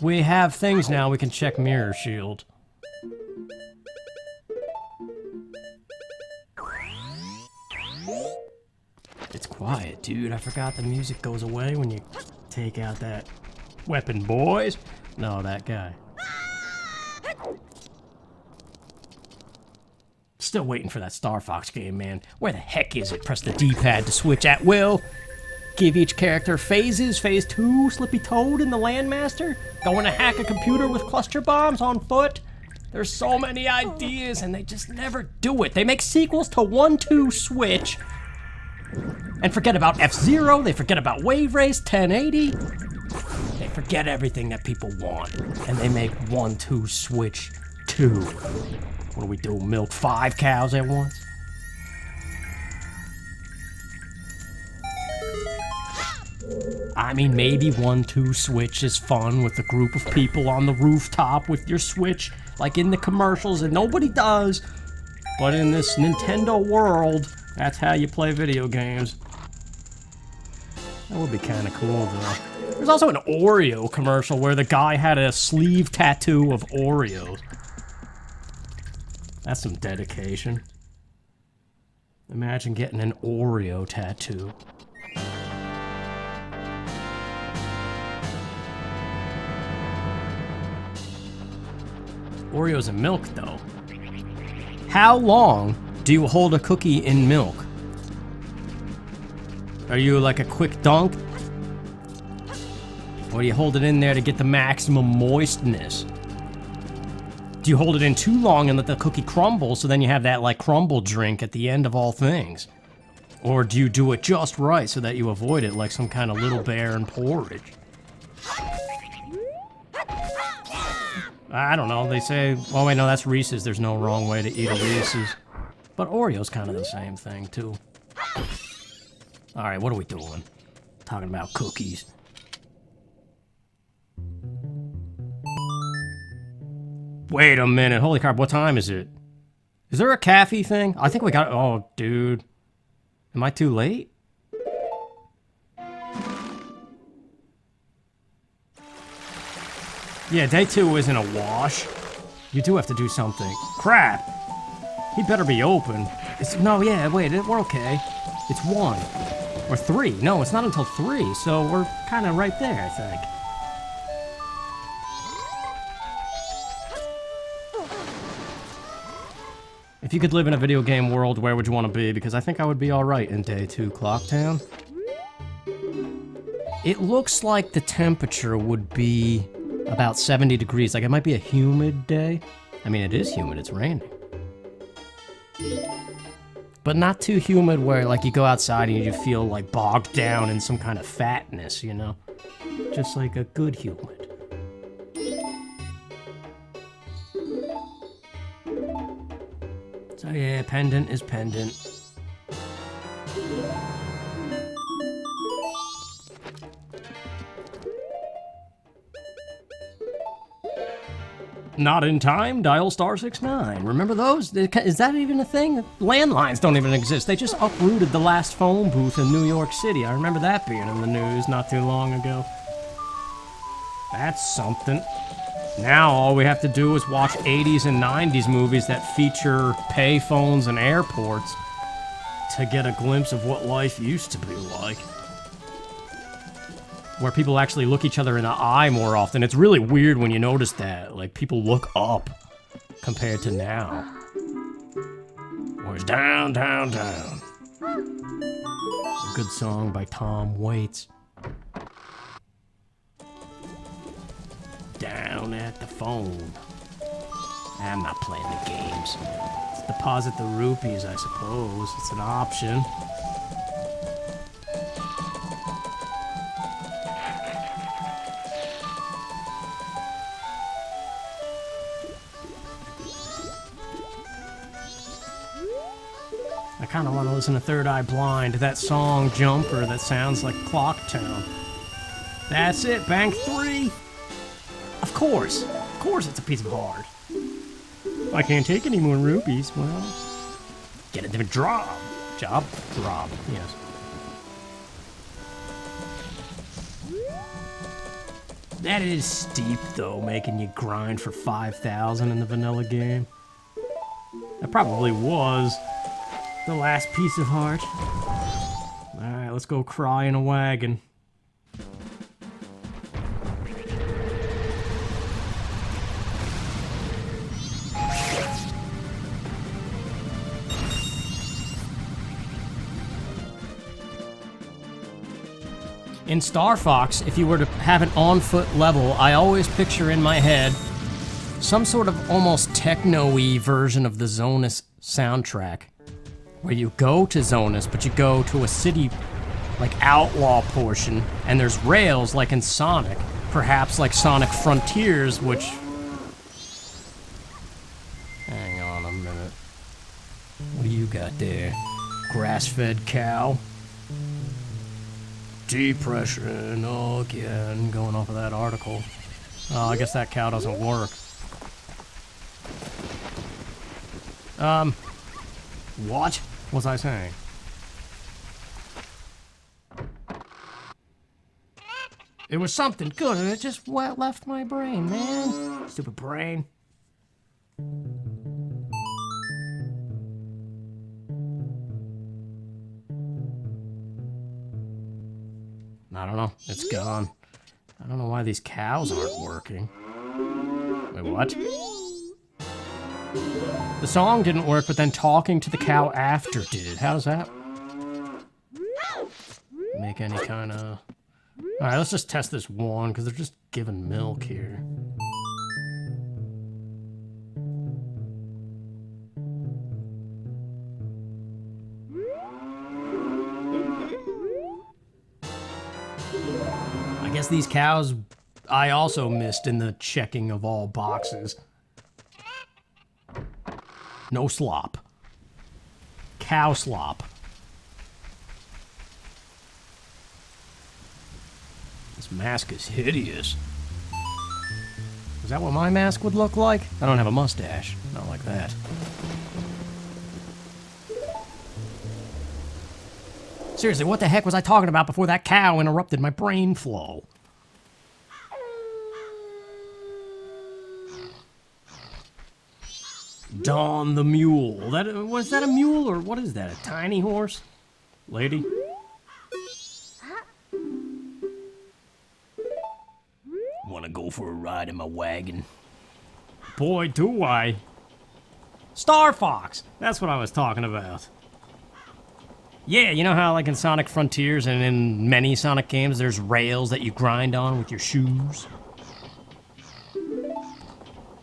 We have things now we can check Mirror Shield. It's quiet, dude. I forgot the music goes away when you take out that weapon, boys. No, that guy. Still waiting for that Star Fox game, man. Where the heck is it? Press the D-pad to switch at will. Give each character phases. Phase 2, Slippy Toad and the Landmaster. Going to hack a computer with cluster bombs on foot. There's so many ideas and they just never do it. They make sequels to 1-2 Switch and forget about F-Zero, they forget about Wave Race, 1080. They forget everything that people want and they make 1-2 Switch 2. What do we do, milk 5 cows at once? I mean, maybe 1-2 Switch is fun with a group of people on the rooftop with your Switch, like in the commercials, and nobody does. But in this Nintendo world, that's how you play video games. That would be kind of cool, though. There's also an Oreo commercial where the guy had a sleeve tattoo of Oreos. That's some dedication. Imagine getting an Oreo tattoo. Oreos and milk, though. How long do you hold a cookie in milk? Are you like a quick dunk? Or do you hold it in there to get the maximum moistness? Do you hold it in too long and let the cookie crumble so then you have that like crumble drink at the end of all things? Or do you do it just right so that you avoid it like some kind of little bear in porridge? I don't know, they say, oh wait, no, that's Reese's. There's no wrong way to eat a Reese's. But Oreo's kind of the same thing, too. Alright, what are we doing? Talking about cookies. Wait a minute, holy crap, what time is it? Is there a cafe thing? I think we got, oh, dude. Am I too late? Yeah, day 2 isn't a wash. You do have to do something. Crap! He better be open. No, yeah, wait, we're okay. It's 1. Or 3. No, it's not until 3, so we're kind of right there, I think. If you could live in a video game world, where would you want to be? Because I think I would be alright in day 2 Clocktown. It looks like the temperature would be about 70 degrees. Like, it might be a humid day. I mean, it is humid, it's raining. But not too humid where, like, you go outside and you feel, like, bogged down in some kind of fatness, you know? Just like a good humid. So, yeah, pendant is pendant. Not in time, dial *69. Remember those? Is that even a thing? Landlines don't even exist. They just uprooted the last phone booth in New York City. I remember that being in the news not too long ago. That's something. Now all we have to do is watch 80s and 90s movies that feature payphones and airports to get a glimpse of what life used to be like. Where people actually look each other in the eye more often. It's really weird when you notice that. Like, people look up compared to now. Where's down, down, down? A good song by Tom Waits. Down at the phone. I'm not playing the games. Let's deposit the rupees, I suppose. It's an option. I kind of want to listen to Third Eye Blind, that song Jumper that sounds like Clocktown. That's it, bank 3! Of course it's a piece of heart. I can't take any more rupees, well, get a different job. Job? Yes. That is steep, though, making you grind for 5,000 in the vanilla game. That probably was the last piece of heart. Alright, let's go cry in a wagon. In Star Fox, if you were to have an on-foot level, I always picture in my head some sort of almost techno-y version of the Zonus soundtrack, where you go to Zonus, but you go to a city, like, outlaw portion, and there's rails like in Sonic, perhaps like Sonic Frontiers, which... Hang on a minute. What do you got there? Grass-fed cow? Depression again, going off of that article. Oh, I guess that cow doesn't work. What was I saying? It was something good and it just left my brain, man. Stupid brain. I don't know. It's gone. I don't know why these cows aren't working. Wait, what? The song didn't work, but then talking to the cow after did. How does that make any kind of... Alright, let's just test this one, because they're just giving milk here. I guess these cows I also missed in the checking of all boxes. No slop. Cow slop. This mask is hideous. Is that what my mask would look like? I don't have a mustache. Not like that. Seriously, what the heck was I talking about before that cow interrupted my brain flow? Dawn the mule. Was that a mule or what is that? A tiny horse? Lady? Wanna go for a ride in my wagon? Boy, do I. Star Fox! That's what I was talking about. Yeah, you know how like in Sonic Frontiers and in many Sonic games there's rails that you grind on with your shoes?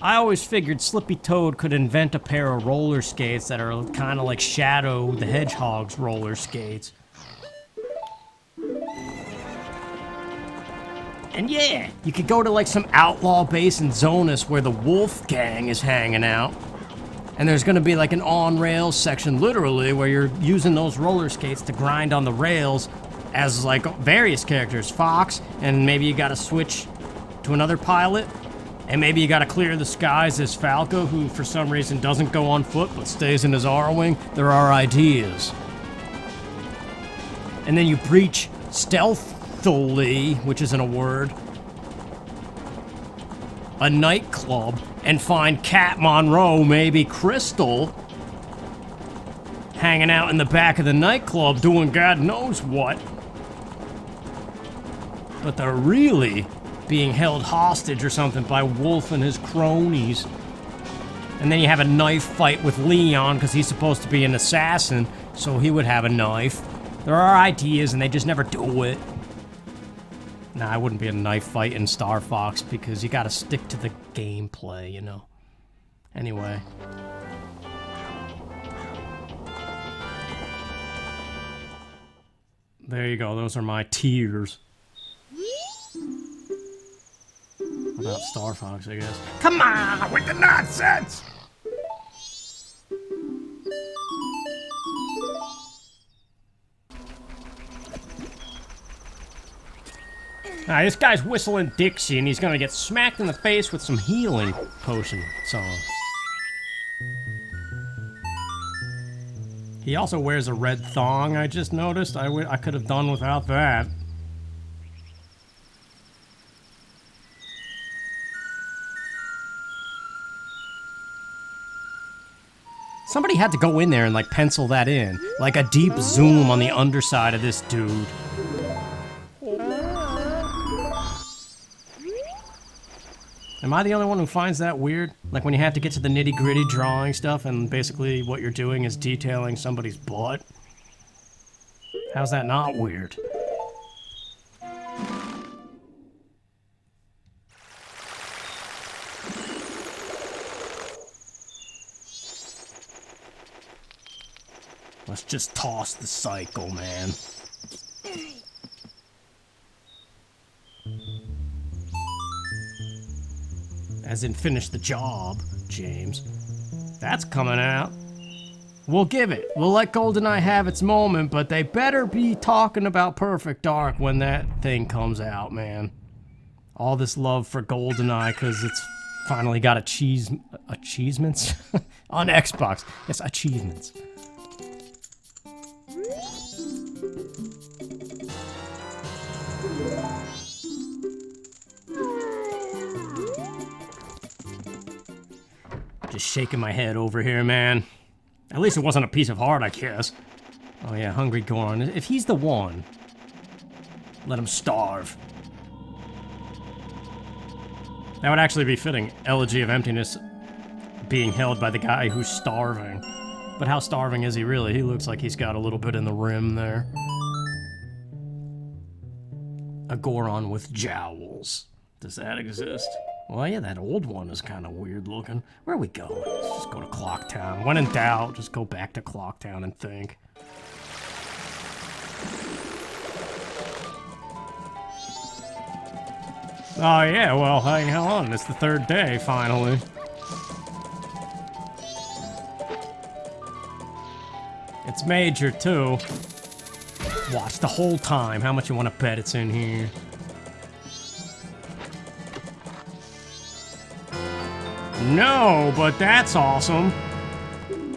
I always figured Slippy Toad could invent a pair of roller skates that are kind of like Shadow the Hedgehog's roller skates. And yeah, you could go to like some outlaw base in Zonus where the Wolf Gang is hanging out. And there's gonna be like an on-rails section, literally, where you're using those roller skates to grind on the rails as like various characters. Fox, and maybe you gotta switch to another pilot. And maybe you gotta clear the skies as Falco, who for some reason doesn't go on foot but stays in his R-Wing. There are ideas. And then you breach stealthily, which isn't a word, a nightclub, and find Cat Monroe, maybe Crystal, hanging out in the back of the nightclub doing God knows what. But they're really being held hostage or something by Wolf and his cronies. And then you have a knife fight with Leon, because he's supposed to be an assassin, so he would have a knife. There are ideas, and they just never do it. Nah, I wouldn't be a knife fight in Star Fox, because you gotta stick to the gameplay, you know. Anyway. There you go, those are my tears. About Star Fox, I guess. Come on with the nonsense! This guy's whistling Dixie, and he's gonna get smacked in the face with some healing potion song. He also wears a red thong, I just noticed. I could have done without that. Somebody had to go in there and like pencil that in. Like a deep zoom on the underside of this dude. Am I the only one who finds that weird? Like when you have to get to the nitty-gritty drawing stuff and basically what you're doing is detailing somebody's butt? How's that not weird? Let's just toss the cycle, man. As in finish the job, James. That's coming out. We'll give it. We'll let GoldenEye have its moment, but they better be talking about Perfect Dark when that thing comes out, man. All this love for GoldenEye because it's finally got achievements on Xbox. Yes, achievements. Just shaking my head over here, man. At least it wasn't a piece of heart, I guess. Oh yeah, Hungry Gorn. If he's the one, let him starve. That would actually be fitting. Elegy of Emptiness being held by the guy who's starving. But how starving is he really? He looks like he's got a little bit in the rim there. A Goron with jowls. Does that exist? Well, yeah, that old one is kind of weird looking. Where are we going? Let's just go to Clocktown. When in doubt, just go back to Clocktown and think. Oh, yeah, well, hang on. It's the third day, finally. It's major, too. Watch the whole time. How much you want to bet it's in here? No, but that's awesome.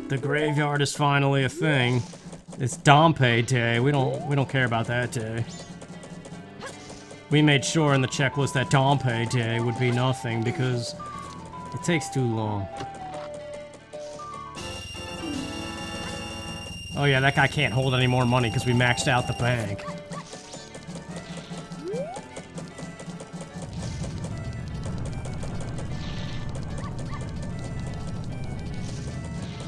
The graveyard is finally a thing. It's Dompe Day. We don't care about that day. We made sure in the checklist that Dompe Day would be nothing because it takes too long. Oh yeah, that guy can't hold any more money because we maxed out the bank.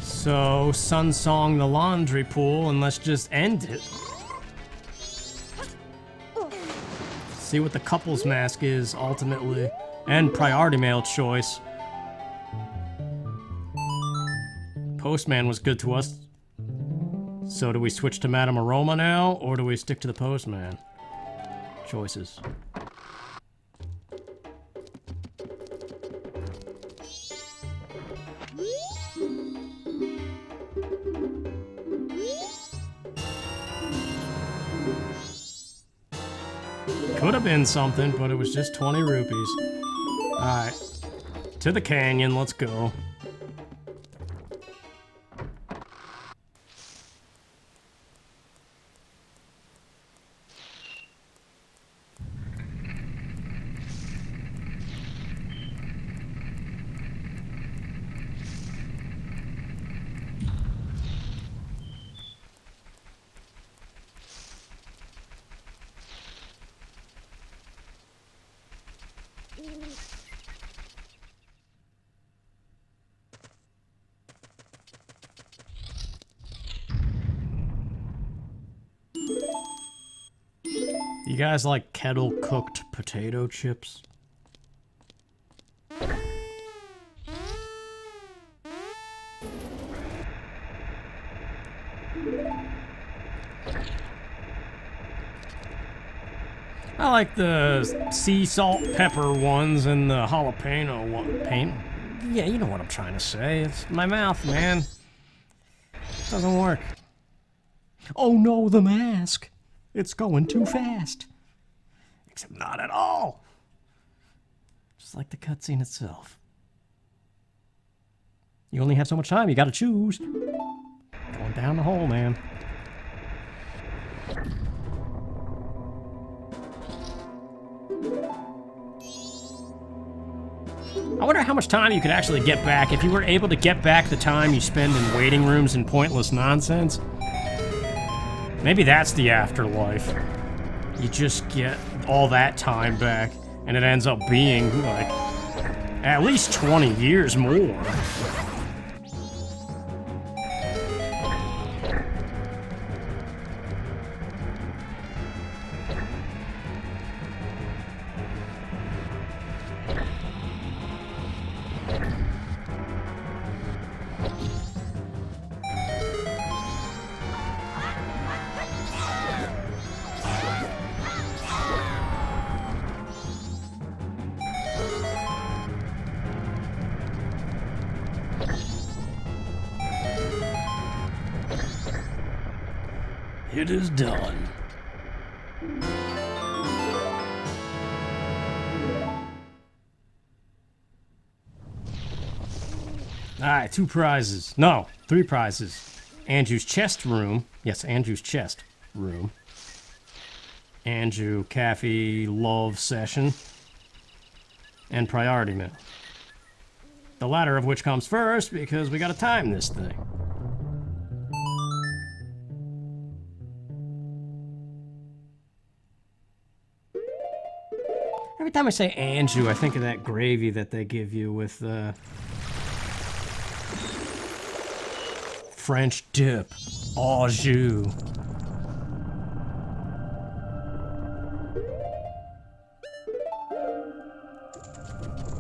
So, Sun Song the laundry pool, and let's just end it. See what the couple's mask is, ultimately. And priority mail choice. Postman was good to us. So do we switch to Madame Aroma now, or do we stick to the Postman? Choices. Could have been something, but it was just 20 rupees. Alright. To the canyon, let's go. You guys like kettle-cooked potato chips? I like the sea salt pepper ones and the jalapeno one. Yeah, you know what I'm trying to say. It's my mouth, man. It doesn't work. Oh no, the mask. It's going too fast. Except not at all. Just like the cutscene itself. You only have so much time, you gotta choose. Going down the hole, man. I wonder how much time you could actually get back if you were able to get back the time you spend in waiting rooms and pointless nonsense. Maybe that's the afterlife. You just get all that time back, and it ends up being, like, at least 20 years more. It is done. Alright, 2 prizes. No, 3 prizes. Andrew's chest room. Yes, Andrew's chest room. Andrew Cafe love session. And priority mint. The latter of which comes first because we gotta time this thing. Every time I say Andrew, I think of that gravy that they give you with French dip. Au jus.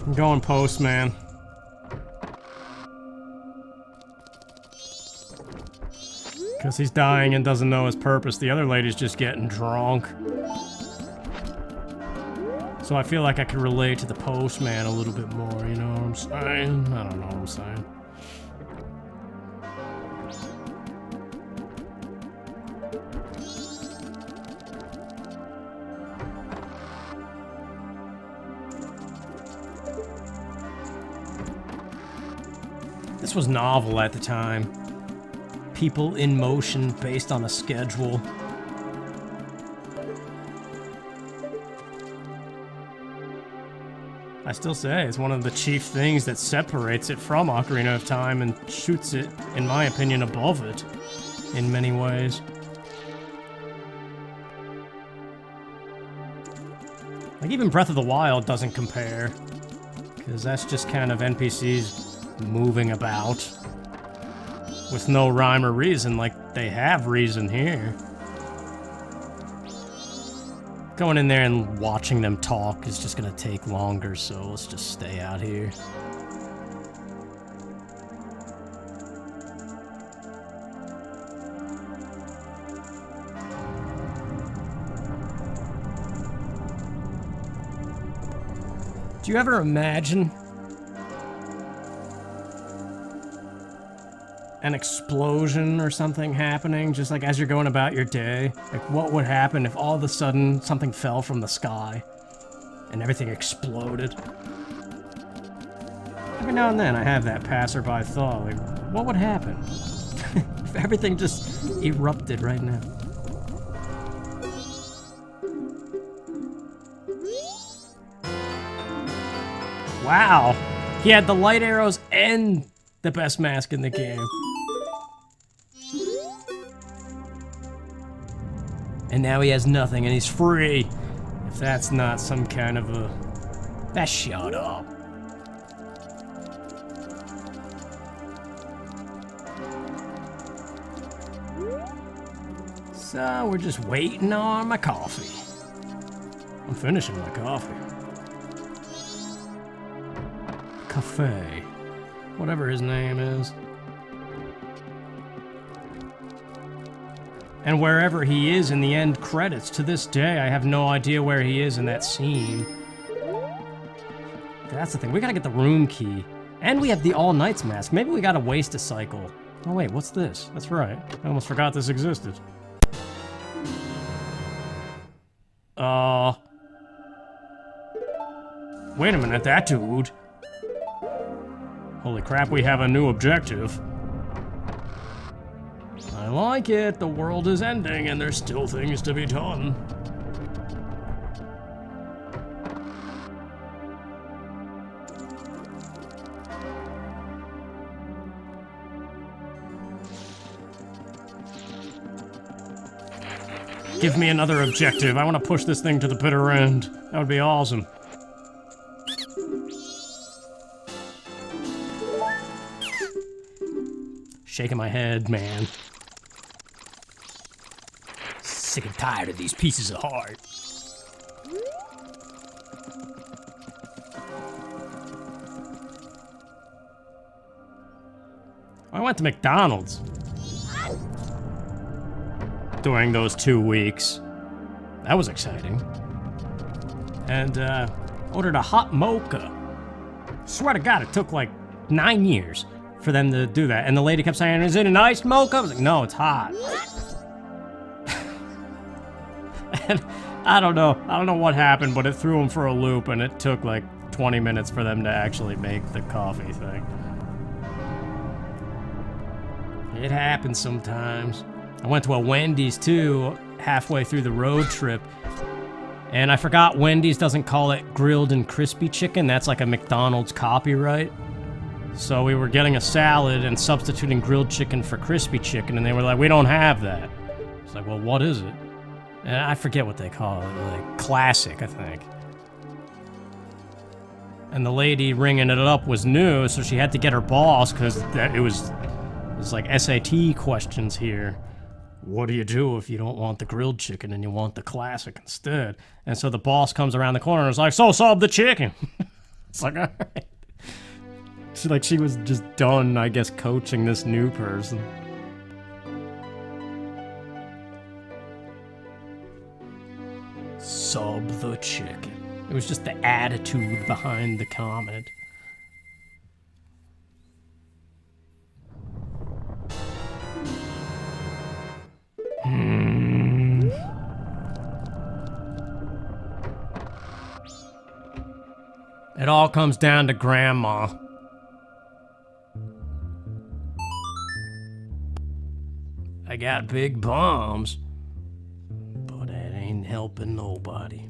I'm going postman. Because he's dying and doesn't know his purpose. The other lady's just getting drunk. So I feel like I can relate to the postman a little bit more, you know what I'm saying? I don't know what I'm saying. This was novel at the time. People in motion based on a schedule. I still say it's one of the chief things that separates it from Ocarina of Time and shoots it, in my opinion, above it in many ways. Like, even Breath of the Wild doesn't compare, because that's just kind of NPCs moving about with no rhyme or reason, like they have reason here. Going in there and watching them talk is just gonna take longer, so let's just stay out here. Do you ever imagine an explosion or something happening just like as you're going about your day? Like, what would happen if all of a sudden something fell from the sky and everything exploded? Every now and then I have that passerby thought, like, what would happen if everything just erupted right now? Wow, he had the light arrows and the best mask in the game. And now he has nothing and he's free. If that's not some kind of a... That shut up. So we're just waiting on my coffee. I'm finishing my coffee. Cafe. Whatever his name is. And wherever he is in the end credits, to this day, I have no idea where he is in that scene. That's the thing, we gotta get the room key. And we have the All Knights mask. Maybe we gotta waste a cycle. Oh wait, what's this? That's right, I almost forgot this existed. Wait a minute, that dude. Holy crap, we have a new objective. I like it, the world is ending and there's still things to be done. Give me another objective, I want to push this thing to the bitter end. That would be awesome. Shaking my head, man. Sick and tired of these pieces of heart. I went to McDonald's during those 2 weeks. That was exciting. And ordered a hot mocha. Swear to God, it took like 9 years for them to do that. And the lady kept saying, is it an iced mocha? I was like, no, it's hot. And I don't know what happened, but it threw them for a loop, and it took like 20 minutes for them to actually make the coffee thing. It happens sometimes. I went to a Wendy's too, halfway through the road trip, and I forgot Wendy's doesn't call it grilled and crispy chicken. That's like a McDonald's copyright. So we were getting a salad and substituting grilled chicken for crispy chicken, and they were like, we don't have that. It's like, well, what is it? And I forget what they call it, like classic, I think. And the lady ringing it up was new, so she had to get her boss, because it was like SAT questions here. What do you do if you don't want the grilled chicken and you want the classic instead? And so the boss comes around the corner and is like, so sub the chicken. It's like, all right. She was just done, I guess, coaching this new person. Sub the chicken. It was just the attitude behind the comment. It all comes down to Grandma. I got big bombs, but that ain't helping nobody.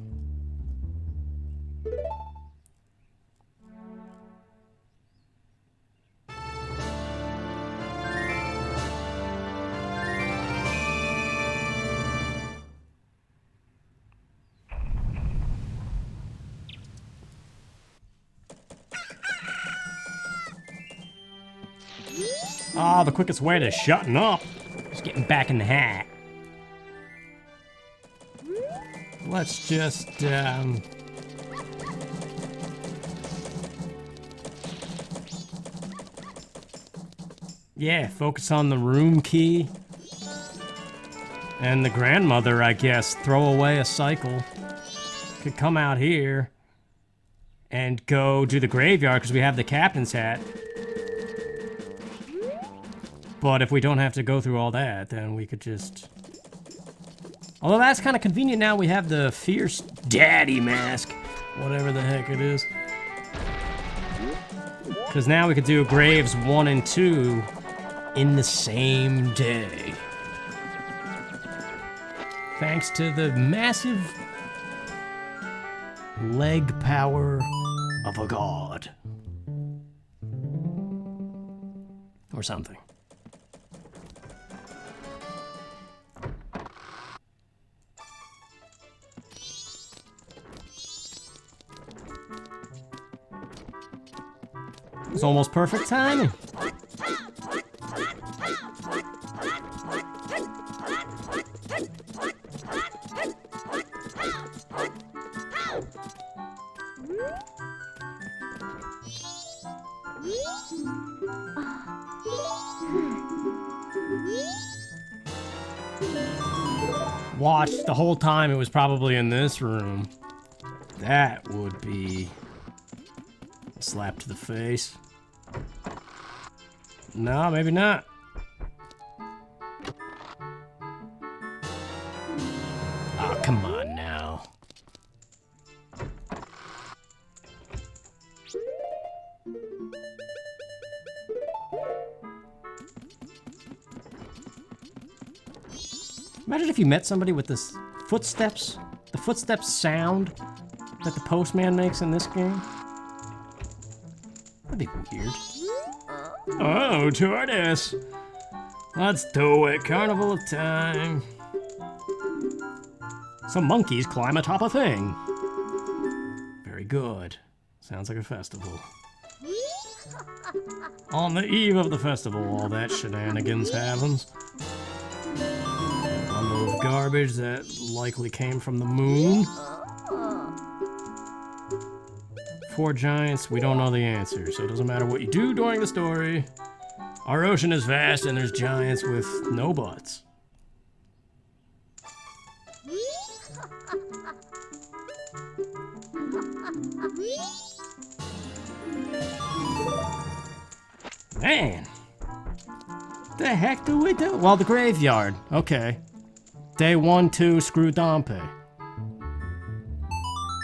Ah, the quickest way to shutting up is getting back in the hat. Let's just, yeah, focus on the room key. And the grandmother, I guess, throw away a cycle. Could come out here and go do the graveyard because we have the captain's hat. But if we don't have to go through all that, then we could just... Although that's kind of convenient now, we have the fierce daddy mask. Whatever the heck it is. Because now we could do graves 1 and 2 in the same day. Thanks to the massive leg power of a god. Or something. It's almost perfect timing. Watch the whole time it was probably in this room. That would be a slap to the face. No, maybe not. Oh, come on now. Imagine if you met somebody with this footsteps, the footsteps sound that the postman makes in this game. That'd be weird. Oh, tortoise! Let's do it, carnival of time. Some monkeys climb atop a thing. Very good. Sounds like a festival. On the eve of the festival, all that shenanigans happens. Bundle of garbage that likely came from the moon. 4 giants, we don't know the answer, so it doesn't matter what you do during the story. Our ocean is vast and there's giants with no butts. Man, the heck do we do? Well, the graveyard. Okay. Day 1, 2, screw Dompe.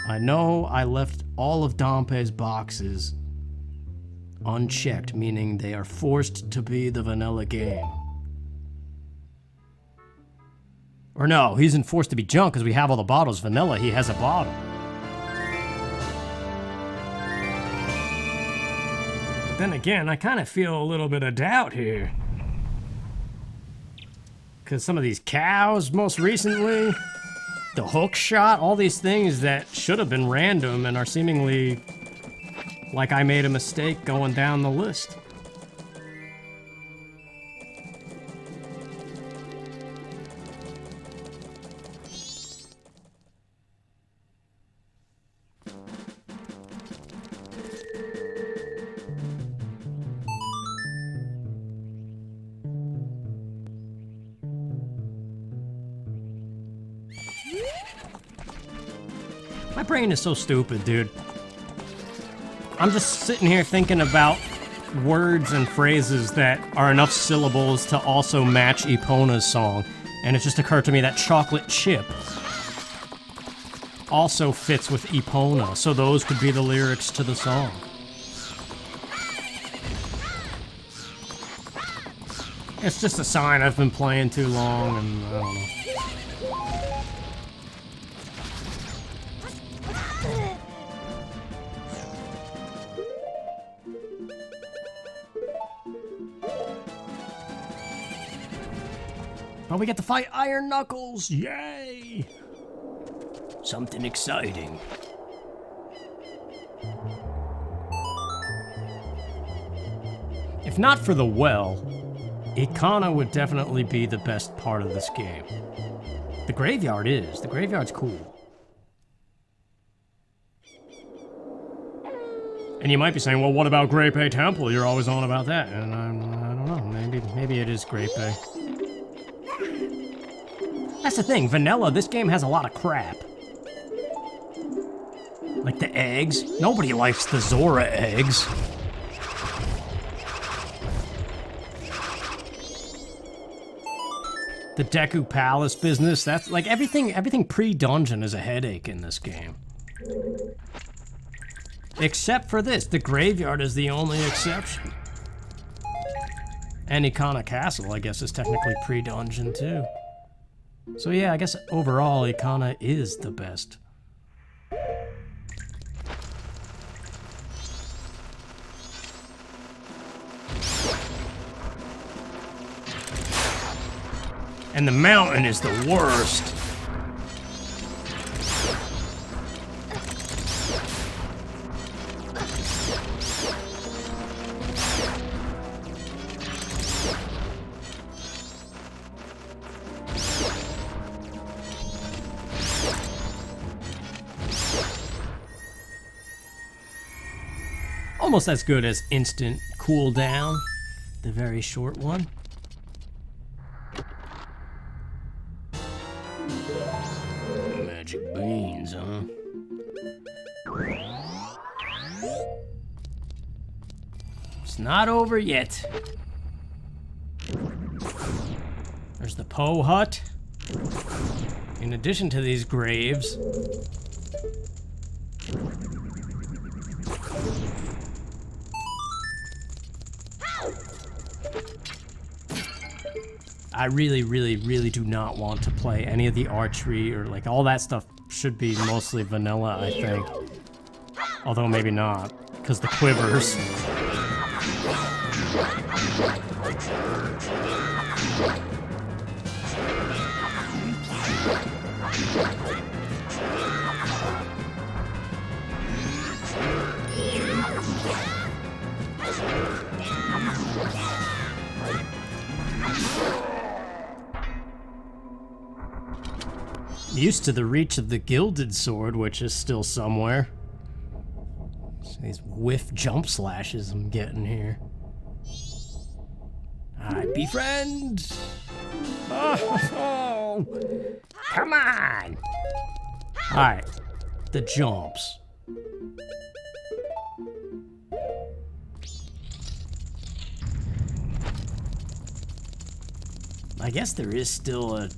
I know I left all of Dompe's boxes unchecked, meaning they are forced to be the vanilla game. Or no, he isn't forced to be junk because we have all the bottles. Vanilla, he has a bottle. But then again, I kind of feel a little bit of doubt here. Because some of these cows, most recently, the hook shot, all these things that should have been random and are seemingly like I made a mistake going down the list. My brain is so stupid, dude. I'm just sitting here thinking about words and phrases that are enough syllables to also match Epona's song, and it just occurred to me that chocolate chip also fits with Epona, so those could be the lyrics to the song. It's just a sign I've been playing too long, and I don't know. But we get to fight Iron Knuckles! Yay! Something exciting. If not for the well, Ikana would definitely be the best part of this game. The graveyard is. The graveyard's cool. And you might be saying, well, what about Great Bay Temple? You're always on about that. And I don't know. Maybe it is Great Bay. That's the thing, vanilla, this game has a lot of crap. Like the eggs. Nobody likes the Zora eggs. The Deku Palace business, that's like everything pre-dungeon is a headache in this game. Except for this, the graveyard is the only exception. And Ikana Castle, I guess, is technically pre-dungeon too. So yeah, I guess overall, Ikana is the best. And the mountain is the worst. Almost as good as instant cooldown, the very short one. Magic beans, huh? It's not over yet. There's the Poe Hut. In addition to these graves. I really do not want to play any of the archery or like all that stuff should be mostly vanilla, I think. Although maybe not, because the quivers. Used to the reach of the gilded sword, which is still somewhere. So these whiff jump slashes I'm getting here. Alright, befriend! Oh, come on! Alright, the jumps. I guess there is still a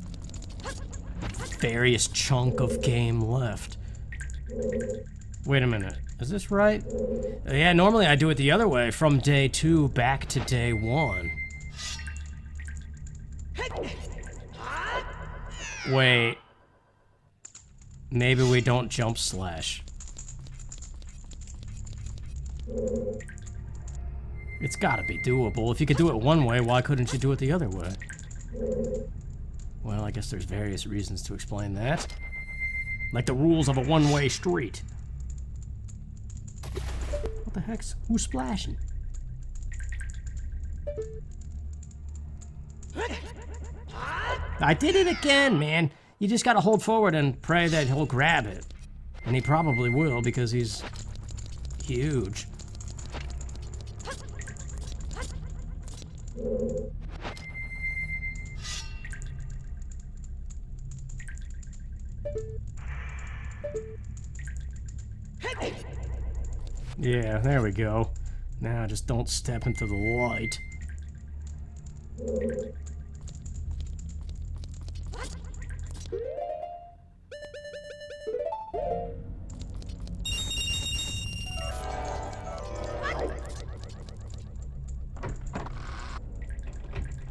various chunk of game left. Wait a minute. Is this right? Yeah, normally I do it the other way, from day 2 back to day 1. Wait. Maybe we don't jump slash. It's gotta be doable. If you could do it one way, why couldn't you do it the other way? Well, I guess there's various reasons to explain that. Like the rules of a one-way street. What the heck's... Who's splashing? I did it again, man! You just gotta hold forward and pray that he'll grab it. And he probably will, because he's... huge. Yeah, there we go. Now just don't step into the light.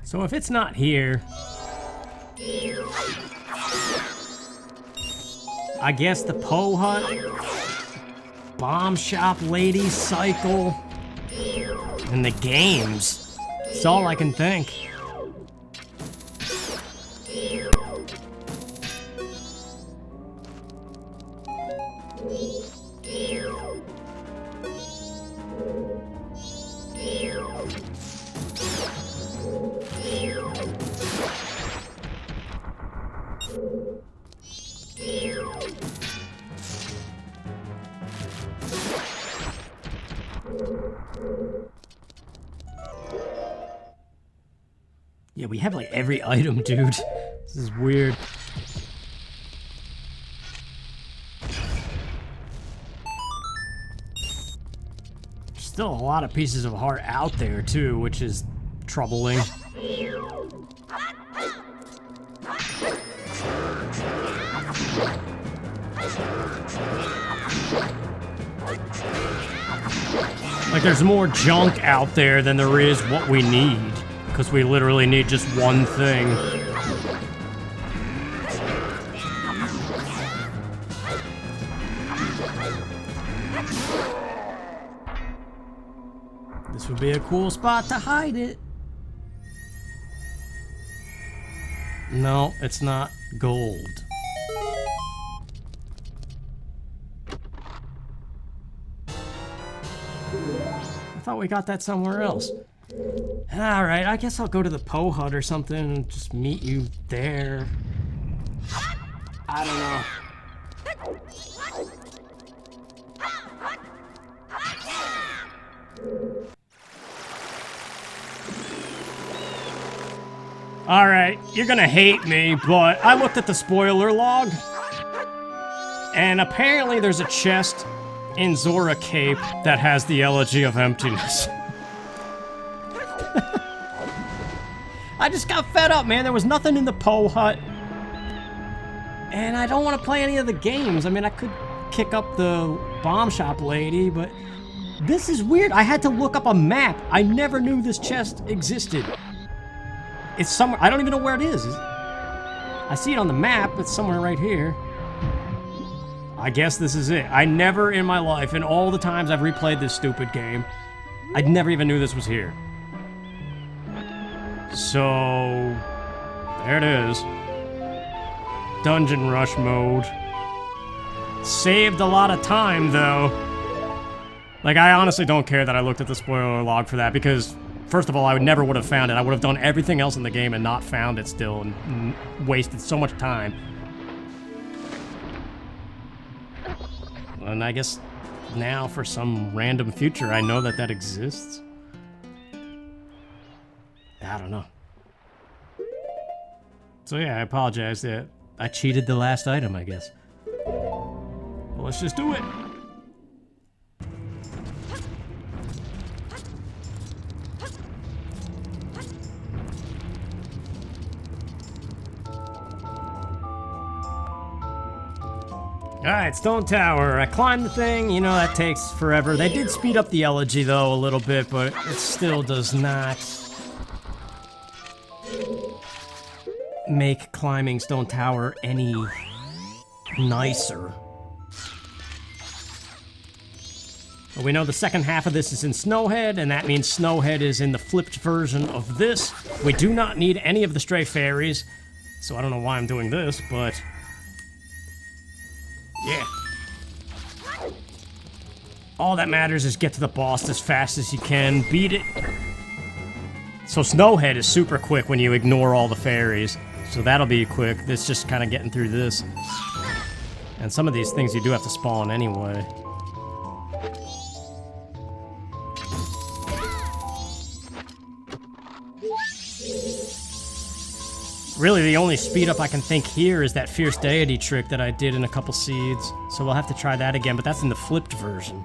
So if it's not here, I guess the Poe Hut, Bomb Shop Lady Cycle, and the games. That's all I can think. Yeah, we have like every item, dude. This is weird. There's still a lot of pieces of heart out there, too, which is troubling. Like, there's more junk out there than there is what we need. Because we literally need just one thing. This would be a cool spot to hide it. No, it's not gold. I thought we got that somewhere else. Alright, I guess I'll go to the Poe Hut or something and just meet you there. I don't know. Alright, you're gonna hate me, but I looked at the spoiler log, and apparently there's a chest in Zora Cape that has the Elegy of Emptiness. I just got fed up, man. There was nothing in the Poe Hut. And I don't want to play any of the games. I mean, I could kick up the Bomb Shop Lady, but this is weird. I had to look up a map. I never knew this chest existed. It's somewhere. I don't even know where it is. I see it on the map. It's somewhere right here. I guess this is it. I never in my life, in all the times I've replayed this stupid game, I never even knew this was here. So, there it is. Dungeon Rush mode. Saved a lot of time, though. Like, I honestly don't care that I looked at the spoiler log for that, because, first of all, I never would have found it. I would have done everything else in the game and not found it still, and wasted so much time. And I guess now, for some random future, I know that that exists. I don't know. So yeah, I apologize that I cheated the last item, I guess. Well, let's just do it. Alright, Stone Tower. I climbed the thing, you know, that takes forever. They did speed up the elegy, though, a little bit, but it still does not make climbing Stone Tower any nicer. But we know the second half of this is in Snowhead, and that means Snowhead is in the flipped version of this. We do not need any of the stray fairies, so I don't know why I'm doing this, but yeah. All that matters is get to the boss as fast as you can, beat it. So Snowhead is super quick when you ignore all the fairies, so that'll be quick. This just kind of getting through this. And some of these things you do have to spawn anyway. Really, the only speed up I can think here is that Fierce Deity trick that I did in a couple seeds. So we'll have to try that again, but that's in the flipped version.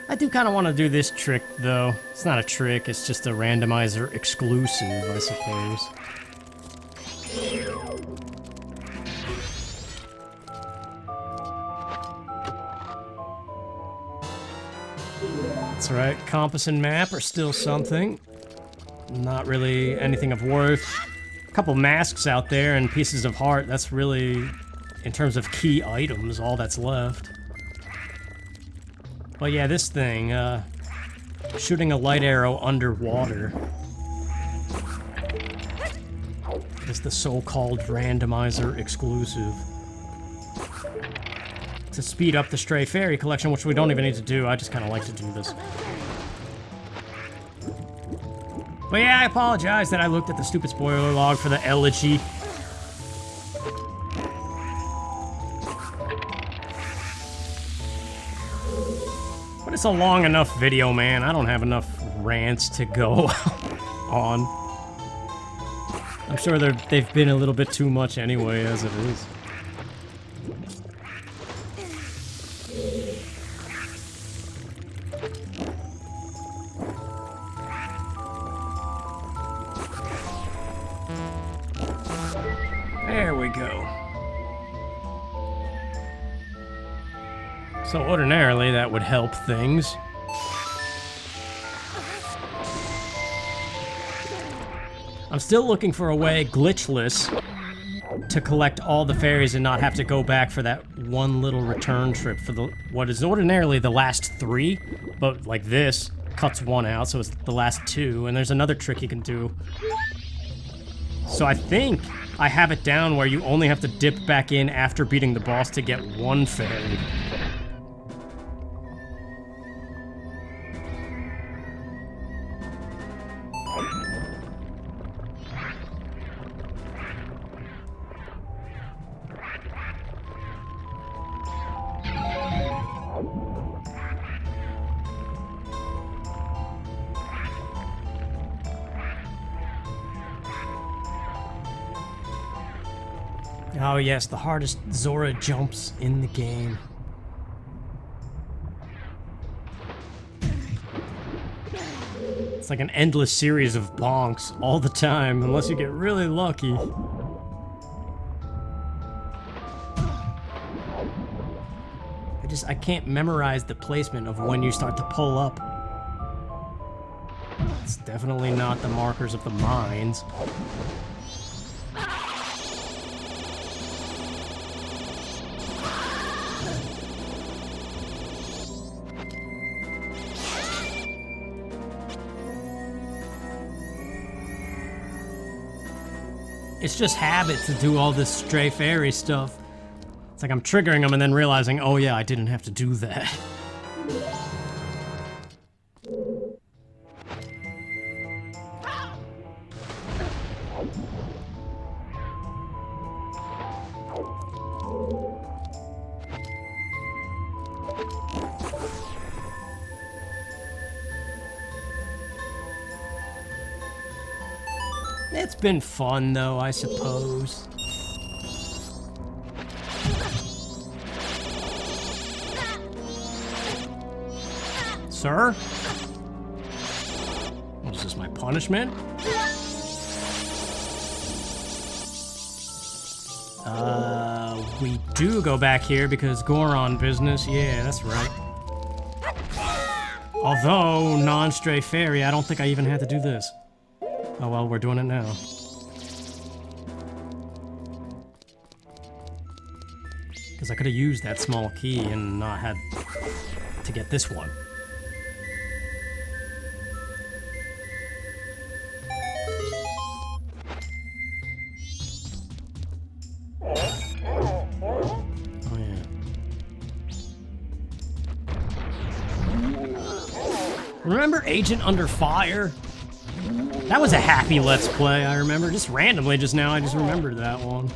I do kind of want to do this trick, though. It's not a trick, it's just a randomizer exclusive, I suppose. That's right, compass and map are still something. Not really anything of worth. A couple masks out there and pieces of heart, that's really, in terms of key items, all that's left. But yeah, this thing, shooting a light arrow underwater is the so-called randomizer exclusive. To speed up the stray fairy collection, which we don't even need to do. I just kind of like to do this. But yeah, I apologize that I looked at the stupid spoiler log for the elegy. But it's a long enough video, man. I don't have enough rants to go on. I'm sure they've been a little bit too much anyway, as it is. There we go. So ordinarily that would help things. I'm still looking for a way, glitchless, to collect all the fairies and not have to go back for that one little return trip for the what is ordinarily the last 3, but like this cuts 1 out, so it's the last 2, and there's another trick you can do. So I think I have it down where you only have to dip back in after beating the boss to get 1 fairy. Oh yes, the hardest Zora jumps in the game. It's like an endless series of bonks all the time, unless you get really lucky. I can't memorize the placement of when you start to pull up. It's definitely not the markers of the mines. It's just habit to do all this stray fairy stuff. It's like I'm triggering them and then realizing, oh yeah, I didn't have to do that. It's been fun, though, I suppose. Sir? Is this my punishment? We do go back here because Goron business. Yeah, that's right. Although, non-stray fairy, I don't think I even had to do this. Oh well, we're doing it now. Because I could have used that small key and not had to get this one. Remember Agent Under Fire? That was a happy Let's Play, I remember. Just randomly just now, I just remembered that one.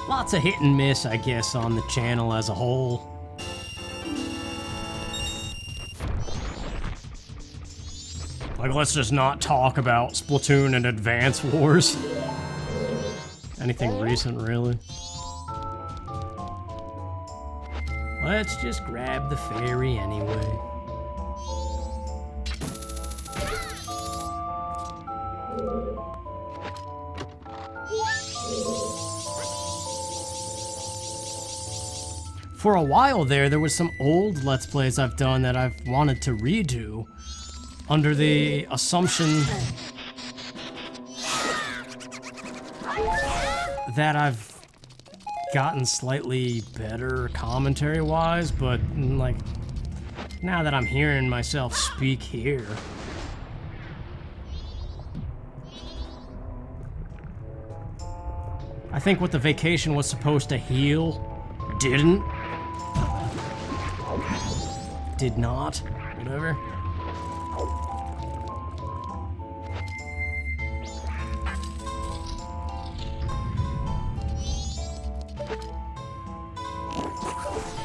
Lots of hit and miss, I guess, on the channel as a whole. Like, let's just not talk about Splatoon and Advance Wars. Anything recent, really. Let's just grab the fairy anyway. For a while there was some old Let's Plays I've done that I've wanted to redo, under the assumption that I've gotten slightly better commentary-wise, but, like, now that I'm hearing myself speak here... I think what the vacation was supposed to heal didn't. Did not. Whatever.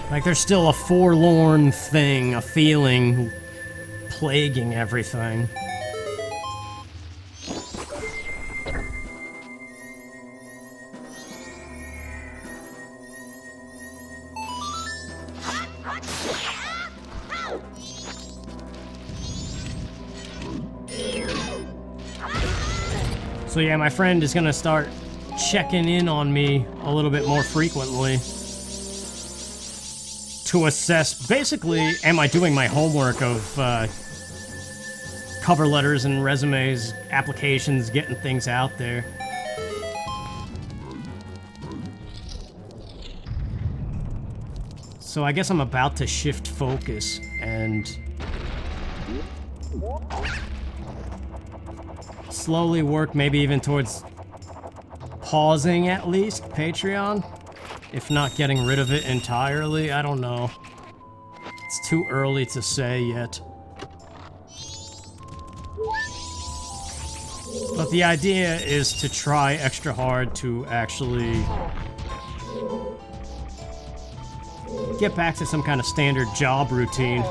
Like, there's still a forlorn thing, a feeling plaguing everything. So yeah, my friend is gonna start checking in on me a little bit more frequently to assess, basically, am I doing my homework of cover letters and resumes, applications, getting things out there. So I guess I'm about to shift focus and slowly work maybe even towards pausing at least Patreon, if not getting rid of it entirely. I don't know. It's too early to say yet. But the idea is to try extra hard to actually get back to some kind of standard job routine.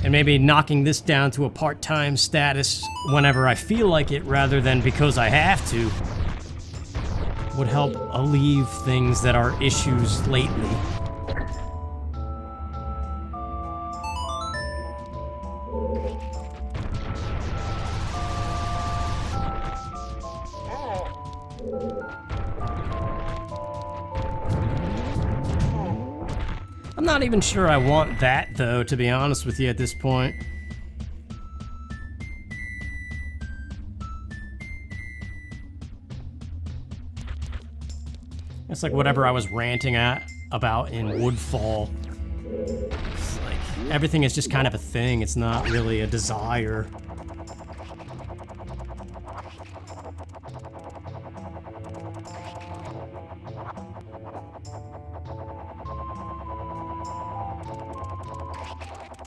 And maybe knocking this down to a part-time status whenever I feel like it rather than because I have to would help alleviate things that are issues lately. I'm not even sure I want that, though, to be honest with you at this point. It's like whatever I was ranting about in Woodfall. It's like, everything is just kind of a thing, it's not really a desire.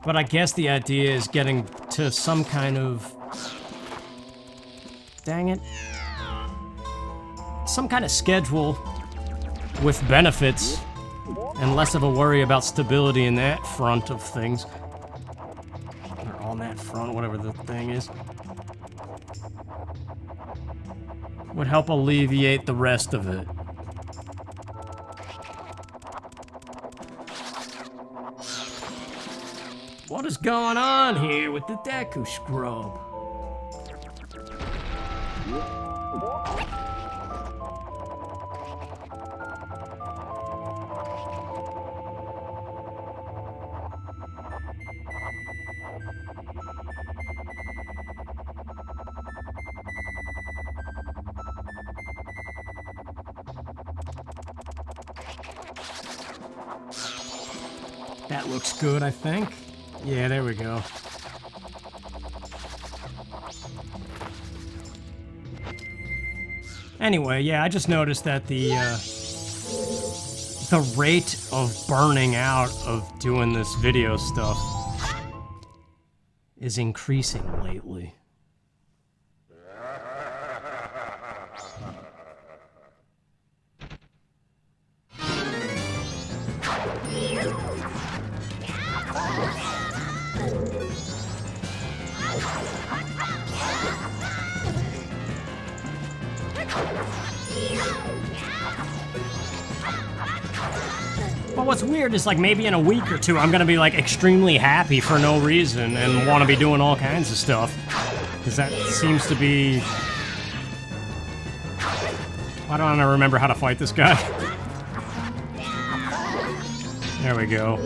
But I guess the idea is getting to some kind of... dang it. Some kind of schedule with benefits and less of a worry about stability in that front of things. front, whatever the thing is. Would help alleviate the rest of it. What is going on here with the Deku scrub? That looks good, I think. Yeah, there we go. Anyway, yeah, I just noticed that the rate of burning out of doing this video stuff is increasing lately. But what's weird is, like, maybe in a week or two I'm gonna be, like, extremely happy for no reason and want to be doing all kinds of stuff. Because that seems to be... Why don't I remember how to fight this guy? There we go.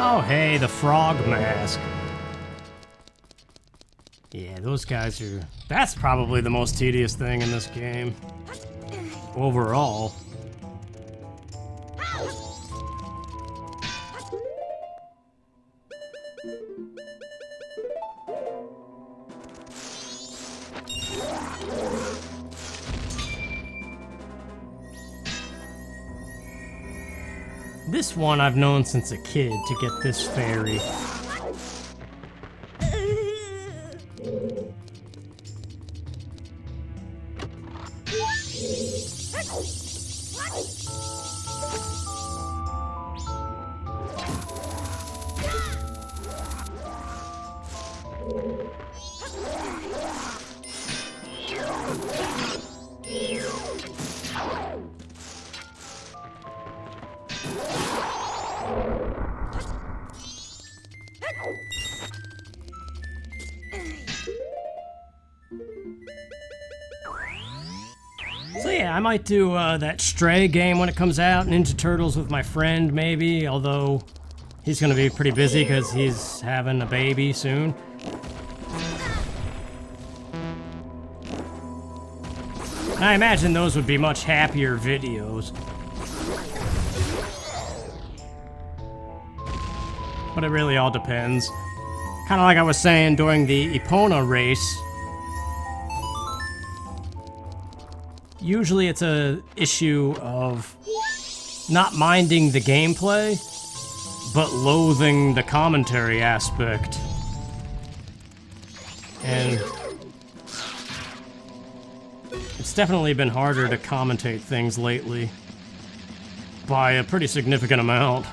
Oh, hey, the frog mask. Yeah, those guys are... That's probably the most tedious thing in this game. Overall. This one I've known since a kid to get this fairy. So yeah, I might do that Stray game when it comes out, Ninja Turtles with my friend maybe, although he's gonna be pretty busy because he's having a baby soon. And I imagine those would be much happier videos. But it really all depends. Kind of like I was saying during the Epona race. Usually it's a issue of not minding the gameplay, but loathing the commentary aspect. And it's definitely been harder to commentate things lately by a pretty significant amount.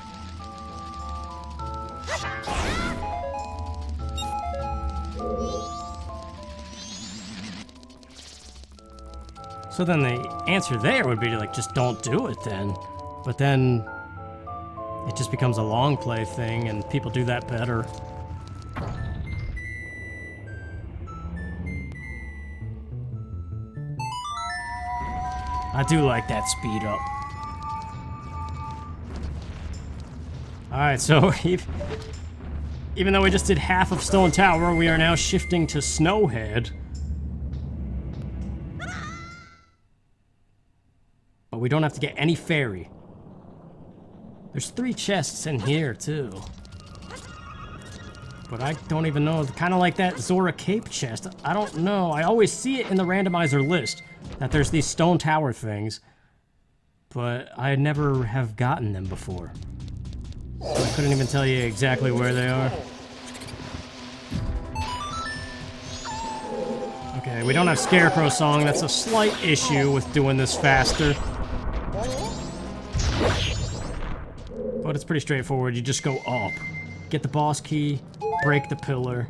So then the answer there would be to, like, just don't do it then. But then it just becomes a long play thing and people do that better. I do like that speed up. Alright, so even though we just did half of Stone Tower, we are now shifting to Snowhead. But we don't have to get any fairy. There's 3 chests in here, too. But I don't even know. Kind of like that Zora Cape chest. I don't know. I always see it in the randomizer list. that there's these stone tower things, but I never have gotten them before. So I couldn't even tell you exactly where they are. Okay, we don't have Scarecrow Song. That's a slight issue with doing this faster. But it's pretty straightforward. You just go up. Get the boss key, break the pillar,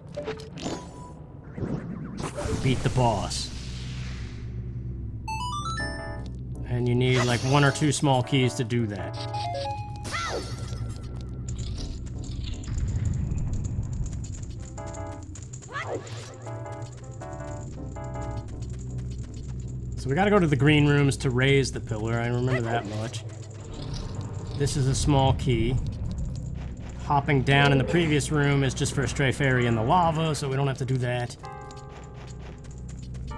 beat the boss. And you need like 1 or 2 small keys to do that. So we gotta go to the green rooms to raise the pillar, I remember that much. This is a small key. Hopping down in the previous room is just for a stray fairy in the lava, so we don't have to do that.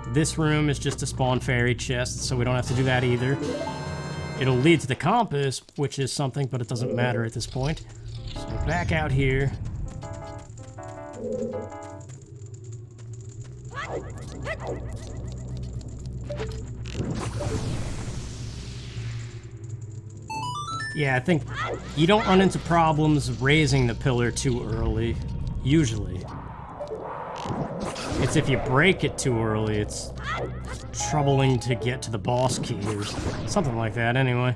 This room is just to spawn fairy chests, so we don't have to do that either. It'll lead to the compass, which is something, but it doesn't matter at this point. So we're back out here. Yeah, I think you don't run into problems raising the pillar too early, usually. It's if you break it too early, it's troubling to get to the boss key or something like that anyway.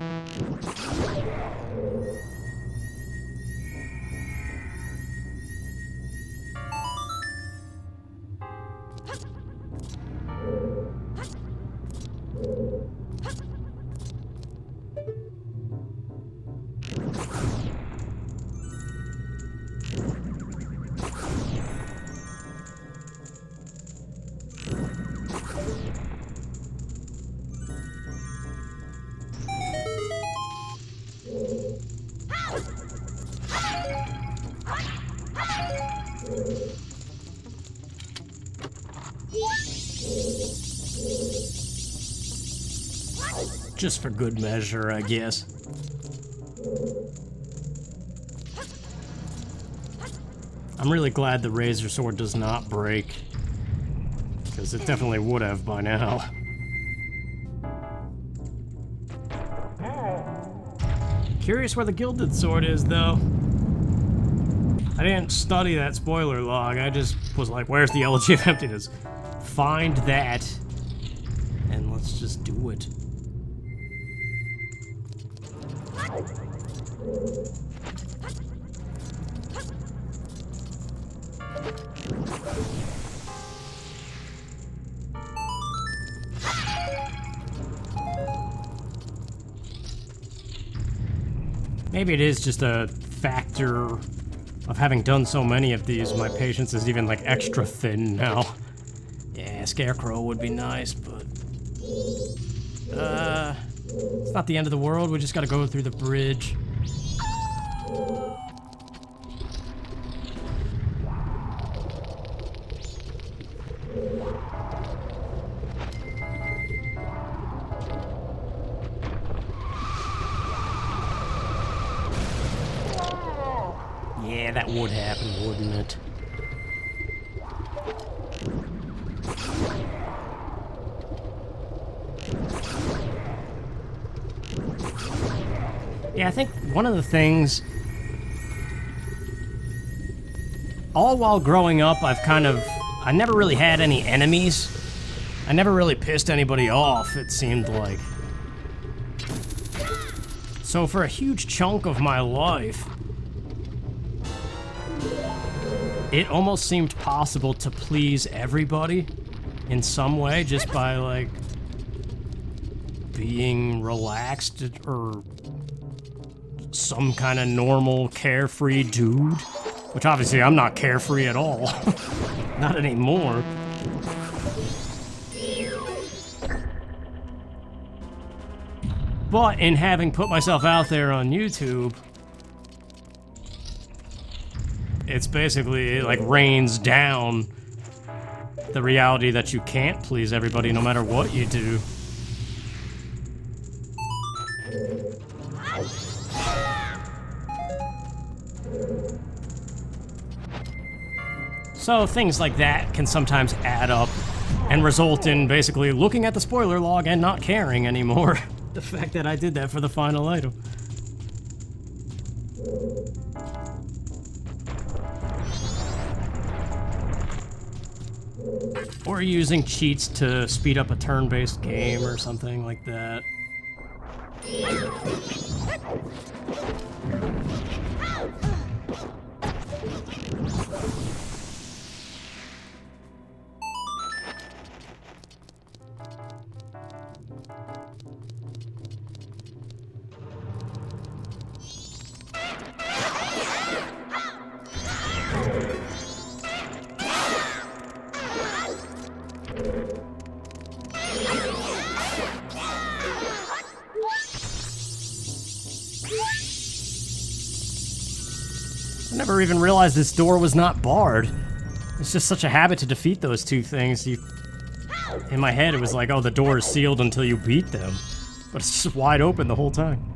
Just for good measure, I guess. I'm really glad the razor sword does not break, because it definitely would have by now. Curious where the gilded sword is, though. I didn't study that spoiler log, I just was like, where's the Elegy of Emptiness? Find that, and let's just do it. Maybe it is just a factor of having done so many of these. My patience is even like extra thin now. Yeah, Scarecrow would be nice, but it's not the end of the world. We just gotta go through the bridge. Yeah, that would happen, wouldn't it? Yeah, I think one of the things, all while growing up, I never really had any enemies. I never really pissed anybody off, it seemed like. So for a huge chunk of my life, it almost seemed possible to please everybody in some way just by, like, being relaxed or some kind of normal, carefree dude. Which obviously I'm not carefree at all. Not anymore. But in having put myself out there on YouTube, it's basically, it like rains down the reality that you can't please everybody no matter what you do. So things like that can sometimes add up and result in basically looking at the spoiler log and not caring anymore. The fact that I did that for the final item. Or using cheats to speed up a turn-based game or something like that. I never even realized this door was not barred. It's just such a habit to defeat those two things. In my head, it was like, oh, the door is sealed until you beat them. But it's just wide open the whole time.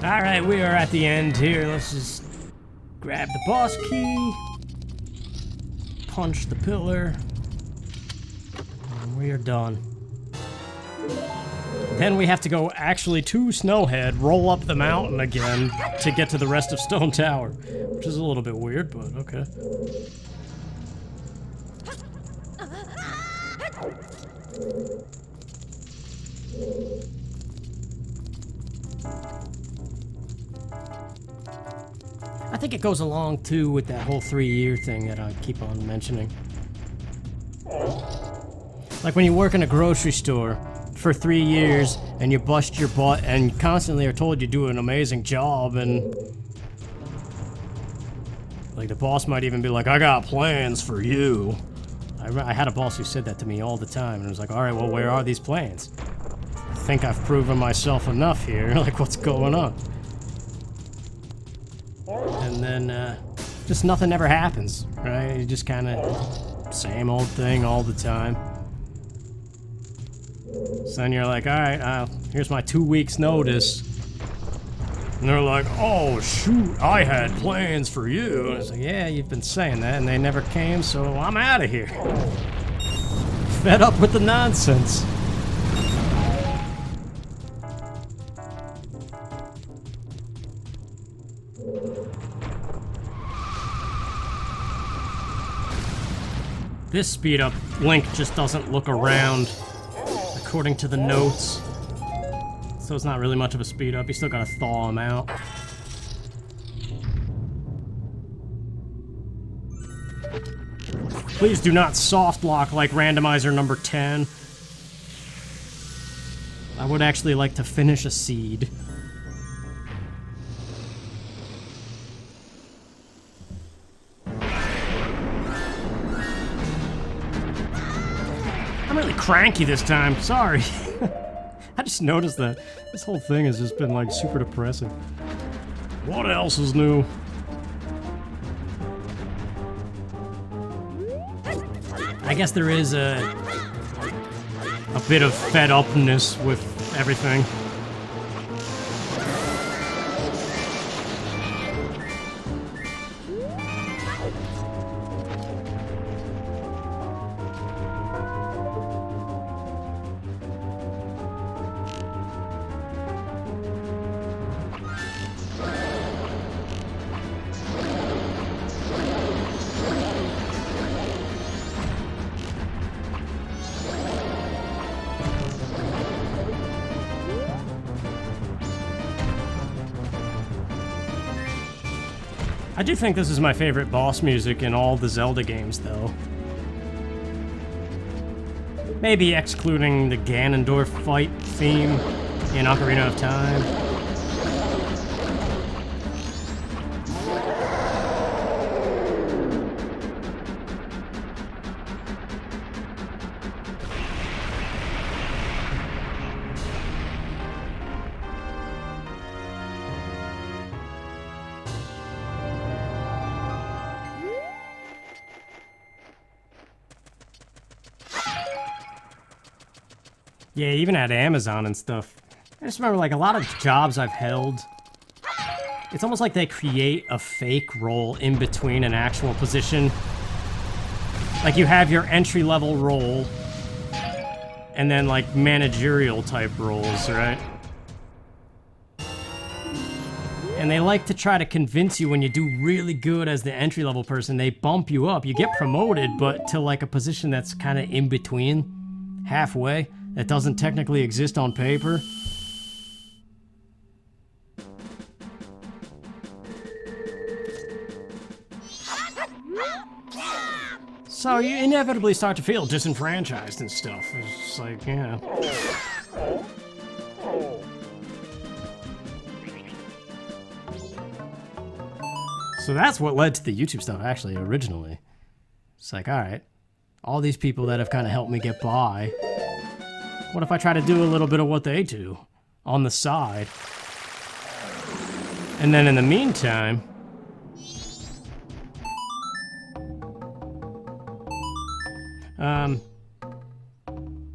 Alright, we are at the end here. Let's just grab the boss key, punch the pillar, and we are done. Then we have to go actually to Snowhead, roll up the mountain again to get to the rest of Stone Tower, which is a little bit weird, but okay. I think it goes along too with that whole 3-year thing that I keep on mentioning. Like when you work in a grocery store for 3 years and you bust your butt and constantly are told you do an amazing job, and like the boss might even be like, I got plans for you. I had a boss who said that to me all the time, and I was like, alright, well, where are these plans? I think I've proven myself enough here. Like, what's going on? And then, just nothing ever happens, right? You just kind of same old thing all the time. So then you're like, alright, here's my 2 weeks notice. And they're like, oh shoot, I had plans for you. And I was like, yeah, you've been saying that, and they never came, so I'm out of here. Fed up with the nonsense. This speed up, Link just doesn't look around according to the notes. So it's not really much of a speed up. You still gotta thaw him out. Please do not soft lock like Randomizer number 10. I would actually like to finish a seed. I'm really cranky this time, sorry. I just noticed that this whole thing has just been like super depressing. What else is new? I guess there is a bit of fed upness with everything. I do think this is my favorite boss music in all the Zelda games, though. Maybe excluding the Ganondorf fight theme in Ocarina of Time. Yeah, even at Amazon and stuff. I just remember, like, a lot of jobs I've held, it's almost like they create a fake role in between an actual position. Like, you have your entry-level role, and then, like, managerial type roles, right? And they like to try to convince you when you do really good as the entry-level person, they bump you up. You get promoted, but to, like, a position that's kind of in between, halfway. That doesn't technically exist on paper. So you inevitably start to feel disenfranchised and stuff. It's just like, yeah. So that's what led to the YouTube stuff, actually, originally. It's like, alright, all these people that have kind of helped me get by, what if I try to do a little bit of what they do on the side? And then in the meantime,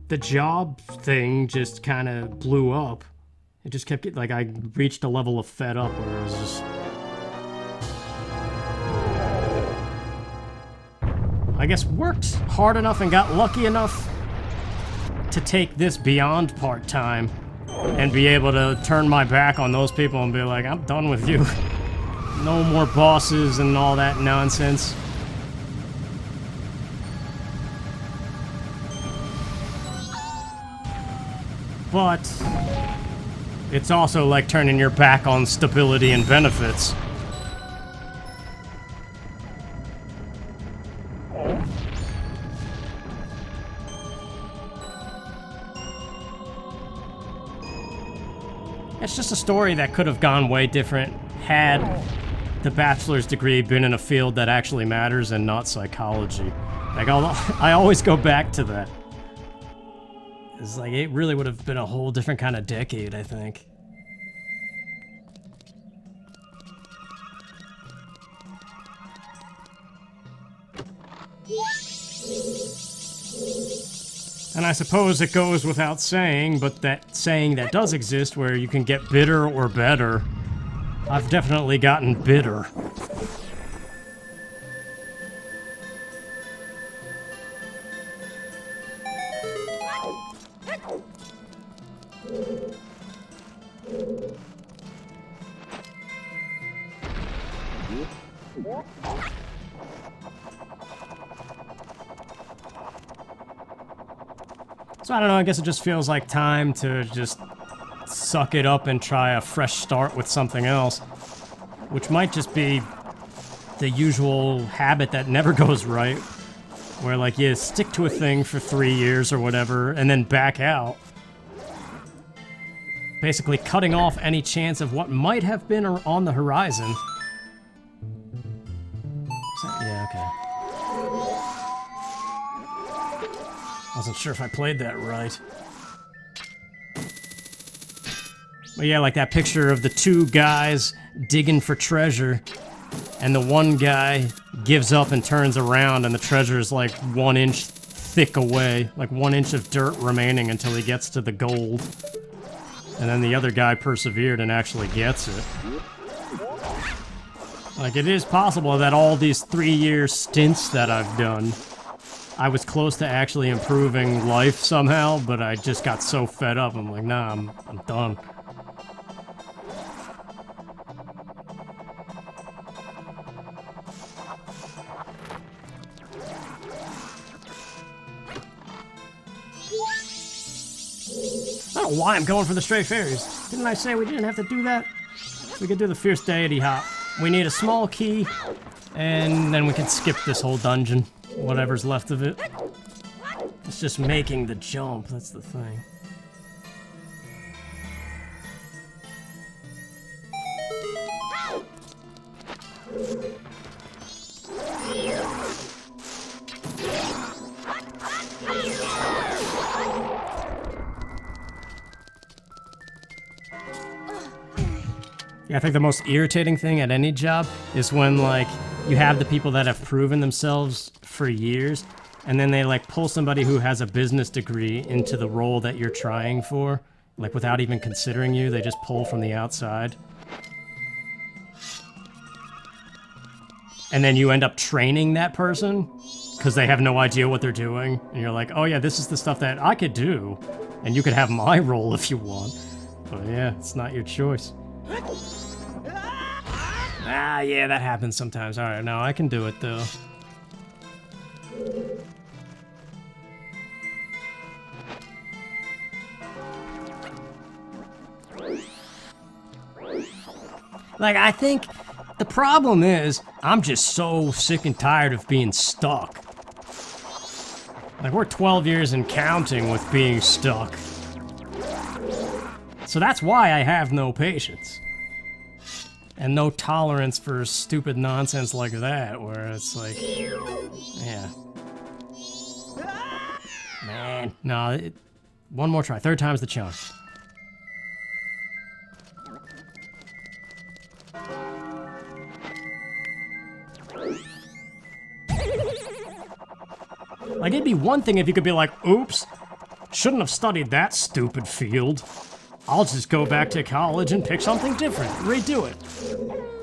the job thing just kind of blew up. It just kept getting, like, I reached a level of fed up where it was just... I guess worked hard enough and got lucky enough to take this beyond part-time and be able to turn my back on those people and be like, I'm done with you. No more bosses and all that nonsense. But it's also like turning your back on stability and benefits. It's just a story that could have gone way different had the bachelor's degree been in a field that actually matters and not psychology. Like, I always go back to that. It's like, it really would have been a whole different kind of decade, I think. And I suppose it goes without saying, but that saying that does exist where you can get bitter or better. I've definitely gotten bitter. So I don't know, I guess it just feels like time to just suck it up and try a fresh start with something else. Which might just be the usual habit that never goes right. Where, like, you stick to a thing for 3 years or whatever, and then back out. Basically cutting off any chance of what might have been on the horizon. Yeah, okay. Wasn't sure if I played that right. But yeah, like that picture of the two guys digging for treasure, and the one guy gives up and turns around, and the treasure is like 1 inch thick away, like 1 inch of dirt remaining until he gets to the gold. And then the other guy persevered and actually gets it. Like, it is possible that all these 3-year stints that I've done, I was close to actually improving life somehow, but I just got so fed up. I'm like, nah, I'm done. I don't know why I'm going for the stray fairies. Didn't I say we didn't have to do that? We could do the fierce deity hop. We need a small key, and then we can skip this whole dungeon. Whatever's left of it. It's just making the jump, that's the thing. Yeah, I think the most irritating thing at any job is when, like, you have the people that have proven themselves for years, and then they, like, pull somebody who has a business degree into the role that you're trying for, like, without even considering you. They just pull from the outside. And then you end up training that person, because they have no idea what they're doing. And you're like, oh yeah, this is the stuff that I could do, and you could have my role if you want. But yeah, it's not your choice. Ah, yeah, that happens sometimes. Alright, no, I can do it, though. Like, I think the problem is, I'm just so sick and tired of being stuck. Like, we're 12 years and counting with being stuck. So that's why I have no patience. And no tolerance for stupid nonsense like that, where it's like, yeah. Man, no, one more try. Third time's the charm. Like, it'd be one thing if you could be like, oops, shouldn't have studied that stupid field. I'll just go back to college and pick something different, redo it.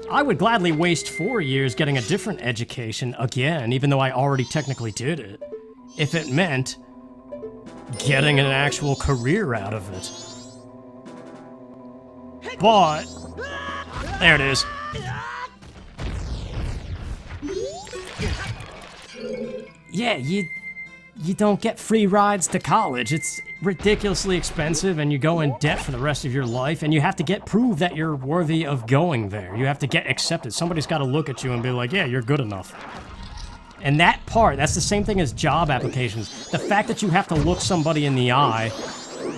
I would gladly waste 4 years getting a different education again, even though I already technically did it, if it meant getting an actual career out of it. But, there it is. Yeah, you don't get free rides to college. It's ridiculously expensive, and you go in debt for the rest of your life, and you have to prove that you're worthy of going there. You have to get accepted. Somebody's got to look at you and be like, yeah, you're good enough. And that part, that's the same thing as job applications. The fact that you have to look somebody in the eye...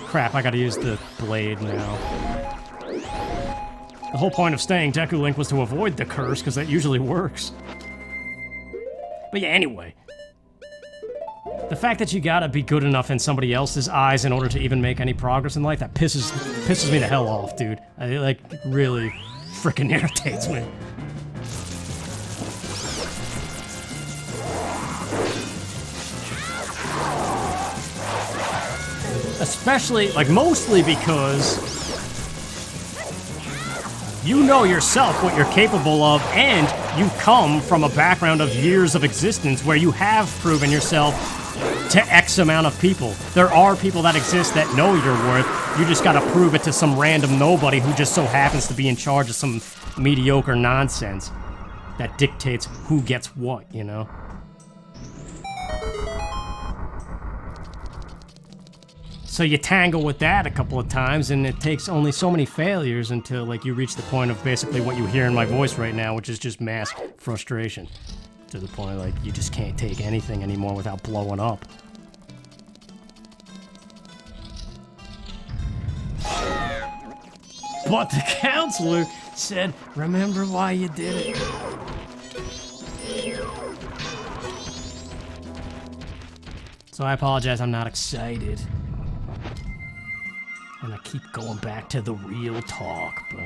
Crap, I gotta use the blade now. The whole point of staying Deku Link was to avoid the curse, because that usually works. But yeah, anyway. The fact that you gotta be good enough in somebody else's eyes in order to even make any progress in life, that pisses me the hell off, dude. It, like, really frickin' irritates me. Especially, like, mostly because you know yourself what you're capable of, and you come from a background of years of existence where you have proven yourself to X amount of people. There are people that exist that know your worth. You just gotta prove it to some random nobody who just so happens to be in charge of some mediocre nonsense that dictates who gets what, you know? So you tangle with that a couple of times, and it takes only so many failures until, like, you reach the point of basically what you hear in my voice right now, which is just mass frustration. To the point, like, you just can't take anything anymore without blowing up. But the counselor said, remember why you did it. So I apologize, I'm not excited. And I keep going back to the real talk, but...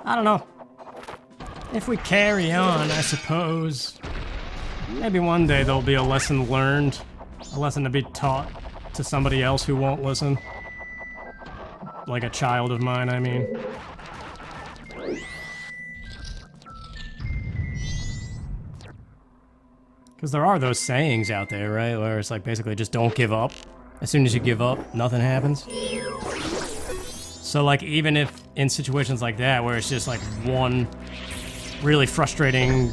I don't know. If we carry on, I suppose, maybe one day there'll be a lesson learned, a lesson to be taught to somebody else who won't listen. Like a child of mine, I mean. Because there are those sayings out there, right? Where it's like basically just don't give up. As soon as you give up, nothing happens. So like even if in situations like that where it's just like one really frustrating,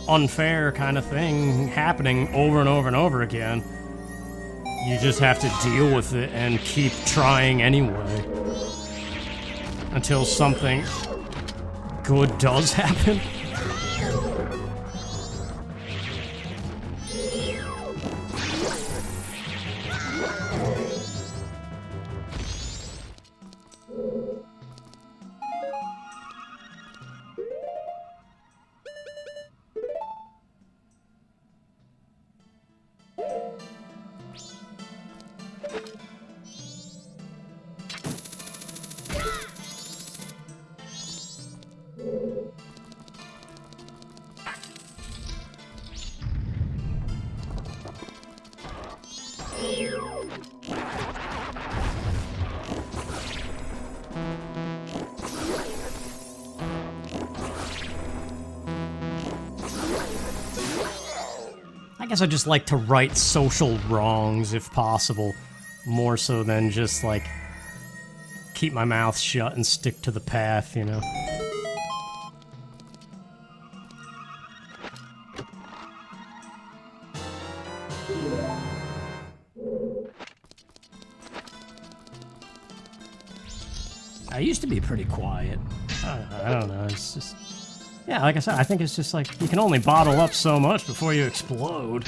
unfair kind of thing happening over and over and over again, You just have to deal with it and keep trying anyway. Until something good does happen. I guess I just like to right social wrongs if possible, more so than just like keep my mouth shut and stick to the path, you know? I used to be pretty quiet. I don't know, it's just... Yeah, like I said, I think it's just like, you can only bottle up so much before you explode.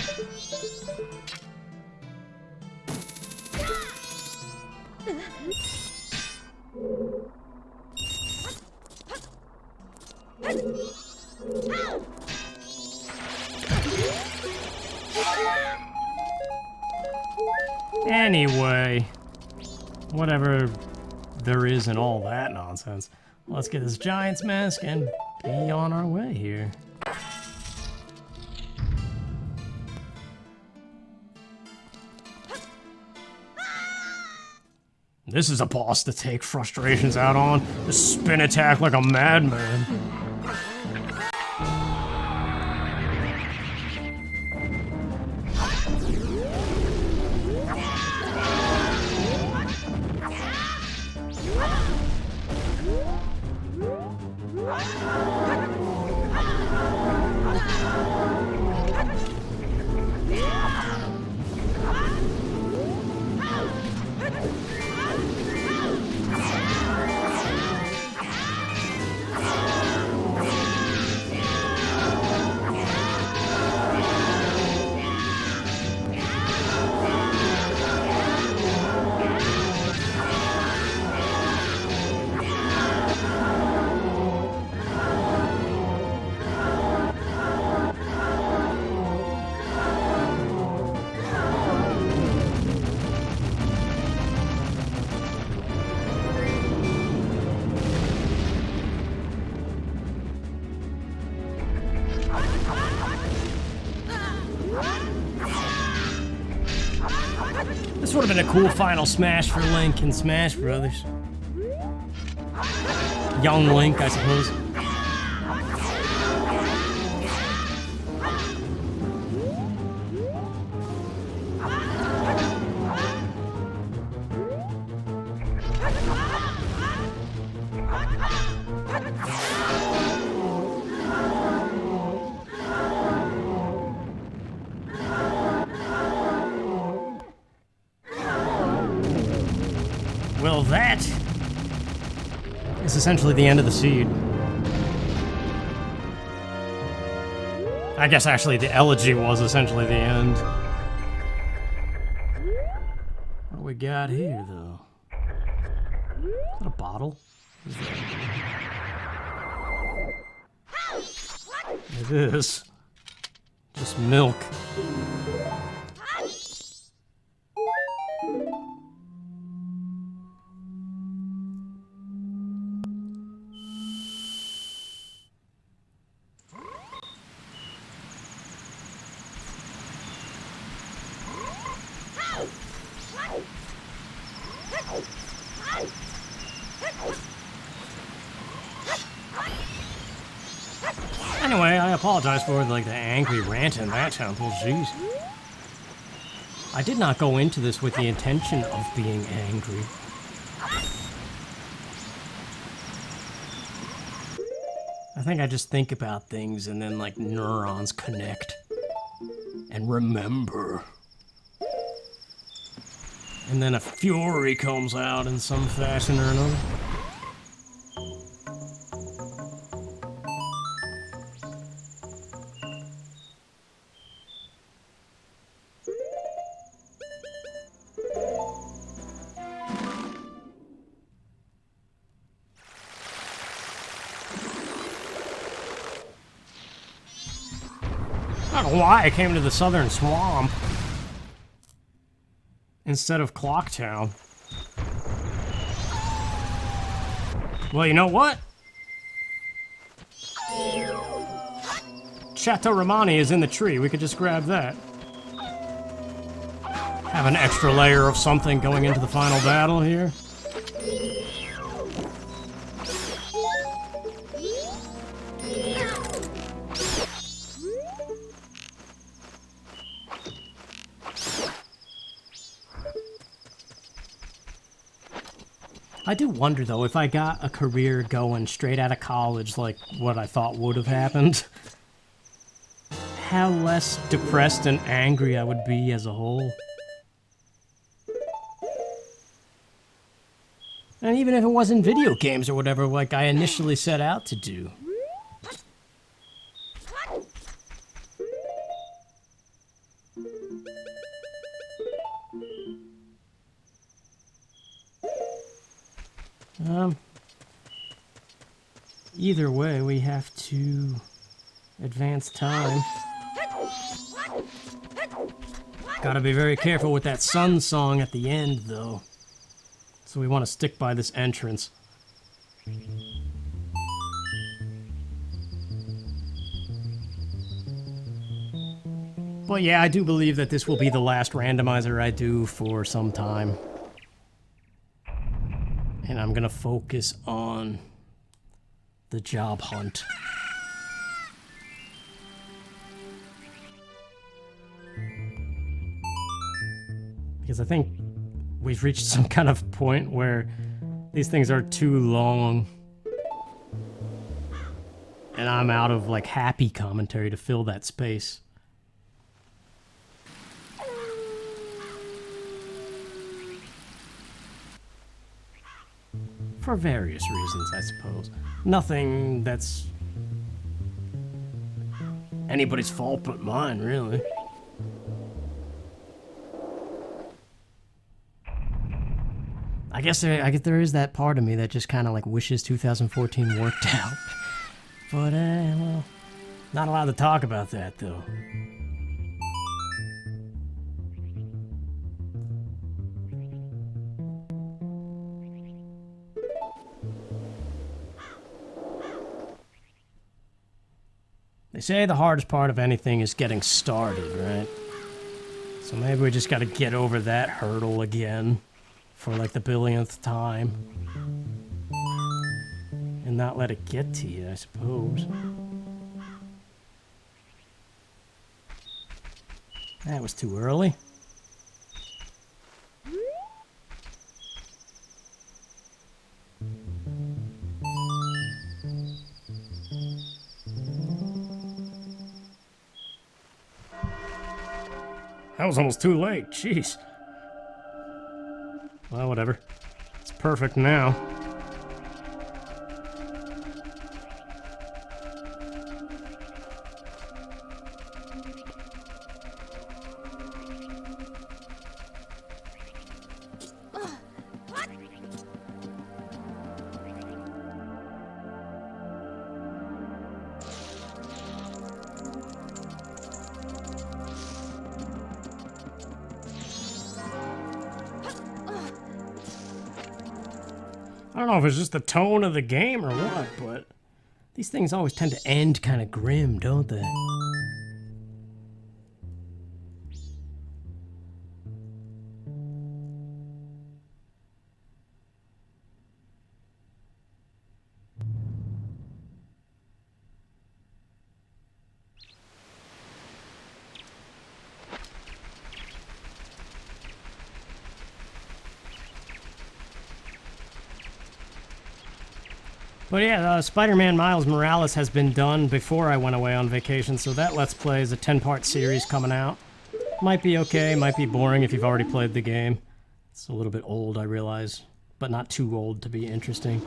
Anyway, whatever there is in all that nonsense, let's get this giant's mask and be on our way here. This is a boss to take frustrations out on. Just spin attack like a madman. This would have been a cool final smash for Link in Smash Brothers. Young Link, I suppose. Well, that is essentially the end of the seed. I guess actually the elegy was essentially the end. What do we got here, though? Is that a bottle? It is. Just milk. Anyway, I apologize for the angry rant in that temple, jeez. I did not go into this with the intention of being angry. I think I just think about things and then neurons connect. And remember. And then a fury comes out in some fashion or another. I don't know why I came to the southern swamp instead of Clocktown. Well, you know what? Chateau Romani is in the tree. We could just grab that. Have an extra layer of something going into the final battle here. I do wonder, though, if I got a career going straight out of college, like what I thought would have happened, how less depressed and angry I would be as a whole. And even if it wasn't video games or whatever, like I initially set out to do. Either way, we have to advance time. Gotta be very careful with that sun song at the end, though. So we want to stick by this entrance. But yeah, I do believe that this will be the last randomizer I do for some time. And I'm gonna focus on the job hunt. Because I think we've reached some kind of point where these things are too long. And I'm out of, like, happy commentary to fill that space. For various reasons, I suppose. Nothing that's anybody's fault but mine, really. I guess there is that part of me that just kind of like wishes 2014 worked out. But, well, not allowed to talk about that, though. They say the hardest part of anything is getting started, right? So maybe we just gotta get over that hurdle again for like the billionth time. And not let it get to you, I suppose. That was too early. That was almost too late, jeez. Well, whatever. It's perfect now. I don't know if it's just the tone of the game or what, but these things always tend to end kind of grim, don't they? But yeah, Spider-Man Miles Morales has been done before I went away on vacation, so that Let's Play is a 10-part series coming out. Might be okay, might be boring if you've already played the game. It's a little bit old, I realize, but not too old to be interesting.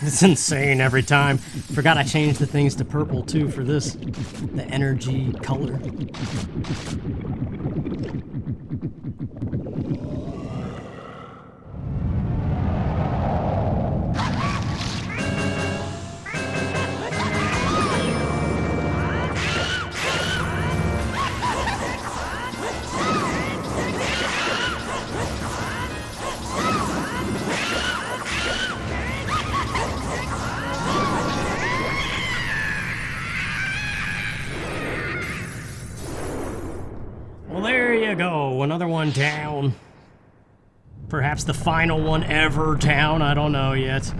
It's insane every time. Forgot I changed the things to purple too for this. The energy color. Well, there you go. Another one down. Perhaps the final one ever down. I don't know yet.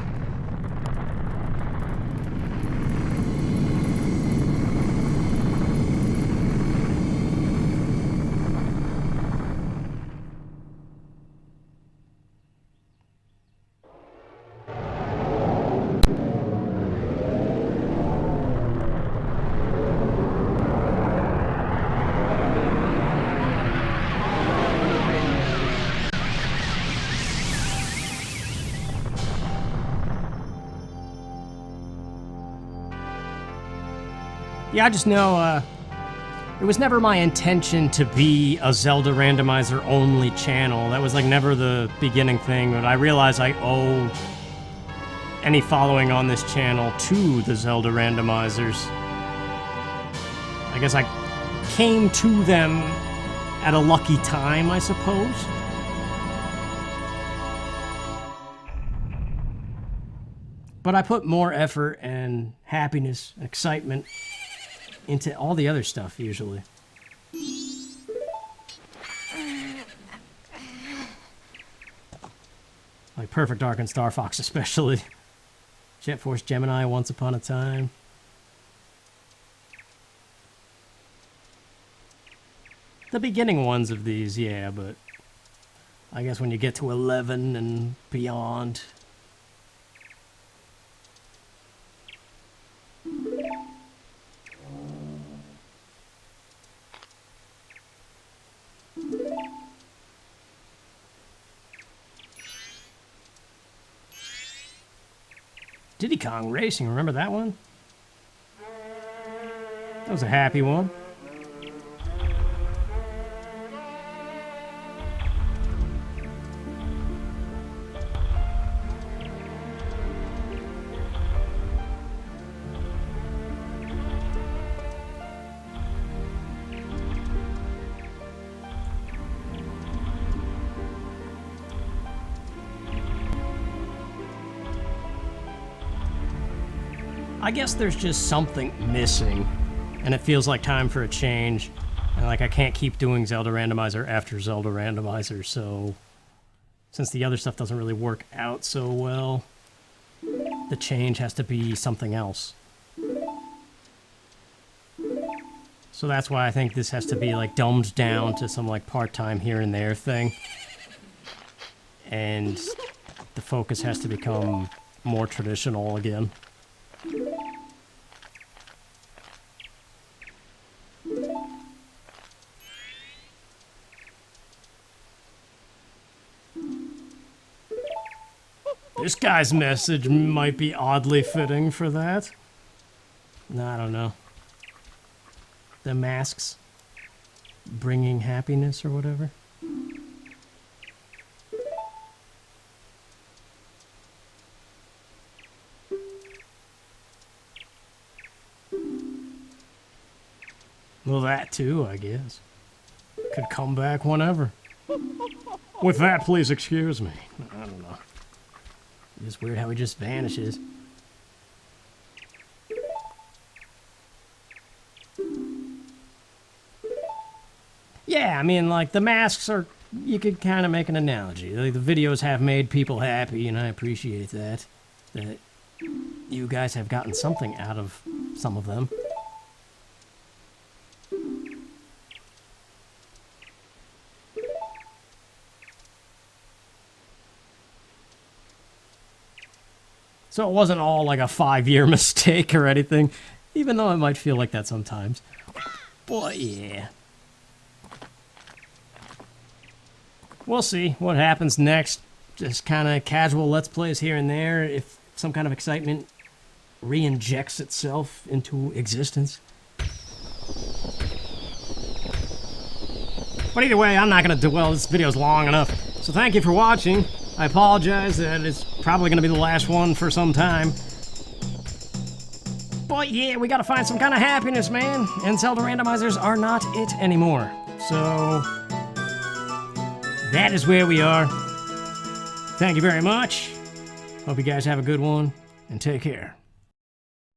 Yeah, I just know, it was never my intention to be a Zelda Randomizer only channel. That was like never the beginning thing, but I realize I owe any following on this channel to the Zelda Randomizers. I guess I came to them at a lucky time, I suppose. But I put more effort and happiness, excitement into all the other stuff, usually. Like Perfect Dark and Star Fox, especially. Jet Force Gemini, Once Upon a Time. The beginning ones of these, yeah, but I guess when you get to 11 and beyond... Diddy Kong Racing, remember that one? That was a happy one. I guess there's just something missing, and it feels like time for a change. And like I can't keep doing Zelda Randomizer after Zelda Randomizer, so since the other stuff doesn't really work out so well, the change has to be something else. So that's why I think this has to be like dumbed down to some like part-time here and there thing. And the focus has to become more traditional again. This guy's message might be oddly fitting for that. No, I don't know. The masks bringing happiness or whatever. Well, that too, I guess. Could come back whenever. With that, please excuse me. I don't know. It's weird how he just vanishes. Yeah, I mean, like, the masks are... You could kind of make an analogy. Like, the videos have made people happy, and I appreciate that. That you guys have gotten something out of some of them. So it wasn't all like a 5-year mistake or anything, even though it might feel like that sometimes. But yeah. We'll see what happens next. Just kind of casual Let's Plays here and there, if some kind of excitement re-injects itself into existence. But either way, I'm not going to dwell. This video's long enough. So thank you for watching. I apologize that it's probably going to be the last one for some time. But yeah, we got to find some kind of happiness, man. And Zelda randomizers are not it anymore. So that is where we are. Thank you very much. Hope you guys have a good one, and take care.